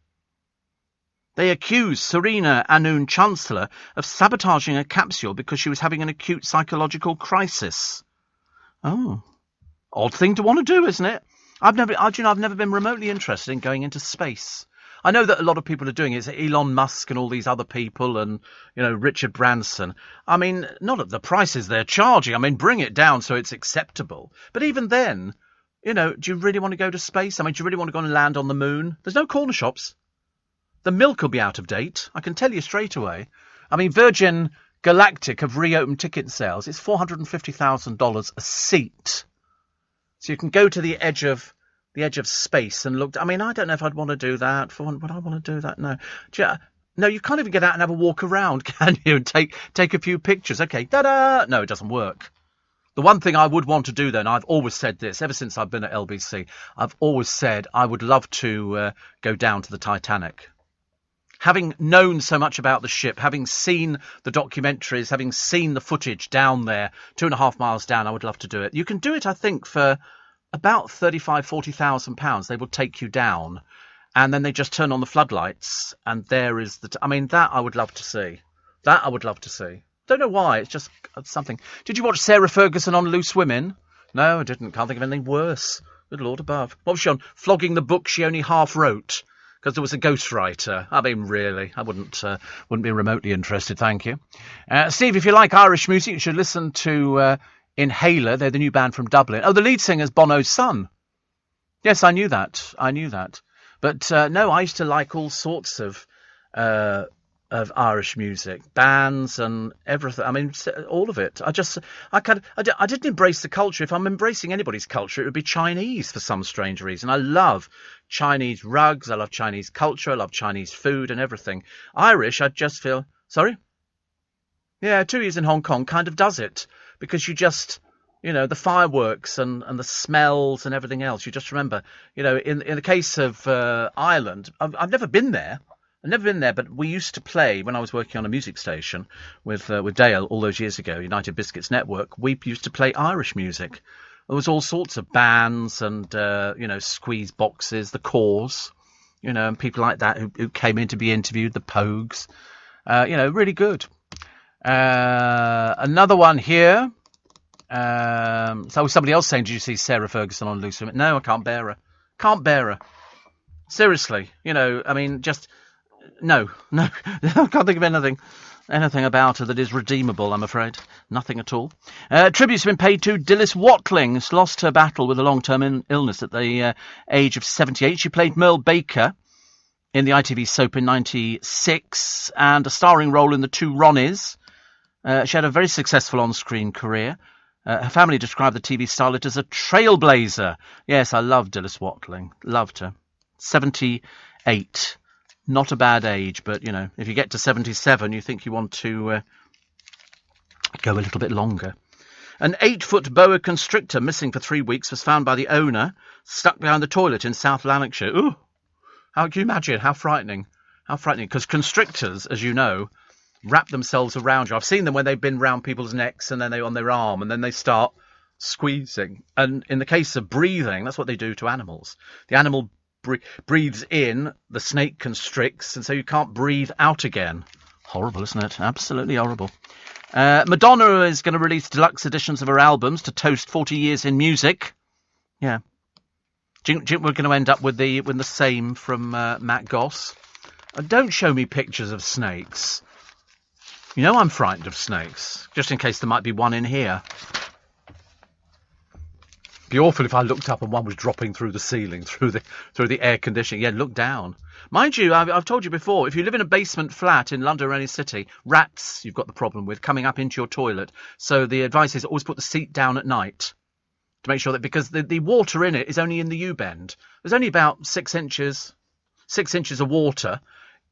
They accuse Serena Anoon Chancellor of sabotaging a capsule because she was having an acute psychological crisis. Oh, odd thing to want to do, isn't it? I've never been remotely interested in going into space. I know that a lot of people are doing it. It's Elon Musk and all these other people and, Richard Branson. I mean, not at the prices they're charging. I mean, bring it down so it's acceptable. But even then, do you really want to go to space? I mean, do you really want to go and land on the moon? There's no corner shops. The milk will be out of date. I can tell you straight away. I mean, Virgin Galactic have reopened ticket sales. It's $450,000 a seat. So you can go to the edge of space and look. I mean, I don't know if I'd want to do that. Would I want to do that? No. No, you can't even get out and have a walk around, can you? And take a few pictures. Okay, ta-da! No, it doesn't work. The one thing I would want to do then, I've always said this, ever since I've been at LBC, I've always said I would love to go down to the Titanic. Having known so much about the ship, having seen the documentaries, having seen the footage down there, 2.5 miles down, I would love to do it. You can do it, I think, for about £40,000, they will take you down, and then they just turn on the floodlights, and there is I mean, that I would love to see. That I would love to see. Don't know why. It's just something. Did you watch Sarah Ferguson on Loose Women? No, I didn't. Can't think of anything worse. Good Lord above. What was she on? Flogging the book she only half wrote because there was a ghostwriter. I mean, really, I wouldn't be remotely interested. Thank you, Steve. If you like Irish music, you should listen to Inhaler. They're the new band from Dublin. Oh, the lead singer's Bono's son. Yes, I knew that. But no, I used to like all sorts of Irish music, bands and everything. I mean, all of it. I didn't embrace the culture. If I'm embracing anybody's culture, it would be Chinese for some strange reason. I love Chinese rugs. I love Chinese culture. I love Chinese food and everything. Irish, I just feel... Sorry? Yeah, 2 years in Hong Kong kind of does it. Because you just... the fireworks and the smells and everything else. You just remember, in the case of Ireland, I've never been there. But we used to play, when I was working on a music station with Dale all those years ago, United Biscuits Network, we used to play Irish music. There was all sorts of bands and, squeeze boxes, the Corrs, and people like that who came in to be interviewed, the Pogues. Really good. Another one here. So somebody else saying, did you see Sarah Ferguson on Loose Women? No, I can't bear her. Seriously, I mean, just... No, I can't think of anything about her that is redeemable, I'm afraid. Nothing at all. Tributes have been paid to Dilys Watling, who's lost her battle with a long-term illness at the age of 78. She played Merle Baker in the ITV soap in 96 and a starring role in The Two Ronnies. She had a very successful on-screen career. Her family described the TV starlet as a trailblazer. Yes, I love Dilys Watling. Loved her. 78. Not a bad age, but, if you get to 77, you think you want to go a little bit longer. An 8-foot boa constrictor missing for 3 weeks was found by the owner, stuck behind the toilet in South Lanarkshire. Ooh, how can you imagine? How frightening. Because constrictors, as you know, wrap themselves around you. I've seen them when they've been round people's necks and then they're on their arm and then they start squeezing. And in the case of breathing, that's what they do to animals. The animal breathes in, the snake constricts, and so you can't breathe out again. Horrible, isn't it? Absolutely horrible. Madonna is going to release deluxe editions of her albums to toast 40 years in music. Yeah. Do you think we're going to end up with the same from Matt Goss? Don't show me pictures of snakes. I'm frightened of snakes, just in case there might be one in here. Be awful if I looked up and one was dropping through the ceiling, through the air conditioning. Yeah, look down. Mind you, I've told you before, if you live in a basement flat in London or any city, rats you've got the problem with coming up into your toilet. So the advice is always put the seat down at night to make sure that, because the water in it is only in the U-bend. There's only about 6 inches of water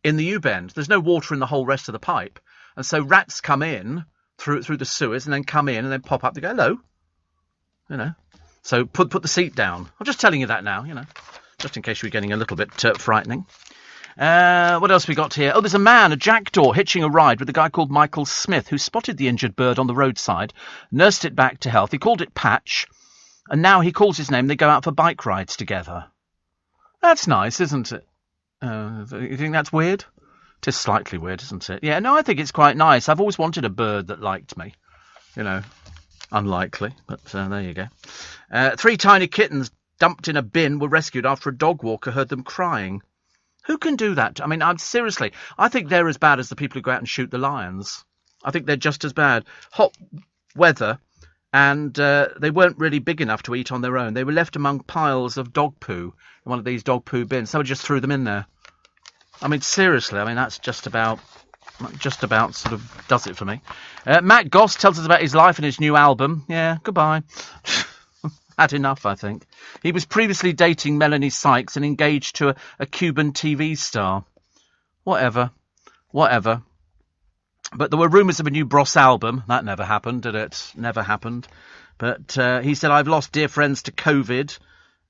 in the U-bend. There's no water in the whole rest of the pipe. And so rats come in through the sewers and then come in and then pop up. They go, hello. So put the seat down. I'm just telling you that now, just in case you're getting a little bit frightening. What else we got here? Oh, there's a jackdaw, hitching a ride with a guy called Michael Smith, who spotted the injured bird on the roadside, nursed it back to health. He called it Patch, and now he calls his name. They go out for bike rides together. That's nice, isn't it? You think that's weird? It is slightly weird, isn't it? Yeah, no, I think it's quite nice. I've always wanted a bird that liked me, Unlikely, but there you go. 3 tiny kittens dumped in a bin were rescued after a dog walker heard them crying. Who can do that? I mean, seriously, I think they're as bad as the people who go out and shoot the lions. I think they're just as bad. Hot weather, and they weren't really big enough to eat on their own. They were left among piles of dog poo in one of these dog poo bins. Somebody just threw them in there. I mean, seriously, that's just about sort of does it for me. Matt Goss tells us about his life and his new album. Yeah, goodbye. Had enough, I think. He was previously dating Melanie Sykes and engaged to a Cuban TV star. Whatever. But there were rumours of a new Bros album. That never happened, did it? Never happened. But he said, I've lost dear friends to COVID.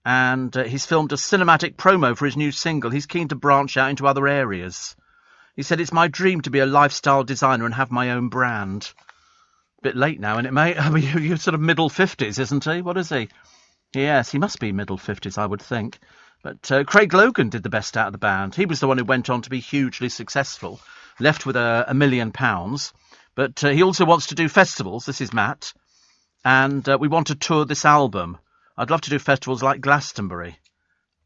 And he's filmed a cinematic promo for his new single. He's keen to branch out into other areas. He said, it's my dream to be a lifestyle designer and have my own brand. Bit late now, isn't it, mate? I mean, you're sort of middle 50s, isn't he? What is he? Yes, he must be middle 50s, I would think. But Craig Logan did the best out of the band. He was the one who went on to be hugely successful, left with £1 million. But he also wants to do festivals. This is Matt. And we want to tour this album. I'd love to do festivals like Glastonbury.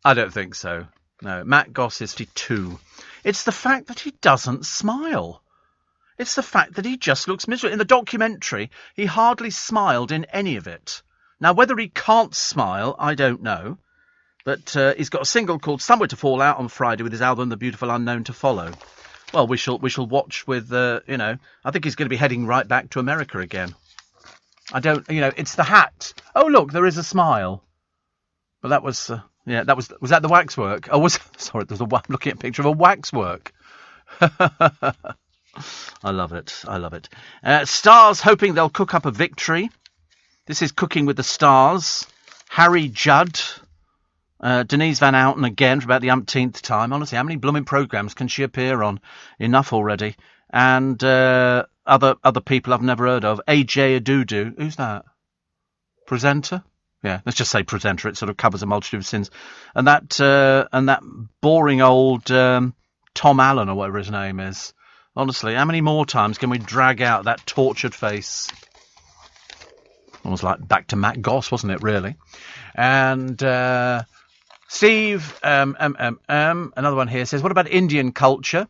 I don't think so. No, Matt Goss is 52. It's the fact that he doesn't smile. It's the fact that he just looks miserable. In the documentary, he hardly smiled in any of it. Now, whether he can't smile, I don't know. But he's got a single called Somewhere to Fall out on Friday with his album The Beautiful Unknown to follow. Well, we shall watch with, I think he's going to be heading right back to America again. It's the hat. Oh, look, there is a smile. But that was, was that the waxwork? Oh, sorry, I'm looking at a picture of a waxwork. I love it. Stars hoping they'll cook up a victory. This is Cooking with the Stars. Harry Judd. Denise Van Outen again for about the umpteenth time. Honestly, how many blooming programmes can she appear on? Enough already. And other people I've never heard of. AJ Adudu. Who's that? Presenter? Yeah, let's just say presenter. It sort of covers a multitude of sins. And that boring old Tom Allen or whatever his name is. Honestly, how many more times can we drag out that tortured face? Almost like back to Matt Goss, wasn't it, really? And Steve, another one here says, what about Indian culture?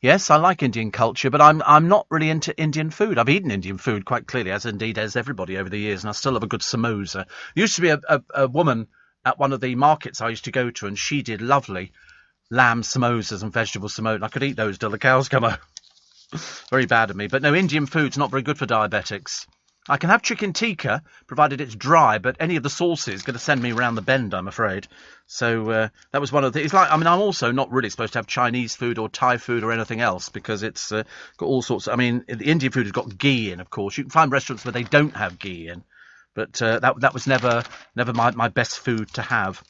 Yes, I like Indian culture, but I'm not really into Indian food. I've eaten Indian food quite clearly, as indeed has everybody over the years, and I still love a good samosa. There used to be a woman at one of the markets I used to go to, and she did lovely lamb samosas and vegetable samosas. I could eat those till the cows come home. Very bad of me. But no, Indian food's not very good for diabetics. I can have chicken tikka, provided it's dry, but any of the sauces is going to send me around the bend, I'm afraid. So that was one of the... I'm also not really supposed to have Chinese food or Thai food or anything else, because it's got all sorts... the Indian food has got ghee in, of course. You can find restaurants where they don't have ghee in. But that was never my best food to have.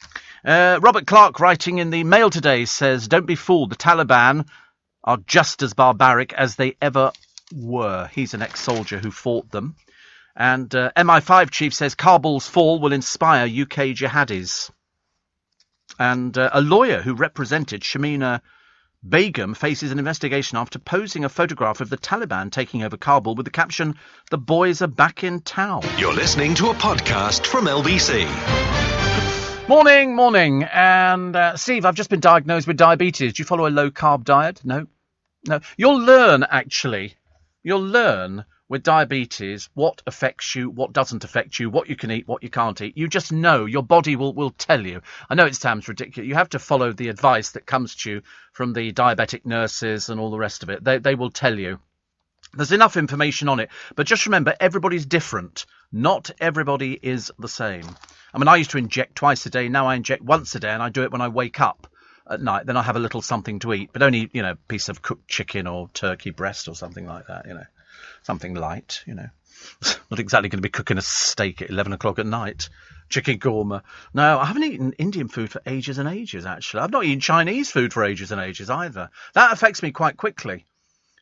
Robert Clark, writing in the Mail today, says, don't be fooled, the Taliban are just as barbaric as they ever were. He's an ex-soldier who fought them. And MI5 chief says Kabul's fall will inspire UK jihadis. And a lawyer who represented Shamina Begum faces an investigation after posing a photograph of the Taliban taking over Kabul with the caption, "The boys are back in town." You're listening to a podcast from LBC. Morning. And Steve, I've just been diagnosed with diabetes. Do you follow a low-carb diet? No. You'll learn, actually. You'll learn with diabetes what affects you, what doesn't affect you, what you can eat, what you can't eat. You just know. Your body will tell you. I know it sounds ridiculous. You have to follow the advice that comes to you from the diabetic nurses and all the rest of it. They will tell you. There's enough information on it. But just remember, everybody's different. Not everybody is the same. I used to inject twice a day. Now I inject once a day, and I do it when I wake up at night. Then I have a little something to eat, but only, a piece of cooked chicken or turkey breast or something like that, something light, Not exactly going to be cooking a steak at 11 o'clock at night. Chicken korma. No, I haven't eaten Indian food for ages and ages, actually. I've not eaten Chinese food for ages and ages either. That affects me quite quickly,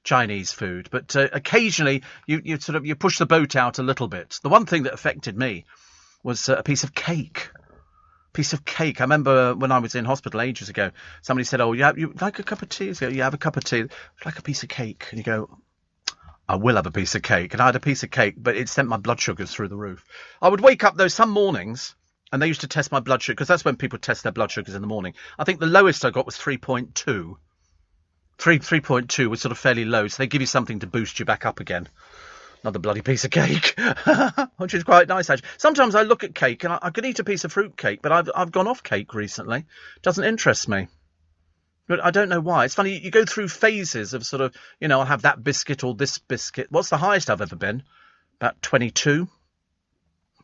Chinese food. But occasionally you push the boat out a little bit. The one thing that affected me was a piece of cake. I remember when I was in hospital ages ago, somebody said, "Oh, you like a cup of tea?" So you have a cup of tea. It's like a piece of cake. And you go, "I will have a piece of cake." And I had a piece of cake, but it sent my blood sugars through the roof. I would wake up, though, some mornings, and they used to test my blood sugar, because that's when people test their blood sugars in the morning. I think the lowest I got was 3.2. 3.2 was sort of fairly low, so they give you something to boost you back up again. Another bloody piece of cake, which is quite nice, actually. Sometimes I look at cake, and I could eat a piece of fruit cake, but I've gone off cake recently. Doesn't interest me. But I don't know why. It's funny, you go through phases of sort of, I'll have that biscuit or this biscuit. What's the highest I've ever been? About 22.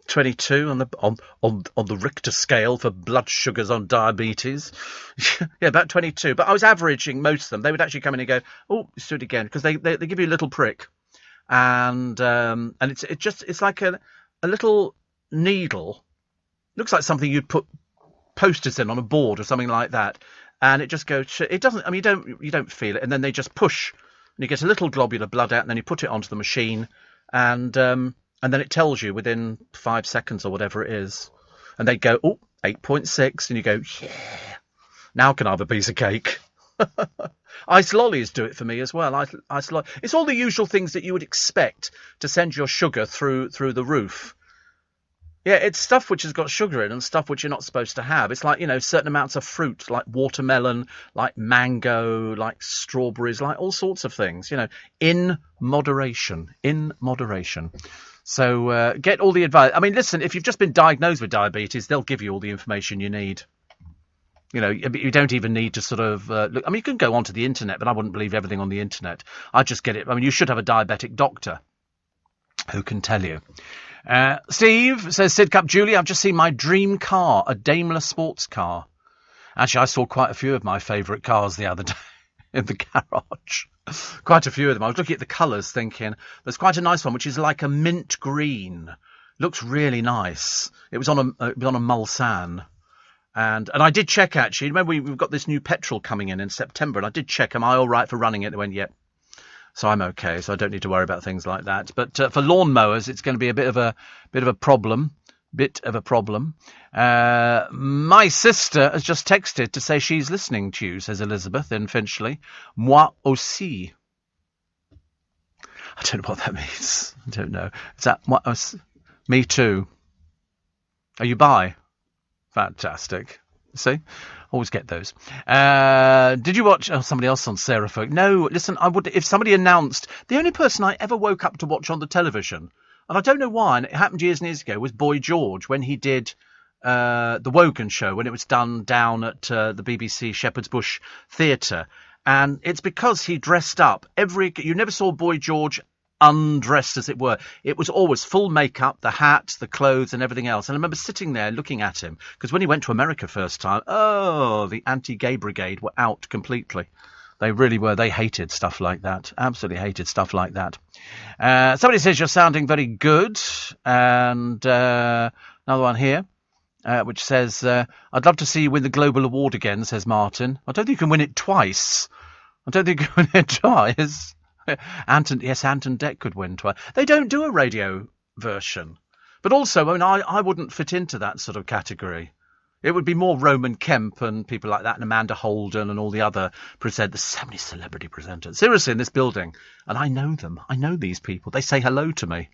22 on the Richter scale for blood sugars on diabetes. Yeah, about 22. But I was averaging most of them. They would actually come in and go, "Oh, let's do it again," because they give you a little prick. And it's like a little needle. Looks like something you'd put posters in on a board or something like that. And it just goes. It doesn't. You don't feel it. And then they just push, and you get a little globule of blood out, and then you put it onto the machine, and then it tells you within 5 seconds or whatever it is. And they go, oh, 8.6. And you go, yeah, now can I have a piece of cake? Ice lollies do it for me as well. It's all the usual things that you would expect to send your sugar through the roof. Yeah, it's stuff which has got sugar in and stuff which you're not supposed to have. It's like, certain amounts of fruit, like watermelon, like mango, like strawberries, like all sorts of things, in moderation. So get all the advice. I mean, listen, if you've just been diagnosed with diabetes, they'll give you all the information you need. You don't even need to sort of look. I mean, you can go onto the internet, but I wouldn't believe everything on the internet. I just get it. I mean, you should have a diabetic doctor who can tell you. Steve says, Sidcup Julie, I've just seen my dream car, a Daimler sports car. Actually, I saw quite a few of my favourite cars the other day in the garage. Quite a few of them. I was looking at the colours thinking, there's quite a nice one, which is like a mint green. Looks really nice. It was on a Mulsanne. And I did check, actually. Remember, we've got this new petrol coming in September, and I did check, am I all right for running it? They went, yep. So I'm okay, so I don't need to worry about things like that. But for lawnmowers, it's going to be a bit of a problem. My sister has just texted to say she's listening to you, says Elizabeth in Finchley. Moi aussi. I don't know what that means. I don't know. Is that moi aussi? Me too. Are you bi? Fantastic. See? Always get those. Did you watch somebody else on Sarah Folk? No, listen, I would if somebody announced the only person I ever woke up to watch on the television, and I don't know why, and it happened years and years ago, was Boy George when he did the Wogan show, when it was done down at the BBC Shepherd's Bush Theatre. And it's because he dressed up you never saw Boy George undressed, as it were. It was always full makeup, the hat, the clothes and everything else. And I remember sitting there looking at him, because when he went to America first time, the anti-gay brigade were out completely. They really were. They hated stuff like that. Absolutely hated stuff like that. Somebody says you're sounding very good. And another one here, which says, I'd love to see you win the Global Award again, says Martin. I don't think you can win it twice. Anton Deck could win twice. They don't do a radio version. But also, I mean, I wouldn't fit into that sort of category. It would be more Roman Kemp and people like that, and Amanda Holden and all the other presenters. There's so many celebrity presenters. Seriously, in this building. And I know them. I know these people. They say hello to me.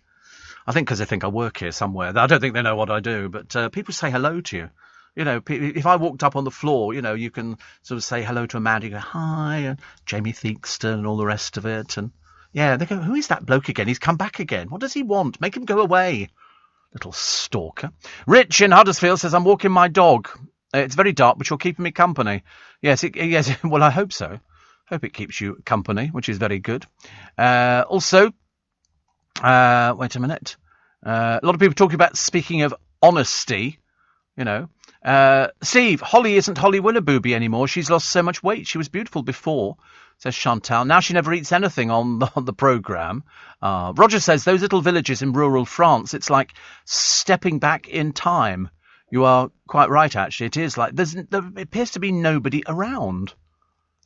I think because they think I work here somewhere. I don't think they know what I do, but people say hello to you. If I walked up on the floor, you can sort of say hello to Amanda. You go, hi, and Jamie Theakston and all the rest of it. And yeah, they go, who is that bloke again? He's come back again. What does he want? Make him go away. Little stalker. Rich in Huddersfield says, I'm walking my dog. It's very dark, but you're keeping me company. Yes, yes. Well, I hope so. Hope it keeps you company, which is very good. Also, wait a minute. A lot of people talking about, speaking of honesty, Steve, Holly isn't Holly Willoughby anymore. She's lost so much weight. She was beautiful before, says Chantal. Now she never eats anything on the programme. Roger says, those little villages in rural France, it's like stepping back in time. You are quite right, actually. It is like there appears to be nobody around.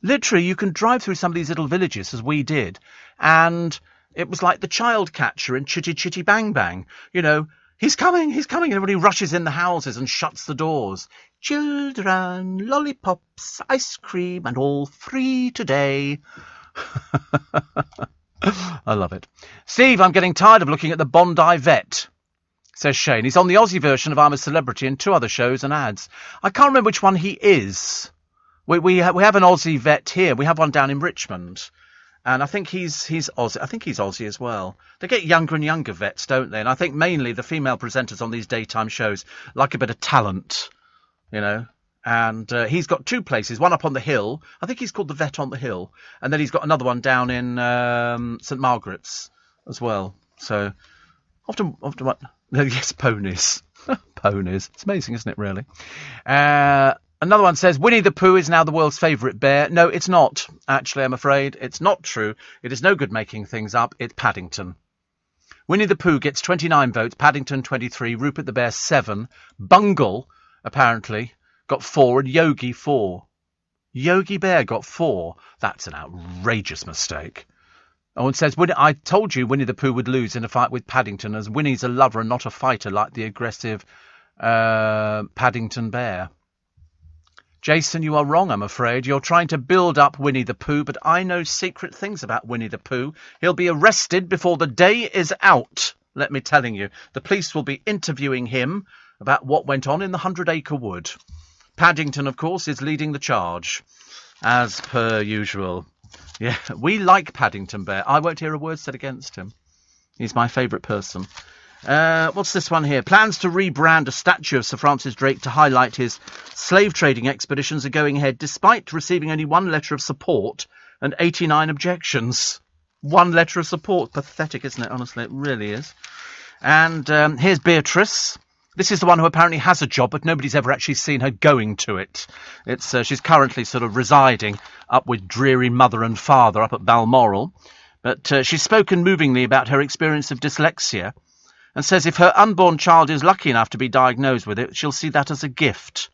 Literally, you can drive through some of these little villages, as we did, and it was like the child catcher in Chitty Chitty Bang Bang. He's coming, and everybody rushes in the houses and shuts the doors. Children, lollipops, ice cream, and all free today. I love it. Steve, I'm getting tired of looking at the Bondi Vet, says Shane. He's on the Aussie version of I'm a Celebrity and 2 other shows and ads. I can't remember which one he is. We have an Aussie vet here. We have one down in Richmond. And I think he's Aussie. I think he's Aussie as well. They get younger and younger vets, don't they? And I think mainly the female presenters on these daytime shows like a bit of talent, And he's got 2 places, one up on the hill. I think he's called the Vet on the Hill. And then he's got another one down in St Margaret's as well. So often what? Yes, ponies. Ponies. It's amazing, isn't it, really? Another one says, Winnie the Pooh is now the world's favourite bear. No, it's not, actually, I'm afraid. It's not true. It is no good making things up. It's Paddington. Winnie the Pooh gets 29 votes, Paddington 23, Rupert the Bear 7, Bungle, apparently, got 4, and Yogi 4. Yogi Bear got 4. That's an outrageous mistake. Oh, and says, I told you Winnie the Pooh would lose in a fight with Paddington, as Winnie's a lover and not a fighter like the aggressive Paddington Bear. Jason, you are wrong, I'm afraid. You're trying to build up Winnie the Pooh, but I know secret things about Winnie the Pooh. He'll be arrested before the day is out, let me telling you. The police will be interviewing him about what went on in the 100-acre wood. Paddington, of course, is leading the charge, as per usual. Yeah, we like Paddington Bear. I won't hear a word said against him. He's my favourite person. What's this one here? Plans to rebrand a statue of Sir Francis Drake to highlight his slave trading expeditions are going ahead, despite receiving only one letter of support and 89 objections. One letter of support. Pathetic, isn't it? Honestly, it really is. And here's Beatrice. This is the one who apparently has a job, but nobody's ever actually seen her going to it. She's currently sort of residing up with dreary mother and father up at Balmoral. But she's spoken movingly about her experience of dyslexia and says if her unborn child is lucky enough to be diagnosed with it, she'll see that as a gift.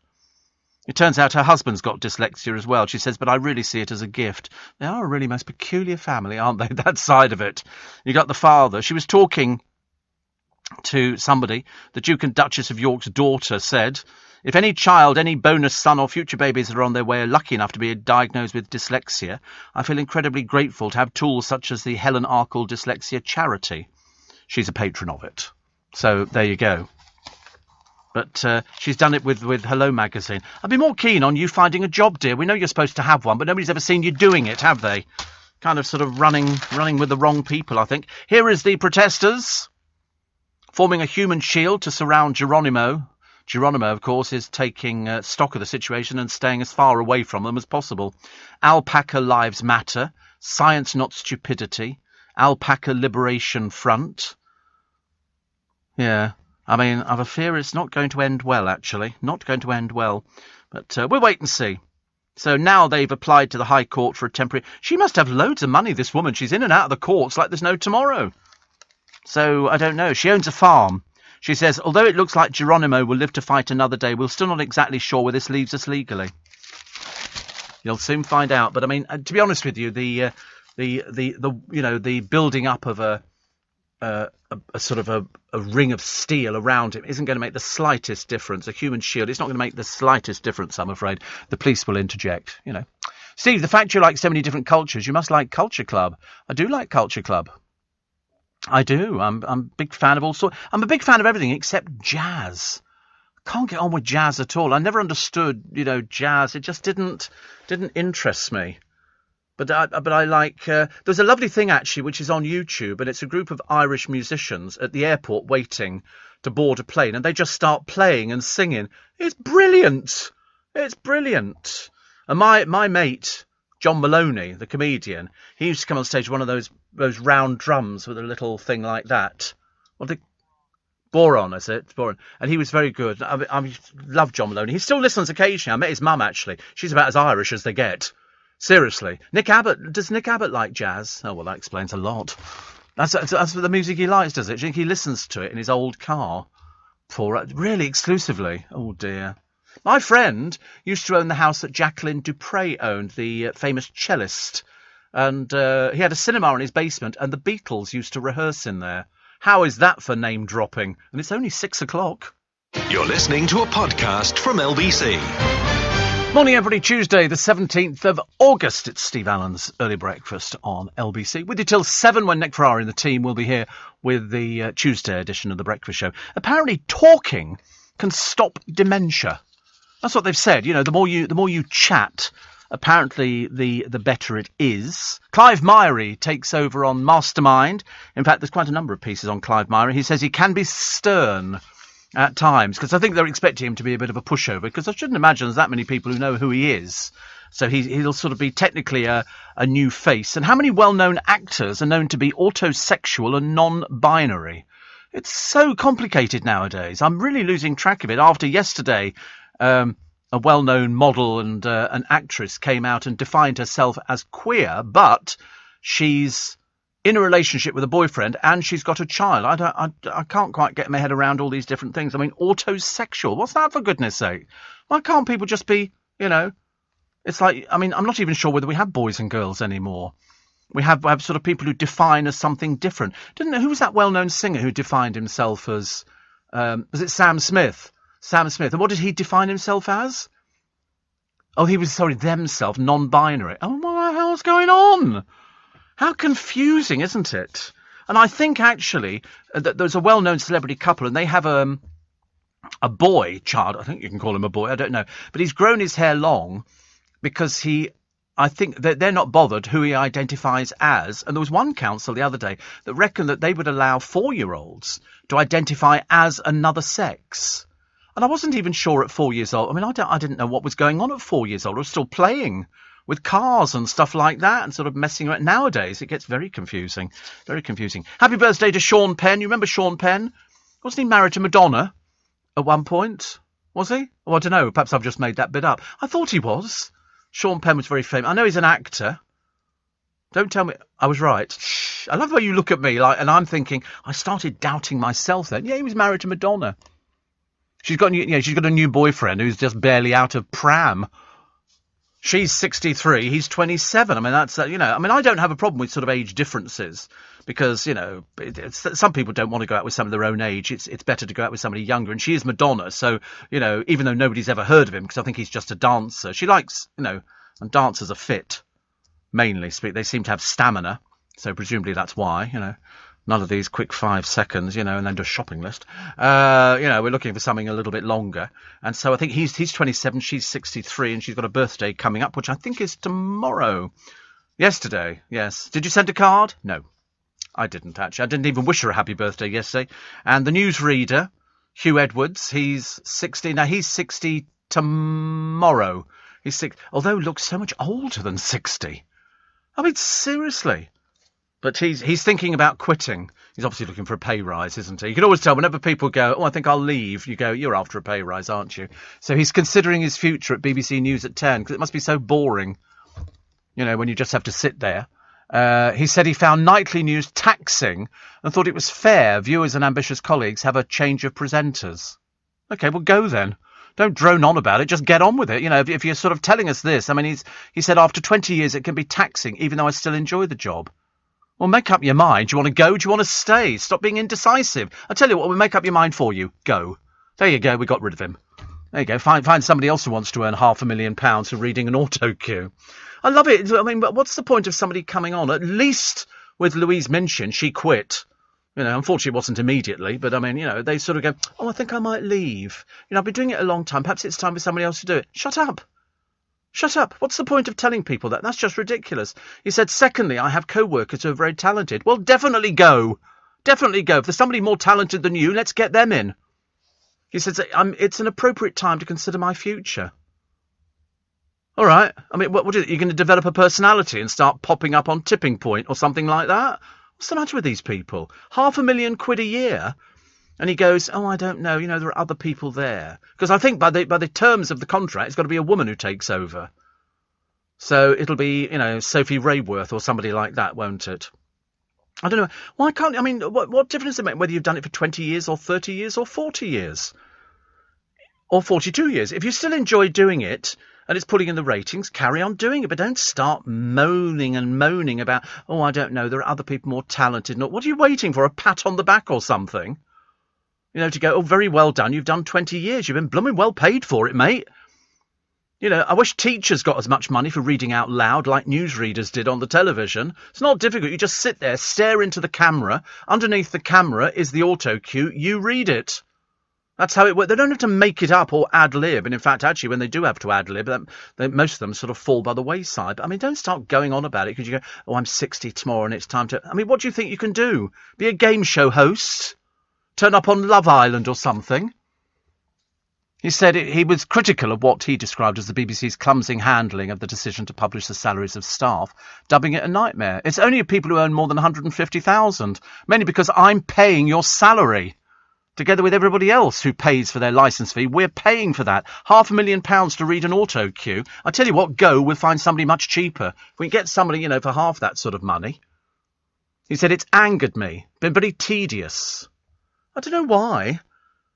It turns out her husband's got dyslexia as well, she says, but I really see it as a gift. They are a really most peculiar family, aren't they, that side of it? You got the father. She was talking to somebody. The Duke and Duchess of York's daughter said, if any child, any bonus son or future babies that are on their way are lucky enough to be diagnosed with dyslexia, I feel incredibly grateful to have tools such as the Helen Arkle Dyslexia Charity. She's a patron of it. So there you go. But she's done it with Hello Magazine. I'd be more keen on you finding a job, dear. We know you're supposed to have one, but nobody's ever seen you doing it, have they? Kind of sort of running with the wrong people, I think. Here is the protesters forming a human shield to surround Geronimo. Geronimo, of course, is taking stock of the situation and staying as far away from them as possible. Alpaca Lives Matter, Science Not Stupidity, Alpaca Liberation Front. Yeah, I mean, I have a fear it's not going to end well, actually. Not going to end well. But we'll wait and see. So now they've applied to the High Court for a temporary... She must have loads of money, this woman. She's in and out of the courts like there's no tomorrow. So, I don't know. She owns a farm. She says, although it looks like Geronimo will live to fight another day, we're still not exactly sure where this leaves us legally. You'll soon find out. But I mean, to be honest with you, the building up of a sort of a ring of steel around him isn't going to make the slightest difference. A human shield, it's not going to make the slightest difference, I'm afraid. The police will interject, you know. Steve, the fact you like so many different cultures, you must like Culture Club. I do like Culture Club. I do. I'm a big fan of all sorts. I'm a big fan of everything except jazz. I can't get on with jazz at all. I never understood, jazz. It just didn't interest me. But I like... there's a lovely thing, actually, which is on YouTube, and it's a group of Irish musicians at the airport waiting to board a plane, and they just start playing and singing. It's brilliant. It's brilliant. And my mate, John Maloney, the comedian, he used to come on stage with one of those round drums with a little thing like that. Boron, is it? Boron. And he was very good. I love John Maloney. He still listens occasionally. I met his mum, actually. She's about as Irish as they get. Seriously. Nick Abbott. Does Nick Abbott like jazz? Oh, well, that explains a lot. That's the music he likes, does it? Do you think he listens to it in his old car? Really exclusively? Oh, dear. My friend used to own the house that Jacqueline Dupre owned, the famous cellist. And he had a cinema in his basement, and the Beatles used to rehearse in there. How is that for name dropping? And it's only 6 o'clock. You're listening to a podcast from LBC. Morning, everybody. Tuesday, the 17th of August. It's Steve Allen's Early Breakfast on LBC. With you till 7 when Nick Ferrari and the team will be here with the Tuesday edition of The Breakfast Show. Apparently, talking can stop dementia. That's what they've said. The more you chat, apparently the better it is. Clive Myrie takes over on Mastermind. In fact, there's quite a number of pieces on Clive Myrie. He says he can be stern at times, because I think they're expecting him to be a bit of a pushover, because I shouldn't imagine there's that many people who know who he is. So he'll sort of be technically a new face. And how many well-known actors are known to be autosexual and non-binary? It's so complicated nowadays. I'm really losing track of it. After yesterday, a well-known model and an actress came out and defined herself as queer, but she's in a relationship with a boyfriend and she's got a child. I can't quite get my head around all these different things. I mean, autosexual. What's that, for goodness sake? Why can't people just be, It's like, I mean, I'm not even sure whether we have boys and girls anymore. We have sort of people who define as something different. Who was that well-known singer who defined himself as, was it Sam Smith? Sam Smith. And what did he define himself as? Oh, he was, sorry, themself, non-binary. Oh, what the hell's going on? How confusing, isn't it? And I think, actually, that there's a well-known celebrity couple, and they have a boy child. I think you can call him a boy. I don't know. But he's grown his hair long because I think that they're not bothered who he identifies as. And there was one council the other day that reckoned that they would allow 4-year-olds to identify as another sex. And I wasn't even sure at 4 years old. I mean, I didn't know what was going on at 4 years old. I was still playing with cars and stuff like that and sort of messing around. Nowadays, it gets very confusing. Very confusing. Happy birthday to Sean Penn. You remember Sean Penn? Wasn't he married to Madonna at one point? Was he? Oh, I don't know. Perhaps I've just made that bit up. I thought he was. Sean Penn was very famous. I know he's an actor. Don't tell me I was right. Shh. I love the way you look at me, and I'm thinking, I started doubting myself then. Yeah, he was married to Madonna. She's got a new boyfriend who's just barely out of pram. She's 63, he's 27. I mean, that's, I don't have a problem with sort of age differences because, some people don't want to go out with someone their own age. It's better to go out with somebody younger. And she is Madonna. So, even though nobody's ever heard of him, because I think he's just a dancer, she likes, and dancers are fit, mainly. They seem to have stamina. So presumably that's why, none of these quick 5 seconds, and then do a shopping list. We're looking for something a little bit longer. And so I think he's 27, she's 63, and she's got a birthday coming up, which I think is tomorrow. Yesterday, yes. Did you send a card? No, I didn't, actually. I didn't even wish her a happy birthday yesterday. And the newsreader, Hugh Edwards, he's 60. Now, he's 60 tomorrow. He's 6, although looks so much older than 60. I mean, seriously. But he's thinking about quitting. He's obviously looking for a pay rise, isn't he? You can always tell whenever people go, oh, I think I'll leave, you go, you're after a pay rise, aren't you? So he's considering his future at BBC News at 10, because it must be so boring, when you just have to sit there. He said he found nightly news taxing and thought it was fair viewers and ambitious colleagues have a change of presenters. OK, well, go then. Don't drone on about it. Just get on with it. If you're sort of telling us this, I mean, he said after 20 years it can be taxing, even though I still enjoy the job. Well, make up your mind. Do you want to go? Do you want to stay? Stop being indecisive. I'll tell you what, we'll make up your mind for you. Go. There you go. We got rid of him. There you go. Find somebody else who wants to earn £500,000 for reading an auto cue. I love it. I mean, what's the point of somebody coming on? At least with Louise Minchin, she quit. Unfortunately, it wasn't immediately. But, I mean, they sort of go, oh, I think I might leave. I've been doing it a long time. Perhaps it's time for somebody else to do it. Shut up. Shut up. What's the point of telling people that? That's just ridiculous. He said, secondly, I have co-workers who are very talented. Well, definitely go. Definitely go. If there's somebody more talented than you, let's get them in. He says, it's an appropriate time to consider my future. All right. I mean, what is it? You're going to develop a personality and start popping up on Tipping Point or something like that? What's the matter with these people? £500,000 a year? And he goes, oh, I don't know. There are other people there. Because I think by the terms of the contract, it's got to be a woman who takes over. So it'll be, Sophie Rayworth or somebody like that, won't it? I don't know. Why can't... I mean, what difference does it make whether you've done it for 20 years or 30 years or 40 years? Or 42 years? If you still enjoy doing it and it's pulling in the ratings, carry on doing it. But don't start moaning about, oh, I don't know, there are other people more talented. What are you waiting for? A pat on the back or something? To go, oh, very well done. You've done 20 years. You've been blooming well paid for it, mate. I wish teachers got as much money for reading out loud like newsreaders did on the television. It's not difficult. You just sit there, stare into the camera. Underneath the camera is the auto cue. You read it. That's how it works. They don't have to make it up or ad-lib. And in fact, actually, when they do have to ad-lib, most of them sort of fall by the wayside. But, I mean, don't start going on about it because you go, oh, I'm 60 tomorrow and it's time to... I mean, what do you think you can do? Be a game show host? Turn up on Love Island or something? He said he was critical of what he described as the BBC's clumsy handling of the decision to publish the salaries of staff, dubbing it a nightmare. It's only people who earn more than 150,000, mainly because I'm paying your salary. Together with everybody else who pays for their licence fee, we're paying for that. £500,000 to read an auto cue. I tell you what, go, we'll find somebody much cheaper. If we can get somebody, for half that sort of money. He said, it's angered me, been very tedious. I don't know why.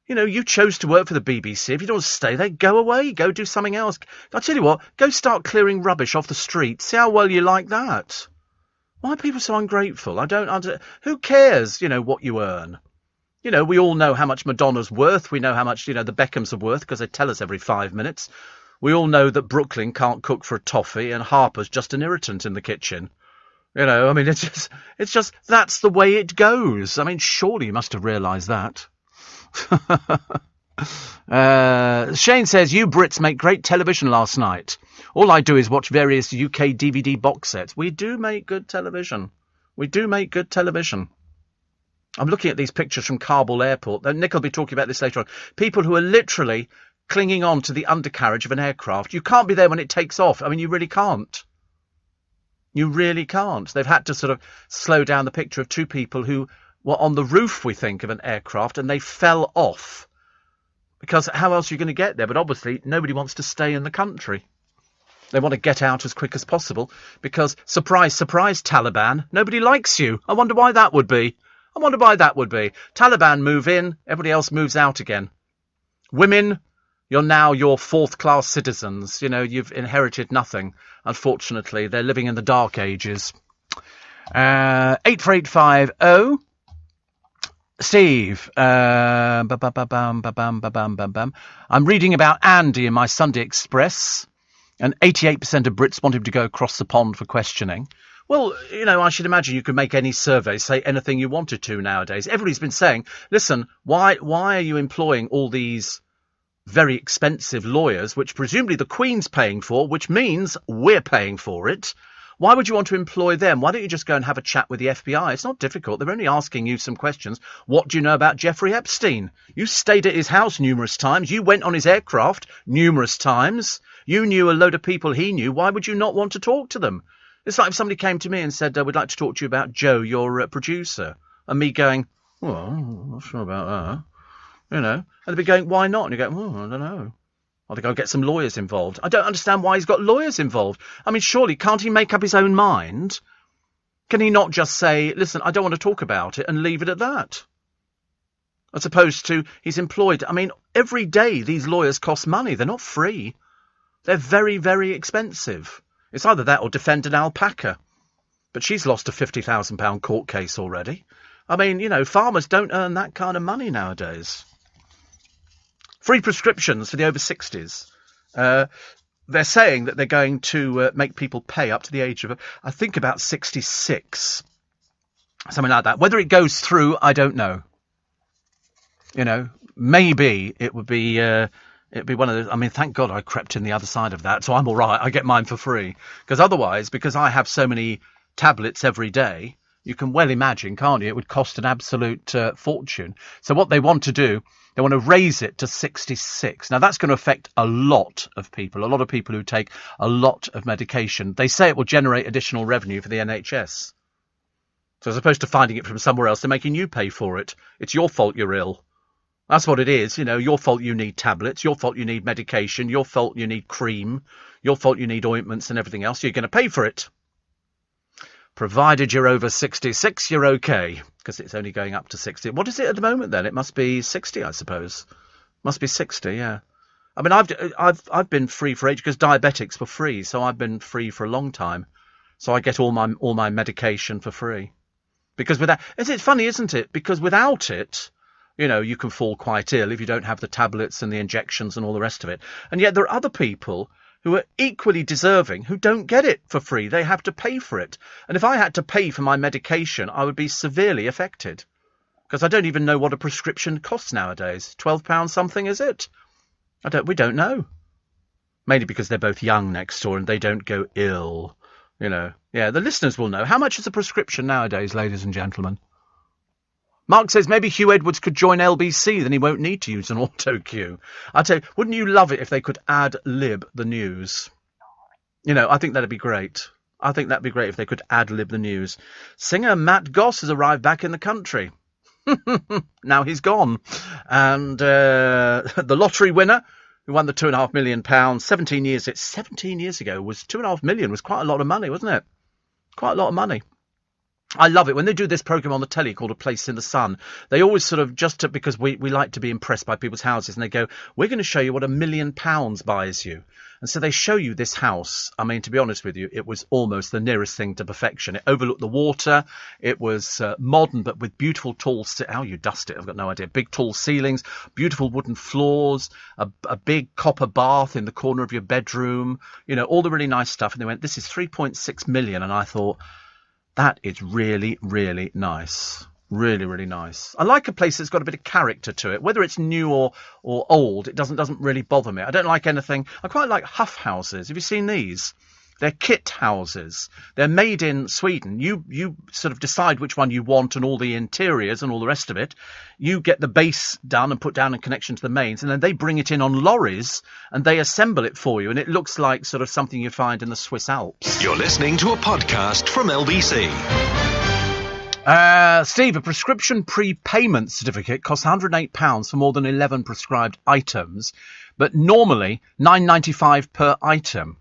You chose to work for the BBC. If you don't want to stay there, go away. Go do something else. I'll tell you what, go start clearing rubbish off the street. See how well you like that. Why are people so ungrateful? Who cares, what you earn? You know, we all know how much Madonna's worth. We know how much, the Beckhams are worth because they tell us every 5 minutes. We all know that Brooklyn can't cook for a toffee and Harper's just an irritant in the kitchen. I mean, it's just that's the way it goes. I mean, surely you must have realised that. Shane says, you Brits make great television last night. All I do is watch various UK DVD box sets. We do make good television. I'm looking at these pictures from Kabul airport. Nick will be talking about this later on. People who are literally clinging on to the undercarriage of an aircraft. You can't be there when it takes off. I mean, you really can't. You really can't. They've had to sort of slow down the picture of two people who were on the roof, we think, of an aircraft, and they fell off. Because how else are you going to get there? But obviously, nobody wants to stay in the country. They want to get out as quick as possible because, surprise, surprise, Taliban, nobody likes you. I wonder why that would be. Taliban move in, everybody else moves out again. Women, you're now your fourth-class citizens. You've inherited nothing. Unfortunately, they're living in the dark ages. 84850. Steve, I'm reading about Andy in my Sunday Express, and 88% of Brits want him to go across the pond for questioning. Well, I should imagine you could make any survey say anything you wanted to nowadays. Everybody's been saying, listen, why are you employing all these very expensive lawyers, which presumably the Queen's paying for, which means we're paying for it? Why would you want to employ them? Why don't you just go and have a chat with the FBI? It's not difficult. They're only asking you some questions. What do you know about Jeffrey Epstein? You stayed at his house numerous times. You went on his aircraft numerous times. You knew a load of people he knew. Why would you not want to talk to them? It's like if somebody came to me and said, we'd like to talk to you about Joe, your producer. And me going, well, I'm not sure about that. And they'd be going, why not? And you go, I don't know. I'll go get some lawyers involved. I don't understand why he's got lawyers involved. I mean, surely can't he make up his own mind? Can he not just say, listen, I don't want to talk about it and leave it at that? As opposed to he's employed. I mean, every day these lawyers cost money. They're not free. They're very, very expensive. It's either that or defend an alpaca. But she's lost a £50,000 court case already. I mean, farmers don't earn that kind of money nowadays. Free prescriptions for the over 60s. They're saying that they're going to make people pay up to the age of, I think, about 66. Something like that. Whether it goes through, I don't know. Maybe it would be... it'd be one of those. I mean, thank God I crept in the other side of that, so I'm all right. I get mine for free. Because otherwise, because I have so many tablets every day, you can well imagine, can't you? It would cost an absolute fortune. So what they want to do, they want to raise it to 66. Now, that's going to affect a lot of people who take a lot of medication. They say it will generate additional revenue for the NHS. So as opposed to finding it from somewhere else, they're making you pay for it. It's your fault you're ill. That's what it is, your fault you need tablets, your fault you need medication, your fault you need cream, your fault you need ointments and everything else. You're going to pay for it. Provided you're over 66, you're okay, because it's only going up to 60. What is it at the moment then? It must be 60, I suppose. Must be 60, yeah. I mean, I've been free for ages because diabetics were free, so I've been free for a long time. So I get all my medication for free. Because without, it's funny, isn't it? Because without it, you can fall quite ill if you don't have the tablets and the injections and all the rest of it. And yet there are other people who are equally deserving who don't get it for free. They have to pay for it. And if I had to pay for my medication, I would be severely affected. Because I don't even know what a prescription costs nowadays. £12 something, is it? We don't know. Mainly because they're both young next door and they don't go ill. Yeah, the listeners will know. How much is a prescription nowadays, ladies and gentlemen? Mark says maybe Hugh Edwards could join LBC, then he won't need to use an auto cue. I tell you, wouldn't you love it if they could ad-lib the news? I think that'd be great. I think that'd be great if they could ad-lib the news. Singer Matt Goss has arrived back in the country. Now he's gone. And the lottery winner, who won the £2.5 million, 17 years ago, was £2.5 million, was quite a lot of money, wasn't it? Quite a lot of money. I love it when they do this program on the telly called A Place in the Sun. They always sort of because we like to be impressed by people's houses, and they go, we're going to show you what £1 million buys you. And so they show you this house. I mean, to be honest with you, it was almost the nearest thing to perfection. It overlooked the water. It was modern, but with beautiful tall, how you dust it, I've got no idea. Big tall ceilings, beautiful wooden floors, a big copper bath in the corner of your bedroom, all the really nice stuff. And they went, this is 3.6 million. And I thought, that is really, really nice. Really, really nice. I like a place that's got a bit of character to it. Whether it's new or old, it doesn't really bother me. I don't like anything. I quite like Huff houses. Have you seen these? They're kit houses. They're made in Sweden. You sort of decide which one you want and all the interiors and all the rest of it. You get the base done and put down in connection to the mains, and then they bring it in on lorries and they assemble it for you, and it looks like sort of something you find in the Swiss Alps. You're listening to a podcast from LBC. Steve, a prescription prepayment certificate costs £108 for more than 11 prescribed items, but normally £9.95 per item.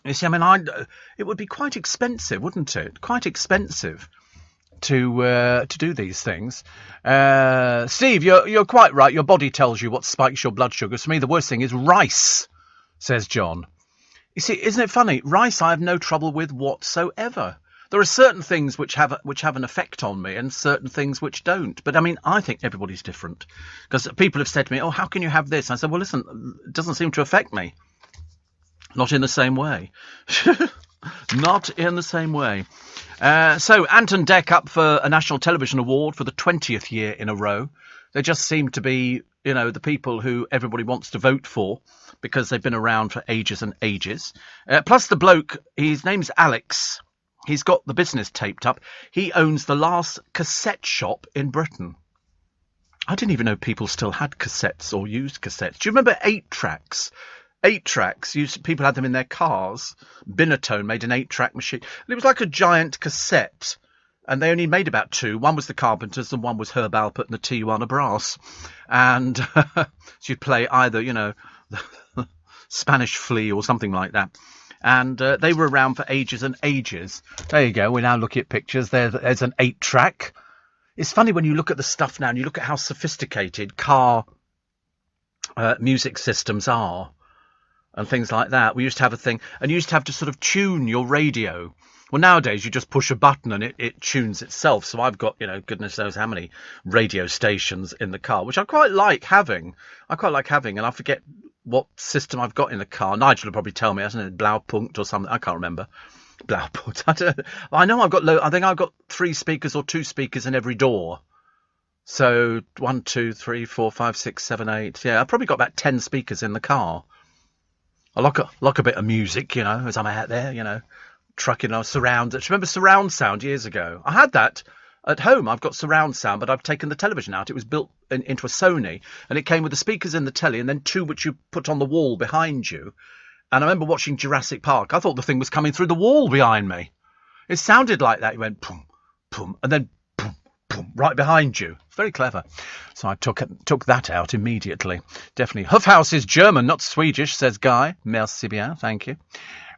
You see, I mean, it would be quite expensive, wouldn't it? Quite expensive to do these things. Steve, you're quite right. Your body tells you what spikes your blood sugars. For me, the worst thing is rice, says John. You see, isn't it funny? Rice I have no trouble with whatsoever. There are certain things which have an effect on me and certain things which don't. But, I mean, I think everybody's different. Because people have said to me, oh, how can you have this? I said, well, listen, it doesn't seem to affect me. Not in the same way. Not in the same way. So, Ant and Dec up for a National Television Award for the 20th year in a row. They just seem to be, the people who everybody wants to vote for because they've been around for ages and ages. Plus the bloke, his name's Alex. He's got the business taped up. He owns the last cassette shop in Britain. I didn't even know people still had cassettes or used cassettes. Do you remember 8-tracks? 8-tracks, people had them in their cars. Binatone made an 8-track machine. And it was like a giant cassette. And they only made about 2. One was the Carpenters and one was Herb Alpert and the Tijuana Brass. And so you'd play either, the Spanish Flea or something like that. And they were around for ages and ages. There you go. We now look at pictures. There's an 8-track. It's funny when you look at the stuff now and you look at how sophisticated car music systems are and things like that. We used to have a thing, and you used to have to sort of tune your radio. Well, nowadays you just push a button and it tunes itself. So I've got, goodness knows how many radio stations in the car, which I quite like having. And I forget what system I've got in the car. Nigel will probably tell me, hasn't it? Blaupunkt or something. I can't remember. Blaupunkt. I know I've got I think I've got 3 speakers or 2 speakers in every door. So 1, 2, 3, 4, 5, 6, 7, 8. Yeah, I've probably got about 10 speakers in the car. I like a bit of music, as I'm out there, trucking on surround. Remember surround sound years ago? I had that at home. I've got surround sound, but I've taken the television out. It was built into a Sony, and it came with the speakers in the telly and then 2 which you put on the wall behind you. And I remember watching Jurassic Park. I thought the thing was coming through the wall behind me. It sounded like that. You went pum, pum, and then pum, pum, right behind you. Very clever. So I took that out immediately. Definitely. Huffhouse is German, not Swedish, says Guy. Merci bien, thank you.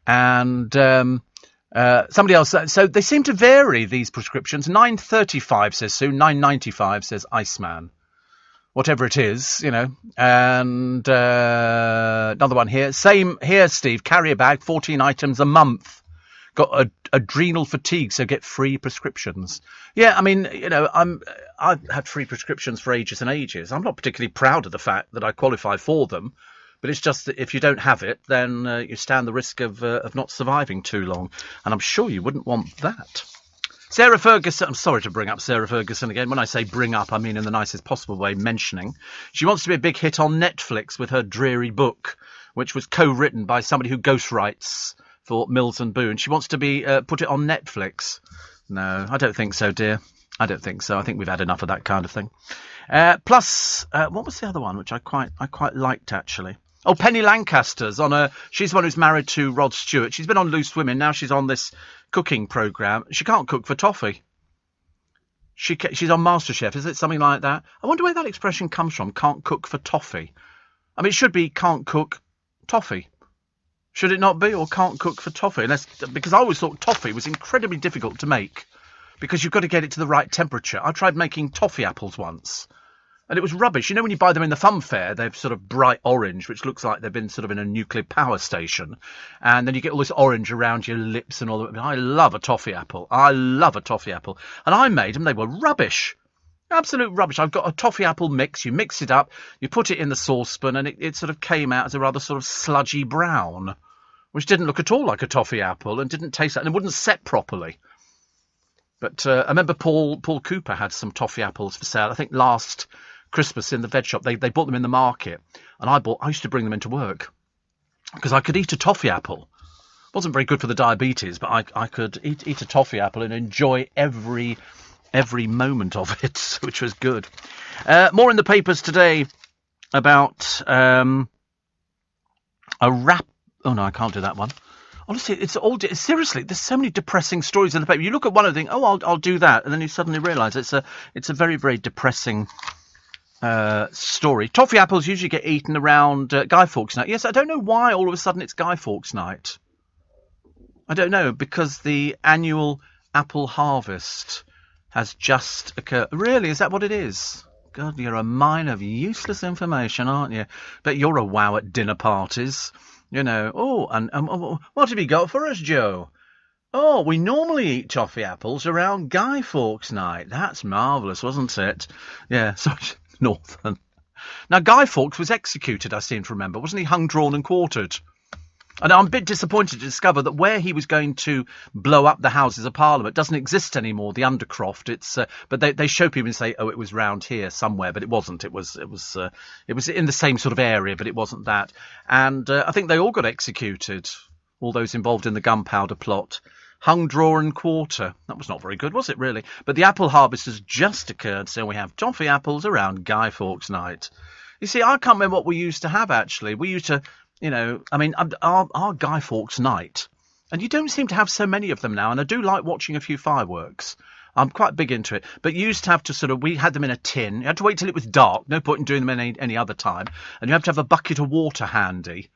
And somebody else. So they seem to vary, these prescriptions. 9.35 says Sue. 9.95 says Iceman. Whatever it is, And another one here. Same here, Steve. Carrier bag, 14 items a month. Got adrenal fatigue, so get free prescriptions. Yeah, I mean, I've had free prescriptions for ages and ages. I'm not particularly proud of the fact that I qualify for them, but it's just that if you don't have it, then you stand the risk of not surviving too long. And I'm sure you wouldn't want that. Sarah Ferguson, I'm sorry to bring up Sarah Ferguson again. When I say bring up, I mean in the nicest possible way, mentioning. She wants to be a big hit on Netflix with her dreary book, which was co-written by somebody who ghostwrites for Mills and Boon. She wants to be put it on Netflix. No, I don't think so, dear. I don't think so. I think we've had enough of that kind of thing. Plus, what was the other one, which I quite liked, actually? Oh, Penny Lancaster's on she's the one who's married to Rod Stewart. She's been on Loose Women. Now she's on this cooking programme. She can't cook for toffee. She's on MasterChef. Is it something like that? I wonder where that expression comes from, can't cook for toffee. I mean, it should be can't cook toffee. Should it not be? Or can't cook for toffee? Because I always thought toffee was incredibly difficult to make. because you've got to get it to the right temperature. I tried making toffee apples once, and it was rubbish. You know, when you buy them in the fun fair, they're sort of bright orange, which looks like they've been sort of in a nuclear power station. And then you get all this orange around your lips and all that. I love a toffee apple. And I made them. They were rubbish. Absolute rubbish. I've got a toffee apple mix. You mix it up, you put it in the saucepan, and it sort of came out as a rather sort of sludgy brown, which didn't look at all like a toffee apple and didn't taste that, and it wouldn't set properly. But I remember Paul Cooper had some toffee apples for sale, I think last Christmas in the veg shop. They bought them in the market, and I used to bring them into work because I could eat a toffee apple. It wasn't very good for the diabetes, but I could eat a toffee apple and enjoy every moment of it, which was good. More in the papers today about a rap. Oh no, I can't do that one. Honestly, seriously, there's so many depressing stories in the paper. You look at one and think, oh, I'll do that, and then you suddenly realise it's a very, very depressing story. Toffee apples usually get eaten around Guy Fawkes Night. Yes, I don't know why all of a sudden it's Guy Fawkes Night. I don't know, because the annual apple harvest has just occurred. Really, is that what it is? God, you're a mine of useless information, aren't you? But you're a wow at dinner parties. You know, and what have you got for us, Joe? Oh, we normally eat toffee apples around Guy Fawkes Night. That's marvellous, wasn't it? Yeah, sorry, Northern. Now, Guy Fawkes was executed, I seem to remember. Wasn't he hung, drawn and quartered? And I'm a bit disappointed to discover that where he was going to blow up the Houses of Parliament doesn't exist anymore, the Undercroft. It's but they show people and say, oh, it was round here somewhere, but it wasn't. It was in the same sort of area, but it wasn't that. And I think they all got executed, all those involved in the gunpowder plot. Hung, draw and quarter. That was not very good, was it, really? But the apple harvest has just occurred, so we have toffee apples around Guy Fawkes Night. You see, I can't remember what we used to have, actually. We used to... You know, I mean, our Guy Fawkes Night, and you don't seem to have so many of them now, and I do like watching a few fireworks. I'm quite big into it. But you used to have to we had them in a tin. You had to wait till it was dark. No point in doing them any other time. And you have to have a bucket of water handy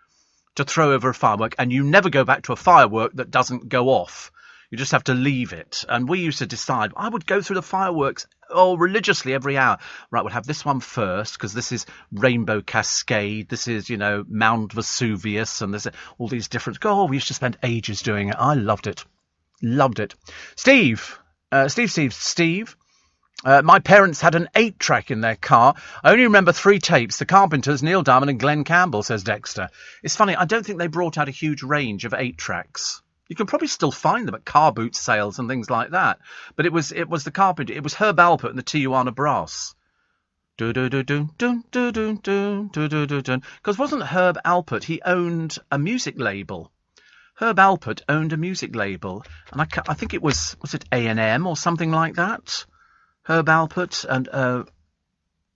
to throw over a firework, and you never go back to a firework that doesn't go off. You just have to leave it. And we used to decide, I would go through the fireworks religiously every hour. Right, we'll have this one first because this is Rainbow Cascade. This is, Mount Vesuvius, and there's all these different... Oh, we used to spend ages doing it. I loved it. Loved it. Steve. My parents had an 8-track in their car. I only remember 3 tapes, The Carpenters, Neil Diamond and Glenn Campbell, says Dexter. It's funny, I don't think they brought out a huge range of 8-tracks. You can probably still find them at car boot sales and things like that. But it was the Carpenter. It was Herb Alpert and the Tijuana Brass. Because wasn't Herb Alpert? He owned a music label. Herb Alpert owned a music label, and I think it was it A&M or something like that. Herb Alpert and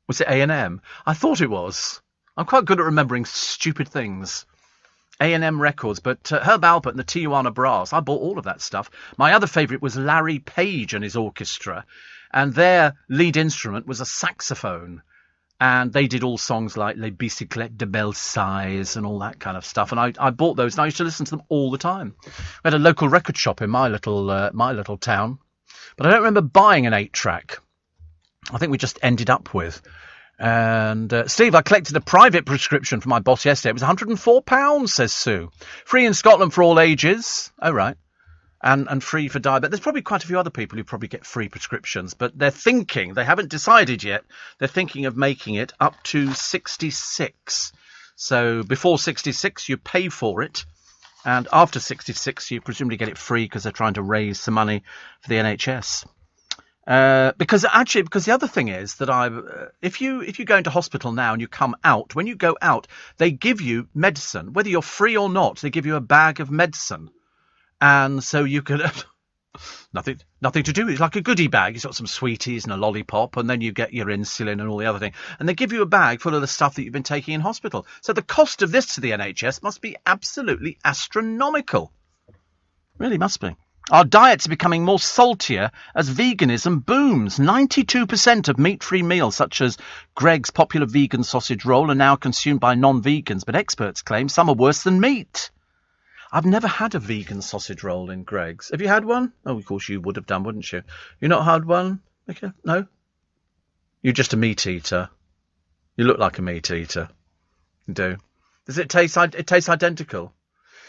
was it A&M? I thought it was. I'm quite good at remembering stupid things. A&M Records, but Herb Alpert and the Tijuana Brass, I bought all of that stuff. My other favourite was Larry Page and his orchestra, and their lead instrument was a saxophone, and they did all songs like Les Bicyclettes de Belsize and all that kind of stuff, and I bought those, and I used to listen to them all the time. We had a local record shop in my little town, but I don't remember buying an 8-track. I think we just ended up with... And Steve, I collected a private prescription for my boss yesterday. It was £104, says Sue. Free in Scotland for all ages. Oh, right. And free for diabetes. There's probably quite a few other people who probably get free prescriptions, but they haven't decided yet. They're thinking of making it up to 66. So before 66, you pay for it. And after 66, you presumably get it free because they're trying to raise some money for the NHS. Because the other thing is that if you go into hospital now and you come out, when you go out, they give you medicine, whether you're free or not. They give you a bag of medicine, and so you can nothing to do. It's like a goodie bag. You've got some sweeties and a lollipop, and then you get your insulin and all the other thing. And they give you a bag full of the stuff that you've been taking in hospital. So the cost of this to the NHS must be absolutely astronomical. Really must be. Our diets are becoming more saltier as veganism booms. 92% of meat-free meals, such as Greg's popular vegan sausage roll, are now consumed by non-vegans, but experts claim some are worse than meat. I've never had a vegan sausage roll in Greggs. Have you had one? Oh, of course you would have done, wouldn't you? You not had one? Okay. No? You're just a meat eater. You look like a meat eater. You do. Does it taste? It tastes identical.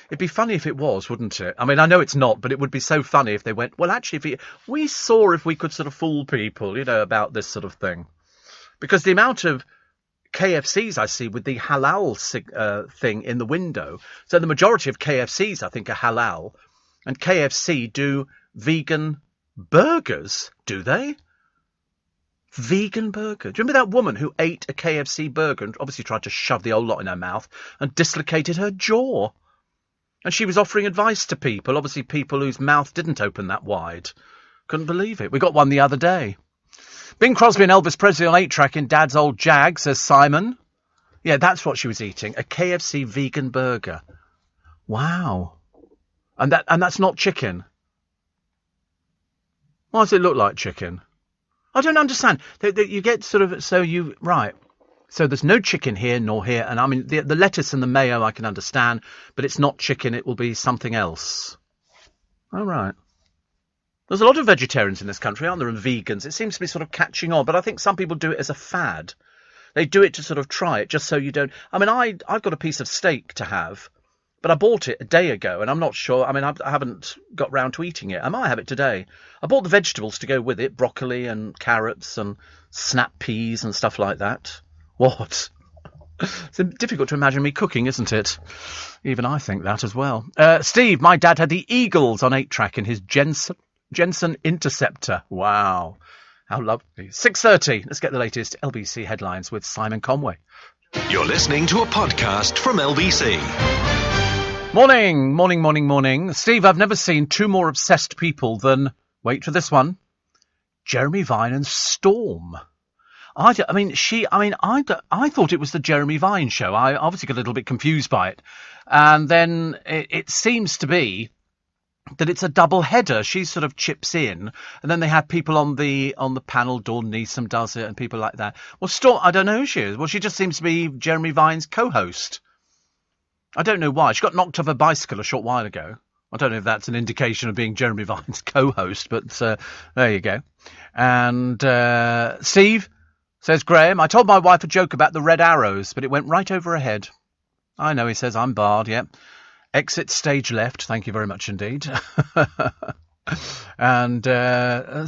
It'd be funny if it was, wouldn't it? I mean, I know it's not, but it would be so funny if they went, well, actually, we saw if we could sort of fool people, about this sort of thing. Because the amount of KFCs I see with the halal thing in the window. So the majority of KFCs, I think, are halal. And KFC do vegan burgers, do they? Vegan burger. Do you remember that woman who ate a KFC burger and obviously tried to shove the old lot in her mouth and dislocated her jaw? And she was offering advice to people, obviously people whose mouth didn't open that wide. Couldn't believe it. We got one the other day. Bing Crosby and Elvis Presley on 8-track in Dad's old Jag, says Simon. Yeah, that's what she was eating, a KFC vegan burger. Wow. And that's not chicken. Why does it look like chicken? I don't understand. You get sort of, right. So there's no chicken here nor here. And I mean, the lettuce and the mayo I can understand, but it's not chicken. It will be something else. All right. There's a lot of vegetarians in this country, aren't there, and vegans. It seems to be sort of catching on, but I think some people do it as a fad. They do it to sort of try it, just so you don't... I mean, I've got a piece of steak to have, but I bought it a day ago, and I'm not sure... I mean, I haven't got round to eating it. I might have it today. I bought the vegetables to go with it, broccoli and carrots and snap peas and stuff like that. What? It's difficult to imagine me cooking, isn't it? Even I think that as well. Steve, my dad had the Eagles on 8-track in his Jensen Interceptor. Wow. How lovely. 6:30. Let's get the latest LBC headlines with Simon Conway. You're listening to a podcast from LBC. Morning. Steve, I've never seen two more obsessed people than, wait for this one, Jeremy Vine and Storm. I thought it was the Jeremy Vine show. I obviously got a little bit confused by it. And then it seems to be that it's a double header. She sort of chips in, and then they have people on the panel. Dawn Neeson does it, and people like that. Well, Storm, I don't know who she is. Well, she just seems to be Jeremy Vine's co-host. I don't know why. She got knocked off a bicycle a short while ago. I don't know if that's an indication of being Jeremy Vine's co-host, but there you go. And Steve, says Graham, I told my wife a joke about the red arrows, but it went right over her head. I know, he says, I'm barred, yeah. Exit stage left. Thank you very much indeed. And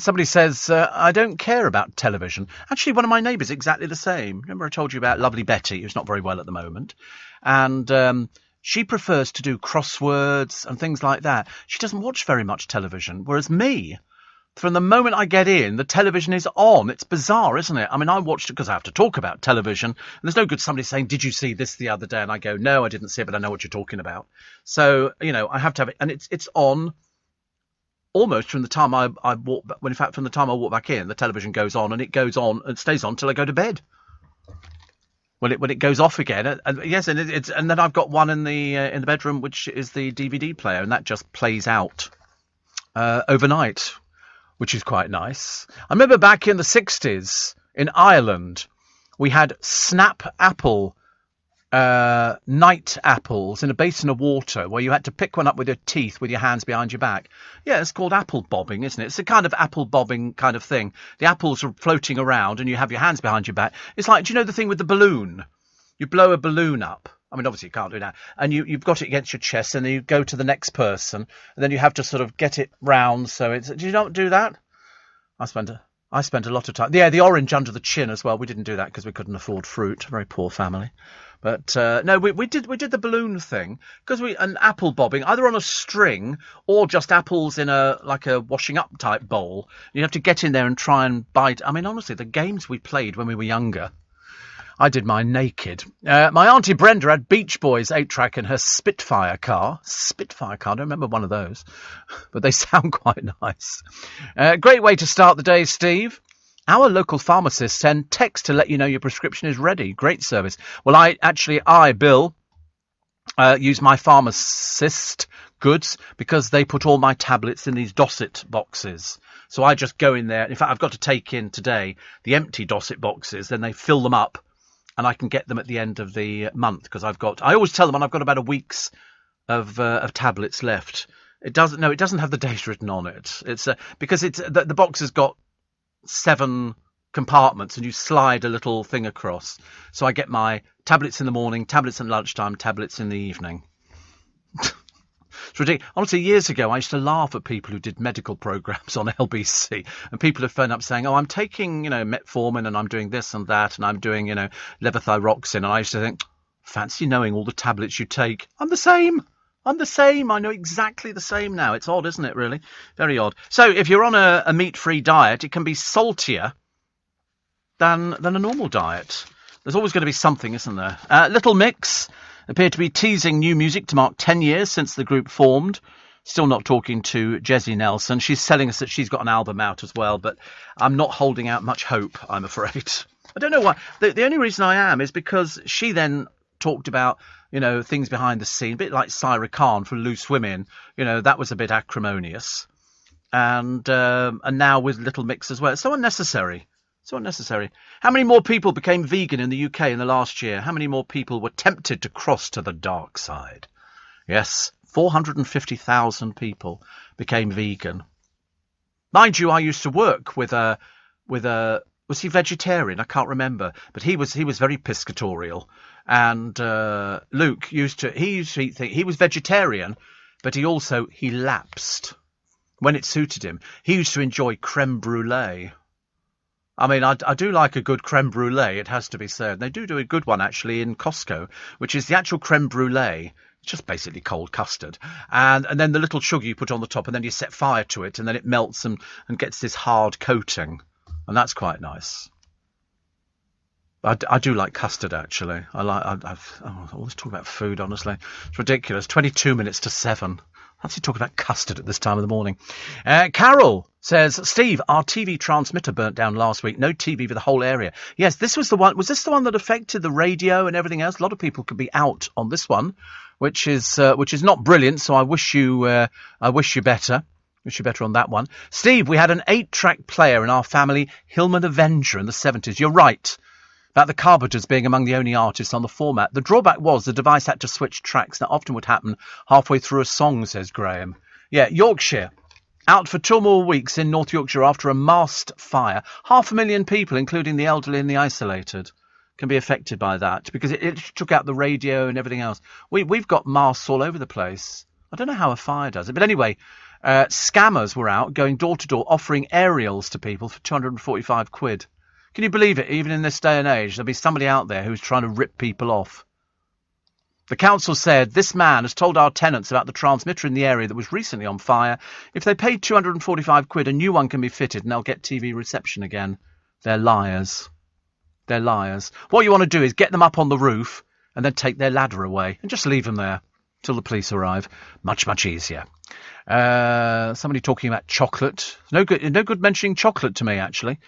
somebody says, I don't care about television. Actually, one of my neighbours exactly the same. Remember I told you about lovely Betty, who's not very well at the moment. And she prefers to do crosswords and things like that. She doesn't watch very much television. Whereas me, from the moment I get in, the television is on. It's bizarre, isn't it? I mean, I watched it because I have to talk about television. And there's no good somebody saying, did you see this the other day? And I go, no, I didn't see it, but I know what you're talking about. So, I have to have it. And it's on almost from the time I walk, in fact, from the time I walk back in, the television goes on, and it goes on and stays on till I go to bed. When it goes off again, yes, and and then I've got one in the bedroom, which is the DVD player, and that just plays out overnight, which is quite nice. I remember back in the 60s in Ireland, we had snap apple night apples in a basin of water where you had to pick one up with your teeth with your hands behind your back. Yeah, it's called apple bobbing, isn't it? It's a kind of apple bobbing kind of thing. The apples are floating around and you have your hands behind your back. It's like, do you know the thing with the balloon? You blow a balloon up. I mean, obviously you can't do that. And you've got it against your chest, and then you go to the next person, and then you have to sort of get it round. So do you not do that? I spent a lot of time. Yeah, the orange under the chin as well. We didn't do that because we couldn't afford fruit. Very poor family. But no, we did the balloon thing because an apple bobbing either on a string or just apples in a washing up type bowl. You have to get in there and try and bite. I mean, honestly, the games we played when we were younger. I did mine naked. My auntie Brenda had Beach Boys 8-track in her Spitfire car. Spitfire car, I don't remember one of those, but they sound quite nice. Great way to start the day, Steve. Our local pharmacists send text to let you know your prescription is ready. Great service. Well, Bill, use my pharmacist goods because they put all my tablets in these Dosset boxes. So I just go in there. In fact, I've got to take in today the empty Dosset boxes. Then they fill them up and I can get them at the end of the month because I always tell them I've got about a week's of tablets left. It doesn't. No, it doesn't have the date written on it. It's because it's the box has got 7 compartments, and you slide a little thing across. So I get my tablets in the morning, tablets at lunchtime, tablets in the evening. It's ridiculous. Honestly, years ago, I used to laugh at people who did medical programs on LBC, and people would phone up saying, "Oh, I'm taking, metformin, and I'm doing this and that, and I'm doing, levothyroxine," and I used to think, fancy knowing all the tablets you take. I'm the same. I know exactly the same now. It's odd, isn't it, really? Very odd. So if you're on a meat-free diet, it can be saltier than a normal diet. There's always going to be something, isn't there? Little Mix appear to be teasing new music to mark 10 years since the group formed. Still not talking to Jessie Nelson. She's telling us that she's got an album out as well, but I'm not holding out much hope, I'm afraid. I don't know why. The only reason I am is because she then talked about, things behind the scene, a bit like Syra Khan for Loose Women. That was a bit acrimonious. And now with Little Mix as well. It's so unnecessary. So unnecessary. How many more people became vegan in the UK in the last year? How many more people were tempted to cross to the dark side? Yes, 450,000 people became vegan. Mind you, I used to work with a was he vegetarian? I can't remember, but he was very piscatorial. And Luke used to eat things. He was vegetarian, but he lapsed when it suited him. He used to enjoy creme brulee. I mean, I do like a good creme brulee, it has to be said. They do a good one, actually, in Costco, which is the actual creme brulee. It's just basically cold custard. And then the little sugar you put on the top, and then you set fire to it, and then it melts and gets this hard coating. And that's quite nice. I do like custard, actually. I always talk about food, honestly. It's ridiculous. 22 minutes to 7. Fancy talking about custard at this time of the morning. Carol says, Steve, our TV transmitter burnt down last week. No TV for the whole area. Yes, this was the one. Was this the one that affected the radio and everything else? A lot of people could be out on this one, which is not brilliant. So I wish you better. Wish you better on that one. Steve, we had an 8-track player in our family, Hillman Avenger, in the 70s. You're right about the Carpenters being among the only artists on the format. The drawback was the device had to switch tracks. That often would happen halfway through a song, says Graham. Yeah, Yorkshire. Out for 2 more weeks in North Yorkshire after a mast fire. 500,000 people, including the elderly and the isolated, can be affected by that because it took out the radio and everything else. We've got masts all over the place. I don't know how a fire does it. But anyway, scammers were out going door to door offering aerials to people for 245 quid. Can you believe it? Even in this day and age, there'll be somebody out there who's trying to rip people off. The council said this man has told our tenants about the transmitter in the area that was recently on fire. If they pay 245 quid, a new one can be fitted and they'll get TV reception again. They're liars. They're liars. What you want to do is get them up on the roof and then take their ladder away and just leave them there till the police arrive. Much, much easier. Somebody talking about chocolate. No good mentioning chocolate to me, actually.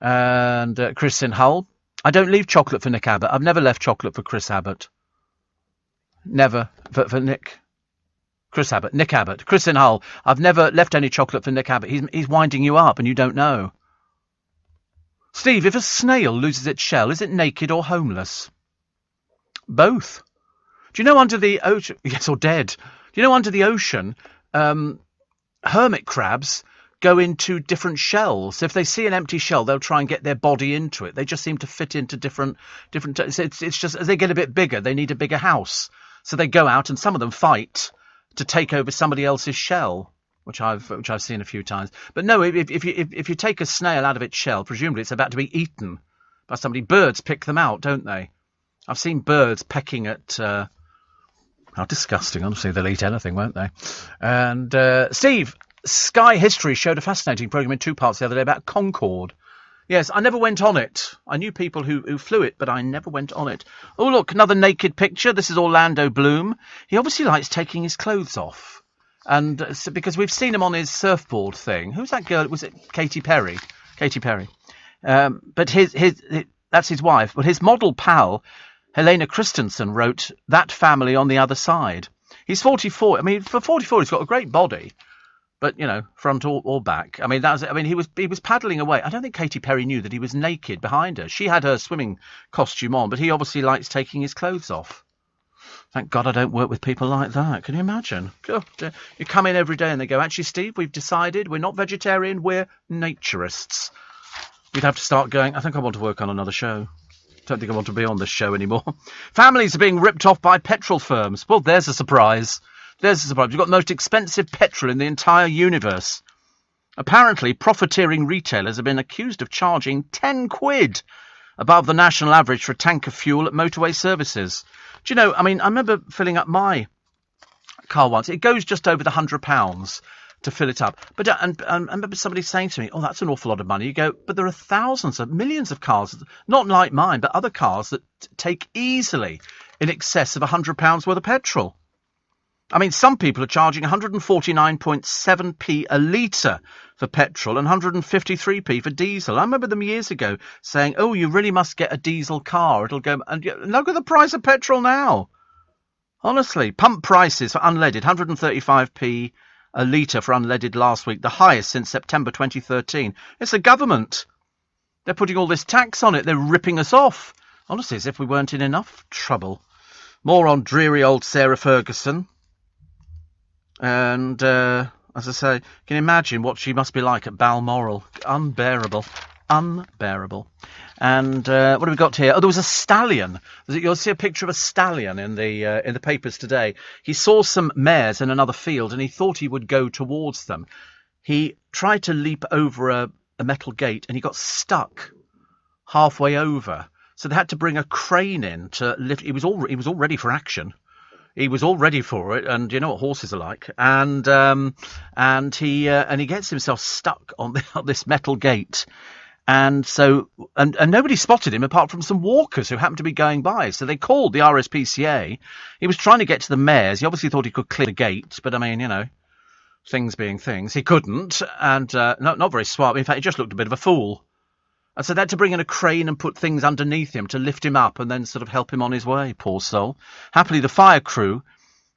And Chris in Hull. I don't leave chocolate for Nick Abbott. I've never left chocolate for Chris Abbott. Never. For Nick. Chris Abbott. Nick Abbott. Chris in Hull. I've never left any chocolate for Nick Abbott. He's winding you up and you don't know. Steve, if a snail loses its shell, is it naked or homeless? Both. Do you know under the ocean... Yes, or dead. Do you know under the ocean, hermit crabs go into different shells. So if they see an empty shell, they'll try and get their body into it. They just seem to fit into different. It's just as they get a bit bigger, they need a bigger house. So they go out and some of them fight to take over somebody else's shell, which I've seen a few times. But no, if you take a snail out of its shell, presumably it's about to be eaten by somebody. Birds pick them out, don't they? I've seen birds pecking at. How disgusting! Honestly, they'll eat anything, won't they? And Steve. Sky History showed a fascinating programme in 2 parts the other day about Concorde. Yes, I never went on it. I knew people who flew it, but I never went on it. Oh, look, another naked picture. This is Orlando Bloom. He obviously likes taking his clothes off. And because we've seen him on his surfboard thing. Who's that girl? Was it Katy Perry? Katy Perry. But his that's his wife. But his model pal, Helena Christensen, wrote That Family on the Other Side. He's 44. I mean, for 44, he's got a great body. But, front or back. I mean, he was paddling away. I don't think Katy Perry knew that he was naked behind her. She had her swimming costume on, but he obviously likes taking his clothes off. Thank God I don't work with people like that. Can you imagine? God, you come in every day and they go, actually, Steve, we've decided we're not vegetarian, we're naturists. We'd have to start going, I think I want to work on another show. Don't think I want to be on this show anymore. Families are being ripped off by petrol firms. Well, there's a surprise. There's a surprise. You've got the most expensive petrol in the entire universe. Apparently, profiteering retailers have been accused of charging 10 quid above the national average for a tank of fuel at motorway services. Do you know, I mean, I remember filling up my car once. It goes just over the £100 to fill it up. But and I remember somebody saying to me, oh, that's an awful lot of money. You go, but there are thousands of millions of cars, not like mine, but other cars that take easily in excess of £100 worth of petrol. I mean, some people are charging 149.7p a litre for petrol and 153p for diesel. I remember them years ago saying, oh, you really must get a diesel car. It'll go. And look at the price of petrol now. Honestly, pump prices for unleaded, 135p a litre for unleaded last week, the highest since September 2013. It's the government. They're putting all this tax on it. They're ripping us off. Honestly, as if we weren't in enough trouble. More on dreary old Sarah Ferguson. And, as I say, can you imagine what she must be like at Balmoral? Unbearable. Unbearable. And what have we got here? Oh, there was a stallion. You'll see a picture of a stallion in the papers today. He saw some mares in another field and he thought he would go towards them. He tried to leap over a metal gate and he got stuck halfway over. So they had to bring a crane in to lift. He was all ready for action. He was all ready for it, and you know what horses are like. And he gets himself stuck on this metal gate. And so, and nobody spotted him apart from some walkers who happened to be going by. So they called the RSPCA. He was trying to get to the mares. He obviously thought he could clear the gate, but I mean, you know, things being things, he couldn't. And not very smart. In fact, he just looked a bit of a fool. And so they had to bring in a crane and put things underneath him to lift him up and then sort of help him on his way, poor soul. Happily, the fire crew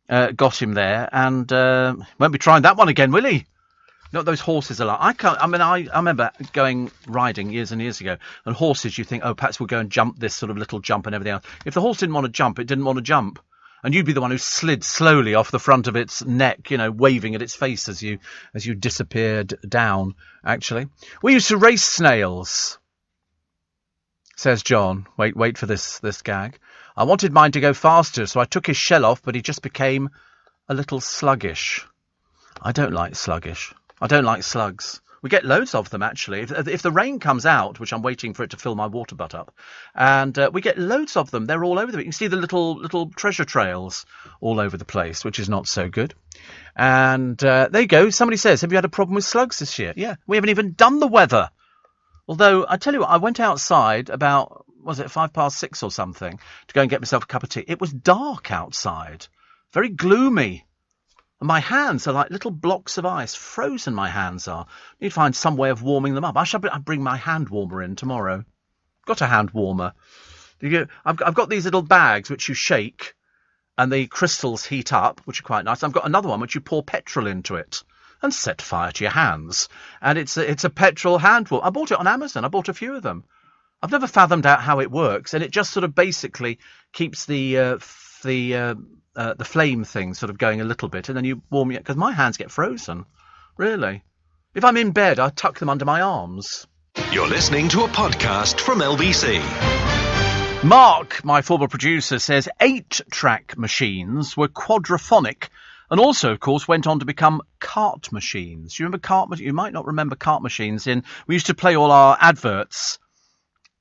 got him there, and won't be trying that one again, will he? You know what those horses are like? I remember going riding years and years ago, and horses, you think, oh, perhaps we'll go and jump this sort of little jump and everything else. If the horse didn't want to jump, it didn't want to jump. And you'd be the one who slid slowly off the front of its neck, you know, waving at its face as you disappeared down, actually. We used to race snails, says John. Wait for this gag. I wanted mine to go faster, so I took his shell off, but he just became a little sluggish. I don't like sluggish. I don't like slugs. We get loads of them, actually. If the rain comes out, which I'm waiting for it to fill my water butt up, and we get loads of them. They're all over the place. You can see the little treasure trails all over the place, which is not so good. And there you go. Somebody says, have you had a problem with slugs this year? Yeah, we haven't even done the weather. Although, I tell you what, I went outside about, was it 6:05 or something, to go and get myself a cup of tea. It was dark outside, very gloomy. And my hands are like little blocks of ice, frozen my hands are. Need to find some way of warming them up. I'll bring my hand warmer in tomorrow. Got a hand warmer. I've got these little bags which you shake, and the crystals heat up, which are quite nice. I've got another one which you pour petrol into it and set fire to your hands. And it's a petrol hand warmer. I bought it on Amazon. I bought a few of them. I've never fathomed out how it works, and it just sort of basically keeps the flame thing sort of going a little bit, and then you warm it, because my hands get frozen. Really. If I'm in bed, I tuck them under my arms. You're listening to a podcast from LBC. Mark, my former producer, says 8-track machines were quadraphonic and also, of course, went on to become cart machines. You remember You might not remember cart machines. We used to play all our adverts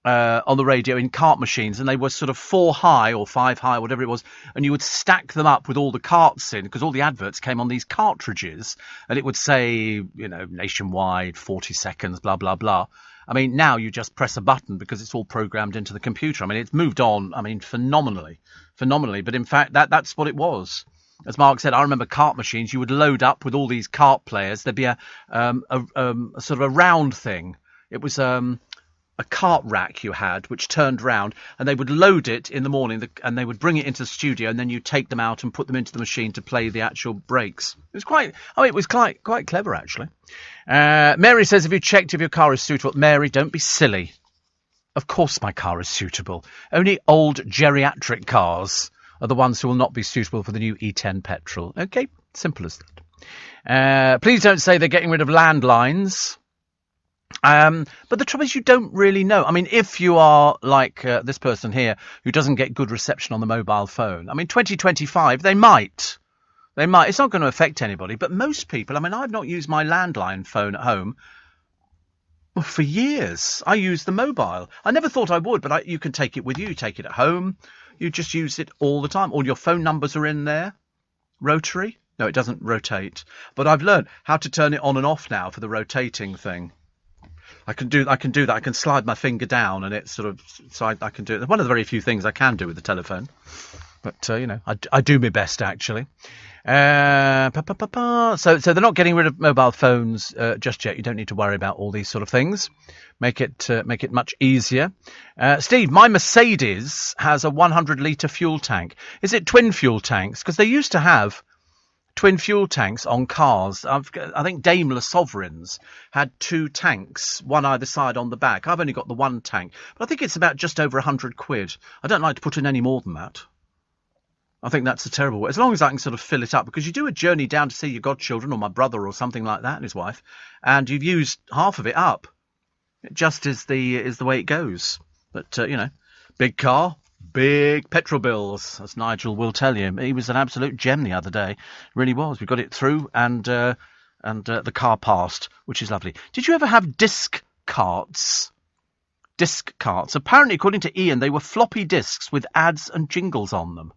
on the radio in cart machines, and they were sort of 4 high or 5 high, whatever it was, and you would stack them up with all the carts in, because all the adverts came on these cartridges, and it would say, you know, nationwide, 40 seconds, blah, blah, blah. I mean, now you just press a button because it's all programmed into the computer. I mean, it's moved on, phenomenally. But in fact, that's what it was. As Mark said, I remember cart machines. You would load up with all these cart players. There'd be a sort of a round thing. It was a cart rack you had, which turned round, and they would load it in the morning, and they would bring it into the studio, and then you take them out and put them into the machine to play the actual breaks. It was quite clever, actually. Mary says, have you checked if your car is suitable? Mary, don't be silly. Of course my car is suitable. Only old geriatric cars are the ones who will not be suitable for the new E10 petrol. Okay, simple as that. Please don't say they're getting rid of landlines. But the trouble is you don't really know. I mean, if you are like this person here who doesn't get good reception on the mobile phone, I mean, 2025, they might. They might. It's not going to affect anybody. But most people, I mean, I've not used my landline phone at home for years. I use the mobile. I never thought I would, but you can take it with you. You take it at home. You just use it all the time. All your phone numbers are in there. Rotary? No, it doesn't rotate. But I've learned how to turn it on and off now for the rotating thing. I can do that. I can slide my finger down and it's sort of, so I can do it. One of the very few things I can do with the telephone. But, I do my best, actually. So they're not getting rid of mobile phones just yet. You don't need to worry about all these sort of things. Make it much easier. Steve, my Mercedes has a 100-litre fuel tank. Is it twin fuel tanks? Because they used to have twin fuel tanks on cars. I think Daimler Sovereigns had 2 tanks, one either side on the back. I've only got the 1 tank, but I think it's about just over £100. I don't like to put in any more than that. I think that's a terrible way. As long as I can sort of fill it up, because you do a journey down to see your godchildren or my brother or something like that and his wife, and you've used half of it up. It just is the way it goes. But big car. Big petrol bills, as Nigel will tell you. He was an absolute gem the other day. Really was. We got it through and the car passed, which is lovely. Did you ever have disc carts? Disc carts. Apparently, according to Ian, they were floppy discs with ads and jingles on them.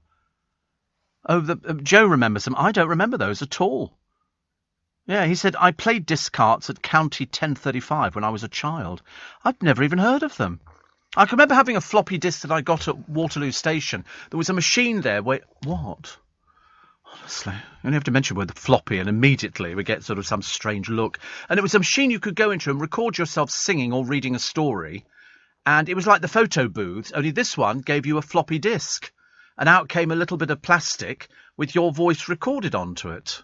Oh, Joe remembers them. I don't remember those at all. Yeah, he said, I played disc carts at County 1035 when I was a child. I'd never even heard of them. I can remember having a floppy disk that I got at Waterloo Station. There was a machine there where... What? Honestly. You only have to mention the word floppy and immediately we get sort of some strange look. And it was a machine you could go into and record yourself singing or reading a story. And it was like the photo booths, only this one gave you a floppy disk. And out came a little bit of plastic with your voice recorded onto it.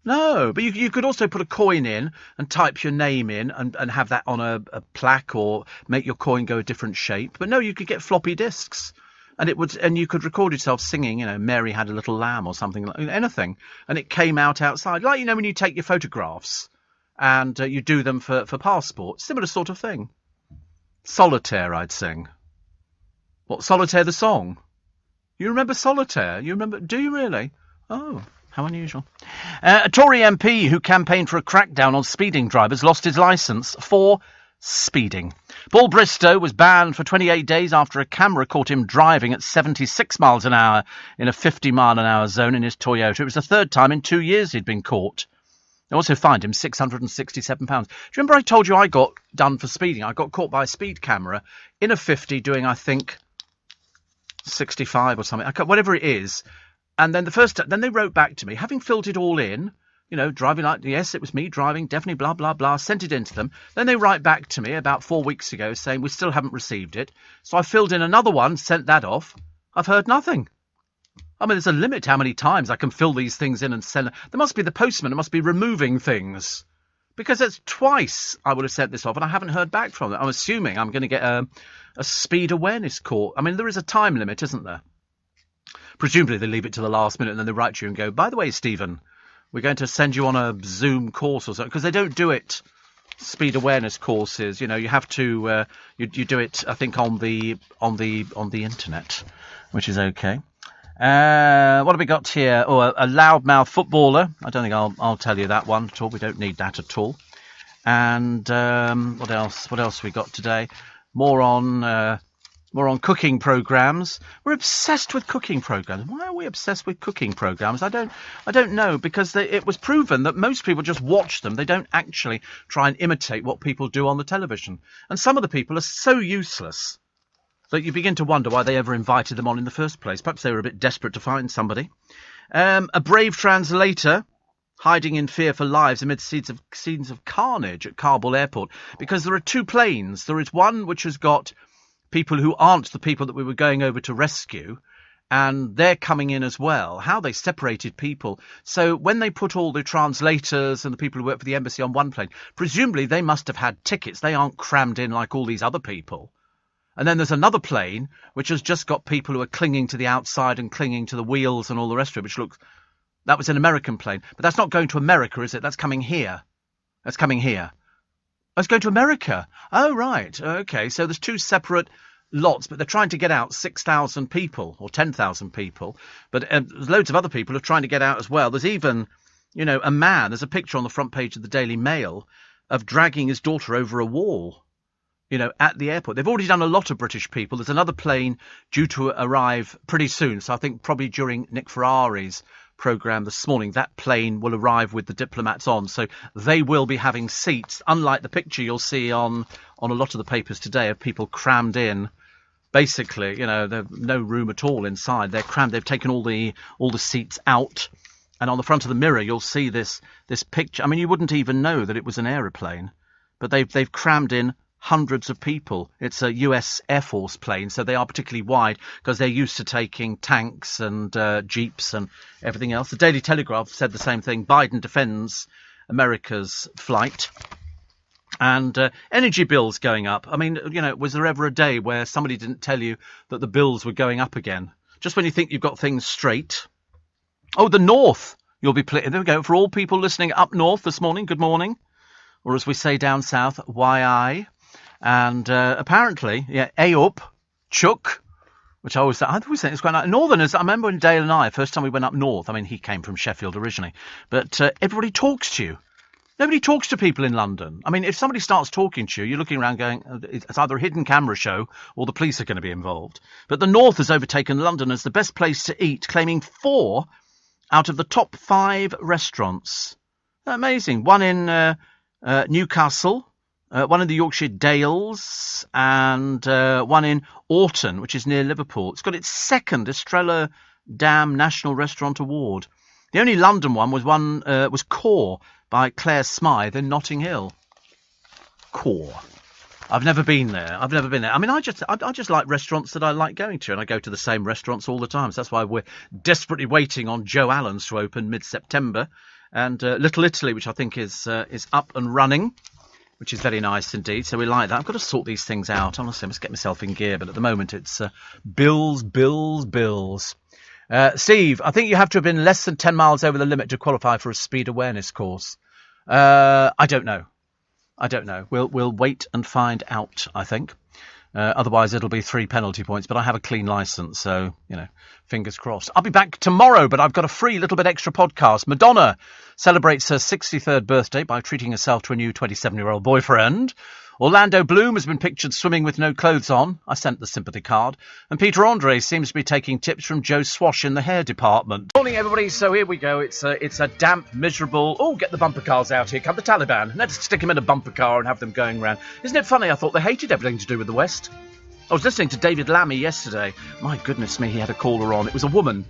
No, but you could also put a coin in and type your name in and have that on a plaque or make your coin go a different shape. But no, you could get floppy disks and you could record yourself singing, Mary Had a Little Lamb or something, like anything. And it came out outside. Like, when you take your photographs and you do them for passports, similar sort of thing. Solitaire, I'd sing. What, Solitaire the song? You remember Solitaire? Do you really? Oh. How unusual. A Tory MP who campaigned for a crackdown on speeding drivers lost his licence for speeding. Paul Bristow was banned for 28 days after a camera caught him driving at 76 miles an hour in a 50-mile-an-hour zone in his Toyota. It was the 3rd time in 2 years he'd been caught. They also fined him £667. Do you remember I told you I got done for speeding? I got caught by a speed camera in a 50 doing, I think, 65 or something. Whatever it is. And then then they wrote back to me, having filled it all in, driving like, yes, it was me driving, definitely, blah, blah, blah, sent it in to them. Then they write back to me about 4 weeks ago saying we still haven't received it. So I filled in another one, sent that off. I've heard nothing. I mean, there's a limit how many times I can fill these things in and send them. There must be the postman, it must be removing things. Because it's twice I would have sent this off and I haven't heard back from them. I'm assuming I'm going to get a speed awareness call. I mean, there is a time limit, isn't there? Presumably they leave it to the last minute and then they write to you and go, by the way, Stephen, we're going to send you on a Zoom course or something. Because they don't do it, speed awareness courses. You have to, you do it, I think, on the internet, which is okay. What have we got here? Oh, a loudmouth footballer. I don't think I'll tell you that one at all. We don't need that at all. And what else? What else have we got today? More on cooking programs. We're obsessed with cooking programs. Why are we obsessed with cooking programs? I don't know, because it was proven that most people just watch them. They don't actually try and imitate what people do on the television. And some of the people are so useless that you begin to wonder why they ever invited them on in the first place. Perhaps they were a bit desperate to find somebody. A brave translator hiding in fear for lives amid scenes of carnage at Kabul airport, because there are 2 planes. There is one which has got people who aren't the people that we were going over to rescue, and they're coming in as well. How they separated people. So when they put all the translators and the people who work for the embassy on one plane, presumably they must have had tickets. They aren't crammed in like all these other people. And then there's another plane which has just got people who are clinging to the outside and clinging to the wheels and all the rest of it, which looks... That was an American plane. But that's not going to America, is it? That's coming here. That's coming here. Oh, it's going to America. Oh, right. OK, so there's two separate lots, but they're trying to get out 6,000 people or 10,000 people. But there's loads of other people who are trying to get out as well. There's even, you know, a man. There's a picture on the front page of the Daily Mail of dragging his daughter over a wall, you know, at the airport. They've already done a lot of British people. There's another plane due to arrive pretty soon. So I think probably during Nick Ferrari's programme this morning, that plane will arrive with the diplomats on. So they will be having seats, unlike the picture you'll see on a lot of the papers today of people crammed in. Basically, you know, there's no room at all inside. They're crammed. They've taken all the seats out. And on the front of the mirror, you'll see this picture. I mean, you wouldn't even know that it was an aeroplane, but they've crammed in hundreds of people. It's a US Air Force plane, so they are particularly wide because they're used to taking tanks and jeeps and everything else. The Daily Telegraph said the same thing. Biden defends America's flight. And energy bills going up. I mean, you know, was there ever a day where somebody didn't tell you that the bills were going up again? Just when you think you've got things straight. Oh, the North. You'll be there we go. For all people listening up north this morning, good morning. Or as we say down south, YI. And apparently, AUP, Chuck, which I always think it's quite nice. Northerners, I remember when Dale and I, first time we went up north, I mean, he came from Sheffield originally, but everybody talks to you. Nobody talks to people in London. I mean, if somebody starts talking to you, you're looking around going, it's either a hidden camera show or the police are going to be involved. But the North has overtaken London as the best place to eat, claiming 4 out of the top 5 restaurants. Amazing. One in Newcastle, one in the Yorkshire Dales, and one in Orton, which is near Liverpool. It's got its 2nd Estrella Damm National Restaurant Award. The only London one was Core by Claire Smythe in Notting Hill. Core. I've never been there. I mean, I just like restaurants that I like going to, and I go to the same restaurants all the time. So that's why we're desperately waiting on Joe Allen's to open mid-September, and Little Italy, which I think is up and running, which is very nice indeed. So we like that. I've got to sort these things out. Honestly, I must get myself in gear. But at the moment, it's bills. Steve, I think you have to have been less than 10 miles over the limit to qualify for a speed awareness course. I don't know. We'll wait and find out, I think. Otherwise, it'll be 3 penalty points. But I have a clean licence, so, you know, fingers crossed. I'll be back tomorrow, but I've got a free little bit extra podcast. Madonna celebrates her 63rd birthday by treating herself to a new 27-year-old boyfriend. Orlando Bloom has been pictured swimming with no clothes on. I sent the sympathy card. And Peter Andre seems to be taking tips from Joe Swash in the hair department. Morning, everybody. So here we go. It's a damp, miserable... Oh, get the bumper cars out. Here come the Taliban. Let's stick them in a bumper car and have them going around. Isn't it funny? I thought they hated everything to do with the West. I was listening to David Lammy yesterday. My goodness me, he had a caller on. It was a woman.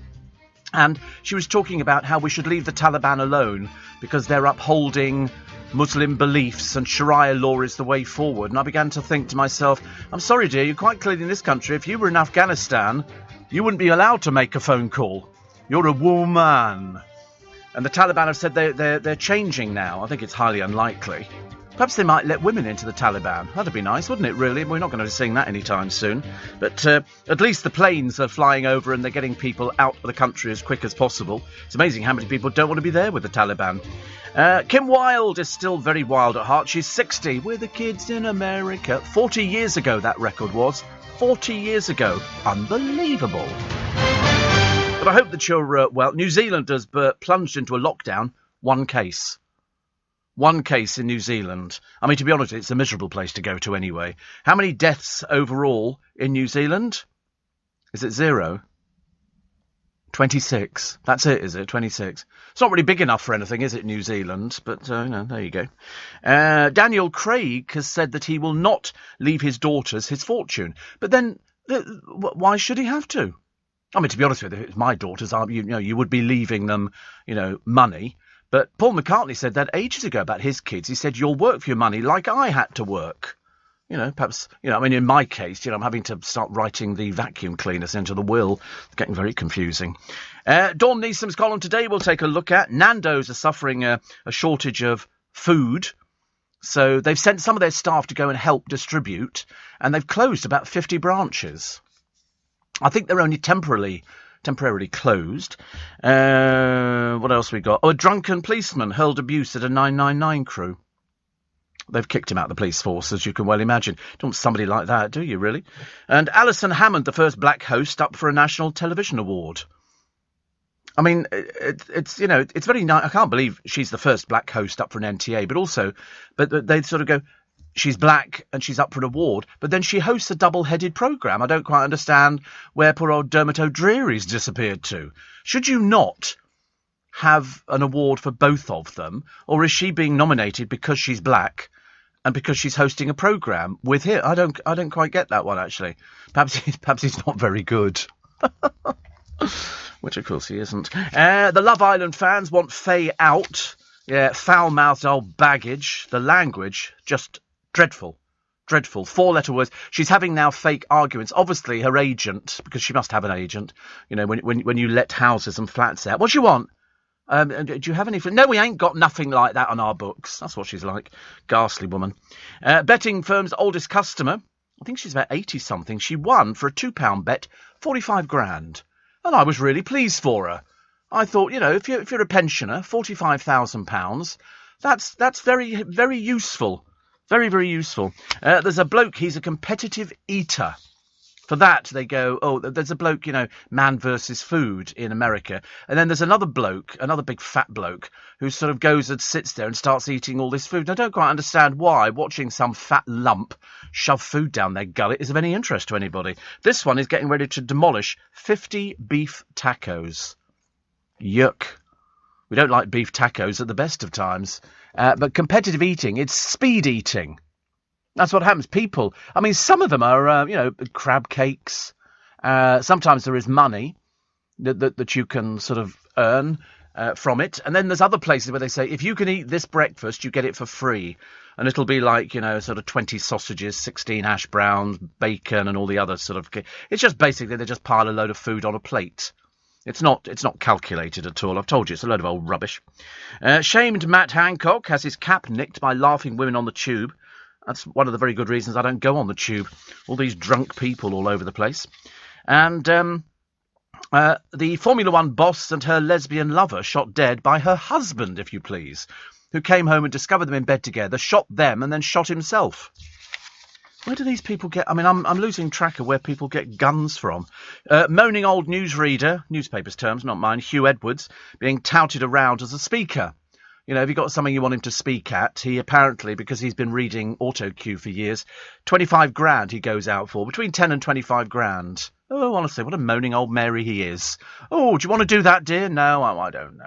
And she was talking about how we should leave the Taliban alone because they're upholding Muslim beliefs and Sharia law is the way forward. And I began to think to myself, I'm sorry, dear, you're quite clearly in this country. If you were in Afghanistan, you wouldn't be allowed to make a phone call. You're a woman. And the Taliban have said they're changing now. I think it's highly unlikely. Perhaps they might let women into the Taliban. That'd be nice, wouldn't it, really? We're not going to be seeing that anytime soon. But at least the planes are flying over and they're getting people out of the country as quick as possible. It's amazing how many people don't want to be there with the Taliban. Kim Wilde is still very wild at heart. She's 60. We're the kids in America. 40 years ago, that record was. 40 years ago. Unbelievable. But I hope that you're well. New Zealand has plunged into a lockdown. One case. One case in New Zealand. I mean, to be honest, it's a miserable place to go to anyway. How many deaths overall in New Zealand? Is it 0? 26. That's it, is it? 26. It's not really big enough for anything, is it, New Zealand? But, there you go. Daniel Craig has said that he will not leave his daughters his fortune. But then, why should he have to? I mean, to be honest with you, if it's my daughters, you would be leaving them, money. But Paul McCartney said that ages ago about his kids. He said, you'll work for your money like I had to work. Perhaps, I mean, in my case, I'm having to start writing the vacuum cleaners into the will. It's getting very confusing. Dawn Neesom's column today we'll take a look at. Nando's are suffering a shortage of food. So they've sent some of their staff to go and help distribute, and they've closed about 50 branches. I think they're only temporarily closed. What else we got? Oh, a drunken policeman hurled abuse at a 999 crew. They've kicked him out of the police force, as you can well imagine. Don't want somebody like that, do you, really? And Alison Hammond, the first black host, up for a national television award. I mean, it's very nice. I can't believe she's the first black host up for an NTA, but they sort of go, she's black and she's up for an award, but then she hosts a double-headed programme. I don't quite understand where poor old Dermot O'Dreary's disappeared to. Should you not have an award for both of them, or is she being nominated because she's black and because she's hosting a programme with him? I don't quite get that one, actually. Perhaps he's not very good. Which, of course, he isn't. The Love Island fans want Faye out. Yeah, foul-mouthed old baggage. The language, just dreadful. Dreadful. 4-letter words. She's having now fake arguments. Obviously, her agent, because she must have an agent, when you let houses and flats out. What do you want? Do you have any... No, we ain't got nothing like that on our books. That's what she's like. Ghastly woman. Betting firm's oldest customer, I think she's about 80-something, she won for a £2 bet 45 grand. And I was really pleased for her. I thought, if you're a pensioner, £45,000, that's very, very useful. Very, very useful. There's a bloke, he's a competitive eater. For that, they go, oh, there's a bloke, man versus food in America. And then there's another bloke, another big fat bloke, who sort of goes and sits there and starts eating all this food. And I don't quite understand why watching some fat lump shove food down their gullet is of any interest to anybody. This one is getting ready to demolish 50 beef tacos. Yuck. We don't like beef tacos at the best of times. But competitive eating, it's speed eating. That's what happens. People, I mean, some of them are, crab cakes. Sometimes there is money that you can sort of earn from it. And then there's other places where they say, if you can eat this breakfast, you get it for free. And it'll be like, sort of 20 sausages, 16 hash browns, bacon and all the other sort of... It's just basically they just pile a load of food on a plate. It's not calculated at all. I've told you, it's a load of old rubbish. Shamed Matt Hancock has his cap nicked by laughing women on the tube. That's one of the very good reasons I don't go on the tube. All these drunk people all over the place. And the Formula One boss and her lesbian lover shot dead by her husband, if you please, who came home and discovered them in bed together, shot them and then shot himself. Where do these people get... I mean, I'm losing track of where people get guns from. Moaning old newsreader, newspapers' terms, not mine, Hugh Edwards, being touted around as a speaker. If you've got something you want him to speak at, he apparently, because he's been reading autocue for years, 25 grand he goes out for, between 10 and 25 grand. Oh, honestly, what a moaning old Mary he is. Oh, do you want to do that, dear? No, I don't know.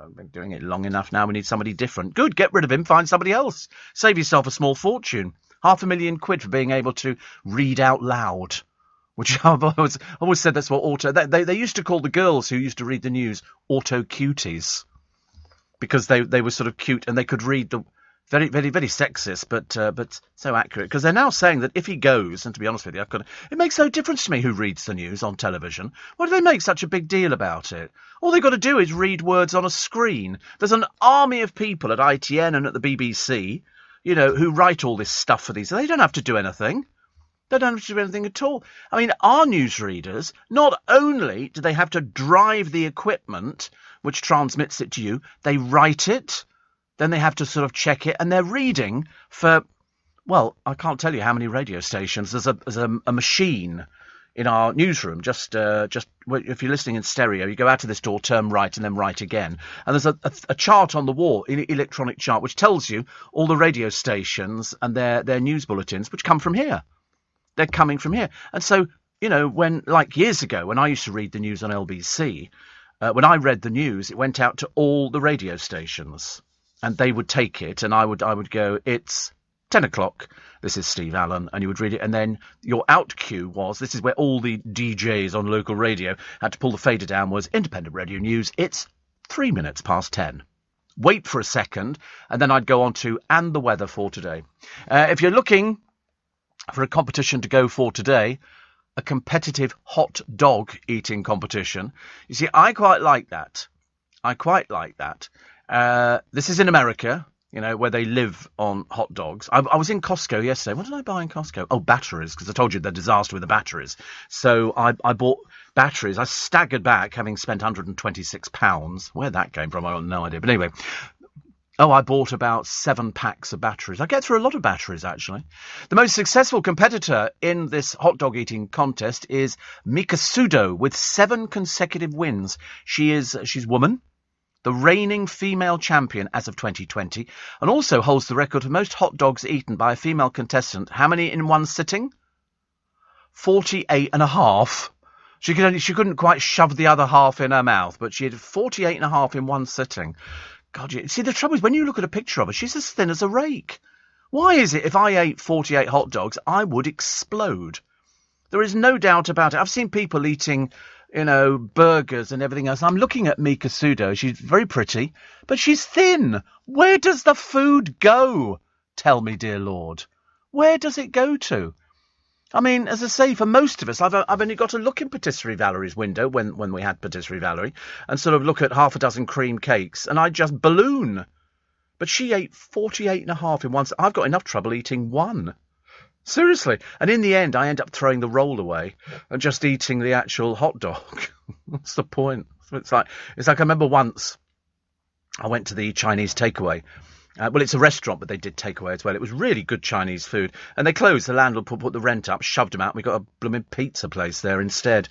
I've been doing it long enough now. We need somebody different. Good, get rid of him, find somebody else. Save yourself a small fortune. £500,000 for being able to read out loud. Which I've always said that's what they used to call the girls who used to read the news auto-cuties. Because they were sort of cute and they could read the very, very, very sexist, but so accurate. Because they're now saying that if he goes, and to be honest with you, it makes no difference to me who reads the news on television. Why do they make such a big deal about it? All they've got to do is read words on a screen. There's an army of people at ITN and at the BBC, who write all this stuff for these. They don't have to do anything. They don't have to do anything at all. I mean, our newsreaders, not only do they have to drive the equipment which transmits it to you, they write it, then they have to sort of check it, and they're reading for, well, I can't tell you how many radio stations. There's a machine in our newsroom, just if you're listening in stereo, you go out to this door, turn right, and then right again. And there's a chart on the wall, an electronic chart, which tells you all the radio stations and their news bulletins, which come from here. They're coming from here. And so, when, like years ago, when I used to read the news on LBC, when I read the news, it went out to all the radio stations. And they would take it, and I would go, it's 10 o'clock, this is Steve Allen, and you would read it, and then your out cue was, this is where all the DJs on local radio had to pull the fader down, was independent radio news, it's 3 minutes past 10. Wait for a second, and then I'd go on to, and the weather for today. If you're looking for a competition to go for today, a competitive hot dog eating competition. You see, I quite like that. This is in America. you know, where they live on hot dogs. I was in Costco yesterday. What did I buy in Costco? Oh, batteries, because I told you the disaster with the batteries. So I bought batteries. I staggered back, having spent £126. Where that came from, I have no idea. But anyway, I bought about 7 packs of batteries. I get through a lot of batteries, actually. The most successful competitor in this hot dog eating contest is Mikasudo, with 7 consecutive wins. She's woman, the reigning female champion as of 2020, and also holds the record for most hot dogs eaten by a female contestant. How many in one sitting? 48 and a half. She couldn't quite shove the other half in her mouth, but she had 48 and a half in one sitting. God, see, the trouble is, when you look at a picture of her, she's as thin as a rake. Why is it if I ate 48 hot dogs, I would explode? There is no doubt about it. I've seen people eating, you know, burgers and everything else. I'm looking at Mikasudo. She's very pretty, but she's thin. Where does the food go? Tell me, dear Lord. Where does it go to? I mean, as I say, for most of us, I've only got to look in Patisserie Valerie's window when we had Patisserie Valerie and sort of look at half a dozen cream cakes, and I just balloon. But she ate 48 and a half in one. I've got enough trouble eating one. Seriously. And in the end, I end up throwing the roll away and just eating the actual hot dog. What's the point? It's like I remember once I went to the Chinese takeaway. Well, it's a restaurant, but they did takeaway as well. It was really good Chinese food. And they closed. The landlord put the rent up, shoved them out. And we got a blooming pizza place there instead.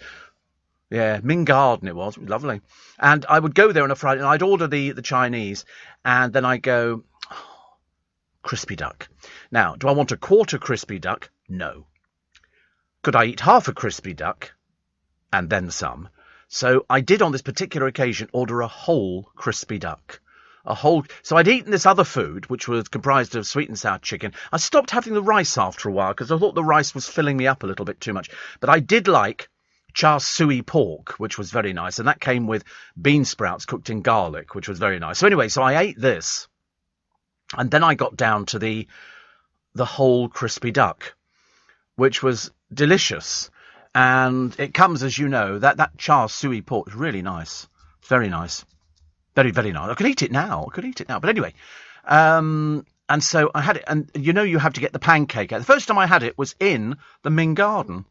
Yeah, Ming Garden it was. Lovely. And I would go there on a Friday, and I'd order the Chinese, and then I go, crispy duck. Now, do I want a quarter crispy duck? No. Could I eat half a crispy duck? And then some. So I did on this particular occasion order a whole crispy duck. So I'd eaten this other food, which was comprised of sweet and sour chicken. I stopped having the rice after a while because I thought the rice was filling me up a little bit too much. But I did like char siu pork, which was very nice. And that came with bean sprouts cooked in garlic, which was very nice. So anyway, so I ate this. And then I got down to the whole crispy duck, which was delicious. And it comes, as you know, that char siu pork is really nice. It's very nice. Very, very nice. I could eat it now. But anyway, and so I had it. And you know, you have to get the pancake out. The first time I had it was in the Ming Garden.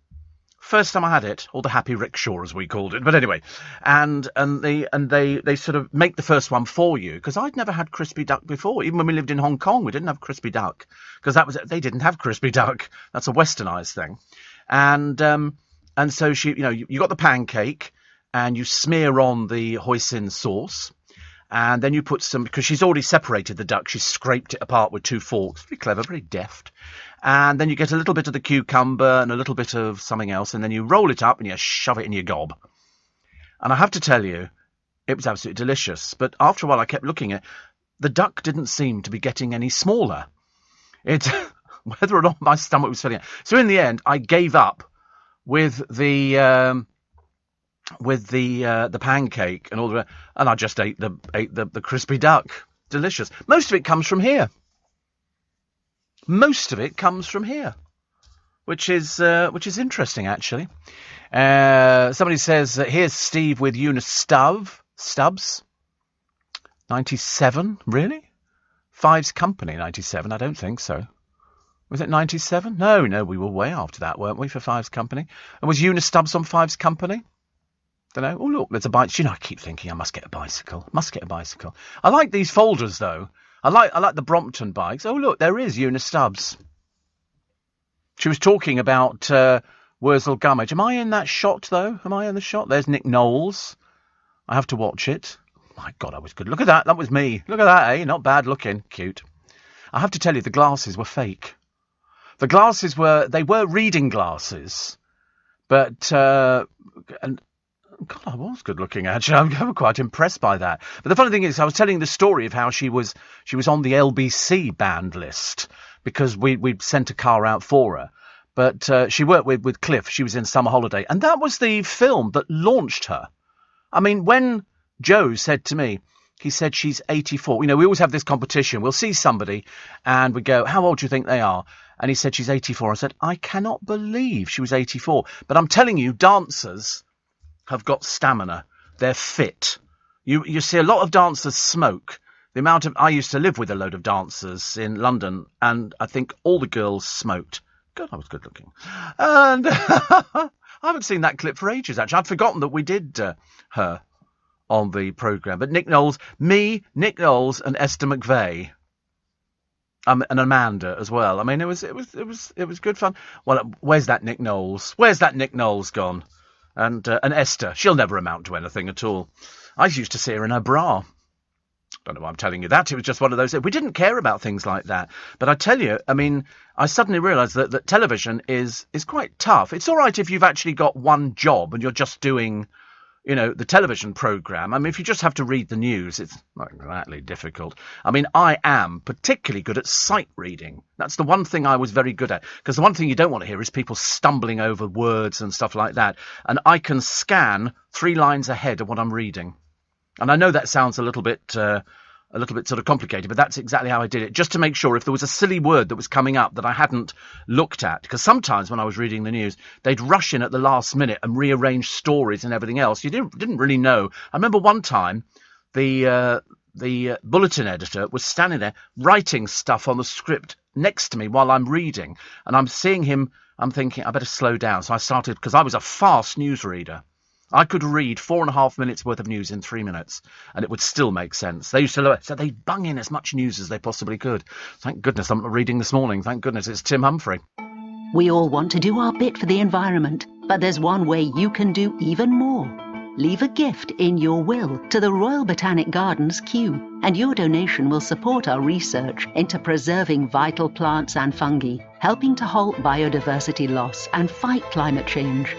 First time I had it, or the Happy Rickshaw as we called it. But anyway, and they sort of make the first one for you, because I'd never had crispy duck before. Even when we lived in Hong Kong, we didn't have crispy duck, because they didn't have crispy duck. That's a westernized thing. And so you got the pancake, and you smear on the hoisin sauce. And then you put some, because she's already separated the duck, she scraped it apart with 2 forks. Very clever, very deft. And then you get a little bit of the cucumber and a little bit of something else, and then you roll it up and you shove it in your gob. And I have to tell you, it was absolutely delicious. But after a while I kept looking at it, the duck didn't seem to be getting any smaller. Whether or not my stomach was filling it. So in the end, I gave up with the pancake and all the, and I just ate the crispy duck. Delicious. Most of it comes from here. Which is interesting, actually. Somebody says, here's Steve with Eunice Stubbs. 97, really? Fives Company 97? I don't think so. Was it 97? No, we were way after that, weren't we, for Fives Company? And was Eunice Stubbs on Fives Company? Don't know. Oh, look, there's a bike. You know, I keep thinking I must get a bicycle. I like these folders, though. I like the Brompton bikes. Oh, look, there is Eunice Stubbs. She was talking about Wurzel Gummidge. Am I in that shot, though? Am I in the shot? There's Nick Knowles. I have to watch it. My God, I was good. Look at that. That was me. Look at that, eh? Not bad looking. Cute. I have to tell you, the glasses were fake. The glasses were reading glasses. But, and God, I was good looking, actually. I'm quite impressed by that. But the funny thing is, I was telling the story of how she was on the LBC banned list because we sent a car out for her. But she worked with Cliff. She was in Summer Holiday. And that was the film that launched her. I mean, when Joe said to me, he said she's 84. You know, we always have this competition. We'll see somebody and we go, how old do you think they are? And he said she's 84. I said, I cannot believe she was 84. But I'm telling you, dancers have got stamina. They're fit. You see a lot of dancers smoke. I used to live with a load of dancers in London, and I think all the girls smoked. God, I was good looking. And I haven't seen that clip for ages, actually. I'd forgotten that we did her on the programme. But Nick Knowles, Nick Knowles and Esther McVeigh. And Amanda as well. I mean, it was good fun. Well, where's that Nick Knowles? Where's that Nick Knowles gone? And Esther, she'll never amount to anything at all. I used to see her in her bra. Don't know why I'm telling you that. It was just one of those. We didn't care about things like that. But I tell you, I mean, I suddenly realised that television is quite tough. It's all right if you've actually got one job and you're just doing, the television programme. I mean, if you just have to read the news, it's not exactly difficult. I mean, I am particularly good at sight reading. That's the one thing I was very good at. Because the one thing you don't want to hear is people stumbling over words and stuff like that. And I can scan 3 lines ahead of what I'm reading. And I know that sounds a little bit sort of complicated, but that's exactly how I did it, just to make sure if there was a silly word that was coming up that I hadn't looked at. Because sometimes when I was reading the news, they'd rush in at the last minute and rearrange stories and everything else. You didn't really know. I remember one time the bulletin editor was standing there writing stuff on the script next to me while I'm reading, and I'm seeing him. I'm thinking I better slow down. So I started, because I was a fast newsreader. I could read 4.5 minutes worth of news in 3 minutes, and it would still make sense. They used to, so they bung in as much news as they possibly could. Thank goodness I'm reading this morning. Thank goodness it's Tim Humphrey. We all want to do our bit for the environment, but there's one way you can do even more. Leave a gift in your will to the Royal Botanic Gardens Kew, and your donation will support our research into preserving vital plants and fungi, helping to halt biodiversity loss and fight climate change.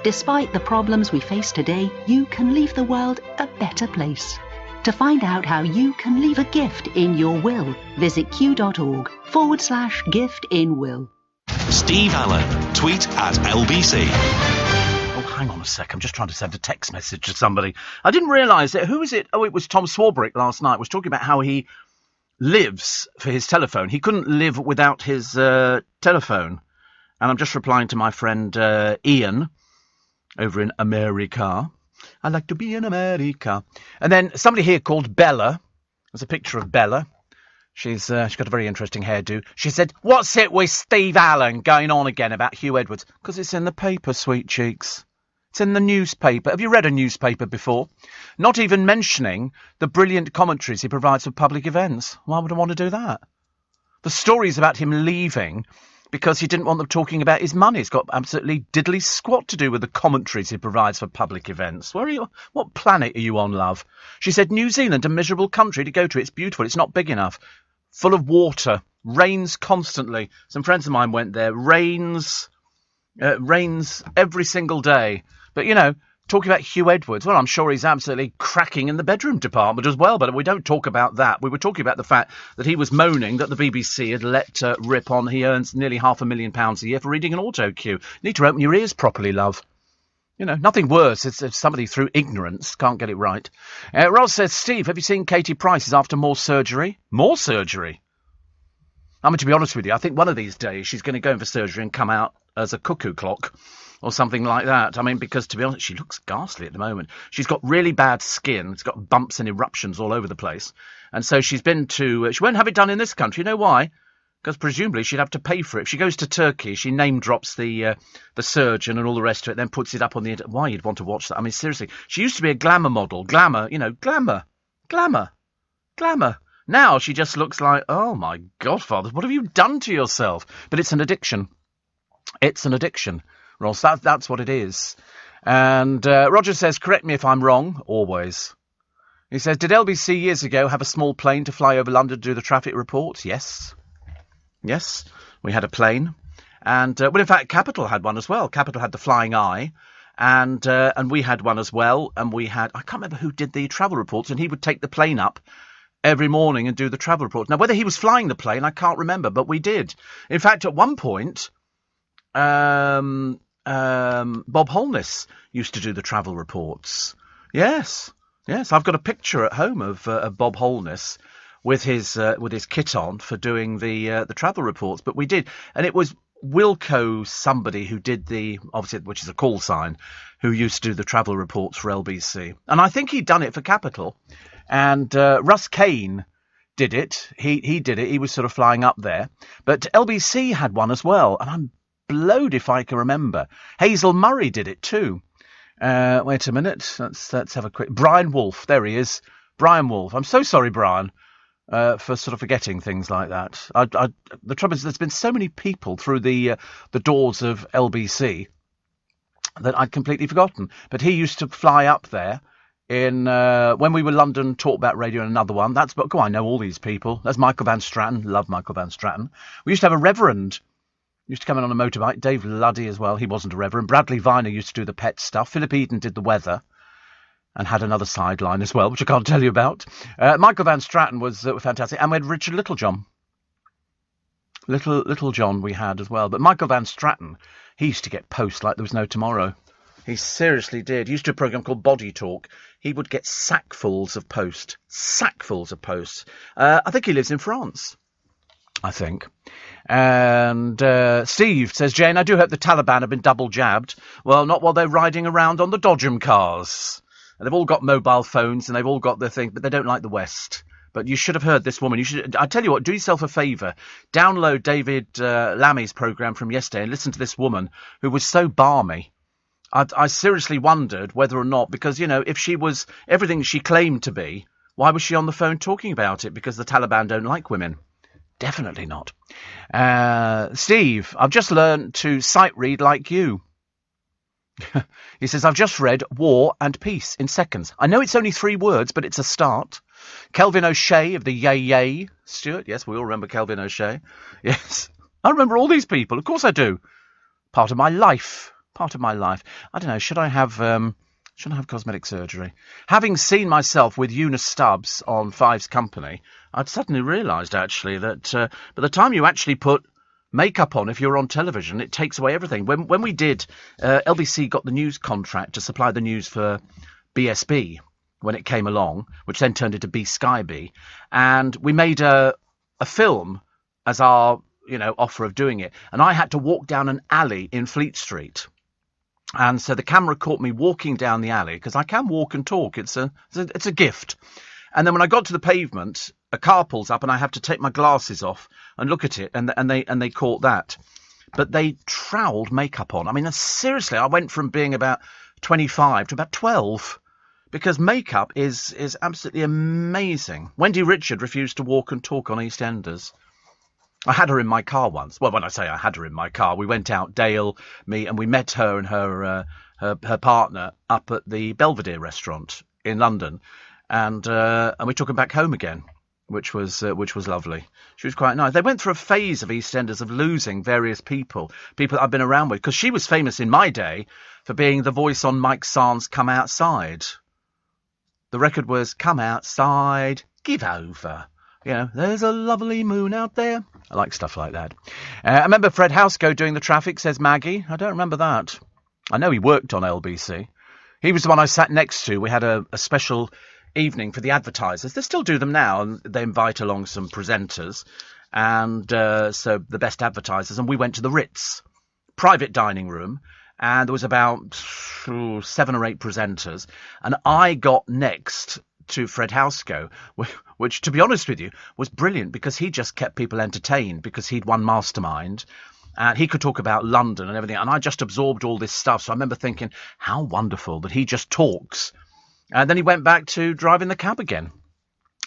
Despite the problems we face today, you can leave the world a better place. To find out how you can leave a gift in your will, visit kew.org/gift-in-will. Steve Allen. Tweet at LBC. Oh, hang on a sec. I'm just trying to send a text message to somebody. I didn't realise it. Who is it? Oh, it was Tom Swarbrick last night. Was talking about how he lives for his telephone. He couldn't live without his telephone. And I'm just replying to my friend Ian over in America. I like to be in America. And then somebody here called Bella. There's a picture of Bella. She's got a very interesting hairdo. She said, "What's it with Steve Allen going on again about Hugh Edwards?" Because it's in the paper, sweet cheeks. It's in the newspaper. Have you read a newspaper before? Not even mentioning the brilliant commentaries he provides for public events. Why would I want to do that? The stories about him leaving because he didn't want them talking about his money. It's got absolutely diddly squat to do with the commentaries he provides for public events. Where are you? What planet are you on, love? She said, New Zealand, a miserable country to go to. It's beautiful. It's not big enough. Full of water. Rains constantly. Some friends of mine went there. Rains every single day. But, talking about Hugh Edwards, well, I'm sure he's absolutely cracking in the bedroom department as well, but we don't talk about that. We were talking about the fact that he was moaning that the BBC had let rip on he earns nearly £500,000 a year for reading an auto cue. You need to open your ears properly, love. Nothing worse if somebody through ignorance can't get it right. Ross says, Steve, have you seen Katie Price is after more surgery? More surgery? I mean, to be honest with you, I think one of these days she's going to go in for surgery and come out as a cuckoo clock. Or something like that. I mean, because to be honest, she looks ghastly at the moment. She's got really bad skin. It's got bumps and eruptions all over the place. And so she's been to... she won't have it done in this country. You know why? Because presumably she'd have to pay for it. If she goes to Turkey, she name drops the surgeon and all the rest of it, then puts it up on the internet. Why you'd want to watch that? I mean, seriously. She used to be a glamour model. Glamour. Now she just looks like, oh my Godfather, what have you done to yourself? But it's an addiction. It's an addiction. Ross, that's what it is. And Roger says, correct me if I'm wrong, always. He says, did LBC years ago have a small plane to fly over London to do the traffic reports? Yes, we had a plane. And, well, in fact, Capital had one as well. Capital had the Flying Eye. And we had one as well. And we had, I can't remember who did the travel reports, and he would take the plane up every morning and do the travel reports. Now, whether he was flying the plane, I can't remember, but we did. In fact, at one point... Bob Holness used to do the travel reports. Yes, I've got a picture at home of Bob Holness with his kit on for doing the travel reports. But we did, and it was Wilco somebody who did obviously, which is a call sign, who used to do the travel reports for LBC, and I think he'd done it for Capital. And Russ Kane did it. He did it. He was sort of flying up there. But LBC had one as well, and I'm blowed if I can remember. Hazel Murray did it too. Wait a minute. Let's have a quick... Brian Wolf. There he is. Brian Wolf. I'm so sorry, Brian, for sort of forgetting things like that. The trouble is there's been so many people through the doors of LBC that I'd completely forgotten. But he used to fly up there in when we were London Talkback Radio and another one. I know all these people. There's Michael Van Stratton. Love Michael Van Stratton. We used to have a reverend. Used to come in on a motorbike. Dave Luddy as well. He wasn't a reverend. Bradley Viner used to do the pet stuff. Philip Eden did the weather and had another sideline as well, which I can't tell you about. Michael Van Stratton was fantastic. And we had Richard Littlejohn. Little John we had as well. But Michael Van Stratton, he used to get post like there was no tomorrow. He seriously did. He used to do a programme called Body Talk. He would get sackfuls of post. Sackfuls of posts. I think he lives in France. I think. And Steve says, Jane, I do hope the Taliban have been double jabbed. Well, not while they're riding around on the Dodgem cars. And they've all got mobile phones and they've all got their thing, but they don't like the West. But you should have heard this woman. I tell you what, do yourself a favour. Download David Lammy's programme from yesterday and listen to this woman who was so balmy. I seriously wondered whether or not, because, you know, if she was everything she claimed to be, why was she on the phone talking about it? Because the Taliban don't like women. Definitely not. Steve, I've just learned to sight read like you. He says, I've just read War and Peace in seconds. I know it's only 3 words, but it's a start. Kelvin O'Shea of the Yay Yay. Stuart, yes, we all remember Kelvin O'Shea. Yes, I remember all these people. Of course I do. Part of my life. I don't know, should I have cosmetic surgery? Having seen myself with Eunice Stubbs on Five's Company, I'd suddenly realised, actually, that by the time you actually put makeup on, if you're on television, it takes away everything. When we did, LBC got the news contract to supply the news for BSB when it came along, which then turned into B Sky B, and we made a film as our, you know, offer of doing it, and I had to walk down an alley in Fleet Street. And so the camera caught me walking down the alley, because I can walk and talk. It's a gift. And then when I got to the pavement, a car pulls up and I have to take my glasses off and look at it. And they caught that. But they troweled makeup on. I mean, seriously, I went from being about 25 to about 12, because makeup is absolutely amazing. Wendy Richard refused to walk and talk on EastEnders. I had her in my car once. Well, when I say I had her in my car, we went out, Dale, me, and we met her and her partner up at the Belvedere restaurant in London, and we took her back home again, which was lovely. She was quite nice. They went through a phase of EastEnders of losing various people I've been around with, because she was famous in my day for being the voice on Mike San's Come Outside. The record was Come Outside, Give Over. You know, there's a lovely moon out there. I like stuff like that. I remember Fred Housego doing the traffic, says Maggie. I don't remember that. I know he worked on LBC. He was the one I sat next to. We had a special evening for the advertisers. They still do them now, and they invite along some presenters, and so the best advertisers. And we went to the Ritz, private dining room, and there was about 7 or 8 presenters, and I got next to Fred Housego, which, to be honest with you, was brilliant, because he just kept people entertained, because he'd won Mastermind, and he could talk about London and everything, and I just absorbed all this stuff. So I remember thinking, how wonderful that he just talks. And then he went back to driving the cab again.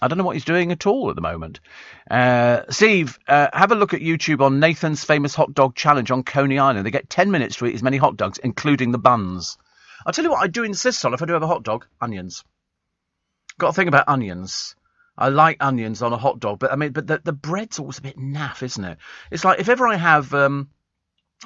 I don't know what he's doing at all at the moment. Steve, have a look at YouTube on Nathan's Famous Hot Dog Challenge on Coney Island. They get 10 minutes to eat as many hot dogs, including the buns. I'll tell you what I do insist on if I do have a hot dog: onions. Got a thing about onions. I like onions on a hot dog, but the bread's always a bit naff, isn't it? It's like if ever I have a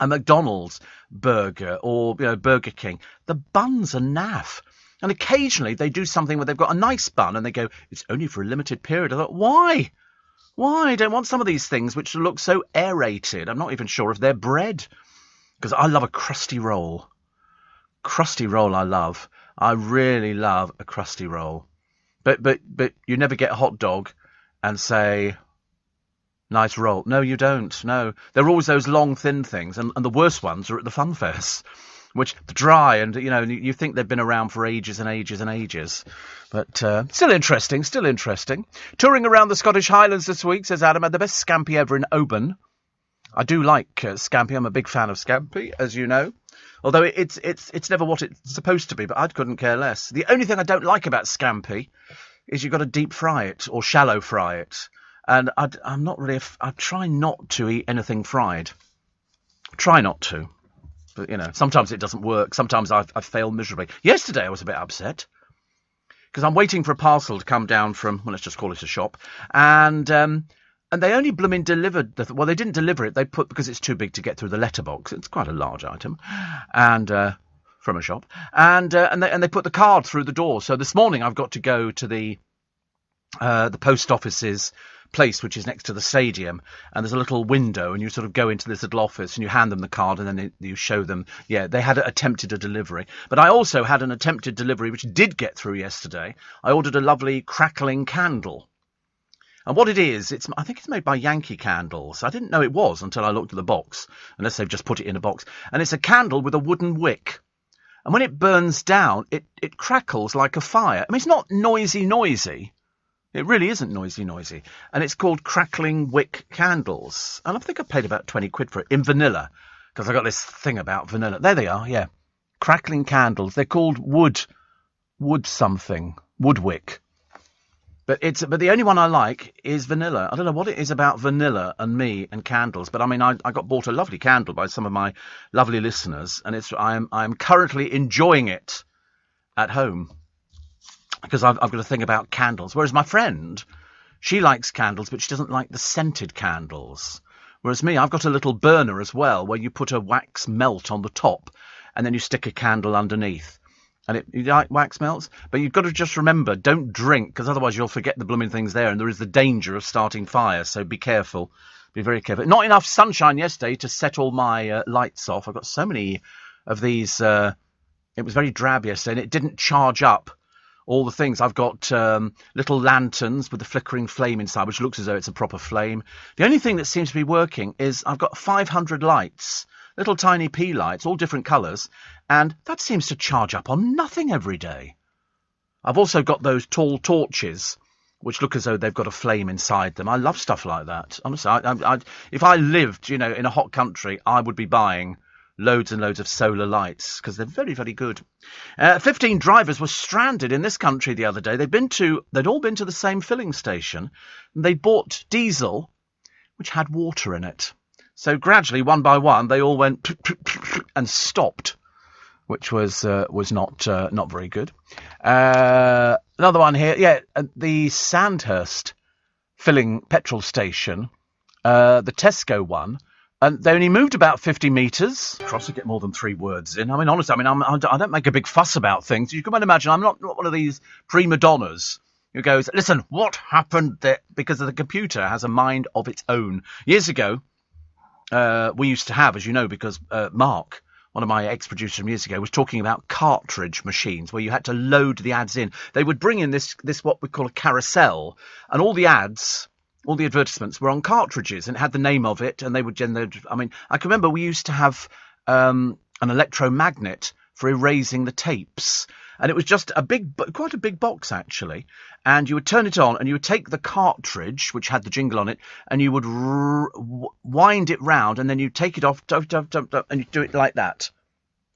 McDonald's burger or, you know, Burger King, the buns are naff. And occasionally they do something where they've got a nice bun and they go, it's only for a limited period. I thought, why? Why? I don't want some of these things which look so aerated. I'm not even sure if they're bread. Because I love a crusty roll. Crusty roll I love. I really love a crusty roll. But you never get a hot dog and say, nice roll. No, you don't. No. There are always those long, thin things. And the worst ones are at the fun fairs. which dry, and you think they've been around for ages and ages and ages. But still interesting. Touring around the Scottish Highlands this week, says Adam, had the best scampi ever in Oban. I do like scampi. I'm a big fan of scampi, as you know. Although it's never what it's supposed to be, but I couldn't care less. The only thing I don't like about scampi is you've got to deep fry it or shallow fry it. And I'm not really... I try not to eat anything fried. Try not to. But, sometimes it doesn't work. Sometimes I fail miserably. Yesterday I was a bit upset because I'm waiting for a parcel to come down from, well, let's just call it a shop. And they only blooming delivered... Well, they didn't deliver it. They put... Because it's too big to get through the letterbox. It's quite a large item. And... from a shop. And they put the card through the door. So this morning I've got to go to the post office's place, which is next to the stadium, and there's a little window, and you sort of go into this little office and you hand them the card, and then you show them. Yeah, they had attempted a delivery, but I also had an attempted delivery which did get through yesterday. I ordered a lovely crackling candle, and what it is, I think it's made by Yankee Candles. I didn't know it was until I looked at the box, unless they've just put it in a box, and it's a candle with a wooden wick, and when it burns down, it crackles like a fire. I mean, it's not noisy. It really isn't noisy. And it's called Crackling Wick Candles. And I think I paid about 20 quid for it in vanilla, because I got this thing about vanilla. There they are, yeah. Crackling candles. They're called wood something. Woodwick. But the only one I like is vanilla. I don't know what it is about vanilla and me and candles, but I mean, I got bought a lovely candle by some of my lovely listeners, and I'm currently enjoying it at home. Because I've got a thing about candles. Whereas my friend, she likes candles, but she doesn't like the scented candles. Whereas me, I've got a little burner as well, where you put a wax melt on the top, and then you stick a candle underneath. And you like wax melts? But you've got to just remember, don't drink, because otherwise you'll forget the blooming thing's there, and there is the danger of starting fire, so be careful. Be very careful. Not enough sunshine yesterday to set all my lights off. I've got so many of these. It was very drab yesterday, and it didn't charge up all the things. I've got little lanterns with a flickering flame inside, which looks as though it's a proper flame. The only thing that seems to be working is I've got 500 lights, little tiny P lights, all different colours, and that seems to charge up on nothing every day. I've also got those tall torches, which look as though they've got a flame inside them. I love stuff like that. Honestly, if I lived, in a hot country, I would be buying loads and loads of solar lights, because they're very, very good. 15 drivers were stranded in this country the other day. They'd all been to the same filling station, and they bought diesel, which had water in it. So gradually, one by one, they all went and stopped, which was not very good. Another one here, the Sandhurst filling petrol station, the Tesco one. And they only moved about 50 metres. Cross to get more than 3 words in. I mean, honestly, I don't make a big fuss about things. You can imagine I'm not one of these prima donnas who goes, listen, what happened there? Because the computer has a mind of its own. Years ago, we used to have, as you know, because Mark, one of my ex-producers from years ago, was talking about cartridge machines where you had to load the ads in. They would bring in this what we call a carousel, and all the ads... all the advertisements were on cartridges and it had the name of it, and they would generate. I mean, I can remember we used to have an electromagnet for erasing the tapes, and it was just quite a big box actually, and you would turn it on and you would take the cartridge, which had the jingle on it, and you would wind it round, and then you take it off, and you do it like that.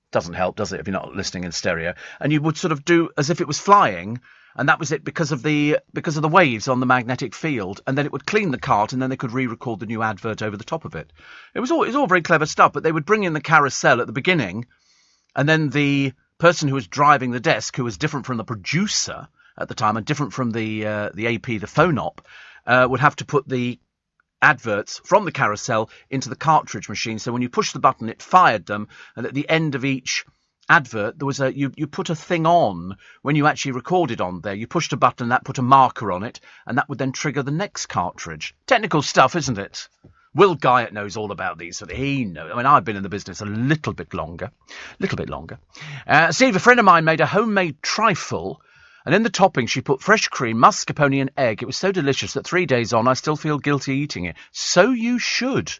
Doesn't help, does it, if you're not listening in stereo? And you would sort of do as if it was flying. And that was it because of the waves on the magnetic field. And then it would clean the cart, and then they could re-record the new advert over the top of it. It was all very clever stuff, but they would bring in the carousel at the beginning, and then the person who was driving the desk, who was different from the producer at the time and different from the AP, the phone op, would have to put the adverts from the carousel into the cartridge machine. So when you push the button, it fired them, and at the end of each advert there was you put a thing on when you actually recorded on there. You pushed a button, that put a marker on it, and that would then trigger the next cartridge. Technical stuff, isn't it? Will Guyatt knows all about these. So he knows. I mean, I've been in the business a little bit longer. Steve, a friend of mine, made a homemade trifle, and in the topping she put fresh cream, mascarpone and egg. It was so delicious that 3 days on I still feel guilty eating it. So you should.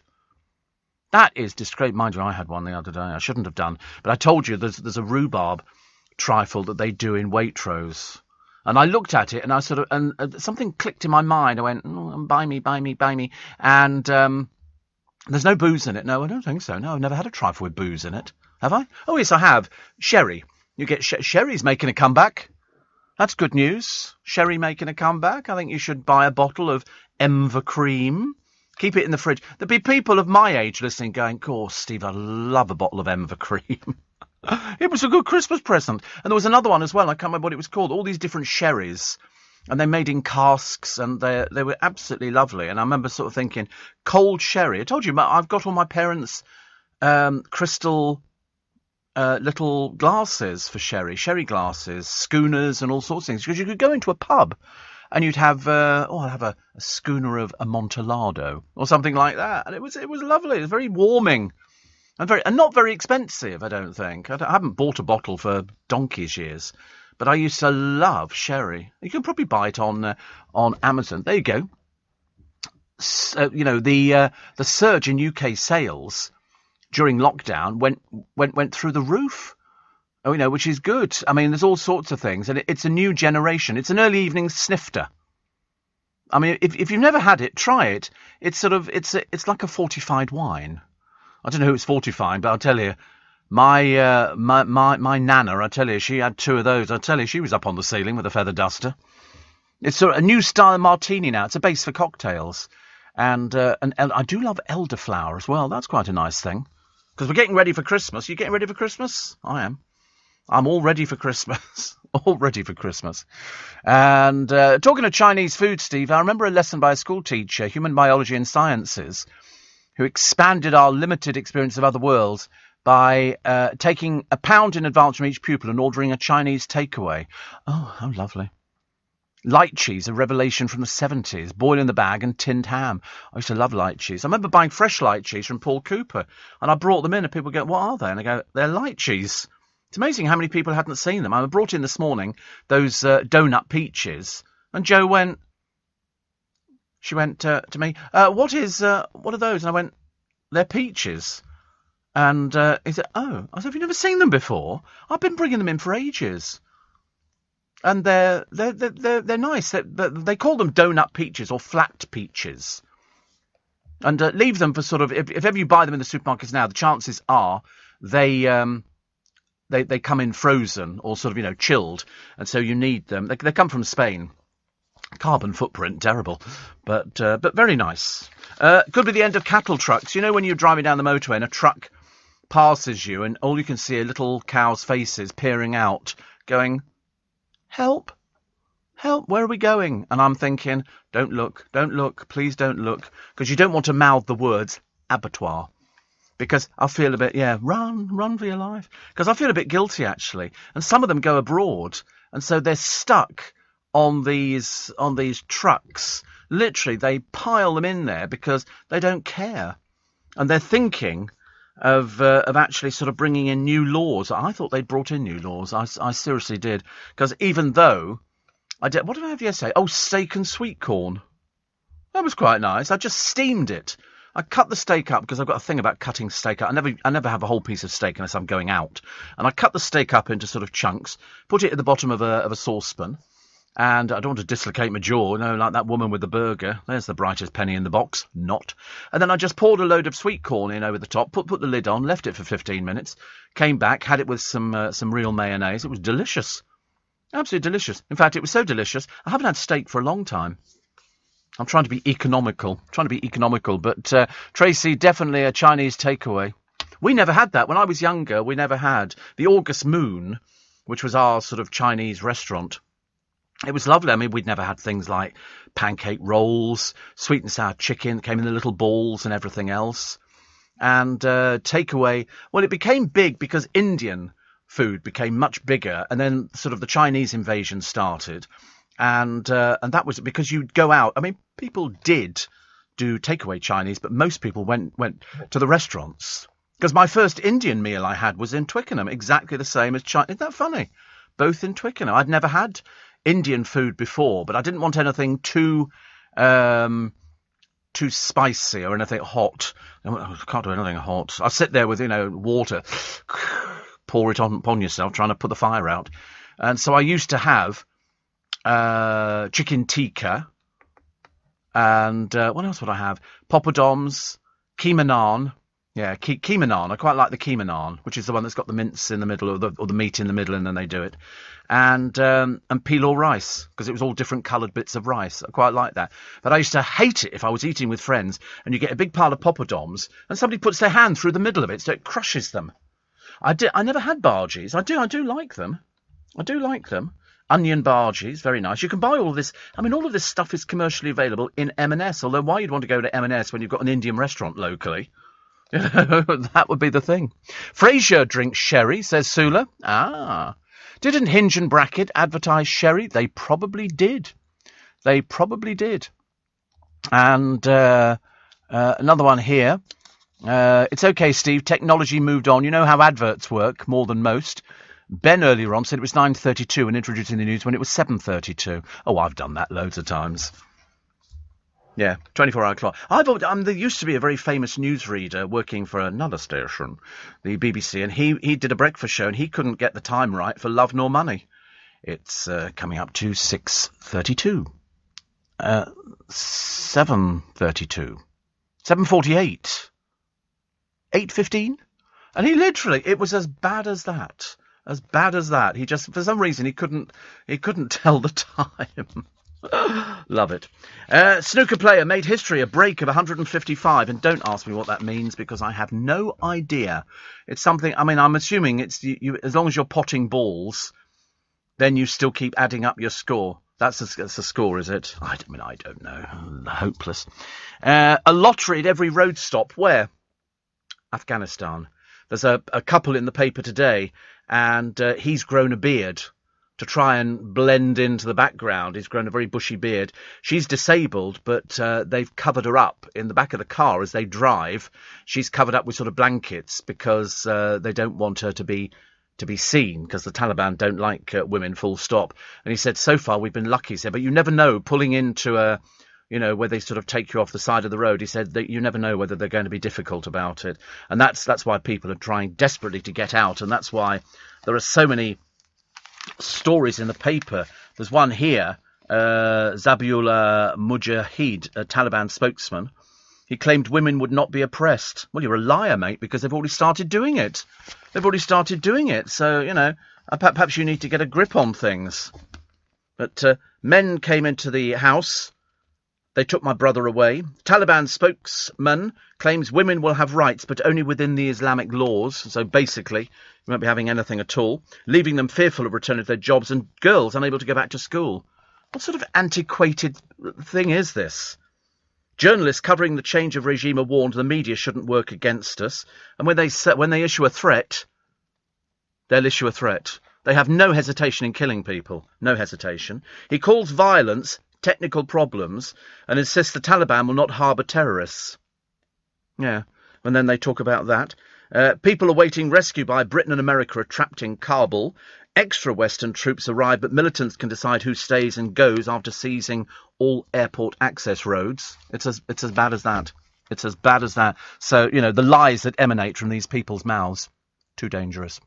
That is disgraceful. Mind you, I had one the other day. I shouldn't have done. But I told you there's a rhubarb trifle that they do in Waitrose. And I looked at it and I sort of, and something clicked in my mind. I went, buy me. And there's no booze in it. No, I don't think so. No, I've never had a trifle with booze in it. Have I? Oh, yes, I have. Sherry. You get Sherry's making a comeback. That's good news. Sherry making a comeback. I think you should buy a bottle of Enver Cream. Keep it in the fridge. There'd be people of my age listening going, "Course, Steve, I love a bottle of Enver Cream." It was a good Christmas present. And there was another one as well. I can't remember what it was called. All these different sherries. And they made in casks, and they were absolutely lovely. And I remember sort of thinking, cold sherry. I told you, I've got all my parents' crystal little glasses for sherry glasses, schooners, and all sorts of things. Because you could go into a pub and you'd have, I'll have a schooner of Amontillado or something like that. And it was lovely. It was very warming and not very expensive, I don't think. I haven't bought a bottle for donkey's years. But I used to love sherry. You can probably buy it on Amazon. There you go. So, the surge in UK sales during lockdown went through the roof. Which is good. I mean, there's all sorts of things, and it's a new generation. It's an early evening snifter. I mean, if you've never had it, try it. It's it's like a fortified wine. I don't know who it's fortifying, but I'll tell you. My nana, I tell you, she had 2 of those. I tell you, she was up on the ceiling with a feather duster. It's sort of a new style of martini now. It's a base for cocktails, and I do love elderflower as well. That's quite a nice thing, because we're getting ready for Christmas. You getting ready for Christmas? I am. I'm all ready for Christmas. All ready for Christmas. And talking of Chinese food, Steve, I remember a lesson by a school teacher, human biology and sciences, who expanded our limited experience of other worlds by taking £1 in advance from each pupil and ordering a Chinese takeaway. Oh, how lovely. Light cheese, a revelation from the 70s, boil in the bag and tinned ham. I used to love light cheese. I remember buying fresh light cheese from Paul Cooper, and I brought them in and people go, "What are they?" And I go, "They're light cheese." It's amazing how many people hadn't seen them. I brought in this morning those donut peaches, and Jo went, she went to me, what are those? And I went, "They're peaches." And he said, "Oh." I said, "Have you never seen them before? I've been bringing them in for ages." And they're nice. They call them donut peaches or flat peaches. And leave them for sort of, if ever you buy them in the supermarkets now, the chances are they come in frozen or sort of, chilled. And so you need them. They come from Spain. Carbon footprint, terrible, but very nice. Could be the end of cattle trucks. You know when you're driving down the motorway and a truck passes you and all you can see are little cows' faces peering out, going, "Help, help, where are we going?" And I'm thinking, don't look, please don't look, because you don't want to mouth the words abattoir. Because I feel a bit, run for your life. Because I feel a bit guilty, actually. And some of them go abroad, and so they're stuck on these trucks. Literally, they pile them in there because they don't care. And they're thinking of actually sort of bringing in new laws. I thought they'd brought in new laws. I seriously did. Because even though what did I have yesterday? Oh, steak and sweet corn. That was quite nice. I just steamed it. I cut the steak up because I've got a thing about cutting steak up. I never have a whole piece of steak unless I'm going out. And I cut the steak up into sort of chunks, put it at the bottom of a saucepan. And I don't want to dislocate my jaw, like that woman with the burger. There's the brightest penny in the box. Not. And then I just poured a load of sweet corn in over the top, put the lid on, left it for 15 minutes, came back, had it with some real mayonnaise. It was delicious. Absolutely delicious. In fact, it was so delicious, I haven't had steak for a long time. I'm trying to be economical, but Tracy, definitely a Chinese takeaway. We never had that. When I was younger, we never had the August Moon, which was our sort of Chinese restaurant. It was lovely. I mean, we'd never had things like pancake rolls, sweet and sour chicken that came in the little balls and everything else. And takeaway, well, it became big because Indian food became much bigger, and then sort of the Chinese invasion started. And that was because you'd go out. I mean, people did do takeaway Chinese, but most people went to the restaurants. Because my first Indian meal I had was in Twickenham, exactly the same as China. Isn't that funny? Both in Twickenham. I'd never had Indian food before, but I didn't want anything too too spicy or anything hot. I can't do anything hot. I sit there with, water, pour it upon yourself, trying to put the fire out. And so I used to have chicken tikka, and what else would I have? Poppadoms, keema naan. Yeah, keema naan. I quite like the keema naan, which is the one that's got the mince in the middle or the meat in the middle, and then they do it. And pilau rice, because it was all different coloured bits of rice. I quite like that. But I used to hate it if I was eating with friends and you get a big pile of poppadoms and somebody puts their hand through the middle of it so it crushes them. I never had bhajias. I do like them. I do like them. Onion bhajias, very nice. You can buy all of this. I mean, all of this stuff is commercially available in M&S, although why you'd want to go to M&S when you've got an Indian restaurant locally? That would be the thing. Fraser drinks sherry, says Sula. Didn't Hinge and Bracket advertise sherry? They probably did. They probably did. And another one here. It's okay, Steve. Technology moved on. You know how adverts work more than most. Ben earlier on said it was 9:32 and introducing the news when it was 7:32. Oh, I've done that loads of times. Yeah, 24-hour clock. There used to be a very famous newsreader working for another station, the BBC, and he did a breakfast show and he couldn't get the time right for Love Nor Money. It's coming up to 6:32. 7:32. 7:48. 8:15. And he literally, it was as bad as that. As bad as that. He just, for some reason, he couldn't tell the time. Love it. Snooker player made history, a break of 155, and don't ask me what that means because I have no idea. It's something, I mean, I'm assuming it's you as long as you're potting balls, then you still keep adding up your score. That's the score, is it? I don't know. Hopeless. A lottery at every road stop. Where? Afghanistan. There's a couple in the paper today, and he's grown a beard to try and blend into the background. He's grown a very bushy beard. She's disabled, but they've covered her up in the back of the car as they drive. She's covered up with sort of blankets because they don't want her to be seen, because the Taliban don't like women, full stop. And he said, so far we've been lucky, he said, but you never know, pulling into a, where they sort of take you off the side of the road. He said that you never know whether they're going to be difficult about it. And that's why people are trying desperately to get out. And that's why there are so many stories in the paper. There's one here, Zabiullah Mujahid, a Taliban spokesman. He claimed women would not be oppressed. Well, you're a liar, mate, because they've already started doing it. So, perhaps you need to get a grip on things. But men came into the house. They took my brother away. Taliban spokesman claims women will have rights, but only within the Islamic laws. So basically, you won't be having anything at all, leaving them fearful of returning to their jobs and girls unable to go back to school. What sort of antiquated thing is this? Journalists covering the change of regime are warned the media shouldn't work against us. And when they issue a threat, they'll issue a threat. They have no hesitation in killing people. No hesitation. He calls violence technical problems and insists the Taliban will not harbour terrorists. Yeah, and then they talk about that. People awaiting rescue by Britain and America are trapped in Kabul. Extra Western troops arrive, but militants can decide who stays and goes after seizing all airport access roads. It's as bad as that. It's as bad as that. So, the lies that emanate from these people's mouths, too dangerous.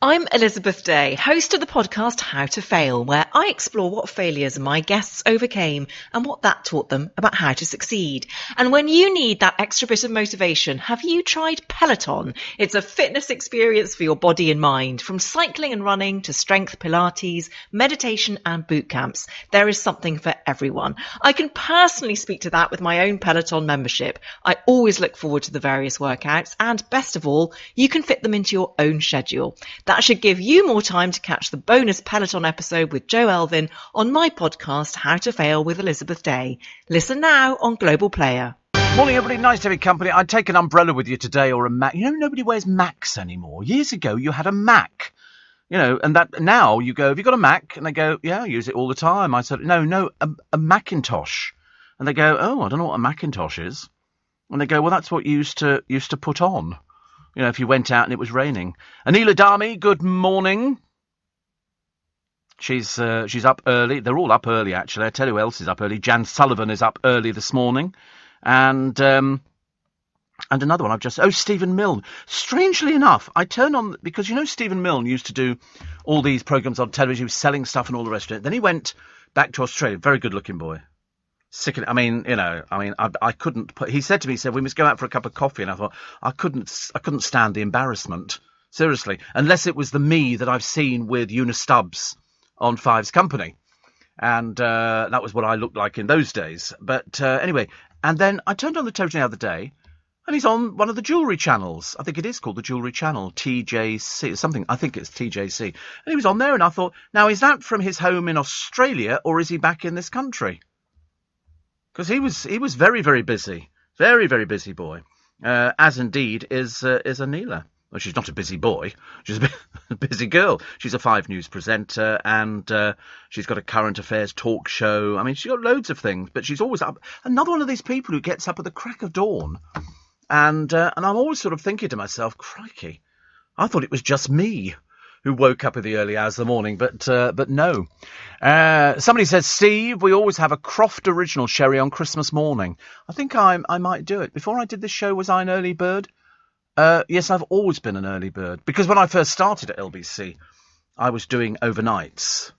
I'm Elizabeth Day, host of the podcast How to Fail, where I explore what failures my guests overcame and what that taught them about how to succeed. And when you need that extra bit of motivation, have you tried Peloton? It's a fitness experience for your body and mind. From cycling and running to strength, Pilates, meditation and boot camps, there is something for everyone. I can personally speak to that with my own Peloton membership. I always look forward to the various workouts, and best of all, you can fit them into your own schedule. That should give you more time to catch the bonus Peloton episode with Joe Elvin on my podcast, How to Fail with Elizabeth Day. Listen now on Global Player. Morning, everybody. Nice to have your company. I'd take an umbrella with you today or a Mac. Nobody wears Macs anymore. Years ago, you had a Mac. And that now you go, have you got a Mac? And they go, yeah, I use it all the time. I said, no, a Macintosh. And they go, oh, I don't know what a Macintosh is. And they go, well, that's what you used to put on. If you went out and it was raining. Anila Dami, good morning. She's up early. They're all up early, actually. I tell you who else is up early. Jan Sullivan is up early this morning. And another one I've just... Oh, Stephen Milne. Strangely enough, I turned on... Because, you know, Stephen Milne used to do all these programmes on television. He was selling stuff and all the rest of it. Then he went back to Australia. Very good-looking boy. Sick. I mean, I couldn't put... He said to me, he said, we must go out for a cup of coffee. And I thought, I couldn't stand the embarrassment. Seriously. Unless it was the me that I've seen with Una Stubbs on Fives Company. And that was what I looked like in those days. But anyway, and then I turned on the television the other day, and he's on one of the jewellery channels. I think it is called the Jewellery Channel, TJC, something. I think it's TJC. And he was on there, and I thought, now, is that from his home in Australia, or is he back in this country? Because he was very, very busy. Very, very busy boy. As indeed is Anila. Well, she's not a busy boy. She's a busy girl. She's a 5 News presenter, and she's got a current affairs talk show. I mean, she's got loads of things, but she's always up. Another one of these people who gets up at the crack of dawn. And I'm always sort of thinking to myself, crikey, I thought it was just me who woke up in the early hours of the morning, but no. Somebody says, Steve, we always have a Croft original sherry on Christmas morning. I think I might do it. Before I did this show, was I an early bird? Yes, I've always been an early bird. Because when I first started at LBC, I was doing overnights.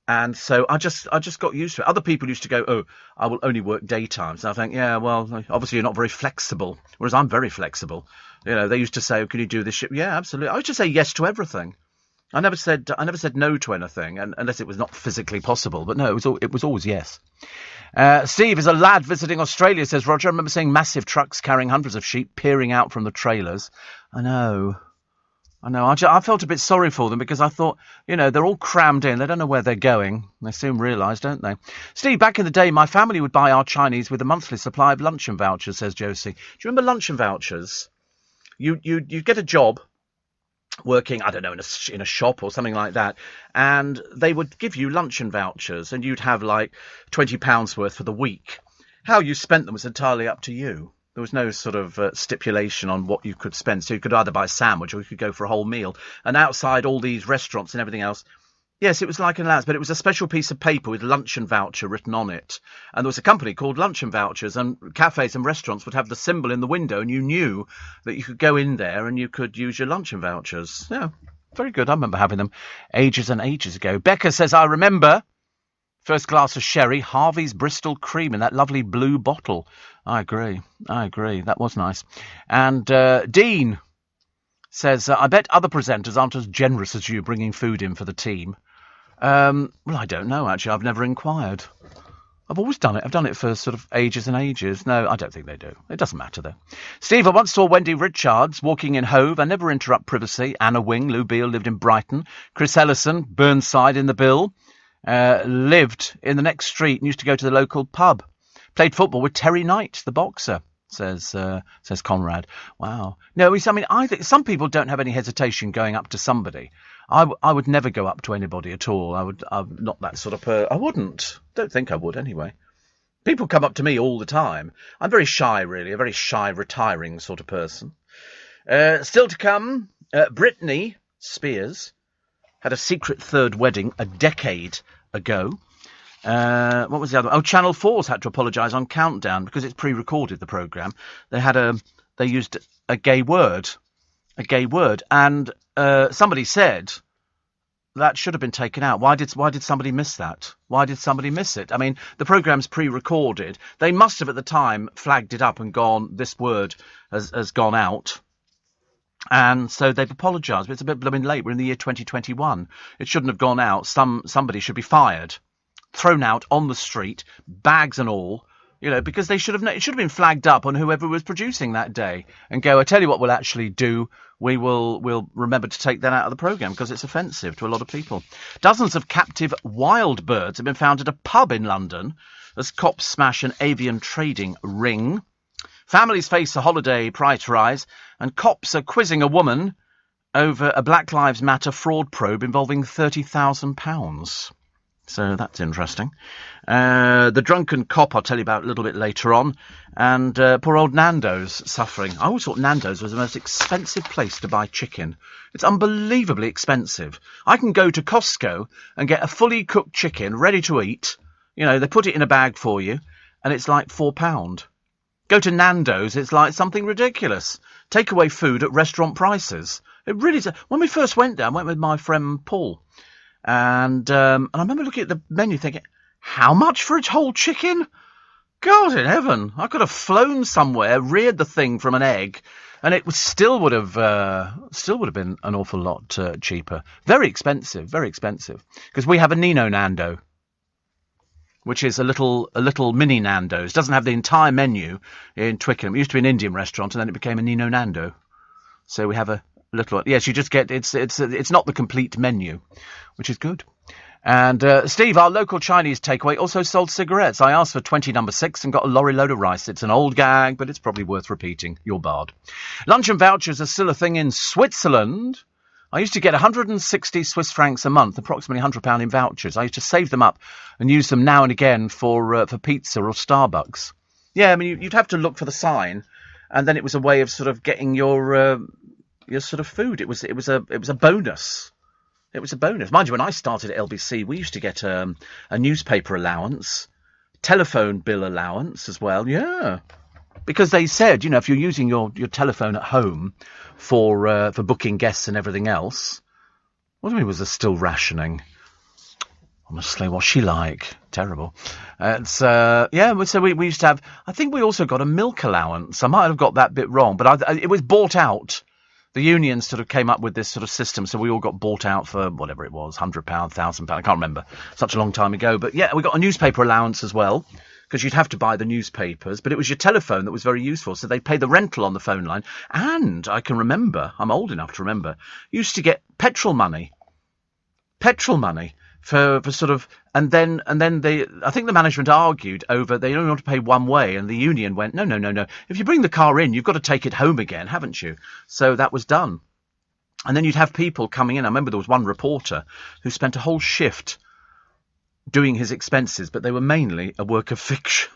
And so I just got used to it. Other people used to go, oh, I will only work daytimes. And I think, yeah, well, obviously you're not very flexible. Whereas I'm very flexible. You know, they used to say, oh, can you do this shit? Yeah, absolutely. I used to say yes to everything. I never said no to anything, unless it was not physically possible. But no, it was always yes. Steve is a lad visiting Australia, says Roger. I remember seeing massive trucks carrying hundreds of sheep peering out from the trailers. I know. I felt a bit sorry for them because I thought, they're all crammed in. They don't know where they're going. They soon realise, don't they? Steve, back in the day, my family would buy our Chinese with a monthly supply of luncheon vouchers, says Josie. Do you remember luncheon vouchers? You'd get a job working, I don't know, in a shop or something like that, and they would give you luncheon vouchers, and you'd have like £20 worth for the week. How you spent them was entirely up to you. There was no sort of stipulation on what you could spend, so you could either buy a sandwich or you could go for a whole meal. And outside all these restaurants and everything else, yes, it was like an allowance, but it was a special piece of paper with luncheon voucher written on it. And there was a company called Luncheon Vouchers, and cafes and restaurants would have the symbol in the window, and you knew that you could go in there and you could use your luncheon vouchers. Yeah, very good. I remember having them ages and ages ago. Becca says, I remember first glass of sherry, Harvey's Bristol Cream in that lovely blue bottle. I agree. That was nice. And Dean says, I bet other presenters aren't as generous as you bringing food in for the team. Well, I don't know, actually. I've never inquired. I've always done it. I've done it for sort of ages and ages. No, I don't think they do. It doesn't matter, though. Steve, I once saw Wendy Richards walking in Hove. I never interrupt privacy. Anna Wing, Lou Beale lived in Brighton. Chris Ellison, Burnside in the Bill, lived in the next street and used to go to the local pub. Played football with Terry Knight, the boxer, says Conrad. Wow. No, I think some people don't have any hesitation going up to somebody. I would never go up to anybody at all. I'm not that sort of I wouldn't. Don't think I would anyway. People come up to me all the time. I'm very shy, really. A very shy, retiring sort of person. Still to come, Britney Spears had a secret third wedding a decade ago. What was the other one? Oh, Channel 4's had to apologise on Countdown because it's pre-recorded, the programme. They used a gay word, and somebody said that should have been taken out. Why did somebody miss that? Why did somebody miss it? I mean, the programme's pre-recorded. They must have at the time flagged it up and gone, this word has gone out. And so they've apologised, but it's a bit blooming late. We're in the year 2021. It shouldn't have gone out. Somebody should be fired, thrown out on the street, bags and all, because it should have been flagged up on whoever was producing that day and go, I tell you what we'll actually do. We'll remember to take that out of the programme because it's offensive to a lot of people. Dozens of captive wild birds have been found at a pub in London as cops smash an avian trading ring. Families face a holiday price rise, and cops are quizzing a woman over a Black Lives Matter fraud probe involving £30,000. So that's interesting. The drunken cop I'll tell you about a little bit later on. And poor old Nando's suffering. I always thought Nando's was the most expensive place to buy chicken. It's unbelievably expensive. I can go to Costco and get a fully cooked chicken ready to eat. They put it in a bag for you, and it's like £4. Go to Nando's, it's like something ridiculous. Takeaway food at restaurant prices. It really is. When we first went there, I went with my friend Paul. And I remember looking at the menu thinking, how much for a whole chicken? God in heaven. I could have flown somewhere, reared the thing from an egg, and it still would have been an awful lot cheaper. Very expensive, because we have a Nino Nando, which is a little mini Nando's. Doesn't have the entire menu in Twickenham. It used to be an Indian restaurant, and then it became a Nino Nando. So we have a little. Yes, you just get it's not the complete menu, which is good. And Steve, our local Chinese takeaway, also sold cigarettes. I asked for 20 number 6 and got a lorry load of rice. It's an old gag, but it's probably worth repeating. You're barred. Luncheon vouchers are still a thing in Switzerland. I used to get 160 Swiss francs a month, approximately £100 in vouchers. I used to save them up and use them now and again for pizza or Starbucks. Yeah, I mean, you'd have to look for the sign, and then it was a way of sort of getting your sort of food. It was a bonus. It was a bonus. Mind you, when I started at LBC, we used to get a newspaper allowance, telephone bill allowance as well. Yeah, because they said, if you're using your telephone at home for booking guests and everything else, what do you mean was there still rationing? Honestly, what's she like? Terrible. So we used to have. I think we also got a milk allowance. I might have got that bit wrong, but it was bought out. The union sort of came up with this sort of system, so we all got bought out for whatever it was, £100, £1,000. I can't remember. Such a long time ago. But yeah, we got a newspaper allowance as well, because you'd have to buy the newspapers. But it was your telephone that was very useful, so they pay the rental on the phone line. And I can remember, I'm old enough to remember, used to get petrol money for sort of, and then I think the management argued over they only want to pay one way, and the union went, no. If you bring the car in, you've got to take it home again, haven't you? So that was done. And then you'd have people coming in. I remember there was one reporter who spent a whole shift doing his expenses, but they were mainly a work of fiction.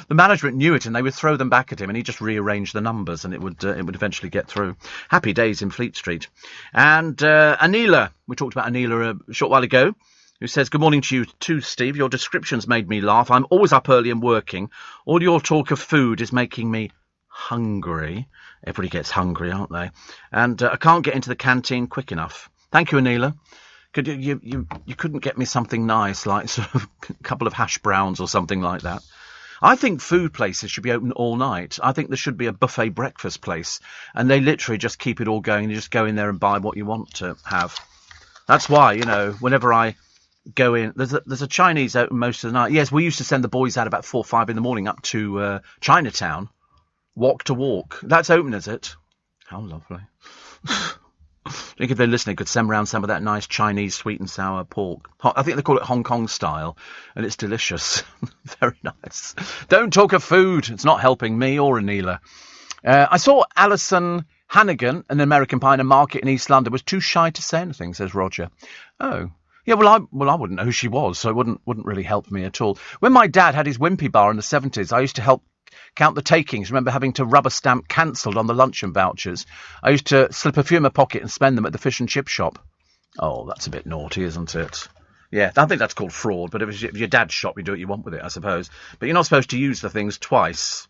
The management knew it, and they would throw them back at him, and he just rearranged the numbers, and it would eventually get through. Happy days in Fleet Street. And Anila, we talked about Anila a short while ago, who says, good morning to you too, Steve. Your descriptions made me laugh. I'm always up early and working. All your talk of food is making me hungry. Everybody gets hungry, aren't they? And I can't get into the canteen quick enough. Thank you, Anila. Could you couldn't get me something nice, like sort of a couple of hash browns or something like that? I think food places should be open all night. I think there should be a buffet breakfast place, and they literally just keep it all going. You just go in there and buy what you want to have. That's why, whenever I go in, there's a Chinese open most of the night. Yes, we used to send the boys out about 4 or 5 in the morning up to Chinatown, walk to walk. That's open, is it? How lovely. I think if they're listening, could send round some of that nice Chinese sweet and sour pork. I think they call it Hong Kong style, and it's delicious. Very nice. Don't talk of food. It's not helping me or Anila. I saw Alison Hannigan, an American Pie in a market in East London, was too shy to say anything, says Roger. Oh. Yeah, well, I wouldn't know who she was, so it wouldn't really help me at all. When my dad had his Wimpy bar in the 70s, I used to help count the takings. Remember having to rubber stamp cancelled on the luncheon vouchers. I used to slip a few in my pocket and spend them at the fish and chip shop. Oh, that's a bit naughty, isn't it? Yeah, I think that's called fraud, but if your dad's shop, you do what you want with it, I suppose. But you're not supposed to use the things twice.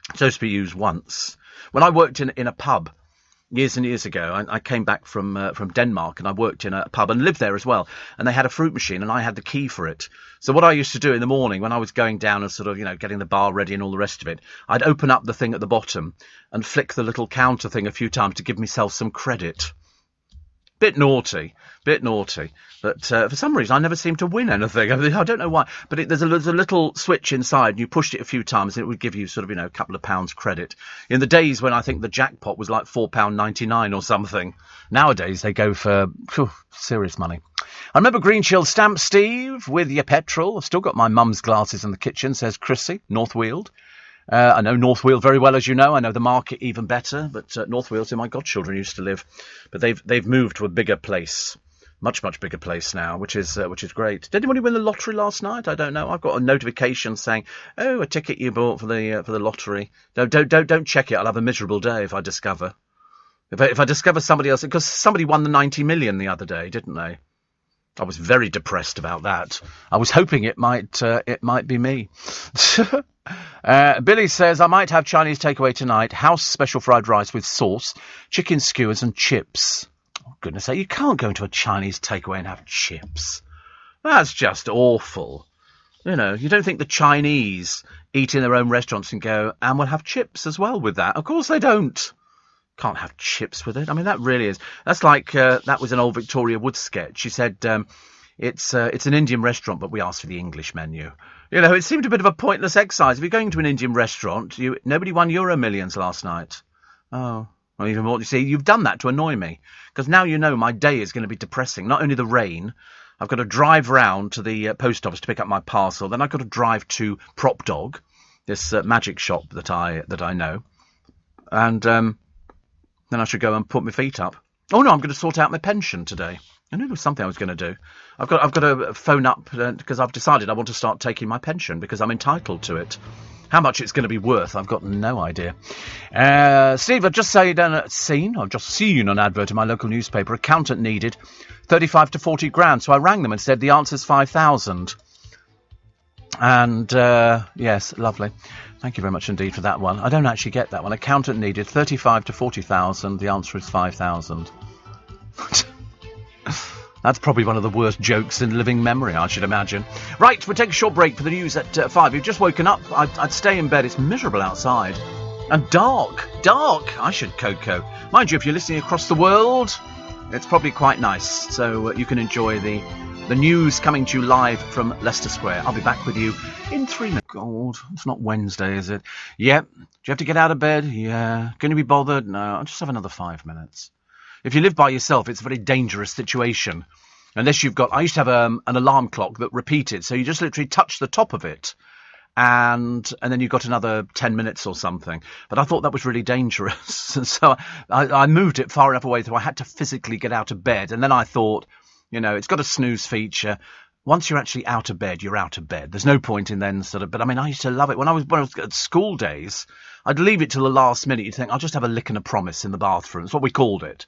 It's supposed to be used once. When I worked in a pub years and years ago, I came back from Denmark, and I worked in a pub and lived there as well. And they had a fruit machine, and I had the key for it. So what I used to do in the morning when I was going down and sort of, getting the bar ready and all the rest of it, I'd open up the thing at the bottom and flick the little counter thing a few times to give myself some credit. Bit naughty. But for some reason, I never seemed to win anything. I don't know why. But there's a little switch inside, and you pushed it a few times, and it would give you sort of, a couple of pounds credit. In the days when I think the jackpot was like £4.99 or something. Nowadays, they go for serious money. I remember Green Shield stamp, Steve, with your petrol. I've still got my mum's glasses in the kitchen, says Chrissy, North Weald. I know North Weald very well, as you know. I know the market even better, but North Weald's where my godchildren used to live. But they've moved to a bigger place, much bigger place now, which is great. Did anybody win the lottery last night? I don't know. I've got a notification saying, "Oh, a ticket you bought for the lottery." Don't check it. I'll have a miserable day if I discover somebody else, because somebody won the 90 million the other day, didn't they? I was very depressed about that. I was hoping it might be me. Billy says, I might have Chinese takeaway tonight. House special fried rice with sauce, chicken skewers and chips. Oh, goodness sake, you can't go into a Chinese takeaway and have chips. That's just awful. You know, you don't think the Chinese eat in their own restaurants and go, and we'll have chips as well with that. Of course they don't. Can't have chips with it. I mean, that really is. That's like, that was an old Victoria Wood sketch. She said, it's an Indian restaurant, but we asked for the English menu. You know, it seemed a bit of a pointless exercise. If you're going to an Indian restaurant, nobody won Euro Millions last night. Oh, well, even more. You see, you've done that to annoy me. Because now you know my day is going to be depressing. Not only the rain, I've got to drive round to the post office to pick up my parcel. Then I've got to drive to Prop Dog, this magic shop that I know. And then I should go and put my feet up. Oh, no, I'm going to sort out my pension today. I knew there was something I was going to do. I've got to phone up because I've decided I want to start taking my pension because I'm entitled to it. How much it's going to be worth, I've got no idea. Steve, I've just seen an advert in my local newspaper. Accountant needed 35 to 40 grand. So I rang them and said the answer's 5,000. And yes, lovely. Thank you very much indeed for that one. I don't actually get that one. Accountant needed 35 to 40,000. The answer is 5,000. That's probably one of the worst jokes in living memory, I should imagine. Right, we'll take a short break for the news at 5. You've just woken up. I'd stay in bed. It's miserable outside. And dark. I should cocoa. Mind you, if you're listening across the world, it's probably quite nice. So you can enjoy the news coming to you live from Leicester Square. I'll be back with you in 3 minutes. God, it's not Wednesday, is it? Yep. Do you have to get out of bed? Yeah. Can you be bothered? No, I'll just have another 5 minutes. If you live by yourself, it's a very dangerous situation. Unless you've got... I used to have an alarm clock that repeated, so you just literally touch the top of it, and then you've got another 10 minutes or something. But I thought that was really dangerous, and so I moved it far enough away so I had to physically get out of bed. And then I thought, you know, it's got a snooze feature. Once you're actually out of bed, you're out of bed. There's no point in then sort of... But, I mean, I used to love it. When I was at school days, I'd leave it till the last minute. You'd think, I'll just have a lick and a promise in the bathroom. That's what we called it.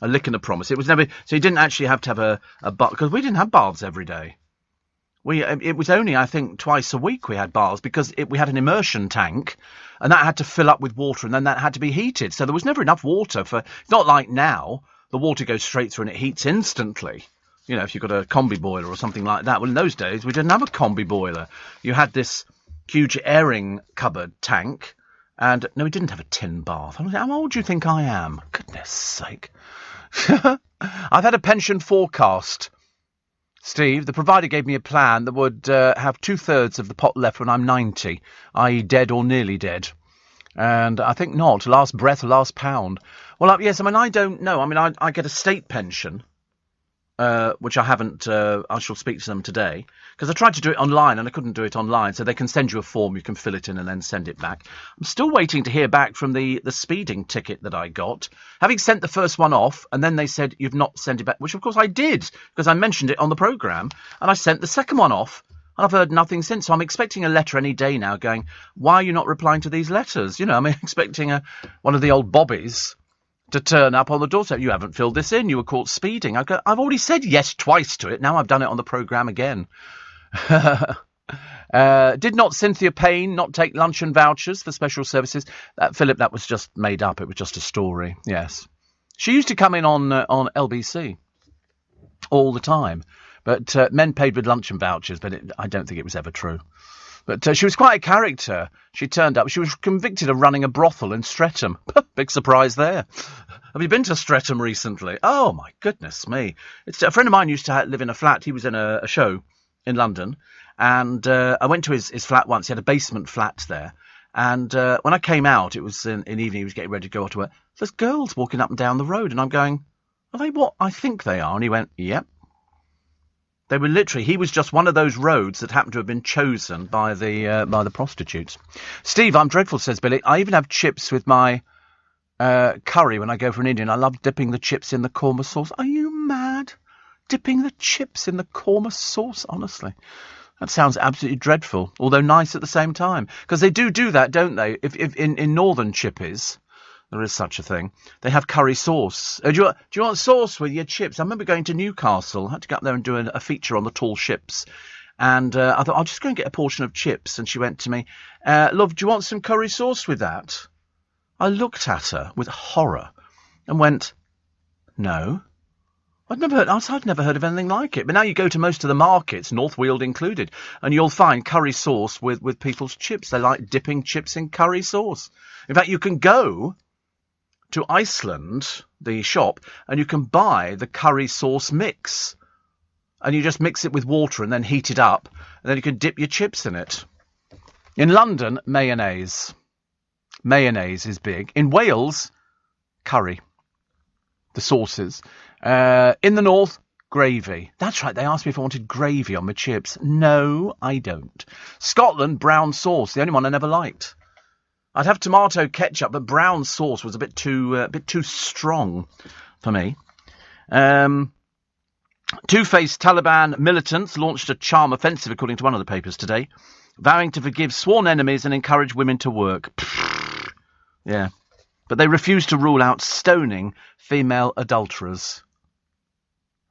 A lick and a promise. It was never... So you didn't actually have to have a bath... Because we didn't have baths every day. It was only, I think, twice a week we had baths because we had an immersion tank and that had to fill up with water and then that had to be heated. So there was never enough water for... It's not like now. The water goes straight through and it heats instantly. You know, if you've got a combi boiler or something like that. Well, in those days, we didn't have a combi boiler. You had this huge airing cupboard tank. And, no, we didn't have a tin bath. How old do you think I am? Goodness sake. I've had a pension forecast. Steve, the provider gave me a plan that would have 2/3 of the pot left when I'm 90, i.e. dead or nearly dead. And I think not. Last breath, last pound. Well, yes, I mean, I don't know. I mean, I get a state pension. Which I haven't, I shall speak to them today, because I tried to do it online and I couldn't do it online, so they can send you a form, you can fill it in and then send it back. I'm still waiting to hear back from the speeding ticket that I got, having sent the first one off, and then they said you've not sent it back, which of course I did, because I mentioned it on the programme, and I sent the second one off, and I've heard nothing since, so I'm expecting a letter any day now going, why are you not replying to these letters? You know, I'm expecting one of the old bobbies to turn up on the doorstep. You haven't filled this in. You were caught speeding. I've already said yes twice to it. Now I've done it on the programme again. Did not Cynthia Payne not take luncheon vouchers for special services? Philip, that was just made up. It was just a story. Yes. She used to come in on LBC all the time. But men paid with luncheon vouchers, but I don't think it was ever true. But she was quite a character. She turned up. She was convicted of running a brothel in Streatham. Big surprise there. Have you been to Streatham recently? Oh, my goodness me. It's a friend of mine used to live in a flat. He was in a show in London. And I went to his flat once. He had a basement flat there. And when I came out, it was in the evening. He was getting ready to go off to work. There's girls walking up and down the road. And I'm going, are they what I think they are? And he went, yep. They were literally, he was just one of those roads that happened to have been chosen by the prostitutes. Steve, I'm dreadful, says Billy. I even have chips with my curry when I go for an Indian. I love dipping the chips in the korma sauce. Are you mad? Dipping the chips in the korma sauce? Honestly. That sounds absolutely dreadful, although nice at the same time. Because they do that, don't they? If in northern chippies, There is such a thing. They have curry sauce. Do you want sauce with your chips? I remember going to Newcastle. I had to go up there and do a feature on the tall ships. And I thought, I'll just go and get a portion of chips. And she went to me, love, do you want some curry sauce with that? I looked at her with horror and went, no. I'd never heard of anything like it. But now you go to most of the markets, North Weald included, and you'll find curry sauce with people's chips. They like dipping chips in curry sauce. In fact, you can go to Iceland, the shop, and you can buy the curry sauce mix. And you just mix it with water and then heat it up, and then you can dip your chips in it. In London, mayonnaise. Mayonnaise is big. In Wales, curry. The sauces. In the north, gravy. That's right, they asked me if I wanted gravy on my chips. No, I don't. Scotland, brown sauce, the only one I never liked. I'd have tomato ketchup, but brown sauce was a bit too strong for me. Two-faced Taliban militants launched a charm offensive, according to one of the papers today, vowing to forgive sworn enemies and encourage women to work. Yeah. But they refused to rule out stoning female adulterers.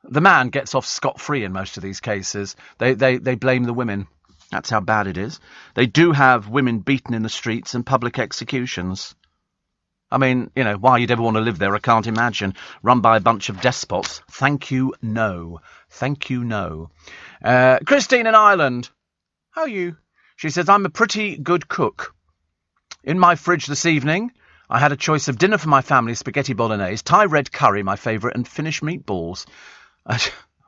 The man gets off scot-free in most of these cases. They blame the women. That's how bad it is. They do have women beaten in the streets and public executions. I mean, you know, why you'd ever want to live there, I can't imagine. Run by a bunch of despots. Thank you, no. Thank you, no. Christine in Ireland. How are you? She says, I'm a pretty good cook. In my fridge this evening, I had a choice of dinner for my family, spaghetti bolognese, Thai red curry, my favourite, and Finnish meatballs.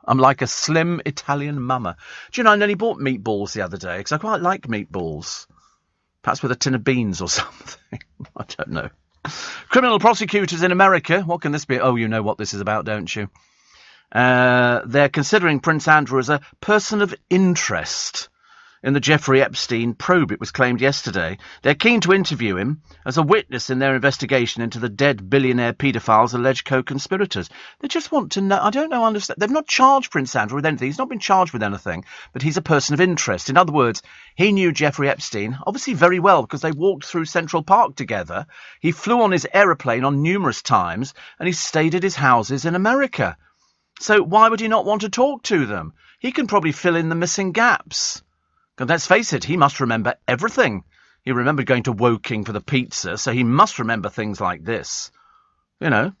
I'm like a slim Italian mama. Do you know, I nearly bought meatballs the other day, because I quite like meatballs. Perhaps with a tin of beans or something. I don't know. Criminal prosecutors in America. What can this be? Oh, you know what this is about, don't you? They're considering Prince Andrew as a person of interest in the Jeffrey Epstein probe, it was claimed yesterday. They're keen to interview him as a witness in their investigation into the dead billionaire paedophile's alleged co-conspirators. They just want to know. I don't know, understand. They've not charged Prince Andrew with anything. He's not been charged with anything, but he's a person of interest. In other words, he knew Jeffrey Epstein, obviously very well, because they walked through Central Park together. He flew on his aeroplane on numerous times, and he stayed at his houses in America. So why would he not want to talk to them? He can probably fill in the missing gaps. And let's face it, he must remember everything. He remembered going to Woking for the pizza, so he must remember things like this. You know.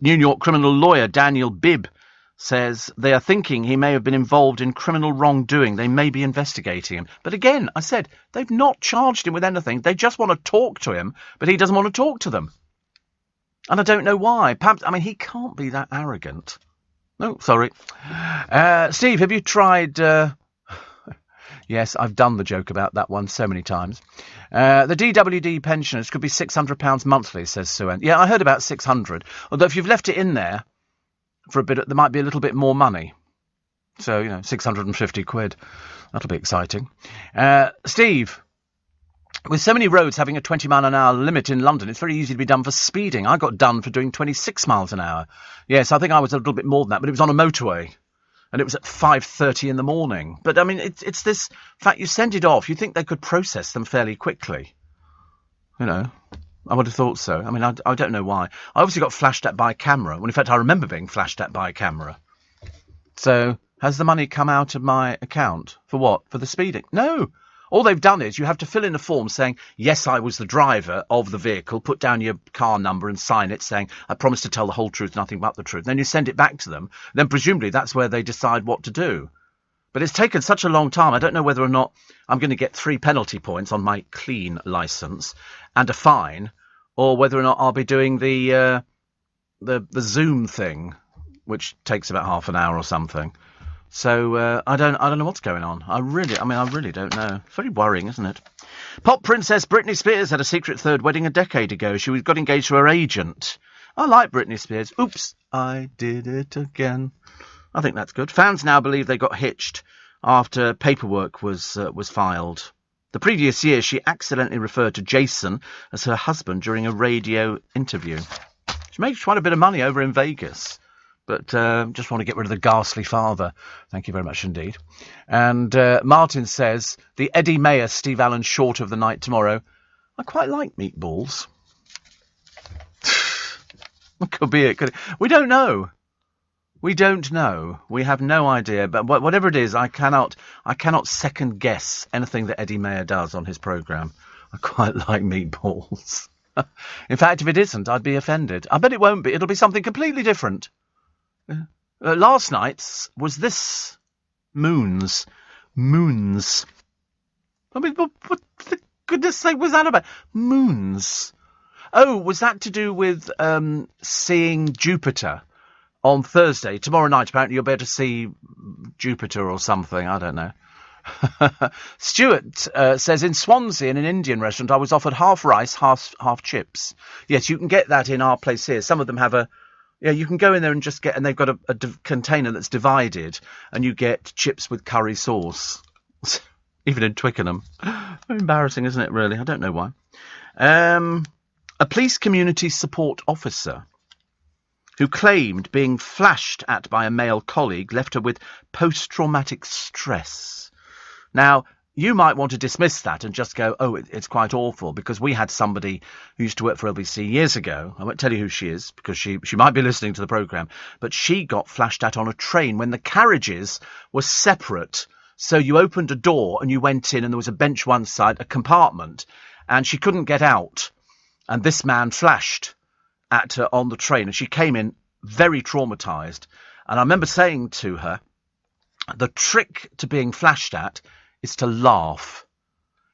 New York criminal lawyer Daniel Bibb says they are thinking he may have been involved in criminal wrongdoing. They may be investigating him. But again, I said, they've not charged him with anything. They just want to talk to him, but he doesn't want to talk to them. And I don't know why. Perhaps, I mean, he can't be that arrogant. No, sorry. Steve, have you tried... Yes, I've done the joke about that one so many times. The DWD pensioners could be £600 monthly, says Sue-Ann. Yeah, I heard about 600. Although if you've left it in there for a bit, there might be a little bit more money. So, you know, 650 quid. That'll be exciting. Steve, with so many roads having a 20-mile-an-hour limit in London, it's very easy to be done for speeding. I got done for doing 26 miles an hour. Yes, I think I was a little bit more than that, but it was on a motorway. And it was at 5:30 in the morning. But, I mean, it's this fact, you send it off, you think they could process them fairly quickly. You know, I would have thought so. I mean, I don't know why. I obviously got flashed at by camera. Well, in fact, I remember being flashed at by a camera. So, has the money come out of my account? For what? For the speeding? No! All they've done is you have to fill in a form saying, yes, I was the driver of the vehicle, put down your car number and sign it saying, I promise to tell the whole truth, nothing but the truth. Then you send it back to them. Then presumably that's where they decide what to do. But it's taken such a long time. I don't know whether or not I'm going to get 3 penalty points on my clean licence and a fine, or whether or not I'll be doing the Zoom thing, which takes about half an hour or something. So, I don't know what's going on. I really don't know. It's very worrying, isn't it? Pop princess Britney Spears had a secret third wedding a decade ago. She got engaged to her agent. I like Britney Spears. Oops, I did it again. I think that's good. Fans now believe they got hitched after paperwork was filed. The previous year, she accidentally referred to Jason as her husband during a radio interview. She makes quite a bit of money over in Vegas. But just want to get rid of the ghastly father. Thank you very much indeed. And Martin says, the Eddie Mayer, Steve Allen short of the night tomorrow. I quite like meatballs. Could be it. We don't know. We don't know. We have no idea. But whatever it is, I cannot second guess anything that Eddie Mayer does on his programme. I quite like meatballs. In fact, if it isn't, I'd be offended. I bet it won't be. It'll be something completely different. Last night's was this Moons. I mean, what for goodness sake was that about? Moons. Oh, was that to do with seeing Jupiter on Thursday? Tomorrow night, apparently, you'll be able to see Jupiter or something. I don't know. Stuart says, in Swansea, in an Indian restaurant, I was offered half rice, half chips. Yes, you can get that in our place here. Some of them have a... Yeah, you can go in there and just get... And they've got a container that's divided, and you get chips with curry sauce. Even in Twickenham. Very embarrassing, isn't it, really? I don't know why. A police community support officer who claimed being flashed at by a male colleague left her with post-traumatic stress. Now, you might want to dismiss that and just go, oh, it's quite awful, because we had somebody who used to work for LBC years ago. I won't tell you who she is, because she might be listening to the programme, but she got flashed at on a train when the carriages were separate. So you opened a door and you went in and there was a bench one side, a compartment, and she couldn't get out. And this man flashed at her on the train and she came in very traumatised. And I remember saying to her, the trick to being flashed at is to laugh.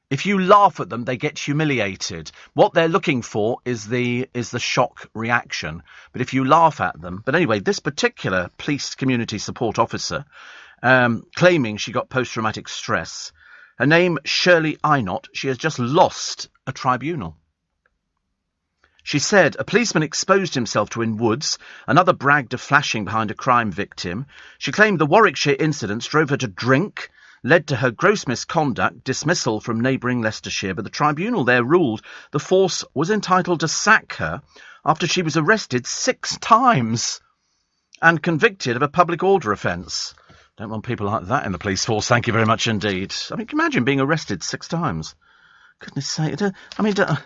If you laugh at them, they get humiliated. What they're looking for is the shock reaction. But if you laugh at them... But anyway, this particular police community support officer... claiming she got post-traumatic stress. Her name, Shirley Einott. She has just lost a tribunal. She said a policeman exposed himself to in Woods. Another bragged of flashing behind a crime victim. She claimed the Warwickshire incidents drove her to drink, led to her gross misconduct, dismissal from neighbouring Leicestershire. But the tribunal there ruled the force was entitled to sack her after she was arrested 6 times and convicted of a public order offence. Don't want people like that in the police force, thank you very much indeed. I mean, can you imagine being arrested 6 times? Goodness sake.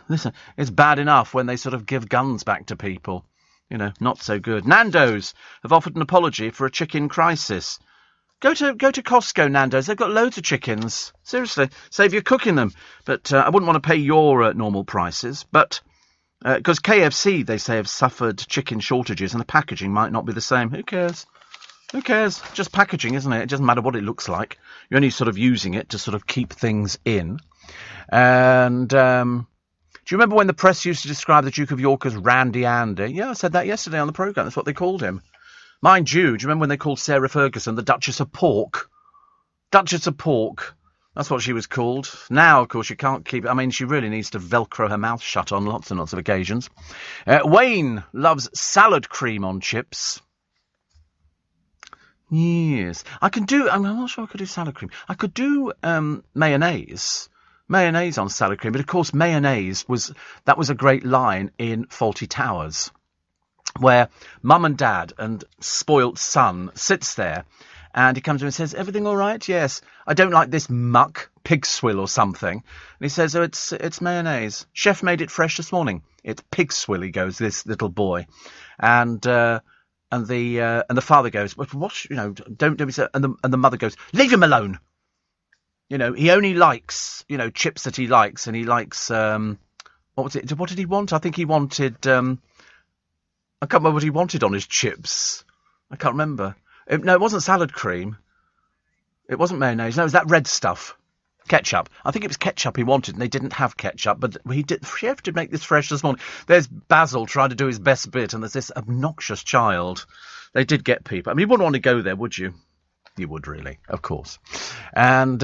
Listen, it's bad enough when they sort of give guns back to people. You know, not so good. Nando's have offered an apology for a chicken crisis. Go to Costco, Nando's. They've got loads of chickens. Seriously, save you cooking them. But I wouldn't want to pay your normal prices. But because KFC, they say, have suffered chicken shortages and the packaging might not be the same. Who cares? Who cares? Just packaging, isn't it? It doesn't matter what it looks like. You're only sort of using it to sort of keep things in. And do you remember when the press used to describe the Duke of York as Randy Andy? Yeah, I said that yesterday on the programme. That's what they called him. Mind you, do you remember when they called Sarah Ferguson the Duchess of Pork? Duchess of Pork. That's what she was called. Now, of course, you can't keep... I mean, she really needs to Velcro her mouth shut on lots and lots of occasions. Wayne loves salad cream on chips. Yes. I'm not sure I could do salad cream. I could do mayonnaise. Mayonnaise on salad cream. But, of course, mayonnaise was a great line in Fawlty Towers, where mum and dad and spoilt son sits there and he comes in and says, everything all right? Yes. I don't like this muck, pig swill or something. And he says, oh, it's mayonnaise. Chef made it fresh this morning. It's pig swill, he goes, this little boy. And the father goes, well, what, you know, don't be so, and the mother goes, leave him alone. You know, he only likes, you know, chips that he likes, and he likes, what was it? What did he want? I think he wanted, I can't remember what he wanted on his chips. I can't remember. No, it wasn't salad cream. It wasn't mayonnaise. No, it was that red stuff. Ketchup. I think it was ketchup he wanted, and they didn't have ketchup, but chef did make this fresh this morning. There's Basil trying to do his best bit, and there's this obnoxious child. They did get people. I mean, you wouldn't want to go there, would you? You would, really, of course. And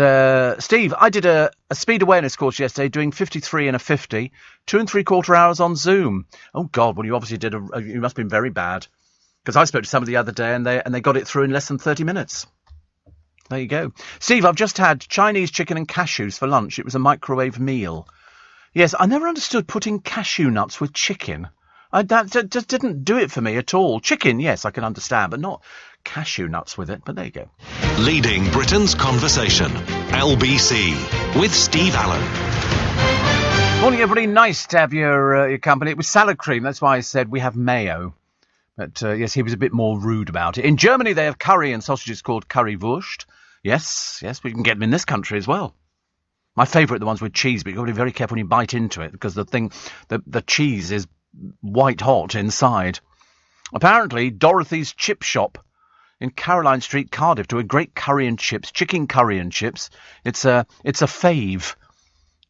Steve, I did a speed awareness course yesterday, doing 53 and a 50, 2 3/4 hours on Zoom. Oh, God, well, you obviously did you must have been very bad. Because I spoke to somebody the other day, and they got it through in less than 30 minutes. There you go. Steve, I've just had Chinese chicken and cashews for lunch. It was a microwave meal. Yes, I never understood putting cashew nuts with chicken. That just didn't do it for me at all. Chicken, yes, I can understand, but not cashew nuts with it. But there you go. Leading Britain's conversation. LBC with Steve Allen. Morning, everybody. Nice to have your company. It was salad cream. That's why I said we have mayo. But yes, he was a bit more rude about it. In Germany, they have curry and sausages called currywurst. Yes, we can get them in this country as well. My favourite are the ones with cheese, but you've got to be very careful when you bite into it because the cheese is white hot inside. Apparently, Dorothy's Chip Shop in Caroline Street, Cardiff, do a great curry and chips, chicken curry and chips. It's a fave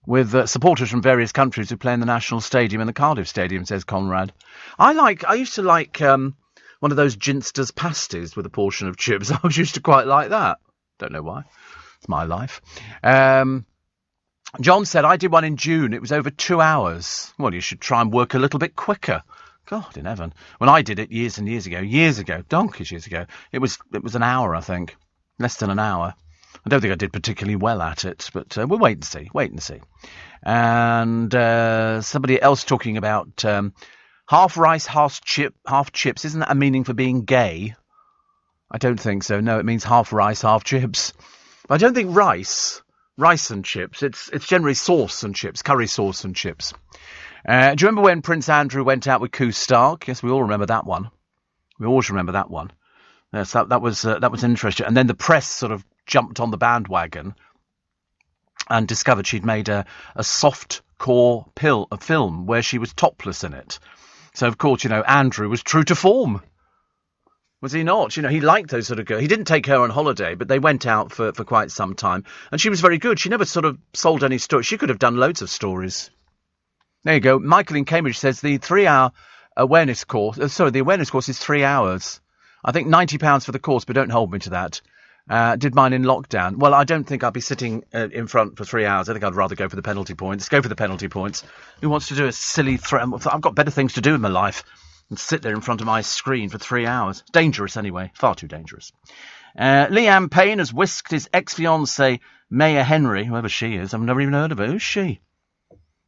with supporters from various countries who play in the National Stadium and the Cardiff Stadium, says Conrad. I used to like one of those Ginster's pasties with a portion of chips. I used to quite like that. Don't know why. It's my life. John said, I did one in June. It was over 2 hours. Well, you should try and work a little bit quicker. God in heaven. When I did it years ago, donkeys years ago, it was an hour, I think. Less than an hour. I don't think I did particularly well at it, but we'll wait and see. And somebody else talking about half rice, half chips. Isn't that a meaning for being gay? I don't think so. No, it means half rice, half chips. But I don't think rice and chips. It's generally sauce and chips, curry sauce and chips. Do you remember when Prince Andrew went out with Koo Stark? Yes, we all remember that one. We always remember that one. Yes, that was interesting. And then the press sort of jumped on the bandwagon and discovered she'd made a soft-core film where she was topless in it. So, of course, Andrew was true to form. Was he not? He liked those sort of girls. He didn't take her on holiday, but they went out for quite some time. And she was very good. She never sort of sold any stories. She could have done loads of stories. There you go. Michael in Cambridge says the 3-hour awareness course... the awareness course is 3 hours. I think £90 for the course, but don't hold me to that. Did mine in lockdown. Well, I don't think I'll be sitting in front for 3 hours. I think I'd rather go for the penalty points. Go for the penalty points. Who wants to do a silly... I've got better things to do in my life than sit there in front of my screen for 3 hours. Dangerous, anyway. Far too dangerous. Leanne Payne has whisked his ex-fiancée, Maya Henry, whoever she is. I've never even heard of her. Who's she?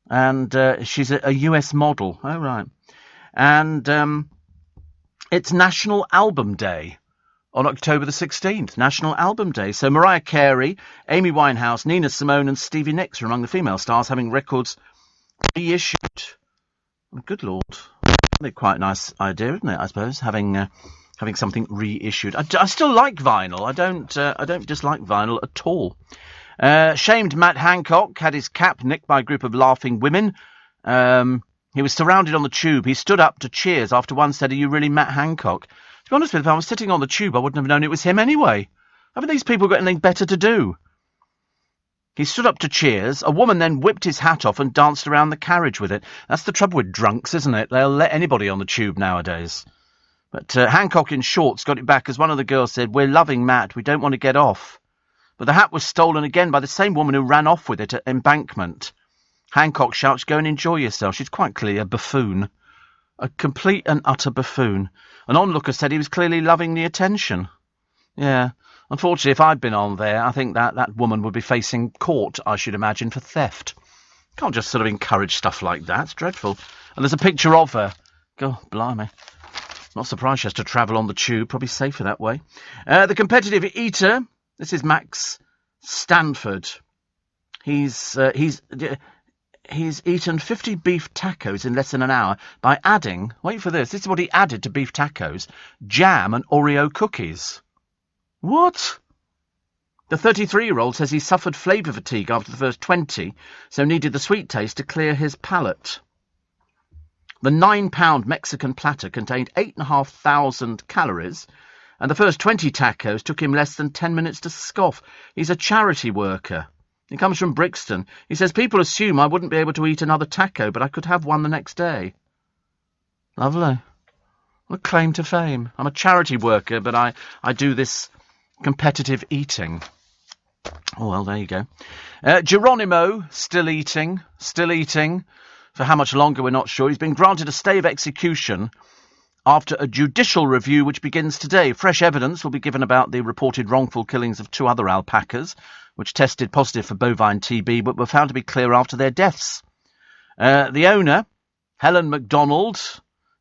And she's a US model. Oh, right. And it's National Album Day on October the 16th. National Album Day. So Mariah Carey, Amy Winehouse, Nina Simone and Stevie Nicks are among the female stars having records reissued. Oh, good Lord. That'd be quite a nice idea, isn't it, I suppose, having something reissued. I still like vinyl. I don't dislike vinyl at all. Shamed Matt Hancock had his cap nicked by a group of laughing women. He was surrounded on the tube. He stood up to cheers after one said, "Are you really Matt Hancock?" To be honest with you, if I was sitting on the tube, I wouldn't have known it was him anyway. Haven't these people got anything better to do? He stood up to cheers. A woman then whipped his hat off and danced around the carriage with it. That's the trouble with drunks, isn't it? They'll let anybody on the tube nowadays. But Hancock in shorts got it back as one of the girls said, "We're loving Matt. We don't want to get off." But the hat was stolen again by the same woman who ran off with it at Embankment. Hancock shouts, "Go and enjoy yourself." She's quite clearly a buffoon. A complete and utter buffoon. An onlooker said he was clearly loving the attention. Yeah. Unfortunately, if I'd been on there, I think that woman would be facing court, I should imagine, for theft. Can't just sort of encourage stuff like that. It's dreadful. And there's a picture of her. God, blimey. Not surprised she has to travel on the tube. Probably safer that way. The competitive eater. This is Max Stanford. He's eaten 50 beef tacos in less than an hour by adding, wait for this is what he added to beef tacos, jam and Oreo cookies. What? The 33-year-old says he suffered flavour fatigue after the first 20, so needed the sweet taste to clear his palate. The 9-pound Mexican platter contained 8,500 calories, and the first 20 tacos took him less than 10 minutes to scoff. He's a charity worker. He comes from Brixton. He says, "People assume I wouldn't be able to eat another taco, but I could have one the next day." Lovely. What a claim to fame. I'm a charity worker, but I do this competitive eating. Oh, well, there you go. Geronimo, still eating. For how much longer, we're not sure. He's been granted a stay of execution after a judicial review which begins today. Fresh evidence will be given about the reported wrongful killings of 2 other alpacas, which tested positive for bovine TB, but were found to be clear after their deaths. The owner, Helen MacDonald,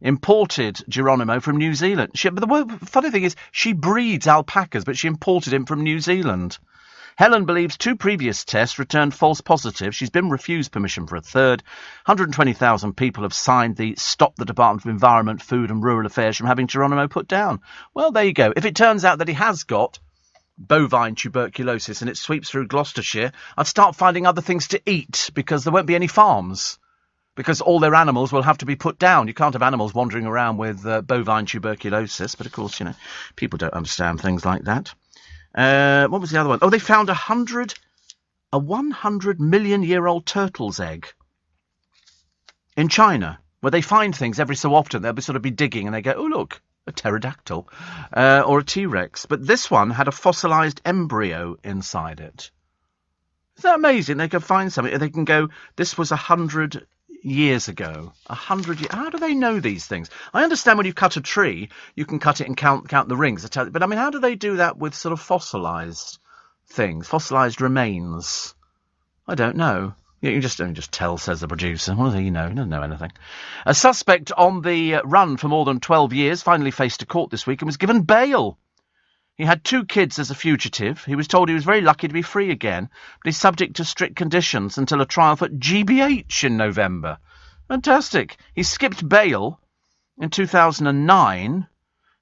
imported Geronimo from New Zealand. But the funny thing is, she breeds alpacas, but she imported him from New Zealand. Helen believes 2 previous tests returned false positives. She's been refused permission for a third. 120,000 people have signed the Stop the Department of Environment, Food and Rural Affairs from having Geronimo put down. Well, there you go. If it turns out that he has got bovine tuberculosis and it sweeps through Gloucestershire, I'd start finding other things to eat because there won't be any farms. Because all their animals will have to be put down. You can't have animals wandering around with bovine tuberculosis. But, of course, you know, people don't understand things like that. What was the other one? Oh, they found a 100 million-year-old turtle's egg in China, where they find things every so often. They'll sort of be digging and they go, oh, look, a pterodactyl or a T-Rex. But this one had a fossilised embryo inside it. Isn't that amazing? They can find something. They can go, this was 100 years ago. 100 years. How do they know these things? I understand when you cut a tree, you can cut it and count the rings. But, I mean, how do they do that with sort of fossilised things, fossilised remains? I don't know. You just tell, says the producer. What do you know? You don't know anything. A suspect on the run for more than 12 years finally faced a court this week and was given bail. He had 2 kids as a fugitive. He was told he was very lucky to be free again, but he's subject to strict conditions until a trial for GBH in November. Fantastic. He skipped bail in 2009.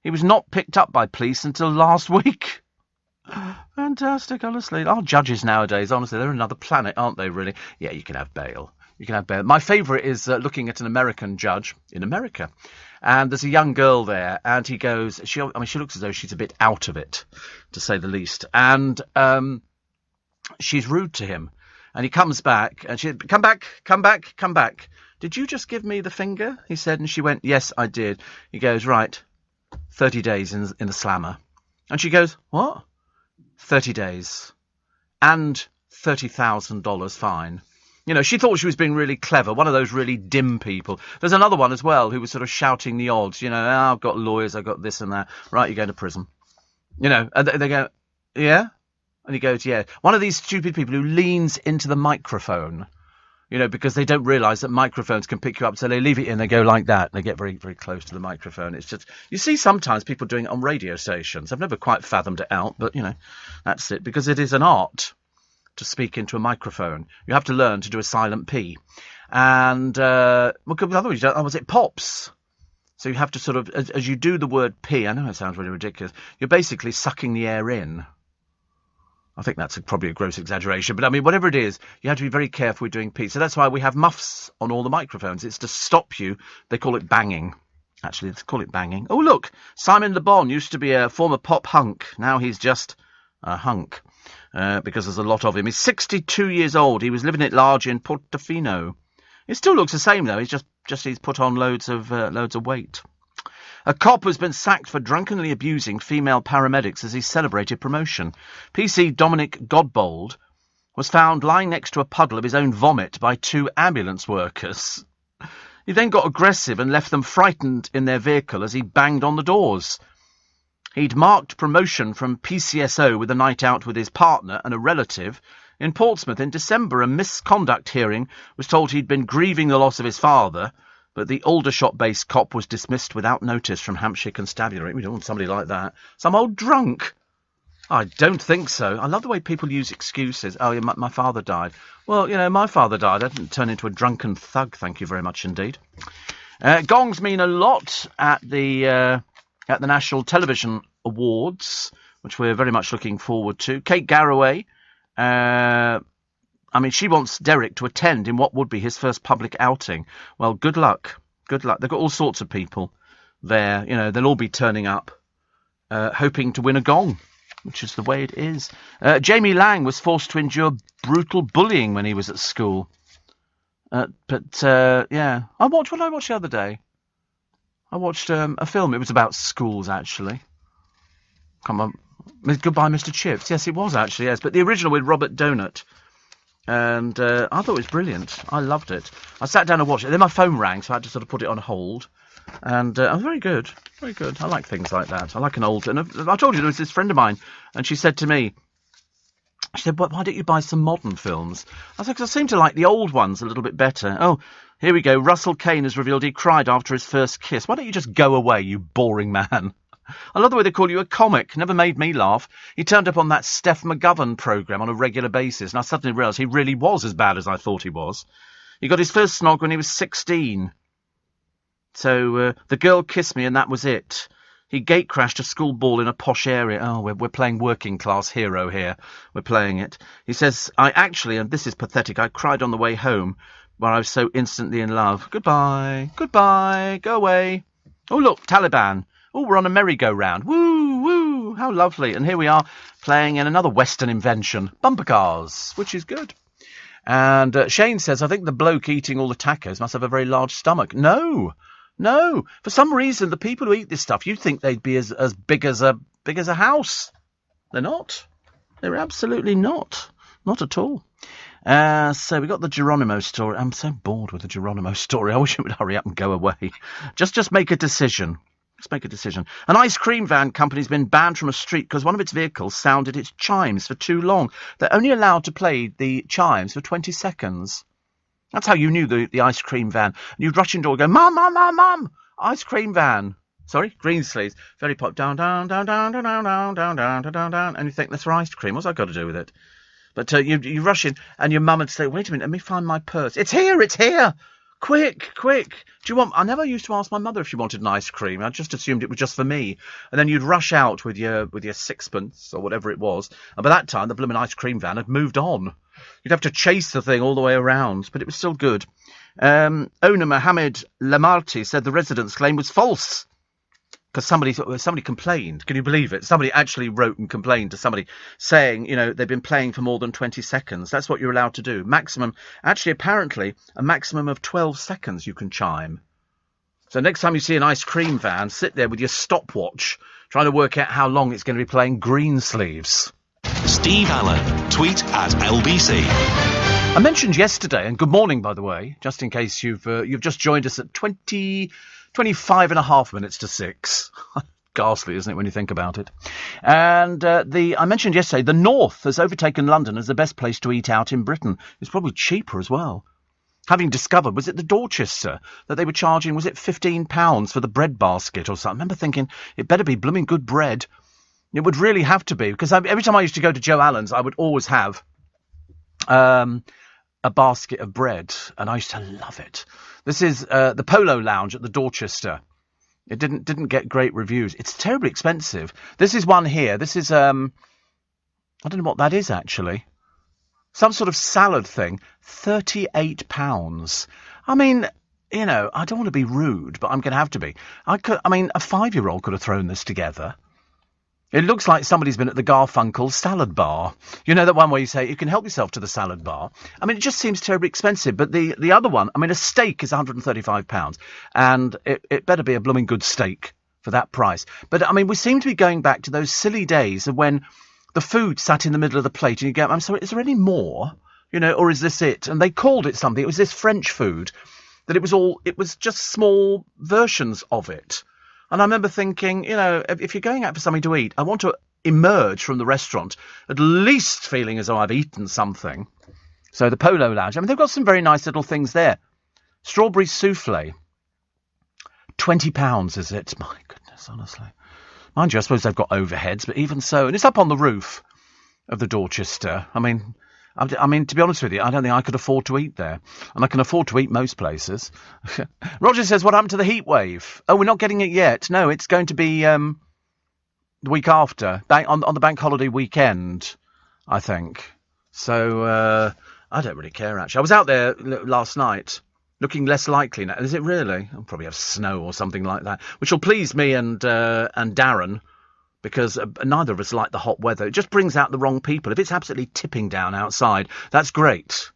He was not picked up by police until last week. Fantastic, honestly. Our judges nowadays, honestly, they're another planet, aren't they, really? Yeah, you can have bail. You can have bail. My favourite is looking at an American judge in America. And there's a young girl there, and he goes, she looks as though she's a bit out of it, to say the least. And she's rude to him. And he comes back, and she said, come back. Did you just give me the finger? He said, and she went, yes, I did. He goes, right, 30 days in the slammer. And she goes, what? 30 days. And $30,000 fine. You know, she thought she was being really clever, one of those really dim people. There's another one as well who was sort of shouting the odds, you know, I've got lawyers, I've got this and that. Right, you're going to prison. You know, and they go, yeah? And he goes, yeah. One of these stupid people who leans into the microphone, you know, because they don't realise that microphones can pick you up, so they leave it in, they go like that, and they get very, very close to the microphone. It's just, you see sometimes people doing it on radio stations. I've never quite fathomed it out, but, you know, that's it, because it is an art to speak into a microphone. You have to learn to do a silent P. And, otherwise, it pops. So you have to sort of, as you do the word P, I know it sounds really ridiculous, you're basically sucking the air in. I think that's probably a gross exaggeration, but I mean, whatever it is, you have to be very careful with doing P. So that's why we have muffs on all the microphones. It's to stop you. They call it banging. Actually, let's call it banging. Oh, look, Simon Le Bon used to be a former pop hunk. Now he's just a hunk. Because there's a lot of him. He's 62 years old. He was living at large in Portofino. It still looks the same though. He's put on loads of weight. A cop has been sacked for drunkenly abusing female paramedics as he celebrated promotion. PC Dominic Godbold was found lying next to a puddle of his own vomit by 2 ambulance workers. He then got aggressive and left them frightened in their vehicle as he banged on the doors. He'd marked promotion from PCSO with a night out with his partner and a relative. In Portsmouth in December, a misconduct hearing was told he'd been grieving the loss of his father, but the Aldershot-based cop was dismissed without notice from Hampshire Constabulary. We don't want somebody like that. Some old drunk. I don't think so. I love the way people use excuses. Oh, yeah, my father died. Well, you know, my father died. I didn't turn into a drunken thug, thank you very much indeed. Gongs mean a lot at the National Television Awards, which we're very much looking forward to. Kate Garraway, she wants Derek to attend in what would be his first public outing. Well, good luck. Good luck. They've got all sorts of people there. You know, they'll all be turning up, hoping to win a gong, which is the way it is. Jamie Lang was forced to endure brutal bullying when he was at school. Yeah. What did I watch the other day? I watched a film. It was about schools, actually. Come on. Goodbye, Mr. Chips. Yes, it was, actually, yes. But the original with Robert Donut. And I thought it was brilliant. I loved it. I sat down and watched it. Then my phone rang, so I had to sort of put it on hold. And it was very good. Very good. I like things like that. I like an old... And I told you, there was this friend of mine, and she said to me, she said, why don't you buy some modern films? I said, because I seem to like the old ones a little bit better. Oh, here we go. Russell Kane has revealed he cried after his first kiss. Why don't you just go away, you boring man? I love the way they call you a comic. Never made me laugh. He turned up on that Steph McGovern programme on a regular basis, and I suddenly realised he really was as bad as I thought he was. He got his first snog when he was 16. So the girl kissed me and that was it. He gate crashed a school ball in a posh area. Oh, we're playing working class hero here. We're playing it. He says, I actually, and this is pathetic, I cried on the way home where I was so instantly in love. Goodbye. Goodbye. Go away. Oh, look, Taliban. Oh, we're on a merry-go-round. Woo, woo. How lovely. And here we are playing in another Western invention, bumper cars, which is good. And Shane says, I think the bloke eating all the tacos must have a very large stomach. No. For some reason, the people who eat this stuff, you'd think they'd be as big as a house. They're not. They're absolutely not. Not at all. So we got the Geronimo story. I'm so bored with the Geronimo story. I wish it would hurry up and go away. Just make a decision. Just make a decision. An ice cream van company's been banned from a street because one of its vehicles sounded its chimes for too long. They're only allowed to play the chimes for 20 seconds. That's how you knew the ice cream van. And you'd rush into it and go, Mum, Mum, Mum, Mum, ice cream van. Sorry, Greensleeves. Very pop, down, down, down, down, down, down, down, down, down, down, down. And you think, that's for ice cream. What's that got to do with it? But you rush in and your mum would say, wait a minute, let me find my purse. It's here. Quick. Do you want... I never used to ask my mother if she wanted an ice cream. I just assumed it was just for me. And then you'd rush out with your sixpence or whatever it was. And by that time, the blooming ice cream van had moved on. You'd have to chase the thing all the way around, but it was still good. Owner Mohammed Lamarti said the resident's claim was false because somebody complained. Can you believe it? Somebody actually wrote and complained to somebody saying, they've been playing for more than 20 seconds. That's what you're allowed to do. Apparently, a maximum of 12 seconds you can chime. So next time you see an ice cream van, sit there with your stopwatch trying to work out how long it's going to be playing Greensleeves. Steve Allen. Tweet at LBC. I mentioned yesterday, and good morning, by the way, just in case you've just joined us at 25 and a half minutes to 6. Ghastly, isn't it, when you think about it? And I mentioned yesterday, the North has overtaken London as the best place to eat out in Britain. It's probably cheaper as well. Having discovered, was it the Dorchester that they were charging, was it £15 for the bread basket or something? I remember thinking, it better be blooming good bread. It would really have to be, because every time I used to go to Joe Allen's, I would always have a basket of bread, and I used to love it. This is the Polo Lounge at the Dorchester. It didn't get great reviews. It's terribly expensive. This is one here. This is I don't know what that is actually. Some sort of salad thing. £38. I mean, I don't want to be rude, but I'm going to have to be. A 5-year-old could have thrown this together. It looks like somebody's been at the Garfunkel salad bar. You know that one where you say you can help yourself to the salad bar? I mean, it just seems terribly expensive. But the other one, a steak is £135. And it better be a blooming good steak for that price. But, we seem to be going back to those silly days of when the food sat in the middle of the plate and you go, I'm sorry, is there any more? Or is this it? And they called it something. It was this French food that it was just small versions of it. And I remember thinking, if you're going out for something to eat, I want to emerge from the restaurant at least feeling as though I've eaten something. So the Polo Lounge, they've got some very nice little things there. Strawberry souffle, £20, is it? My goodness, honestly. Mind you, I suppose they've got overheads, but even so, and it's up on the roof of the Dorchester. To be honest with you, I don't think I could afford to eat there. And I can afford to eat most places. Roger says, what happened to the heat wave? Oh, we're not getting it yet. No, it's going to be the week after, on the bank holiday weekend, I think. So I don't really care, actually. I was out there last night, looking less likely now. Is it really? I'll probably have snow or something like that, which will please me and Darren. Because neither of us like the hot weather. It just brings out the wrong people. If it's absolutely tipping down outside, that's great.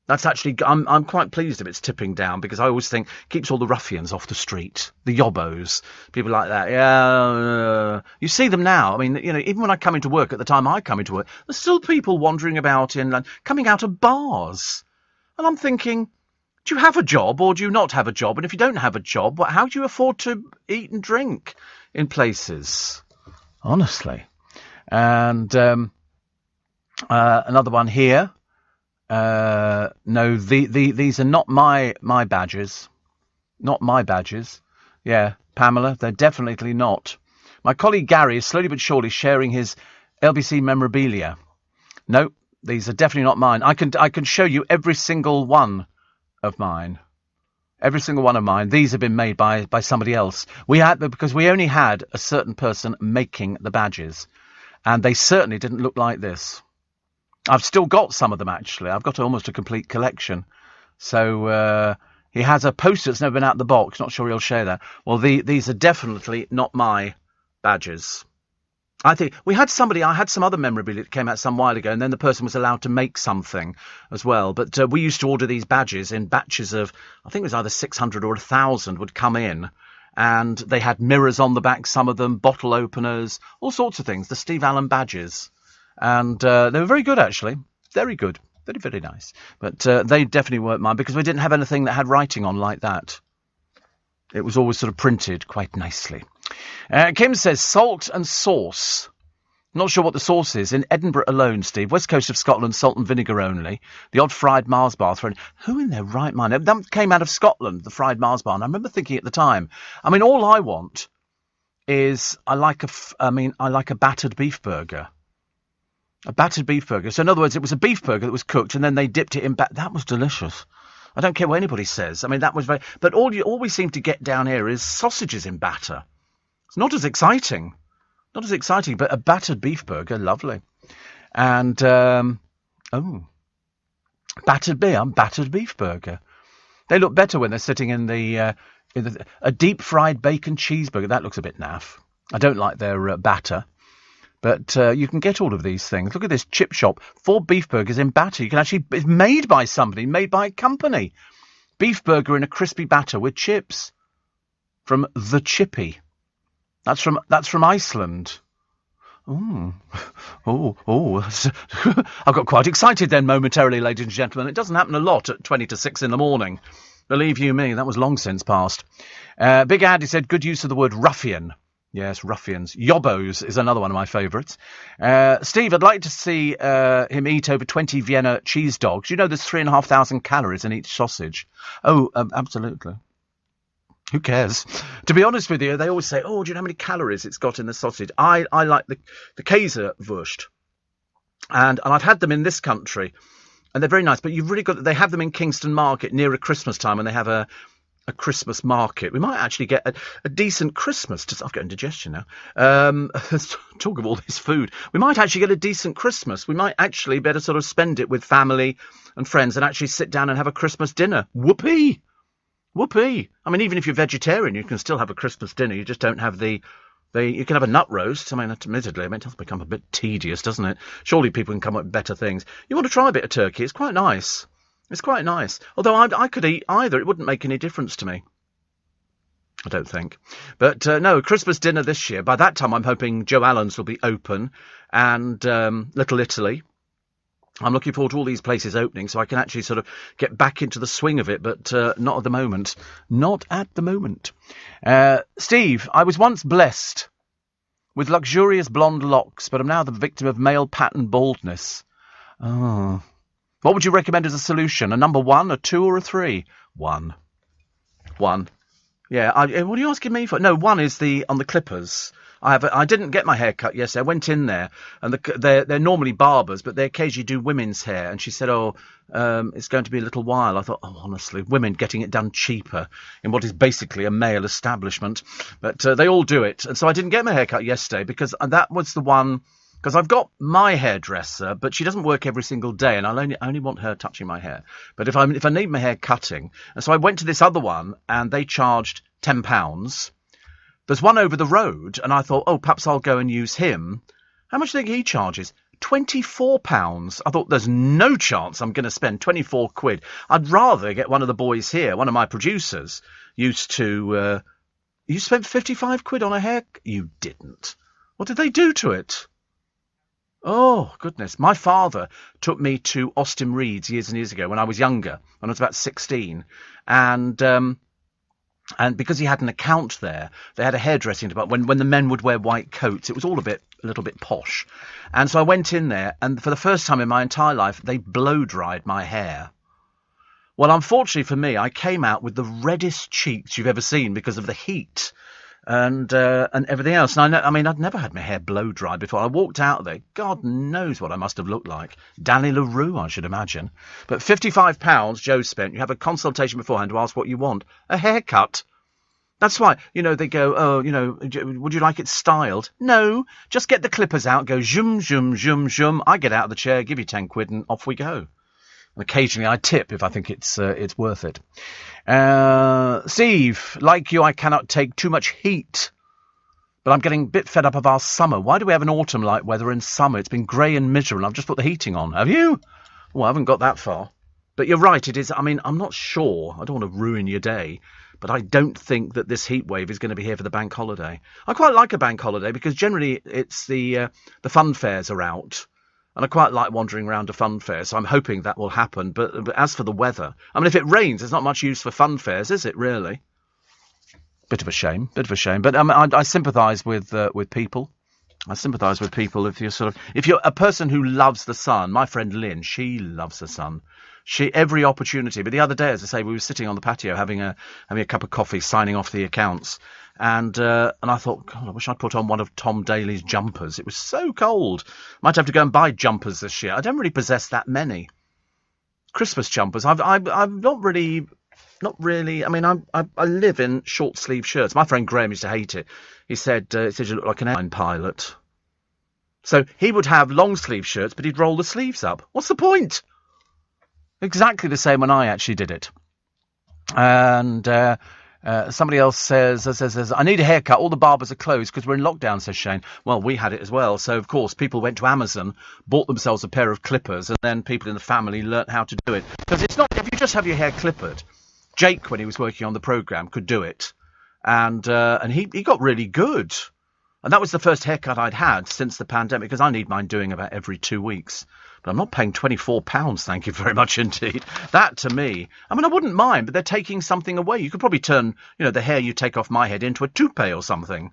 That's actually, I'm quite pleased if it's tipping down, because I always think it keeps all the ruffians off the street, the yobbos, people like that. Yeah, you see them now. Even when I come into work, at the time I come into work, there's still people wandering about in London, coming out of bars. And I'm thinking, do you have a job or do you not have a job? And if you don't have a job, how do you afford to eat and drink in places? Honestly. And another one here. No, these are not my badges. Not my badges. Yeah, Pamela, they're definitely not. My colleague Gary is slowly but surely sharing his LBC memorabilia. No, these are definitely not mine. I can show you every single one of mine. Every single one of mine. These have been made by somebody else. Because we only had a certain person making the badges. And they certainly didn't look like this. I've still got some of them, actually. I've got almost a complete collection. So he has a poster that's never been out of the box. Not sure he'll share that. Well, these are definitely not my badges. I think I had some other memorabilia that came out some while ago, and then the person was allowed to make something as well. But we used to order these badges in batches of, I think it was either 600 or 1,000 would come in, and they had mirrors on the back, some of them, bottle openers, all sorts of things, the Steve Allen badges. And they were very good, actually. Very good. Very, very nice. But they definitely weren't mine, because we didn't have anything that had writing on like that. It was always sort of printed quite nicely. Kim says, salt and sauce. Not sure what the sauce is. In Edinburgh alone, Steve, west coast of Scotland, salt and vinegar only. The odd fried Mars bar thrown. Who in their right mind? That came out of Scotland, the fried Mars bar. And I remember thinking at the time, I mean, all I want is I like a battered beef burger. A battered beef burger. So in other words, it was a beef burger that was cooked and then they dipped it in that was delicious. I don't care what anybody says. I mean, that was very... But all we seem to get down here is sausages in batter. It's not as exciting. Not as exciting, but a battered beef burger, lovely. And, battered beef burger. They look better when they're sitting in a deep-fried bacon cheeseburger. That looks a bit naff. I don't like their batter. But you can get all of these things. Look at this chip shop. 4 beef burgers in batter. You can actually... It's made by somebody, made by a company. Beef burger in a crispy batter with chips. From The Chippy. That's from Iceland. Oh. I got quite excited then momentarily, ladies and gentlemen. It doesn't happen a lot at 20 to 6 in the morning. Believe you me, that was long since past. Big Andy said, good use of the word ruffian. Yes, ruffians. Yobbos is another one of my favourites. Steve, I'd like to see him eat over 20 Vienna cheese dogs. You know there's 3,500 calories in each sausage. Oh, absolutely. Who cares? To be honest with you, they always say, oh, do you know how many calories it's got in the sausage? I like the Käsewurst. And I've had them in this country. And they're very nice. But you've really got... They have them in Kingston Market near at Christmas time, and they have a Christmas market. We might actually get a decent Christmas. I've got indigestion now. Talk of all this food. We might actually get a decent Christmas. We might actually better sort of spend it with family and friends and actually sit down and have a Christmas dinner. Whoopee! Whoopee! I mean, even if you're vegetarian, you can still have a Christmas dinner. You just don't have you can have a nut roast. I mean, admittedly, it does become a bit tedious, doesn't it? Surely people can come up with better things. You want to try a bit of turkey? It's quite nice. It's quite nice. Although I could eat either. It wouldn't make any difference to me. I don't think. But no, Christmas dinner this year. By that time, I'm hoping Joe Allen's will be open and Little Italy. I'm looking forward to all these places opening so I can actually sort of get back into the swing of it, but not at the moment. Not at the moment. Steve, I was once blessed with luxurious blonde locks, but I'm now the victim of male pattern baldness. Oh... What would you recommend as a solution? A number 1, a 2, or a 3? 1. 1. Yeah, what are you asking me for? No, 1 is on the clippers. I didn't get my hair cut yesterday. I went in there, and they're normally barbers, but they occasionally do women's hair. And she said, it's going to be a little while. I thought, honestly, women getting it done cheaper in what is basically a male establishment. But they all do it. And so I didn't get my hair cut yesterday because that was the one... Because I've got my hairdresser, but she doesn't work every single day, and I only want her touching my hair. But if I need my hair cutting, and so I went to this other one, and they charged £10. There's one over the road, and I thought, perhaps I'll go and use him. How much do you think he charges? £24. I thought, there's no chance I'm going to spend 24 quid. I'd rather get one of the boys here, one of my producers, used to... you spent 55 quid on a hair? You didn't. What did they do to it? Oh, goodness. My father took me to Austin Reed's years and years ago when I was younger, when I was about 16. And because he had an account there, they had a hairdressing department. When the men would wear white coats, it was all a little bit posh. And so I went in there, and for the first time in my entire life, they blow-dried my hair. Well, unfortunately for me, I came out with the reddest cheeks you've ever seen because of the heat. and everything else. And I'd never had my hair blow dry before. I walked out there. God knows what I must have looked like. Danny LaRue, I should imagine. But £55 Joe spent. You have a consultation beforehand to ask what you want. A haircut. That's why, they go, oh, would you like it styled? No, just get the clippers out, go zoom, zoom, zoom, zoom. I get out of the chair, give you 10 quid and off we go. And occasionally I tip if I think it's worth it. Steve, like you, I cannot take too much heat. But I'm getting a bit fed up of our summer. Why do we have an autumn-like weather in summer? It's been grey and miserable. I've just put the heating on. Have you? Well, I haven't got that far. But you're right, it is. I'm not sure. I don't want to ruin your day. But I don't think that this heat wave is going to be here for the bank holiday. I quite like a bank holiday because generally it's the fun fairs are out. And I quite like wandering around a fun fair, so I'm hoping that will happen. But as for the weather, if it rains, there's not much use for fun fairs, is it, really? Bit of a shame. But I sympathise with people. I sympathise with people if you're a person who loves the sun. My friend Lynn, she loves the sun. Every opportunity. But the other day, as I say, we were sitting on the patio having a cup of coffee, signing off the accounts, and I thought, God, I wish I'd put on one of Tom Daly's jumpers. It was so cold. Might have to go and buy jumpers this year. I don't really possess that many Christmas jumpers. I've not really. I live in short sleeve shirts. My friend Graham used to hate it. He said you look like an airline pilot. So he would have long sleeve shirts, but he'd roll the sleeves up. What's the point? Exactly the same when I actually did it. And somebody else says, I need a haircut. All the barbers are closed because we're in lockdown, says Shane. Well, we had it as well. So, of course, people went to Amazon, bought themselves a pair of clippers, and then people in the family learnt how to do it. Because it's not, if you just have your hair clippered, Jake, when he was working on the programme, could do it. And he got really good. And that was the first haircut I'd had since the pandemic, because I need mine doing about every 2 weeks. But I'm not paying £24, thank you very much indeed. That, to me, I wouldn't mind, but they're taking something away. You could probably turn, the hair you take off my head into a toupee or something.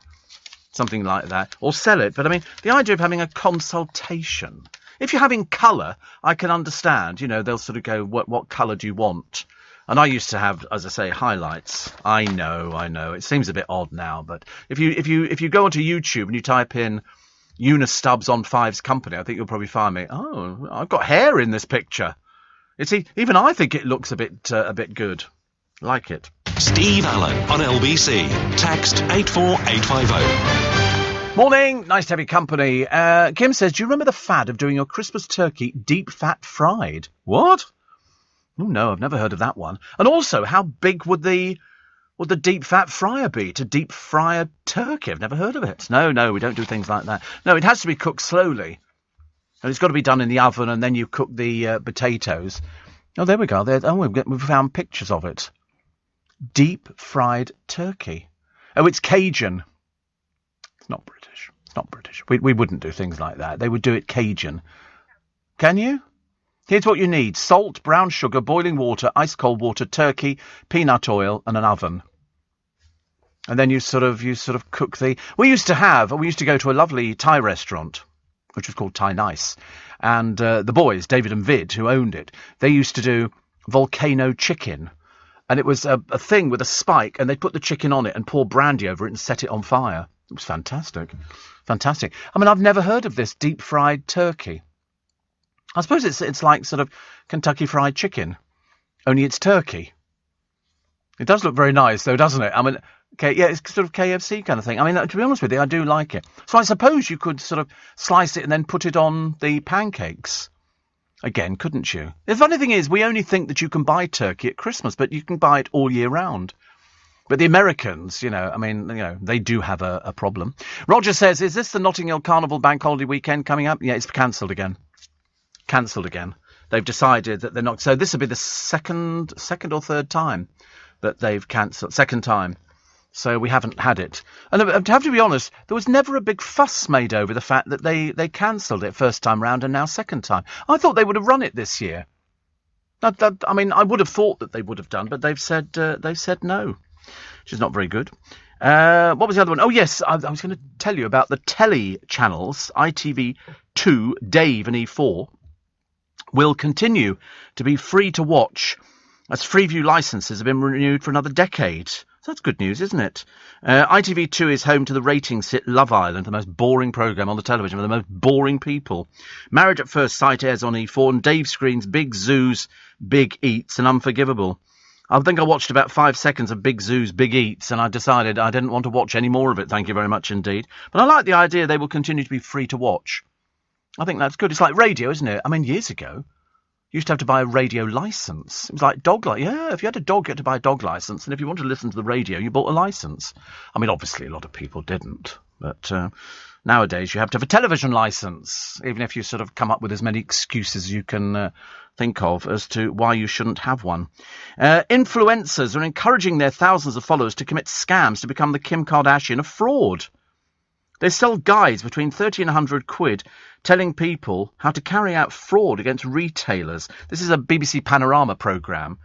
Something like that. Or sell it. But, the idea of having a consultation. If you're having colour, I can understand. They'll sort of go, what colour do you want? And I used to have, as I say, highlights. I know. It seems a bit odd now, but if you go onto YouTube and you type in Eunice Stubbs on Fives Company, I think you'll probably find me. Oh, I've got hair in this picture. Even I think it looks a bit good. Like it. Steve Allen on LBC. Text 84850. Morning, nice to have your company. Kim says, do you remember the fad of doing your Christmas turkey deep fat fried? What? Oh, no, I've never heard of that one. And also, how big would the deep fat fryer be to deep fry a turkey? I've never heard of it. No, we don't do things like that. No, it has to be cooked slowly. And it's got to be done in the oven, and then you cook the potatoes. Oh, there we go. We've found pictures of it. Deep fried turkey. Oh, it's Cajun. It's not British. We wouldn't do things like that. They would do it Cajun. Can you? Here's what you need. Salt, brown sugar, boiling water, ice cold water, turkey, peanut oil, and an oven. And then you sort of cook the... We used to go to a lovely Thai restaurant, which was called Thai Nice. And the boys, David and Vid, who owned it, they used to do volcano chicken. And it was a thing with a spike, and they'd put the chicken on it and pour brandy over it and set it on fire. It was fantastic. Fantastic. I've never heard of this deep-fried turkey. I suppose it's like sort of Kentucky Fried Chicken, only it's turkey. It does look very nice, though, doesn't it? It's sort of KFC kind of thing. To be honest with you, I do like it. So I suppose you could sort of slice it and then put it on the pancakes. Again, couldn't you? The funny thing is, we only think that you can buy turkey at Christmas, but you can buy it all year round. But the Americans, they do have a problem. Roger says, is this the Notting Hill Carnival Bank Holiday weekend coming up? Yeah, it's cancelled again. They've decided that they're not. So this will be the second or third time that they've cancelled. Second time. So we haven't had it. And I have to be honest, there was never a big fuss made over the fact that they cancelled it first time round and now second time. I thought they would have run it this year. I would have thought that they would have done, but they've said no, which is not very good. What was the other one? Oh, yes, I was going to tell you about the telly channels, ITV2, Dave and E4. Will continue to be free to watch as Freeview licences have been renewed for another decade. So that's good news, isn't it? ITV2 is home to the ratings hit Love Island, the most boring programme on the television with the most boring people. Married at First Sight airs on E4, and Dave screens Big Zoo's Big Eats and Unforgivable. I think I watched about 5 seconds of Big Zoo's Big Eats, and I decided I didn't want to watch any more of it, thank you very much indeed. But I like the idea they will continue to be free to watch. I think that's good. It's like radio, isn't it? I mean, years ago, you used to have to buy a radio licence. It was like dog license. Yeah, if you had a dog, you had to buy a dog licence, and if you wanted to listen to the radio, you bought a licence. I mean, obviously, a lot of people didn't, but nowadays you have to have a television licence, even if you sort of come up with as many excuses as you can think of as to why you shouldn't have one. Influencers are encouraging their thousands of followers to commit scams to become the Kim Kardashian of fraud. They sell guides between 30 and 100 quid telling people how to carry out fraud against retailers. This is a BBC Panorama programme,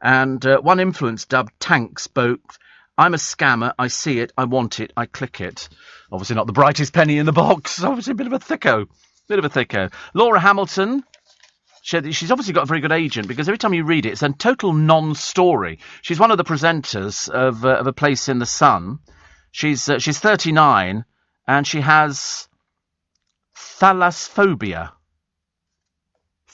and one influence dubbed Tank spoke, "I'm a scammer, I see it, I want it, I click it." Obviously not the brightest penny in the box, obviously a bit of a thicko. Laura Hamilton, she's obviously got a very good agent, because every time you read it, it's a total non-story. She's one of the presenters of A Place in the Sun. She's 39, and she has thalassophobia.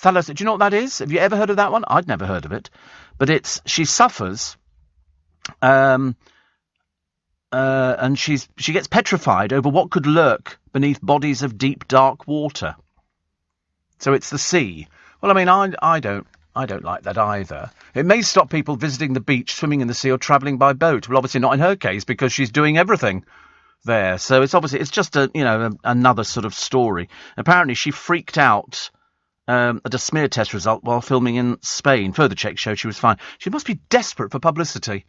Do you know what that is? Have you ever heard of that one? I'd never heard of it. But she suffers, and she gets petrified over what could lurk beneath bodies of deep, dark water. So it's the sea. Well, I mean, I don't like that either. It may stop people visiting the beach, swimming in the sea, or travelling by boat. Well, obviously not in her case, because she's doing everything there. So it's just another sort of story. Apparently she freaked out at a smear test result while filming in Spain. Further checks showed she was fine. She must be desperate for publicity.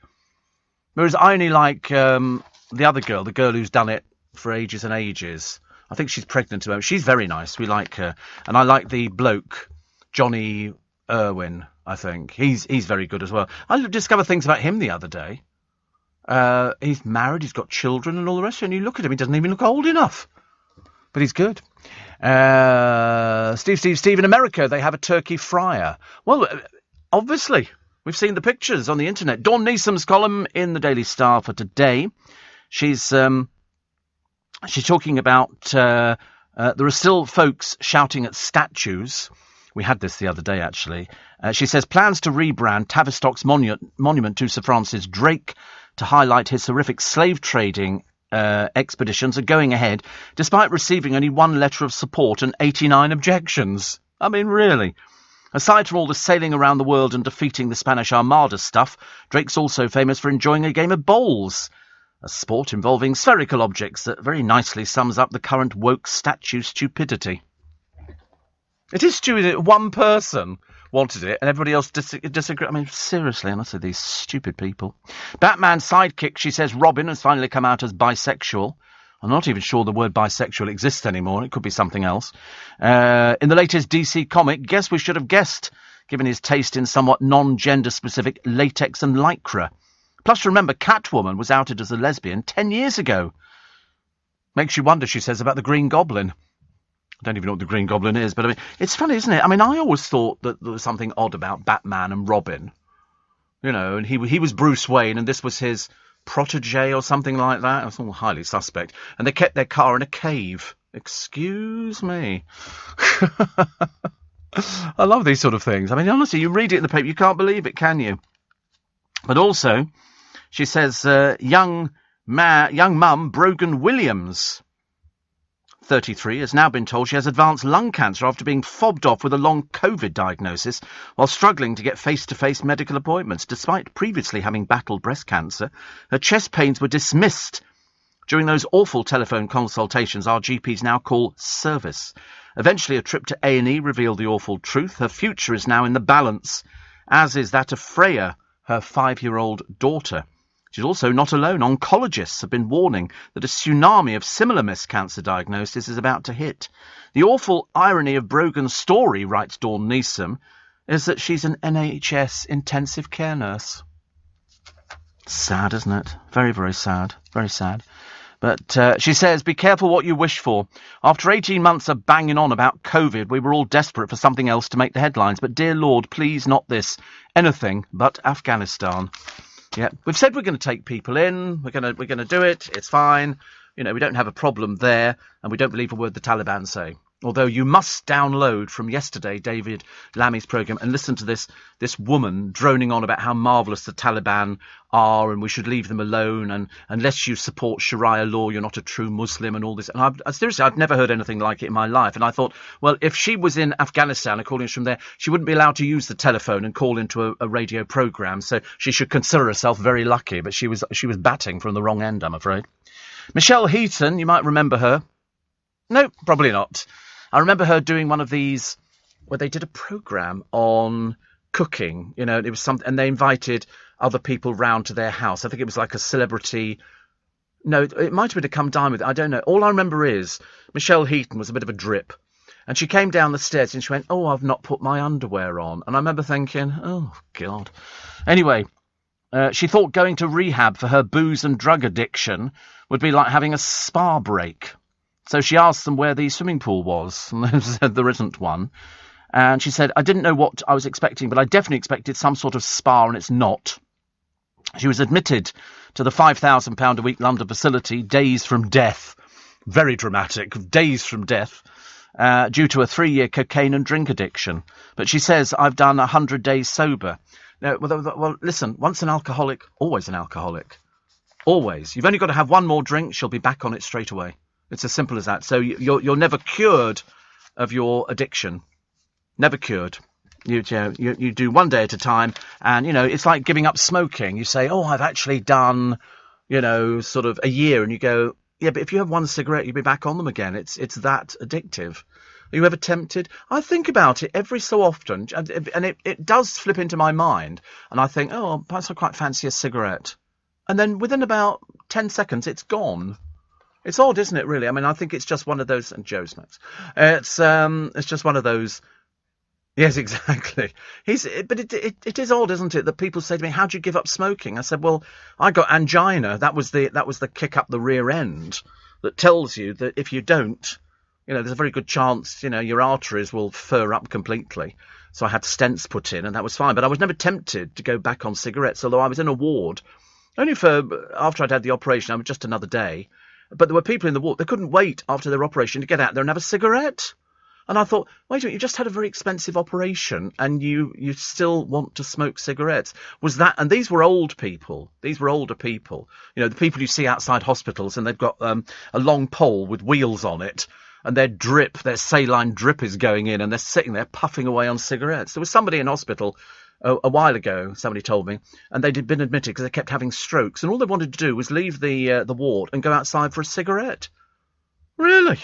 Whereas I only like the other girl, the girl who's done it for ages and ages. I think she's pregnant at the moment. She's very nice. We like her. And I like the bloke, Johnny Irwin, I think. He's very good as well. I discovered things about him the other day. He's married, he's got children and all the rest of it, and you look at him, he doesn't even look old enough. But he's good. Steve, in America, they have a turkey fryer. Well, obviously, we've seen the pictures on the internet. Dawn Neesom's column in the Daily Star for today. She's talking about there are still folks shouting at statues. We had this the other day, actually. She says plans to rebrand Tavistock's monument to Sir Francis Drake to highlight his horrific slave trading expeditions are going ahead, despite receiving only one letter of support and 89 objections. I mean, really. Aside from all the sailing around the world and defeating the Spanish Armada stuff, Drake's also famous for enjoying a game of bowls, a sport involving spherical objects that very nicely sums up the current woke statue stupidity. It is stupid. One person wanted it and everybody else disagreed. I mean, seriously, honestly, these stupid people. Batman's sidekick, she says Robin, has finally come out as bisexual. I'm not even sure the word bisexual exists anymore. It could be something else. In the latest DC comic, guess we should have guessed, given his taste in somewhat non-gender specific latex and lycra. Plus, remember, Catwoman was outed as a lesbian 10 years ago. Makes you wonder, she says, about the Green Goblin. I don't even know what the Green Goblin is, but I mean, it's funny, isn't it? I mean, I always thought that there was something odd about Batman and Robin. You know, and he was Bruce Wayne, and this was his protege or something like that. It was all highly suspect. And they kept their car in a cave. Excuse me. I love these sort of things. I mean, honestly, you read it in the paper, you can't believe it, can you? But also, she says, young mum Brogan Williams, 33, has now been told she has advanced lung cancer after being fobbed off with a long COVID diagnosis while struggling to get face-to-face medical appointments. Despite previously having battled breast cancer, her chest pains were dismissed during those awful telephone consultations our GPs now call service. Eventually, a trip to A&E revealed the awful truth. Her future is now in the balance, as is that of Freya, her 5-year-old daughter. She's also not alone. Oncologists have been warning that a tsunami of similar missed cancer diagnosis is about to hit. The awful irony of Brogan's story, writes Dawn Neesom, is that she's an NHS intensive care nurse. Sad, isn't it? Very, very sad. Very sad. But she says, be careful what you wish for. After 18 months of banging on about COVID, we were all desperate for something else to make the headlines. But dear Lord, please not this. Anything but Afghanistan. Yeah, we've said we're going to take people in. We're going to do it. It's fine. We don't have a problem there, and we don't believe a word the Taliban say. Although you must download from yesterday David Lammy's programme and listen to this woman droning on about how marvellous the Taliban are and we should leave them alone, and unless you support Sharia law, you're not a true Muslim and all this. And seriously, I've never heard anything like it in my life. And I thought, well, if she was in Afghanistan, according to from there, she wouldn't be allowed to use the telephone and call into a radio programme. So she should consider herself very lucky. But she was batting from the wrong end, I'm afraid. Michelle Heaton, you might remember her. No, probably not. I remember her doing one of these where they did a programme on cooking. It was something, and they invited other people round to their house. I think it was like a celebrity. No, it might have been to come dine with. I don't know. All I remember is Michelle Heaton was a bit of a drip, and she came down the stairs and she went, "Oh, I've not put my underwear on." And I remember thinking, "Oh God." Anyway, she thought going to rehab for her booze and drug addiction would be like having a spa break. So she asked them where the swimming pool was, and they said there isn't one. And she said, I didn't know what I was expecting, but I definitely expected some sort of spa, and it's not. She was admitted to the £5,000 a week London facility, days from death. Very dramatic, days from death, due to a 3-year cocaine and drink addiction. But she says, I've done 100 days sober. Now, well, listen, once an alcoholic, always an alcoholic. Always. You've only got to have one more drink, she'll be back on it straight away. It's as simple as that. So you're never cured of your addiction. Never cured. You do one day at a time, and it's like giving up smoking. You say, "Oh, I've actually done, sort of a year," and you go, "Yeah, but if you have one cigarette, you'll be back on them again." It's that addictive. Are you ever tempted? I think about it every so often, and it does flip into my mind, and I think, "Oh, perhaps I quite fancy a cigarette," and then within about 10 seconds, it's gone. It's odd, isn't it, really? I mean, I think it's just one of those... And Joe smokes. It's just one of those... Yes, exactly. But it is odd, isn't it, that people say to me, "How'd you give up smoking?" I said, well, I got angina. That was the kick up the rear end that tells you that if you don't, there's a very good chance, your arteries will fur up completely. So I had stents put in, and that was fine. But I was never tempted to go back on cigarettes, although I was in a ward. Only after I'd had the operation, I was just another day. But there were people in the ward, they couldn't wait after their operation to get out there and have a cigarette. And I thought, wait a minute, you just had a very expensive operation and you still want to smoke cigarettes. Was that, and these were old people, these were older people, the people you see outside hospitals, and they've got a long pole with wheels on it, and their saline drip is going in, and they're sitting there puffing away on cigarettes. There was somebody in hospital a while ago, somebody told me, and they'd been admitted because they kept having strokes, and all they wanted to do was leave the ward and go outside for a cigarette. Really?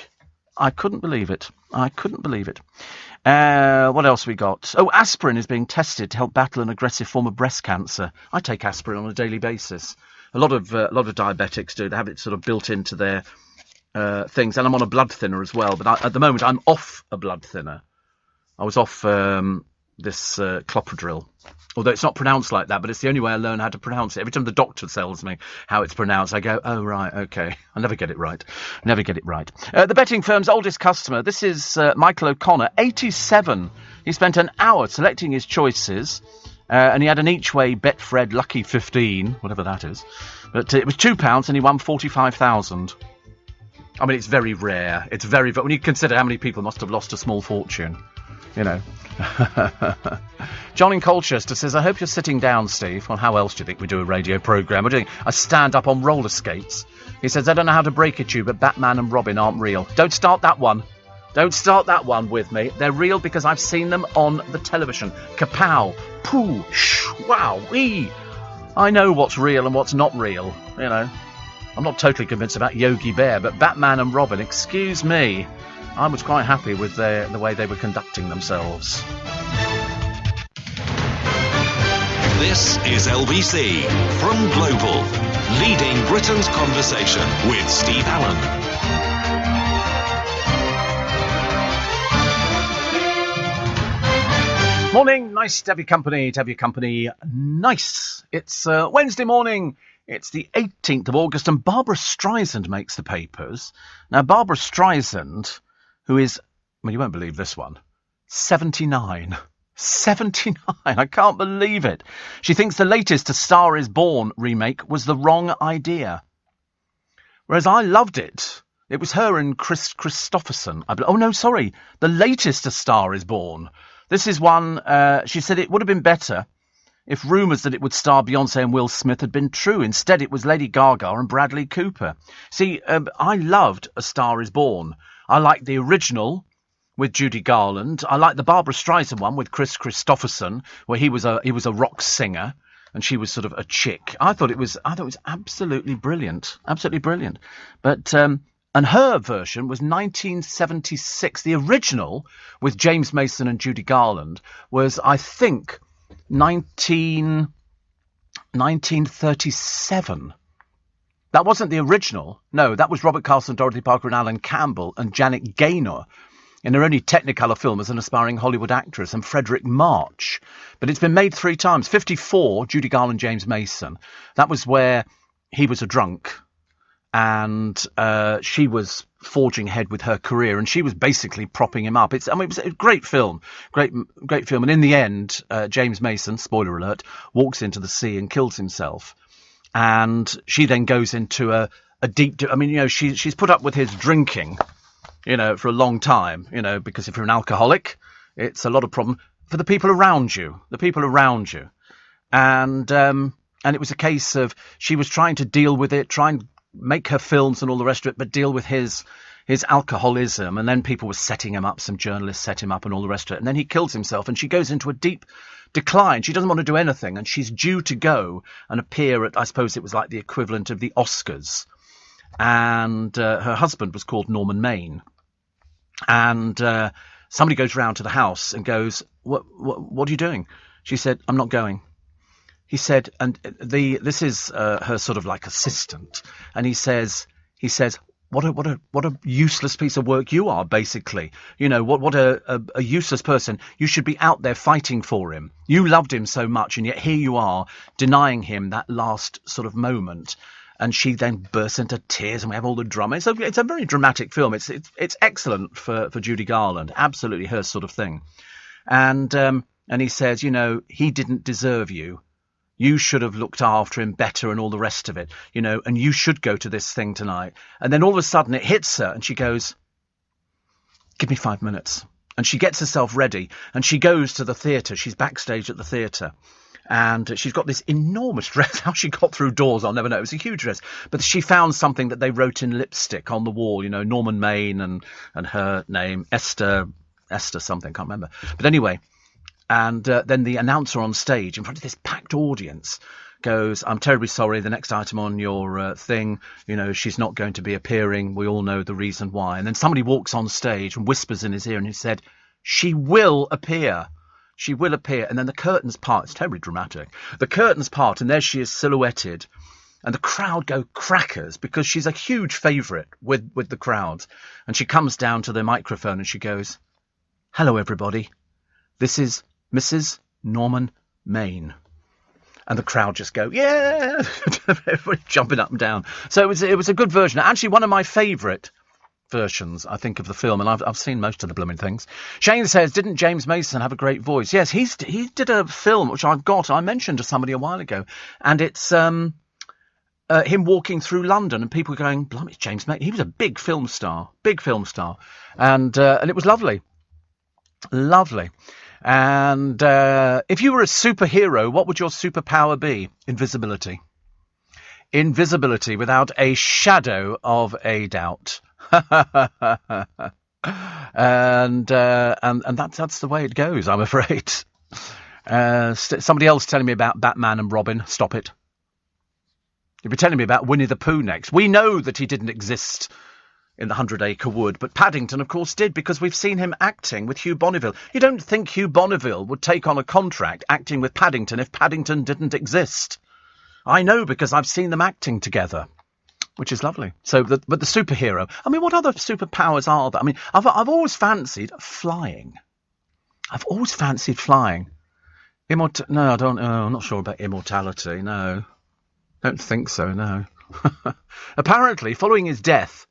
I couldn't believe it. What else we got? Oh, aspirin is being tested to help battle an aggressive form of breast cancer. I take aspirin on a daily basis. A lot of diabetics do. They have it sort of built into their things, and I'm on a blood thinner as well. But at the moment, I'm off a blood thinner. I was off this Clopidogrel, although it's not pronounced like that, but it's the only way I learn how to pronounce it. Every time the doctor tells me how it's pronounced, I go, oh, right, OK. I never get it right. The betting firm's oldest customer, this is Michael O'Connor, 87. He spent an hour selecting his choices, and he had an each-way Betfred Lucky 15, whatever that is. But it was £2, and he won 45,000. I mean, it's very rare. It's very... When you consider how many people must have lost a small fortune, John in Colchester says, I hope you're sitting down, Steve. Well, how else do you think we do a radio programme? We're doing a stand-up on roller skates. He says, I don't know how to break it to you, but Batman and Robin aren't real. Don't start that one. Don't start that one with me. They're real because I've seen them on the television. Kapow, poo, shh, wow, wee. I know what's real and what's not real, I'm not totally convinced about Yogi Bear, but Batman and Robin, excuse me. I was quite happy with the way they were conducting themselves. This is LBC from Global, leading Britain's conversation with Steve Allen. Morning, nice to have your company, nice. It's Wednesday morning. It's the 18th of August, and Barbara Streisand makes the papers. Now, Barbara Streisand, who is, well, you won't believe this one, 79. 79. I can't believe it. She thinks the latest A Star Is Born remake was the wrong idea. Whereas I loved it. It was her and Chris Christopherson. Oh, no, sorry. The latest A Star Is Born. This is one, she said it would have been better if rumours that it would star Beyoncé and Will Smith had been true. Instead, it was Lady Gaga and Bradley Cooper. See, I loved A Star Is Born. I liked the original with Judy Garland. I liked the Barbra Streisand one with Chris Christopherson, where he was a rock singer and she was sort of a chick. I thought it was absolutely brilliant. Absolutely brilliant. But and her version was 1976. The original with James Mason and Judy Garland was, I think, 1937. That wasn't the original. No, that was Robert Carlson, Dorothy Parker and Alan Campbell and Janet Gaynor in her only Technicolor film as an aspiring Hollywood actress, and Frederick March. But it's been made 3 times. 54, Judy Garland, James Mason. That was where he was a drunk and she was forging ahead with her career, and she was basically propping him up. It was a great film, great film. And in the end, James Mason, spoiler alert, walks into the sea and kills himself. And she then goes into a deep. She's put up with his drinking, for a long time. Because if you're an alcoholic, it's a lot of problem for the people around you. And it was a case of she was trying to deal with it, try and make her films and all the rest of it, but deal with his alcoholism. And then people were setting him up. Some journalists set him up and all the rest of it. And then he kills himself, and she goes into a deep decline. She doesn't want to do anything, and she's due to go and appear at, I suppose it was like the equivalent of the Oscars. And her husband was called Norman Maine. And somebody goes round to the house and goes, what are you doing? She said, I'm not going. He said, and this is her sort of like assistant, and he says, what a useless piece of work you are, basically. What a useless person. You should be out there fighting for him. You loved him so much, and yet here you are denying him that last sort of moment. And she then bursts into tears, and we have all the drama. It's a very dramatic film. It's excellent for Judy Garland, absolutely her sort of thing. And he says, he didn't deserve you. You should have looked after him better and all the rest of it, and you should go to this thing tonight. And then all of a sudden it hits her and she goes, give me 5 minutes. And she gets herself ready and she goes to the theatre. She's backstage at the theatre. And she's got this enormous dress. How she got through doors, I'll never know. It was a huge dress. But she found something that they wrote in lipstick on the wall, Norman Maine and her name, Esther something, can't remember. But anyway, and then the announcer on stage in front of this packed audience goes, I'm terribly sorry, the next item on your thing, she's not going to be appearing. We all know the reason why. And then somebody walks on stage and whispers in his ear and he said, she will appear. She will appear. And then the curtains part. It's terribly dramatic. The curtains part, and there she is silhouetted. And the crowd go crackers because she's a huge favourite with the crowd. And she comes down to the microphone and she goes, hello, everybody. This is Mrs. Norman Maine. And the crowd just go, yeah! Everybody jumping up and down. So it was a good version. Actually, one of my favourite versions, I think, of the film, and I've seen most of the blooming things. Shane says, didn't James Mason have a great voice? Yes, he did a film which I mentioned to somebody a while ago, and it's him walking through London and people going, blimey, James Mason. He was a big film star, and it was lovely. And if you were a superhero, what would your superpower be? Invisibility, without a shadow of a doubt. and that's the way it goes, I'm afraid. Somebody else telling me about Batman and Robin. Stop it. You'll be telling me about Winnie the Pooh next. We know that he didn't exist in the 100 Acre Wood, but Paddington, of course, did, because we've seen him acting with Hugh Bonneville. You don't think Hugh Bonneville would take on a contract acting with Paddington if Paddington didn't exist? I know, because I've seen them acting together, which is lovely. So, but the superhero. I mean, what other superpowers are there? I mean, I've always fancied flying. No, I don't. I'm not sure about immortality. No, don't think so. No. Apparently, following his death,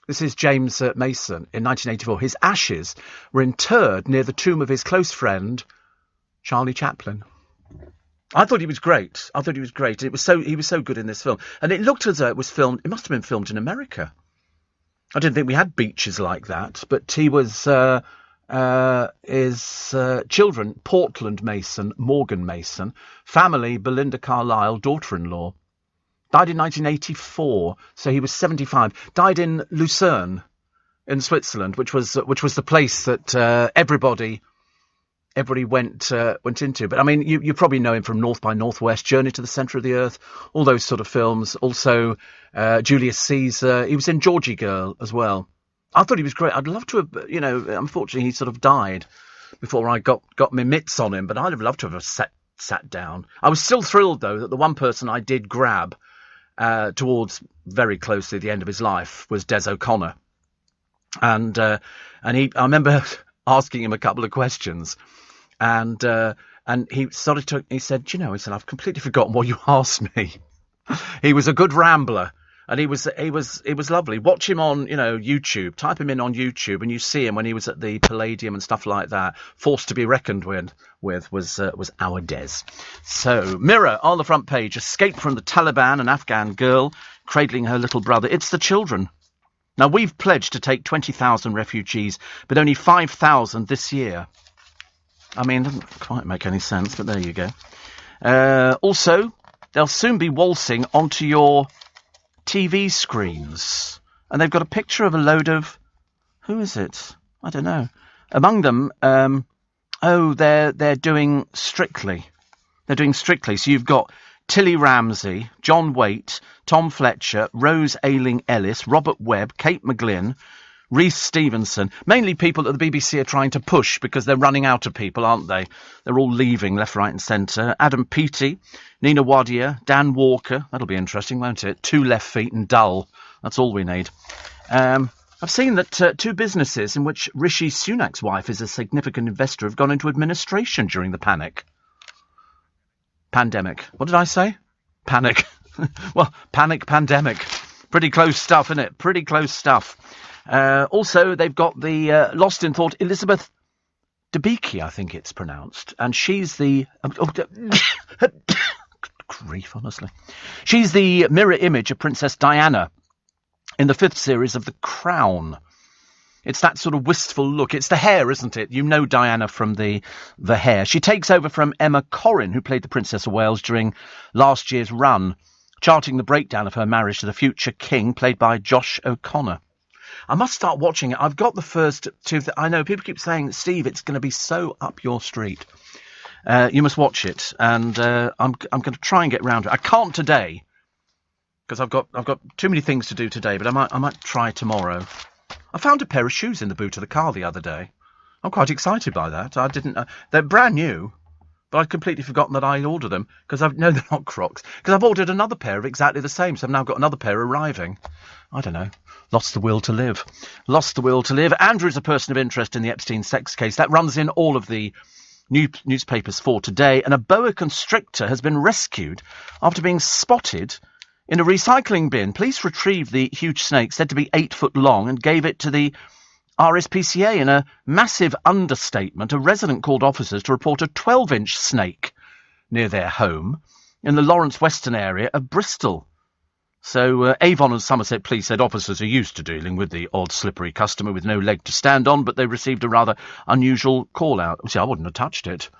this is James Mason in 1984. His ashes were interred near the tomb of his close friend Charlie Chaplin. I thought he was great. He was so good in this film. And it looked as though it must have been filmed in America. I didn't think we had beaches like that, but he was, his children, Portland Mason, Morgan Mason, family, Belinda Carlisle, daughter-in-law. Died in 1984, so he was 75. Died in Lucerne, in Switzerland, which was the place that everybody went into. But I mean, you probably know him from North by Northwest, Journey to the Centre of the Earth, all those sort of films. Also, Julius Caesar. He was in Georgie Girl as well. I thought he was great. I'd love to have, unfortunately he sort of died before I got my mitts on him, but I'd have loved to have sat down. I was still thrilled, though, that the one person I did grab towards very closely the end of his life was Des O'Connor. And I remember asking him a couple of questions, and he said, he said, I've completely forgotten what you asked me. He was a good rambler, and he was lovely. Watch him on, YouTube. Type him in on YouTube, and you see him when he was at the Palladium and stuff like that. Force to be reckoned with was our Des. So, Mirror on the front page: escape from the Taliban, an Afghan girl cradling her little brother. It's the children. Now, we've pledged to take 20,000 refugees, but only 5,000 this year. I mean, it doesn't quite make any sense, but there you go. Also, they'll soon be waltzing onto your TV screens. And they've got a picture of a load of... Who is it? I don't know. Among them, they're doing Strictly. They're doing Strictly. So you've got Tilly Ramsey, John Waite, Tom Fletcher, Rose Ayling-Ellis, Robert Webb, Kate McGlynn, Rhys Stevenson. Mainly people that the BBC are trying to push because they're running out of people, aren't they? They're all leaving left, right and centre. Adam Peaty, Nina Wadia, Dan Walker. That'll be interesting, won't it? 2 Left Feet and Dull. That's all we need. I've seen that 2 businesses in which Rishi Sunak's wife is a significant investor have gone into administration during the pandemic. What did I say? Panic. Well, pandemic. Pretty close stuff, isn't it? Pretty close stuff. Also, they've got the lost in thought Elizabeth Debicki, I think it's pronounced. And she's the... grief, honestly. She's the mirror image of Princess Diana in the 5th series of The Crown. It's that sort of wistful look. It's the hair, isn't it? You know Diana from the hair. She takes over from Emma Corrin, who played the Princess of Wales during last year's run, charting the breakdown of her marriage to the future king, played by Josh O'Connor. I must start watching it. I've got the first 2... I know people keep saying, Steve, it's going to be so up your street. You must watch it, and I'm going to try and get round to it. I can't today because I've got too many things to do today, but I might try tomorrow. I found a pair of shoes in the boot of the car the other day. I'm quite excited by that. I didn't. They're brand new, but I'd completely forgotten that I ordered them because no, they're not Crocs. Because I've ordered another pair of exactly the same, so I've now got another pair arriving. I don't know. Lost the will to live. Lost the will to live. Andrew's a person of interest in the Epstein sex case. That runs in all of the newspapers for today. And a boa constrictor has been rescued after being spotted in a recycling bin. Police retrieved the huge snake, said to be 8 foot long, and gave it to the RSPCA. In a massive understatement, a resident called officers to report a 12-inch snake near their home in the Lawrence Western area of Bristol. So Avon and Somerset Police said officers are used to dealing with the odd slippery customer with no leg to stand on, but they received a rather unusual call-out. See, I wouldn't have touched it.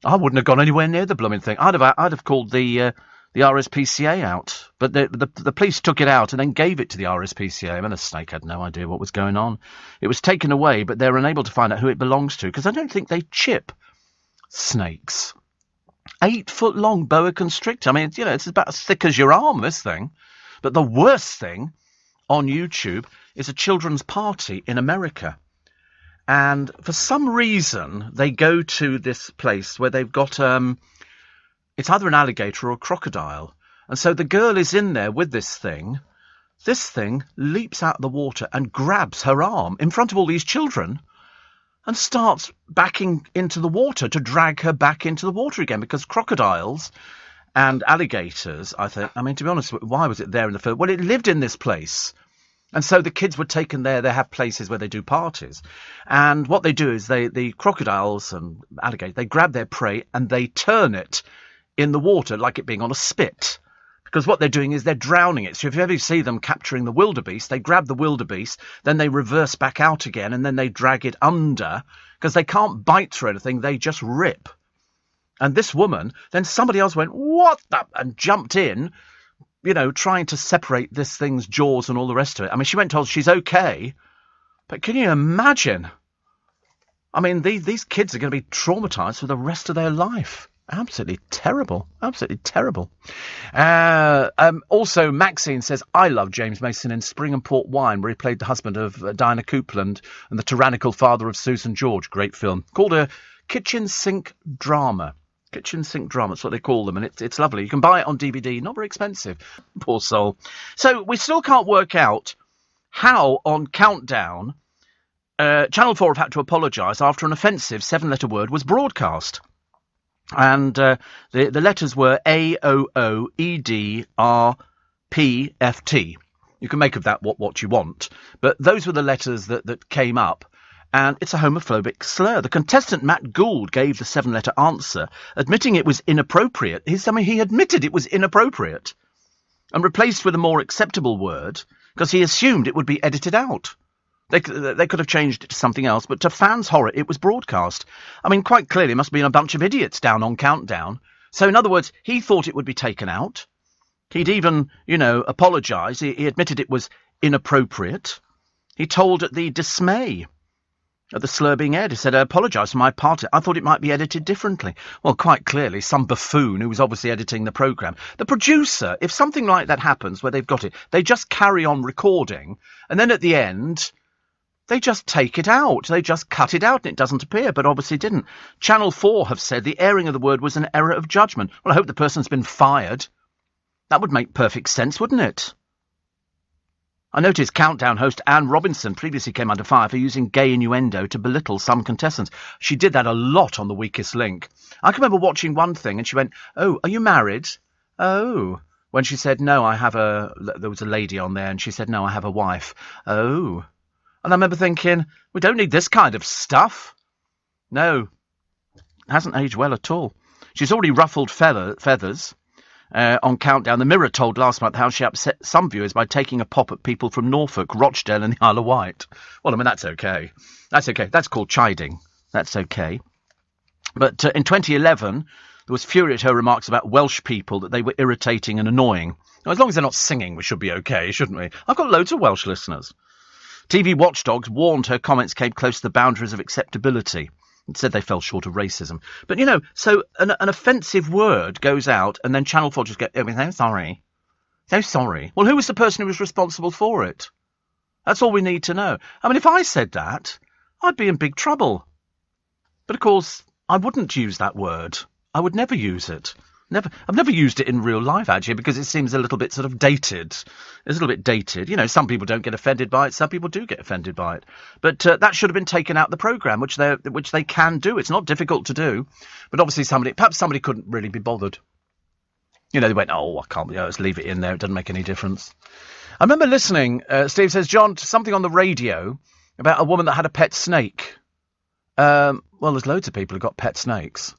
I wouldn't have gone anywhere near the blooming thing. I'd have called the RSPCA out, but the police took it out and then gave it to the RSPCA, and the snake had no idea what was going on. It was taken away, but they're unable to find out who it belongs to, because I don't think they chip snakes. 8 foot long boa constrictor. I mean, it's about as thick as your arm, this thing. But the worst thing on YouTube is a children's party in America. And for some reason, they go to this place where they've got... it's either an alligator or a crocodile. And so the girl is in there with this thing. This thing leaps out of the water and grabs her arm in front of all these children and starts backing into the water to drag her back into the water again, because crocodiles and alligators, I think, I mean, to be honest, why was it there in the film? Well, it lived in this place And so the kids were taken there. They have places where they do parties. And what they do is the crocodiles and alligators, they grab their prey and they turn it in the water like it being on a spit. Because what they're doing is they're drowning it. So if you ever see them capturing the wildebeest, they grab the wildebeest, then they reverse back out again, and then they drag it under, because they can't bite through anything, they just rip. And this woman, then somebody else went, what the, and jumped in, trying to separate this thing's jaws and all the rest of it. I mean, she went told she's okay, but can you imagine? I mean, these kids are going to be traumatized for the rest of their life. Absolutely terrible. Absolutely terrible. Also, Maxine says, I love James Mason in Spring and Port Wine, where he played the husband of Diana Coupland and the tyrannical father of Susan George. Great film. Called a kitchen sink drama. Kitchen sink drama, that's what they call them, and it's lovely. You can buy it on DVD, not very expensive. Poor soul. So we still can't work out how on Countdown Channel 4 have had to apologise after an offensive 7-letter word was broadcast. And the letters were AOOEDRPFT. You can make of that what you want, but those were the letters that came up. And it's a homophobic slur. The contestant Matt Gould gave the 7-letter answer, admitting it was inappropriate. He admitted it was inappropriate and replaced with a more acceptable word because he assumed it would be edited out. They could have changed it to something else, but to fans' horror, it was broadcast. I mean, quite clearly, it must have been a bunch of idiots down on Countdown. So, in other words, he thought it would be taken out. He'd even, apologised. He admitted it was inappropriate. He told the dismay of the slur being aired. He said, I apologise for my part. I thought it might be edited differently. Well, quite clearly, some buffoon who was obviously editing the programme. The producer, if something like that happens where they've got it, they just carry on recording, and then at the end, they just take it out. They just cut it out and it doesn't appear, but obviously didn't. Channel 4 have said the airing of the word was an error of judgment. Well, I hope the person's been fired. That would make perfect sense, wouldn't it? I noticed Countdown host Anne Robinson previously came under fire for using gay innuendo to belittle some contestants. She did that a lot on The Weakest Link. I can remember watching one thing and she went, oh, are you married? Oh. When she said, no, there was a lady on there and she said, no, I have a wife. Oh. And I remember thinking, we don't need this kind of stuff. No. It hasn't aged well at all. She's already ruffled feathers. On Countdown, the Mirror told last month how she upset some viewers by taking a pop at people from Norfolk, Rochdale and the Isle of Wight. Well, I mean, that's okay. That's okay. That's called chiding. That's okay. But in 2011, there was fury at her remarks about Welsh people, that they were irritating and annoying. Now, as long as they're not singing, we should be okay, shouldn't we? I've got loads of Welsh listeners. TV watchdogs warned her comments came close to the boundaries of acceptability. It said they fell short of racism. But, so an offensive word goes out and then Channel 4 just go, oh, so sorry. So sorry. Well, who was the person who was responsible for it? That's all we need to know. I mean, if I said that, I'd be in big trouble. But, of course, I wouldn't use that word. I would never use it. I've never used it in real life, actually, because it seems a little bit sort of dated. It's a little bit dated. Some people don't get offended by it. Some people do get offended by it. But that should have been taken out of the programme, which they can do. It's not difficult to do. But obviously perhaps somebody couldn't really be bothered. They went, oh, I can't, let's leave it in there. It doesn't make any difference. I remember listening, Steve says, John, to something on the radio about a woman that had a pet snake. Well, there's loads of people who've got pet snakes.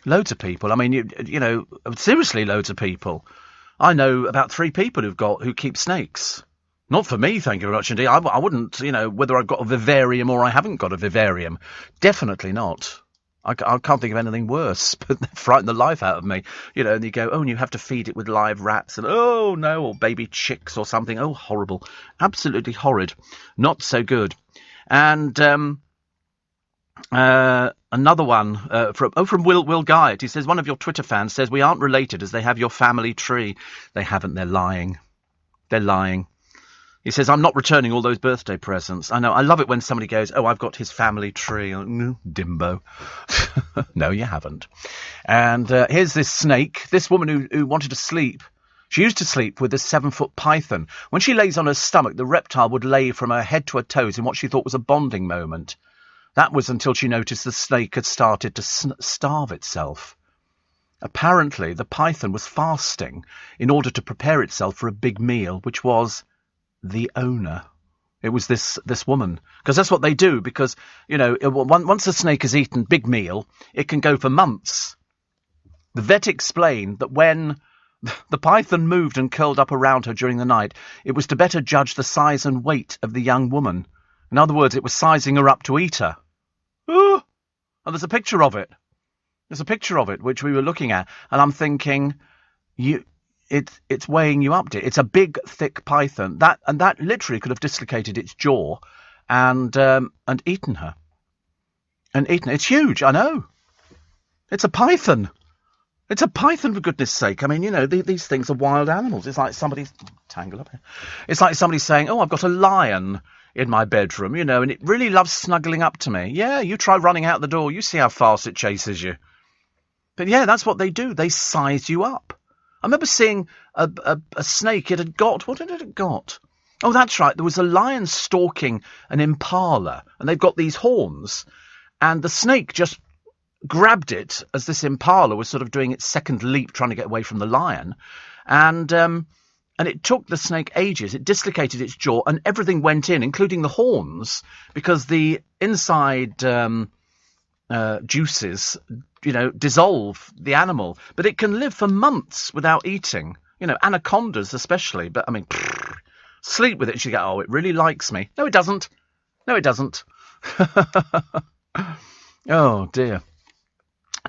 Loads of people. I mean, seriously, loads of people. I know about 3 people who keep snakes. Not for me, thank you very much indeed. I wouldn't, whether I've got a vivarium or I haven't got a vivarium. Definitely not. I can't think of anything worse, but they frighten the life out of me. And you go, oh, and you have to feed it with live rats, and oh no, or baby chicks or something. Oh, horrible. Absolutely horrid. Not so good. And, another one from Will Guyatt. He says, one of your Twitter fans says, we aren't related as they have your family tree. They haven't. They're lying. They're lying. He says, I'm not returning all those birthday presents. I know. I love it when somebody goes, oh, I've got his family tree. Dimbo. No, you haven't. And here's this snake. This woman who wanted to sleep. She used to sleep with a 7-foot python. When she lays on her stomach, the reptile would lay from her head to her toes in what she thought was a bonding moment. That was until she noticed the snake had started to starve itself. Apparently, the python was fasting in order to prepare itself for a big meal, which was the owner. It was this woman, because that's what they do. Because once a snake has eaten big meal, it can go for months. The vet explained that when the python moved and curled up around her during the night, it was to better judge the size and weight of the young woman. In other words, it was sizing her up to eat her. Ooh! And there's a picture of it. There's a picture of it which we were looking at, and I'm thinking, it's weighing you up, dear. It's a big, thick python. That literally could have dislocated its jaw, and eaten her. It's huge. I know. It's a python. It's a python, for goodness sake. I mean, these things are wild animals. It's like somebody's tangle up here. It's like somebody saying, "Oh, I've got a lion in my bedroom," and it really loves snuggling up to me. Yeah, you try running out the door. You see how fast it chases you. But yeah, that's what they do. They size you up. I remember seeing a snake. It had got... What had it got? Oh, that's right. There was a lion stalking an impala, and they've got these horns. And the snake just grabbed it as this impala was sort of doing its second leap, trying to get away from the lion. And it took the snake ages. It dislocated its jaw, and everything went in, including the horns, because the inside juices, dissolve the animal. But it can live for months without eating. Anacondas especially. But, I mean, sleep with it. She go, "Oh, it really likes me." No, it doesn't. No, it doesn't. Oh, dear.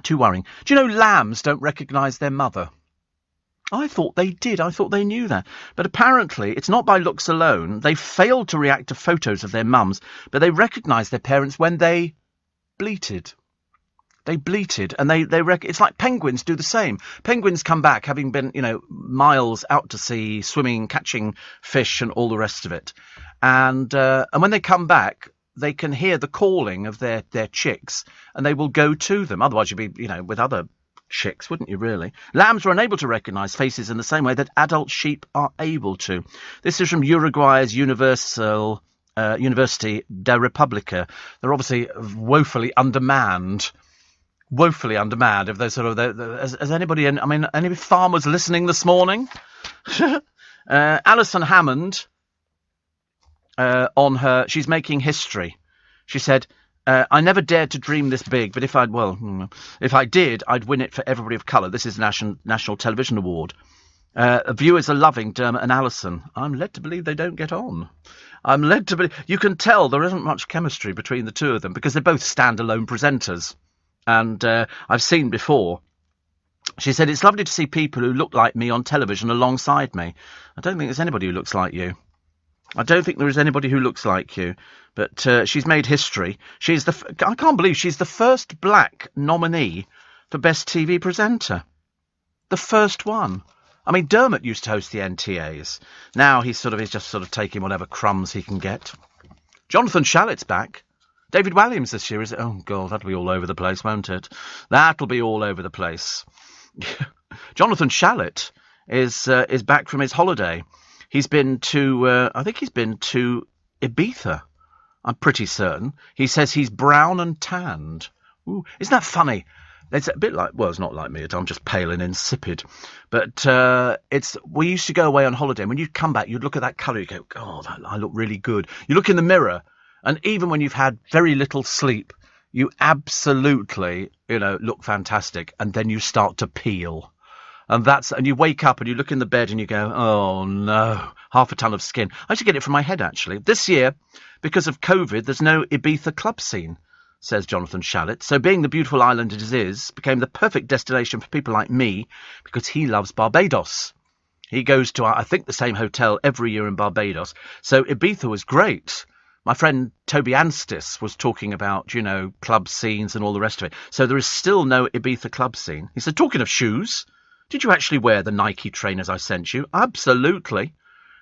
Too worrying. Do you know lambs don't recognise their mother? I thought they did. I thought they knew that. But apparently, it's not by looks alone. They failed to react to photos of their mums, but they recognised their parents when they bleated. They bleated, and it's like penguins do the same. Penguins come back having been, miles out to sea, swimming, catching fish, and all the rest of it. And when they come back, they can hear the calling of their chicks, and they will go to them. Otherwise, you'd be, with other chicks, wouldn't you, really? Lambs are unable to recognise faces in the same way that adult sheep are able to. This is from Uruguay's University da República. They're obviously woefully undermanned. Woefully undermanned. If they're sort of, has anybody, any farmers listening this morning? Alison Hammond, she's making history. She said, "I never dared to dream this big, but if I did, I'd win it for everybody of colour. This is the National Television Award. Viewers are loving Dermot and Alison. I'm led to believe they don't get on. I'm led to believe... You can tell there isn't much chemistry between the two of them, because they're both standalone presenters. And I've seen before." She said, "It's lovely to see people who look like me on television alongside me. I don't think there's anybody who looks like you. I don't think there is anybody who looks like you." But she's made history. I can't believe she's the first black nominee for Best TV Presenter. The first one. I mean, Dermot used to host the NTAs. Now he's just taking whatever crumbs he can get. Jonathan Shallett's back. David Walliams this year is... Oh, God, that'll be all over the place, won't it? That'll be all over the place. Jonathan Shallett is back from his holiday. He's been to... I think he's been to Ibiza. I'm pretty certain. He says he's brown and tanned. Ooh, isn't that funny? It's a bit like... Well, it's not like me. I'm just pale and insipid. But we used to go away on holiday, and when you'd come back, you'd look at that colour, you'd go, "God, I look really good." You look in the mirror, and even when you've had very little sleep, you absolutely, look fantastic. And then you start to peel. And you wake up and you look in the bed and you go, "Oh, no, half a ton of skin." I used to get it from my head, actually. This year, because of COVID, there's no Ibiza club scene, says Jonathan Shallett. So being the beautiful island it is, became the perfect destination for people like me, because he loves Barbados. He goes to, I think, the same hotel every year in Barbados. So Ibiza was great. My friend Toby Anstis was talking about, club scenes and all the rest of it. So there is still no Ibiza club scene. He said, "Talking of shoes, did you actually wear the Nike trainers I sent you?" Absolutely.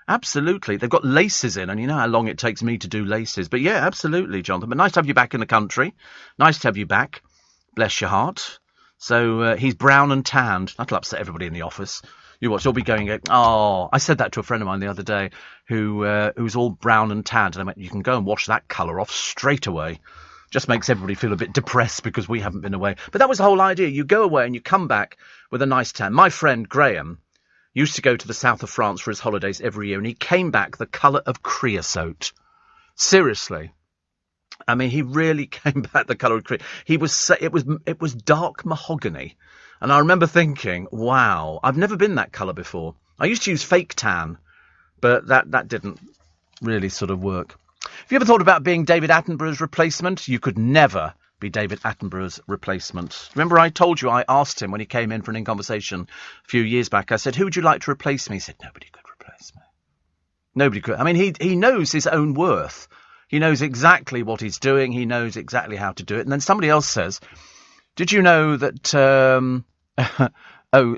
Absolutely. They've got laces in, and you know how long it takes me to do laces. But yeah, absolutely, Jonathan. But nice to have you back in the country. Nice to have you back. Bless your heart. So he's brown and tanned. That'll upset everybody in the office. You watch, you'll be going, "Oh," I said that to a friend of mine the other day who's all brown and tanned. And I went, "You can go and wash that colour off straight away." Just makes everybody feel a bit depressed because we haven't been away. But that was the whole idea. You go away and you come back with a nice tan. My friend Graham, used to go to the south of France for his holidays every year, and he came back the colour of creosote. Seriously. I mean, he really came back the colour of creosote. It was dark mahogany. And I remember thinking, wow, I've never been that colour before. I used to use fake tan, but that didn't really sort of work. Have you ever thought about being David Attenborough's replacement? You could never be David Attenborough's replacement. Remember I told you I asked him when he came in for an In Conversation a few years back, I said, who would you like to replace me? He said, nobody could replace me. Nobody could. I mean, he knows his own worth. He knows exactly what he's doing. He knows exactly how to do it. And then somebody else says, did you know that...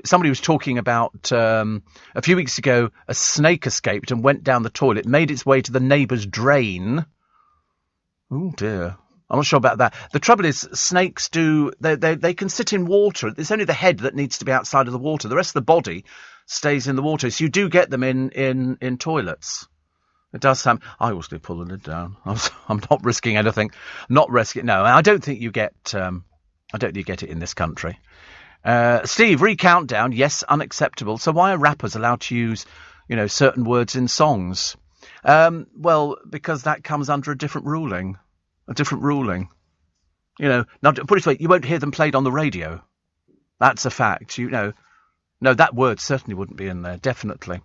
somebody was talking about a few weeks ago, a snake escaped and went down the toilet, made its way to the neighbour's drain. Oh, dear. I'm not sure about that. The trouble is, snakes they can sit in water. It's only the head that needs to be outside of the water. The rest of the body stays in the water. So you do get them in toilets. It does happen. I always do pull the lid down. I'm not risking anything. No, I don't think you get it in this country. Steve, re-countdown. Yes, unacceptable. So why are rappers allowed to use, certain words in songs? Well, because that comes under a different ruling. Now, put it this way, you won't hear them played on the radio. That's a fact. No, that word certainly wouldn't be in there, definitely.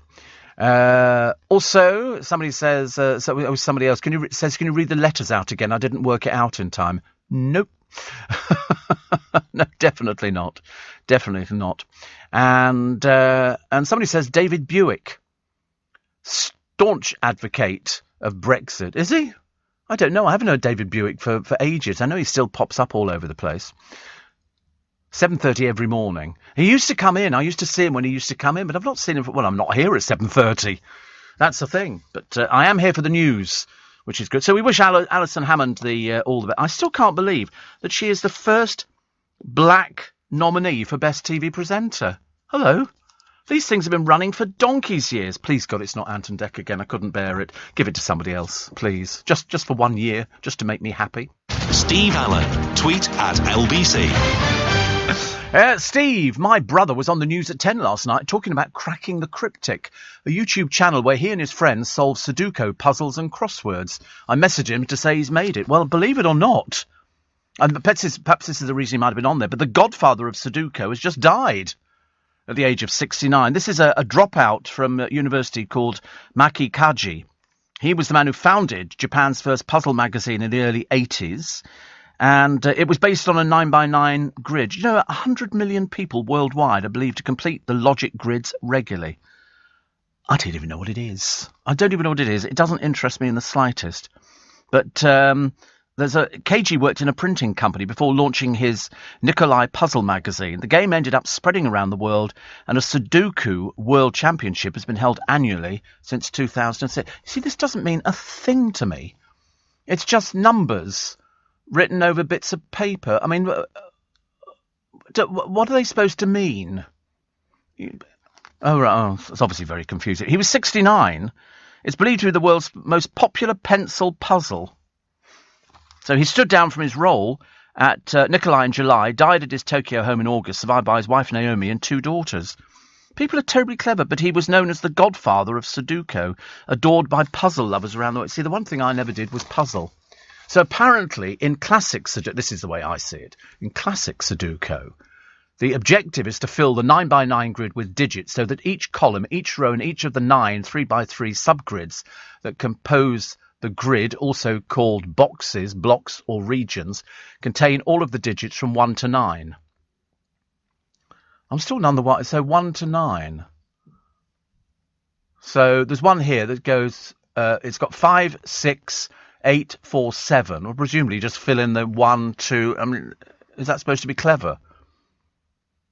Also, somebody says, somebody else, can you read the letters out again? I didn't work it out in time. Nope. No, definitely not. Definitely not. And somebody says David Buick, staunch advocate of Brexit. Is he? I don't know. I haven't heard David Buick for ages. I know he still pops up all over the place. 7:30 every morning. He used to come in. I used to see him when he used to come in, but I've not seen him well, I'm not here at 7:30. That's the thing. But I am here for the news, which is good. So we wish Alison Hammond all the best. I still can't believe that she is the first black nominee for Best TV Presenter. Hello. These things have been running for donkey's years. Please, God, it's not Ant and Dec again. I couldn't bear it. Give it to somebody else, please. Just for 1 year, just to make me happy. Steve Allen. Tweet at LBC. Steve, my brother was on the news at 10 last night talking about Cracking the Cryptic, a YouTube channel where he and his friends solve Sudoku puzzles and crosswords. I messaged him to say he's made it. Well, believe it or not, and perhaps this is the reason he might have been on there, but the godfather of Sudoku has just died at the age of 69. This is a dropout from a university called Maki Kaji. He was the man who founded Japan's first puzzle magazine in the early 80s. And it was based on a 9x9 grid. 100 million people worldwide are believed to complete the logic grids regularly. I don't even know what it is. It doesn't interest me in the slightest. But KG worked in a printing company before launching his Nikolai Puzzle magazine. The game ended up spreading around the world, and a Sudoku World Championship has been held annually since 2006. See, this doesn't mean a thing to me. It's just numbers written over bits of paper. I mean, what are they supposed to mean? It's obviously very confusing. He was 69. It's believed to be the world's most popular pencil puzzle. So he stood down from his role at Nikolai in July, died at his Tokyo home in August, survived by his wife Naomi and 2 daughters. People are terribly clever, but he was known as the godfather of Sudoku, adored by puzzle lovers around the world. See, the one thing I never did was puzzle. So apparently in classic Sudoku, this is the way I see it, in classic Sudoku, the objective is to fill the 9x9 grid with digits so that each column, each row and each of the 9 3x3 subgrids that compose the grid, also called boxes, blocks or regions, contain all of the digits from 1 to 9. I'm still none the wiser. So 1 to 9. So there's one here that goes, it's got 5, 6, 8, 4, 7, or presumably just fill in the 1, 2. I mean, is that supposed to be clever?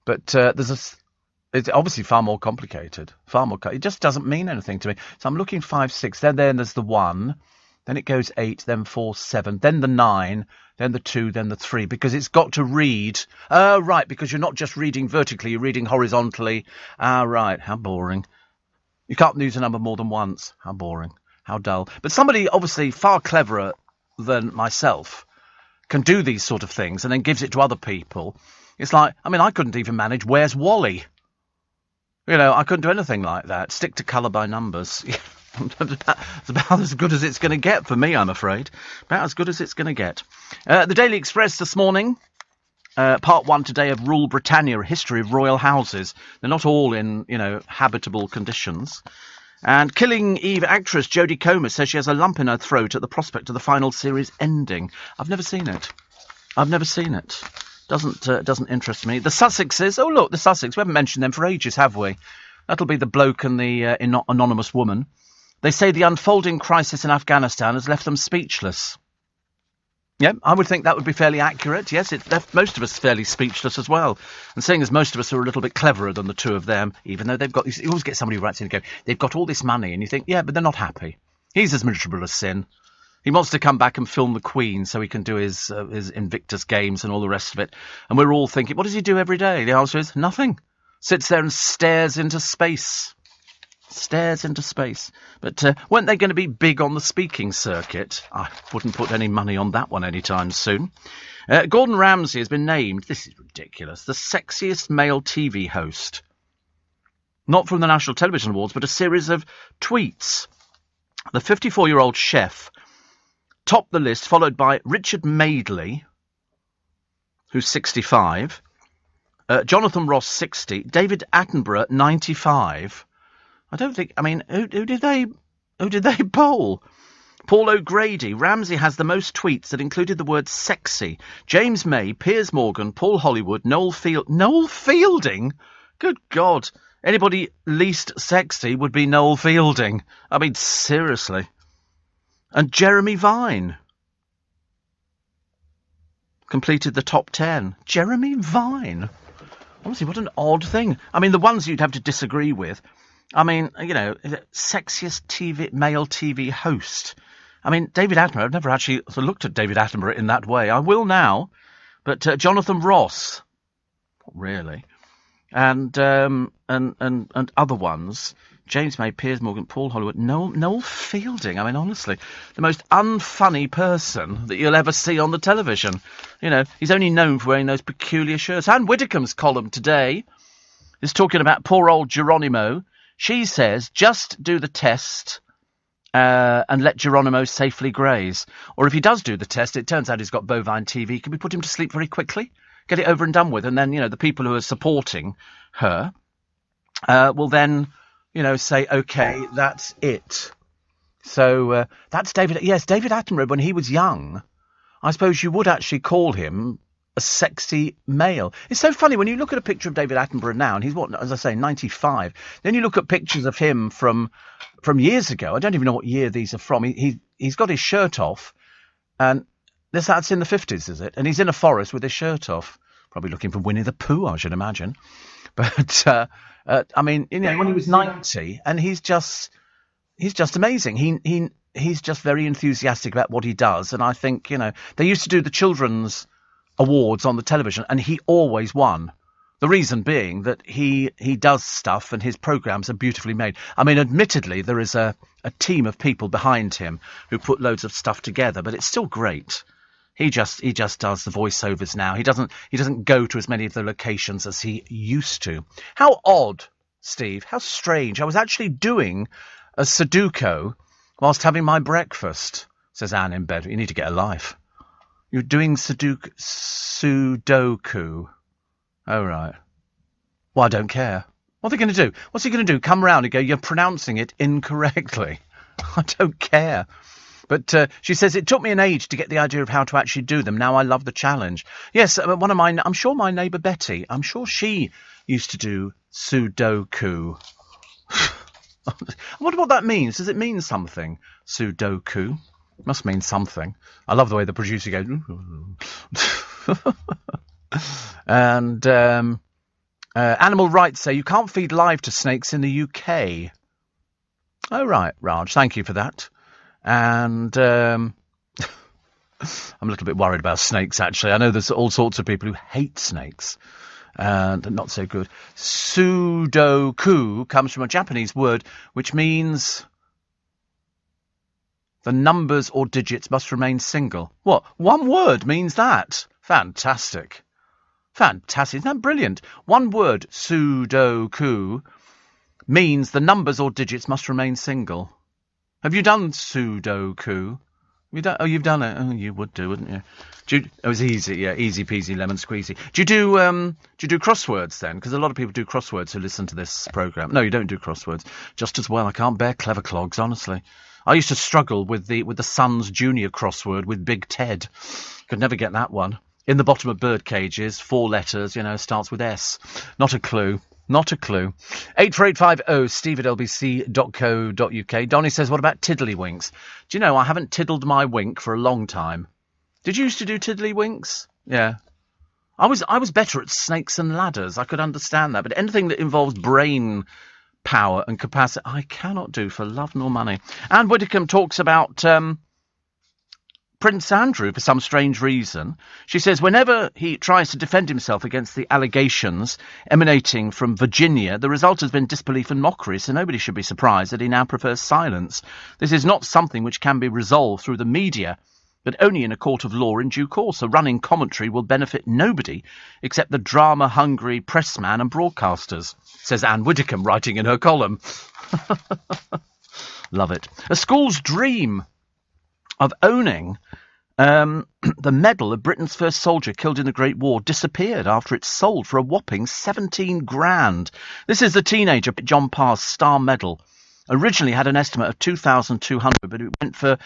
But it's obviously far more complicated. It just doesn't mean anything to me. So I'm looking 5, 6. Then there's the 1. Then it goes 8. Then 4, 7. Then the 9. Then the 2. Then the 3. Because it's got to read. Right. Because you're not just reading vertically. You're reading horizontally. Right. How boring. You can't use a number more than once. How boring. How dull. But somebody obviously far cleverer than myself can do these sort of things and then gives it to other people. It's like, I mean, I couldn't even manage Where's Wally? You know, I couldn't do anything like that. Stick to colour by numbers. It's about as good as it's going to get for me, I'm afraid. About as good as it's going to get. The Daily Express this morning. Part 1 today of Rule Britannia, a history of royal houses. They're not all in, habitable conditions. And Killing Eve actress Jodie Comer says she has a lump in her throat at the prospect of the final series ending. I've never seen it. Doesn't interest me. The Sussexes. Oh, look, the Sussex. We haven't mentioned them for ages, have we? That'll be the bloke and the anonymous woman. They say the unfolding crisis in Afghanistan has left them speechless. Yeah, I would think that would be fairly accurate. Yes, it left most of us fairly speechless as well. And seeing as most of us are a little bit cleverer than the two of them, even though they've got... You always get somebody who writes in and go, they've got all this money, and you think, yeah, but they're not happy. He's as miserable as sin. He wants to come back and film the Queen so he can do his Invictus Games and all the rest of it. And we're all thinking, what does he do every day? The answer is nothing. Sits there and stares into space. But weren't they going to be big on the speaking circuit? I wouldn't put any money on that one anytime soon. Gordon Ramsay has been named, this is ridiculous, the sexiest male TV host. Not from the National Television Awards, but a series of tweets. The 54-year-old chef topped the list, followed by Richard Madeley, who's 65, Jonathan Ross, 60, David Attenborough, 95. I don't think... I mean, who did they poll? Paul O'Grady. Ramsay has the most tweets that included the word sexy. James May, Piers Morgan, Paul Hollywood, Noel Fielding? Good God. Anybody least sexy would be Noel Fielding. I mean, seriously. And Jeremy Vine completed the top 10. Jeremy Vine. Honestly, what an odd thing. I mean, the ones you'd have to disagree with. I mean, sexiest male TV host. I mean, David Attenborough, I've never actually looked at David Attenborough in that way. I will now. But Jonathan Ross, not really. And other ones, James May, Piers Morgan, Paul Hollywood, Noel Fielding. I mean, honestly, the most unfunny person that you'll ever see on the television. He's only known for wearing those peculiar shirts. Anne Widdecombe's column today is talking about poor old Geronimo. She says, just do the test and let Geronimo safely graze. Or if he does do the test, it turns out he's got bovine TV, can we put him to sleep very quickly? Get it over and done with. And then, the people who are supporting her will then, say, OK, that's it. So that's David. Yes, David Attenborough, when he was young, I suppose you would actually call him a sexy male. It's so funny when you look at a picture of David Attenborough now, and he's, as I say, 95. Then you look at pictures of him from years ago. I don't even know what year these are from. He's got his shirt off, and that's in the 50s, is it? And he's in a forest with his shirt off, probably looking for Winnie the Pooh, I should imagine. But I mean, when he was 90, and he's just amazing. He's just very enthusiastic about what he does, and I think they used to do the children's awards on the television, and he always won. The reason being that he does stuff and his programmes are beautifully made. I mean, admittedly, there is a team of people behind him who put loads of stuff together, but it's still great. He just does the voiceovers now. He doesn't go to as many of the locations as he used to. How odd, Steve. How strange. I was actually doing a Sudoku whilst having my breakfast, says Anne in bed. You need to get a life. You're doing Sudoku. Oh, right. Well, I don't care. What are they going to do? What's he going to do? Come round and go, you're pronouncing it incorrectly. I don't care. But she says, it took me an age to get the idea of how to actually do them. Now I love the challenge. Yes, I'm sure my neighbour Betty, I'm sure she used to do Sudoku. I wonder what that means. Does it mean something? Sudoku. Must mean something. I love the way the producer goes. And animal rights say you can't feed live to snakes in the UK. Oh, right, Raj. Thank you for that. And I'm a little bit worried about snakes, actually. I know there's all sorts of people who hate snakes. And not so good. Sudoku comes from a Japanese word which means the numbers or digits must remain single. What? One word means that? Fantastic. Fantastic. Isn't that brilliant? One word, Sudoku, means the numbers or digits must remain single. Have you done Sudoku? You've done it. Oh, you would do, wouldn't you? It was easy, yeah, easy peasy lemon squeezy. Do you do crosswords then? Because a lot of people do crosswords who listen to this programme. No, you don't do crosswords. Just as well. I can't bear clever clogs, honestly. I used to struggle with the Sun's Junior crossword with Big Ted. Could never get that one. In the bottom of bird cages, 4 letters, starts with S. Not a clue. Not a clue. 84850 steve@lbc.co.uk. Donnie says, what about tiddlywinks? Do you know, I haven't tiddled my wink for a long time. Did you used to do tiddlywinks? Yeah. I was better at snakes and ladders. I could understand that. But anything that involves brain power and capacity, I cannot do for love nor money. Anne Widdicombe talks about Prince Andrew for some strange reason. She says whenever he tries to defend himself against the allegations emanating from Virginia, the result has been disbelief and mockery, so nobody should be surprised that he now prefers silence. This is not something which can be resolved through the media, but only in a court of law in due course. A running commentary will benefit nobody except the drama-hungry pressman and broadcasters, says Anne Widdicombe, writing in her column. Love it. A school's dream of owning the medal of Britain's first soldier killed in the Great War disappeared after it sold for a whopping 17 grand. This is the teenager John Parr's Star Medal. Originally had an estimate of 2,200, but it went for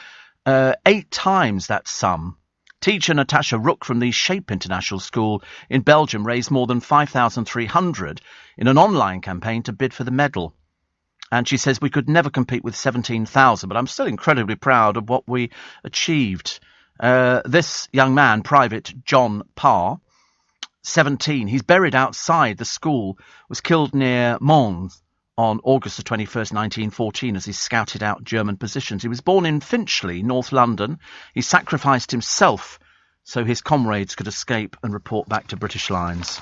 8 times that sum. Teacher Natasha Rook from the Shape International School in Belgium raised more than 5,300 in an online campaign to bid for the medal. And she says we could never compete with 17,000, but I'm still incredibly proud of what we achieved. This young man, Private John Parr, 17, he's buried outside the school, was killed near Mons on August the 21st, 1914, as he scouted out German positions. He was born in Finchley, North London. He sacrificed himself so his comrades could escape and report back to British lines.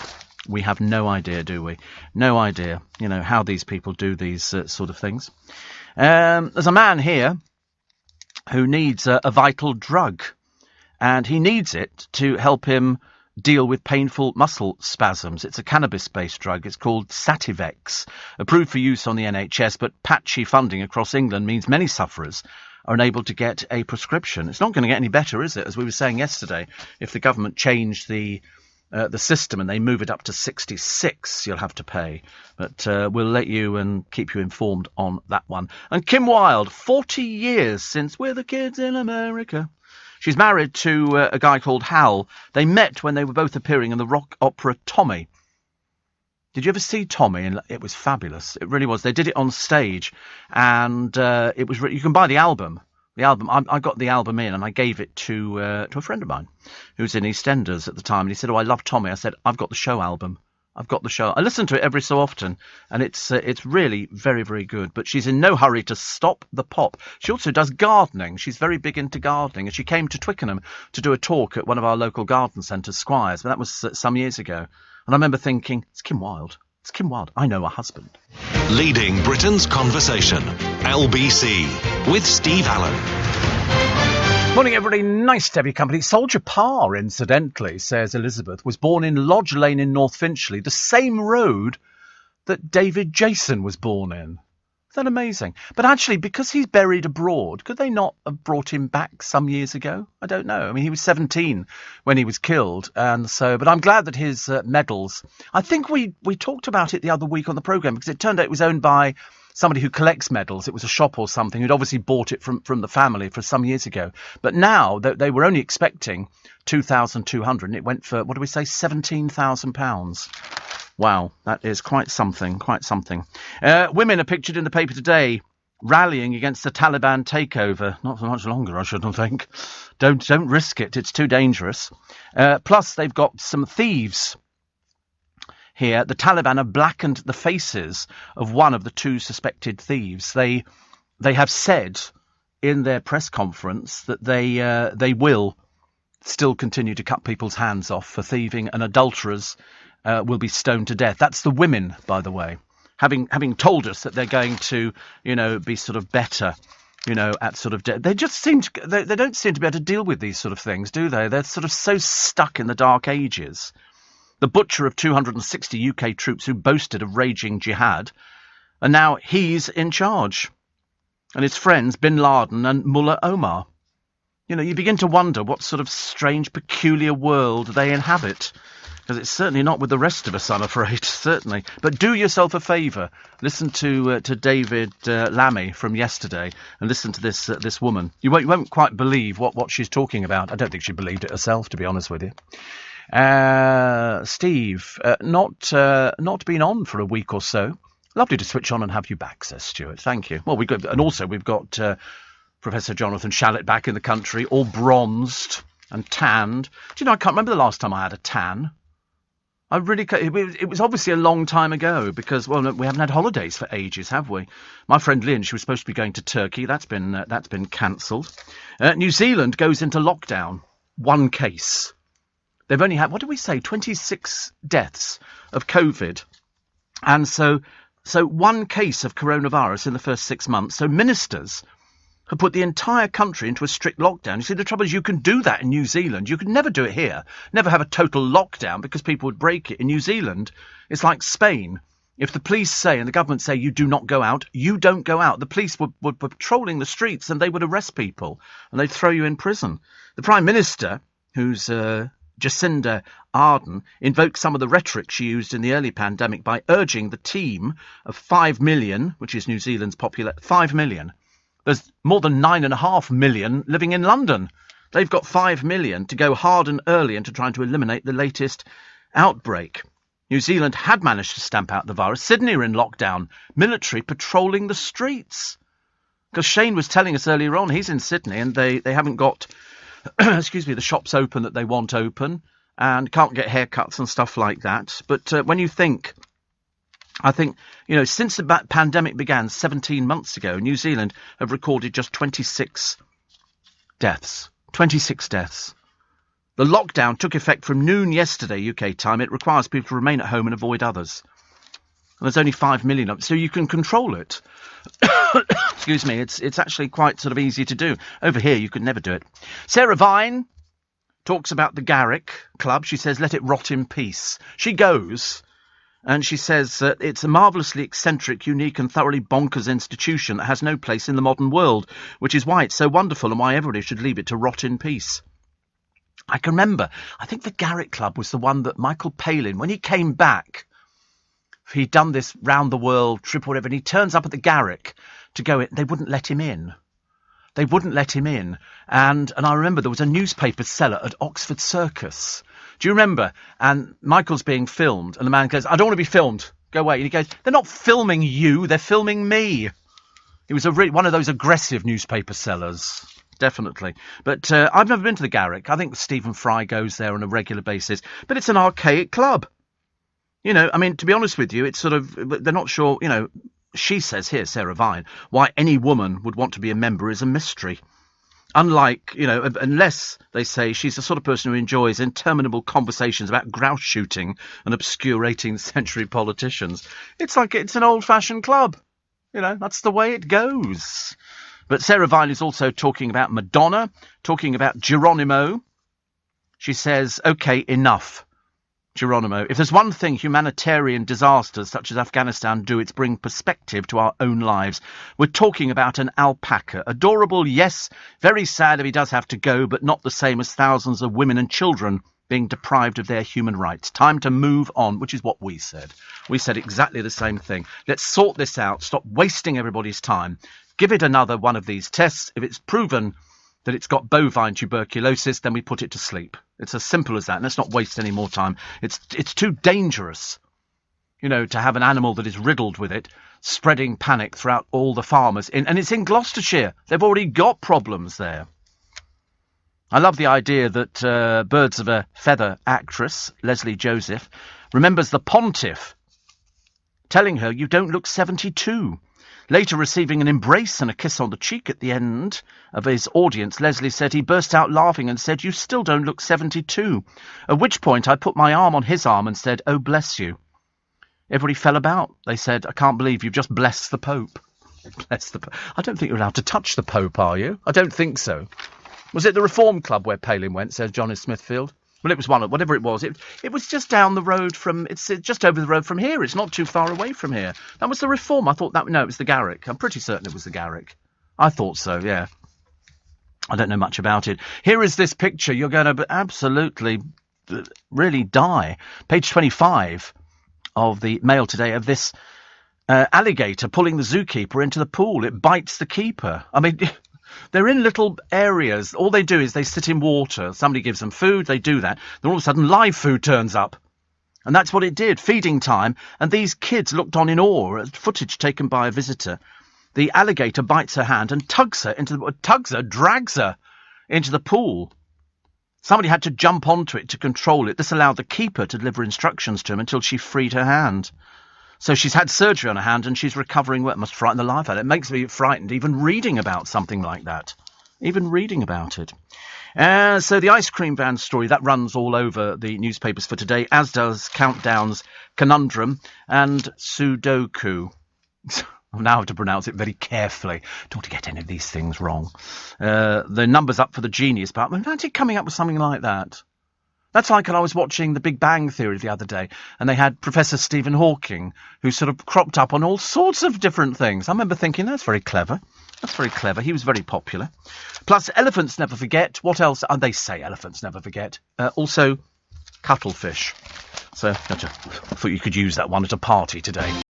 We have no idea, do we? No idea, how these people do these sort of things. There's a man here who needs a vital drug, and he needs it to help him deal with painful muscle spasms. It's a cannabis-based drug. It's called Sativex, approved for use on the NHS, but patchy funding across England means many sufferers are unable to get a prescription. It's not going to get any better, is it? As we were saying yesterday, if the government changed the system and they move it up to 66, you'll have to pay. But we'll let you and keep you informed on that one. And Kim Wilde, 40 years since We're the Kids in America. She's married to a guy called Hal. They met when they were both appearing in the rock opera Tommy. Did you ever see Tommy? And it was fabulous. It really was. They did it on stage, and it was. You can buy the album. I got the album in and I gave it to a friend of mine who was in EastEnders at the time. And he said, oh, I love Tommy. I said, I've got the show album. I've got the show. I listen to it every so often, and it's really very, very good. But she's in no hurry to stop the pop. She also does gardening. She's very big into gardening. And she came to Twickenham to do a talk at one of our local garden centres, Squires. But that was some years ago. And I remember thinking, it's Kim Wilde. It's Kim Wilde. I know her husband. Leading Britain's conversation. LBC with Steve Allen. Morning, everybody. Nice to have your company. Soldier Parr, incidentally, says Elizabeth, was born in Lodge Lane in North Finchley, the same road that David Jason was born in. Is that amazing? But actually, because he's buried abroad, could they not have brought him back some years ago? I don't know. I mean, he was 17 when he was killed, and so. But I'm glad that his medals. I think we talked about it the other week on the programme because it turned out it was owned by somebody who collects medals. It was a shop or something who'd obviously bought it from the family for some years ago. But now they were only expecting 2,200, and it went for, what do we say, £17,000. Wow, that is quite something, quite something. Women are pictured in the paper today rallying against the Taliban takeover. Not for much longer, I shouldn't think. Don't risk it. It's too dangerous. Plus, they've got some thieves here. The Taliban have blackened the faces of one of the 2 suspected thieves. They have said in their press conference that they will still continue to cut people's hands off for thieving, and adulterers will be stoned to death. That's the women, by the way, having told us that they're going to, be sort of better, at sort of they just seem to they don't seem to be able to deal with these sort of things, do they? They're sort of so stuck in the dark ages. The butcher of 260 UK troops who boasted of raging jihad And now he's in charge. And his friends, Bin Laden and Mullah Omar. You know, you begin to wonder what sort of strange, peculiar world they inhabit. Because it's certainly not with the rest of us, I'm afraid, certainly. But do yourself a favour. Listen to David Lammy from yesterday and listen to this woman. You won't quite believe what she's talking about. I don't think she believed it herself, to be honest with you. Steve, not been on for a week or so. Lovely to switch on and have you back, says Stuart. Thank you. Well, we've got Professor Jonathan Shallett back in the country, all bronzed and tanned. Do you know, I can't remember the last time I had a tan. I really can't. It was obviously a long time ago because, well, we haven't had holidays for ages, have we? My friend Lynn, she was supposed to be going to Turkey. That's been cancelled. New Zealand goes into lockdown. 1 case. They've only had, what did we say, 26 deaths of COVID. And so 1 case of coronavirus in the first 6 months. So ministers have put the entire country into a strict lockdown. You see, the trouble is you can do that in New Zealand. You could never do it here. Never have a total lockdown because people would break it. In New Zealand, it's like Spain. If the police say and the government say you do not go out, you don't go out. The police were patrolling the streets and they would arrest people and they'd throw you in prison. The Prime Minister, who's Jacinda Ardern, invoked some of the rhetoric she used in the early pandemic by urging the team of 5 million, which is New Zealand's population, 5 million. There's more than 9.5 million living in London. They've got 5 million to go hard and early into trying to eliminate the latest outbreak. New Zealand had managed to stamp out the virus. Sydney are in lockdown. Military patrolling the streets. Because Shane was telling us earlier on, he's in Sydney and they haven't got, the shops open that they want open and can't get haircuts and stuff like that. But when you think... I think, since the pandemic began 17 months ago, New Zealand have recorded just 26 deaths. 26 deaths. The lockdown took effect from noon yesterday, UK time. It requires people to remain at home and avoid others. And there's only 5 million of them, so you can control it. Excuse me, it's actually quite sort of easy to do. Over here, you could never do it. Sarah Vine talks about the Garrick Club. She says, let it rot in peace. She goes... And she says it's a marvellously eccentric, unique and thoroughly bonkers institution that has no place in the modern world, which is why it's so wonderful and why everybody should leave it to rot in peace. I can remember, I think the Garrick Club was the one that Michael Palin, when he came back, he'd done this round the world trip or whatever, and he turns up at the Garrick to go in. They wouldn't let him in. They wouldn't let him in. And I remember there was a newspaper seller at Oxford Circus. Do you remember? And Michael's being filmed, and the man goes, I don't want to be filmed. Go away. And he goes, they're not filming you, they're filming me. He was one of those aggressive newspaper sellers. Definitely. But I've never been to the Garrick. I think Stephen Fry goes there on a regular basis. But it's an archaic club. To be honest with you, it's sort of, they're not sure, she says here, Sarah Vine, why any woman would want to be a member is a mystery. Unlike, unless they say she's the sort of person who enjoys interminable conversations about grouse shooting and obscure 18th century politicians. It's like it's an old-fashioned club. That's the way it goes. But Sarah Vine is also talking about Madonna, talking about Geronimo. She says, OK, enough. Geronimo, if there's one thing humanitarian disasters such as Afghanistan do, it's bring perspective to our own lives. We're talking about an alpaca. Adorable, yes, very sad if he does have to go, but not the same as thousands of women and children being deprived of their human rights. Time to move on, which is what we said. We said exactly the same thing. Let's sort this out. Stop wasting everybody's time. Give it another one of these tests. If it's proven that it's got bovine tuberculosis, then we put it to sleep. It's as simple as that. Let's not waste any more time. It's too dangerous, to have an animal that is riddled with it, spreading panic throughout all the farmers. And it's in Gloucestershire. They've already got problems there. I love the idea that Birds of a Feather actress, Leslie Joseph, remembers the pontiff telling her, you don't look 72. Later receiving an embrace and a kiss on the cheek at the end of his audience, Leslie said he burst out laughing and said, you still don't look 72. At which point I put my arm on his arm and said, oh, bless you. Everybody fell about. They said, I can't believe you've just blessed the Pope. Bless the Pope. I don't think you're allowed to touch the Pope, are you? I don't think so. Was it the Reform Club where Palin went, says Johnny Smithfield? Well, it was whatever it was. It was just down the road from. It's just over the road from here. It's not too far away from here. That was the Reform. I thought no, it was the Garrick. I'm pretty certain it was the Garrick. I thought so. Yeah. I don't know much about it. Here is this picture. You're going to absolutely, really die. Page 25 of the Mail today of this alligator pulling the zookeeper into the pool. It bites the keeper. I mean. They're in little areas. All they do is they sit in water. Somebody gives them food. They do that. Then all of a sudden, live food turns up. And that's what it did. Feeding time. And these kids looked on in awe at footage taken by a visitor. The alligator bites her hand and drags her into the pool. Somebody had to jump onto it to control it. This allowed the keeper to deliver instructions to him until she freed her hand. So she's had surgery on her hand and she's recovering well. It must frighten the life out of it. It makes me frightened even reading about something like that. Even reading about it. So the ice cream van story, that runs all over the newspapers for today, as does Countdown's Conundrum and Sudoku. I now have to pronounce it very carefully. Don't want to get any of these things wrong. The number's up for the Genius part. Imagine coming up with something like that. That's like when I was watching The Big Bang Theory the other day, and they had Professor Stephen Hawking, who sort of cropped up on all sorts of different things. I remember thinking, that's very clever. That's very clever. He was very popular. Plus, elephants never forget. What else? They say elephants never forget. Also, cuttlefish. So, I thought you could use that one at a party today.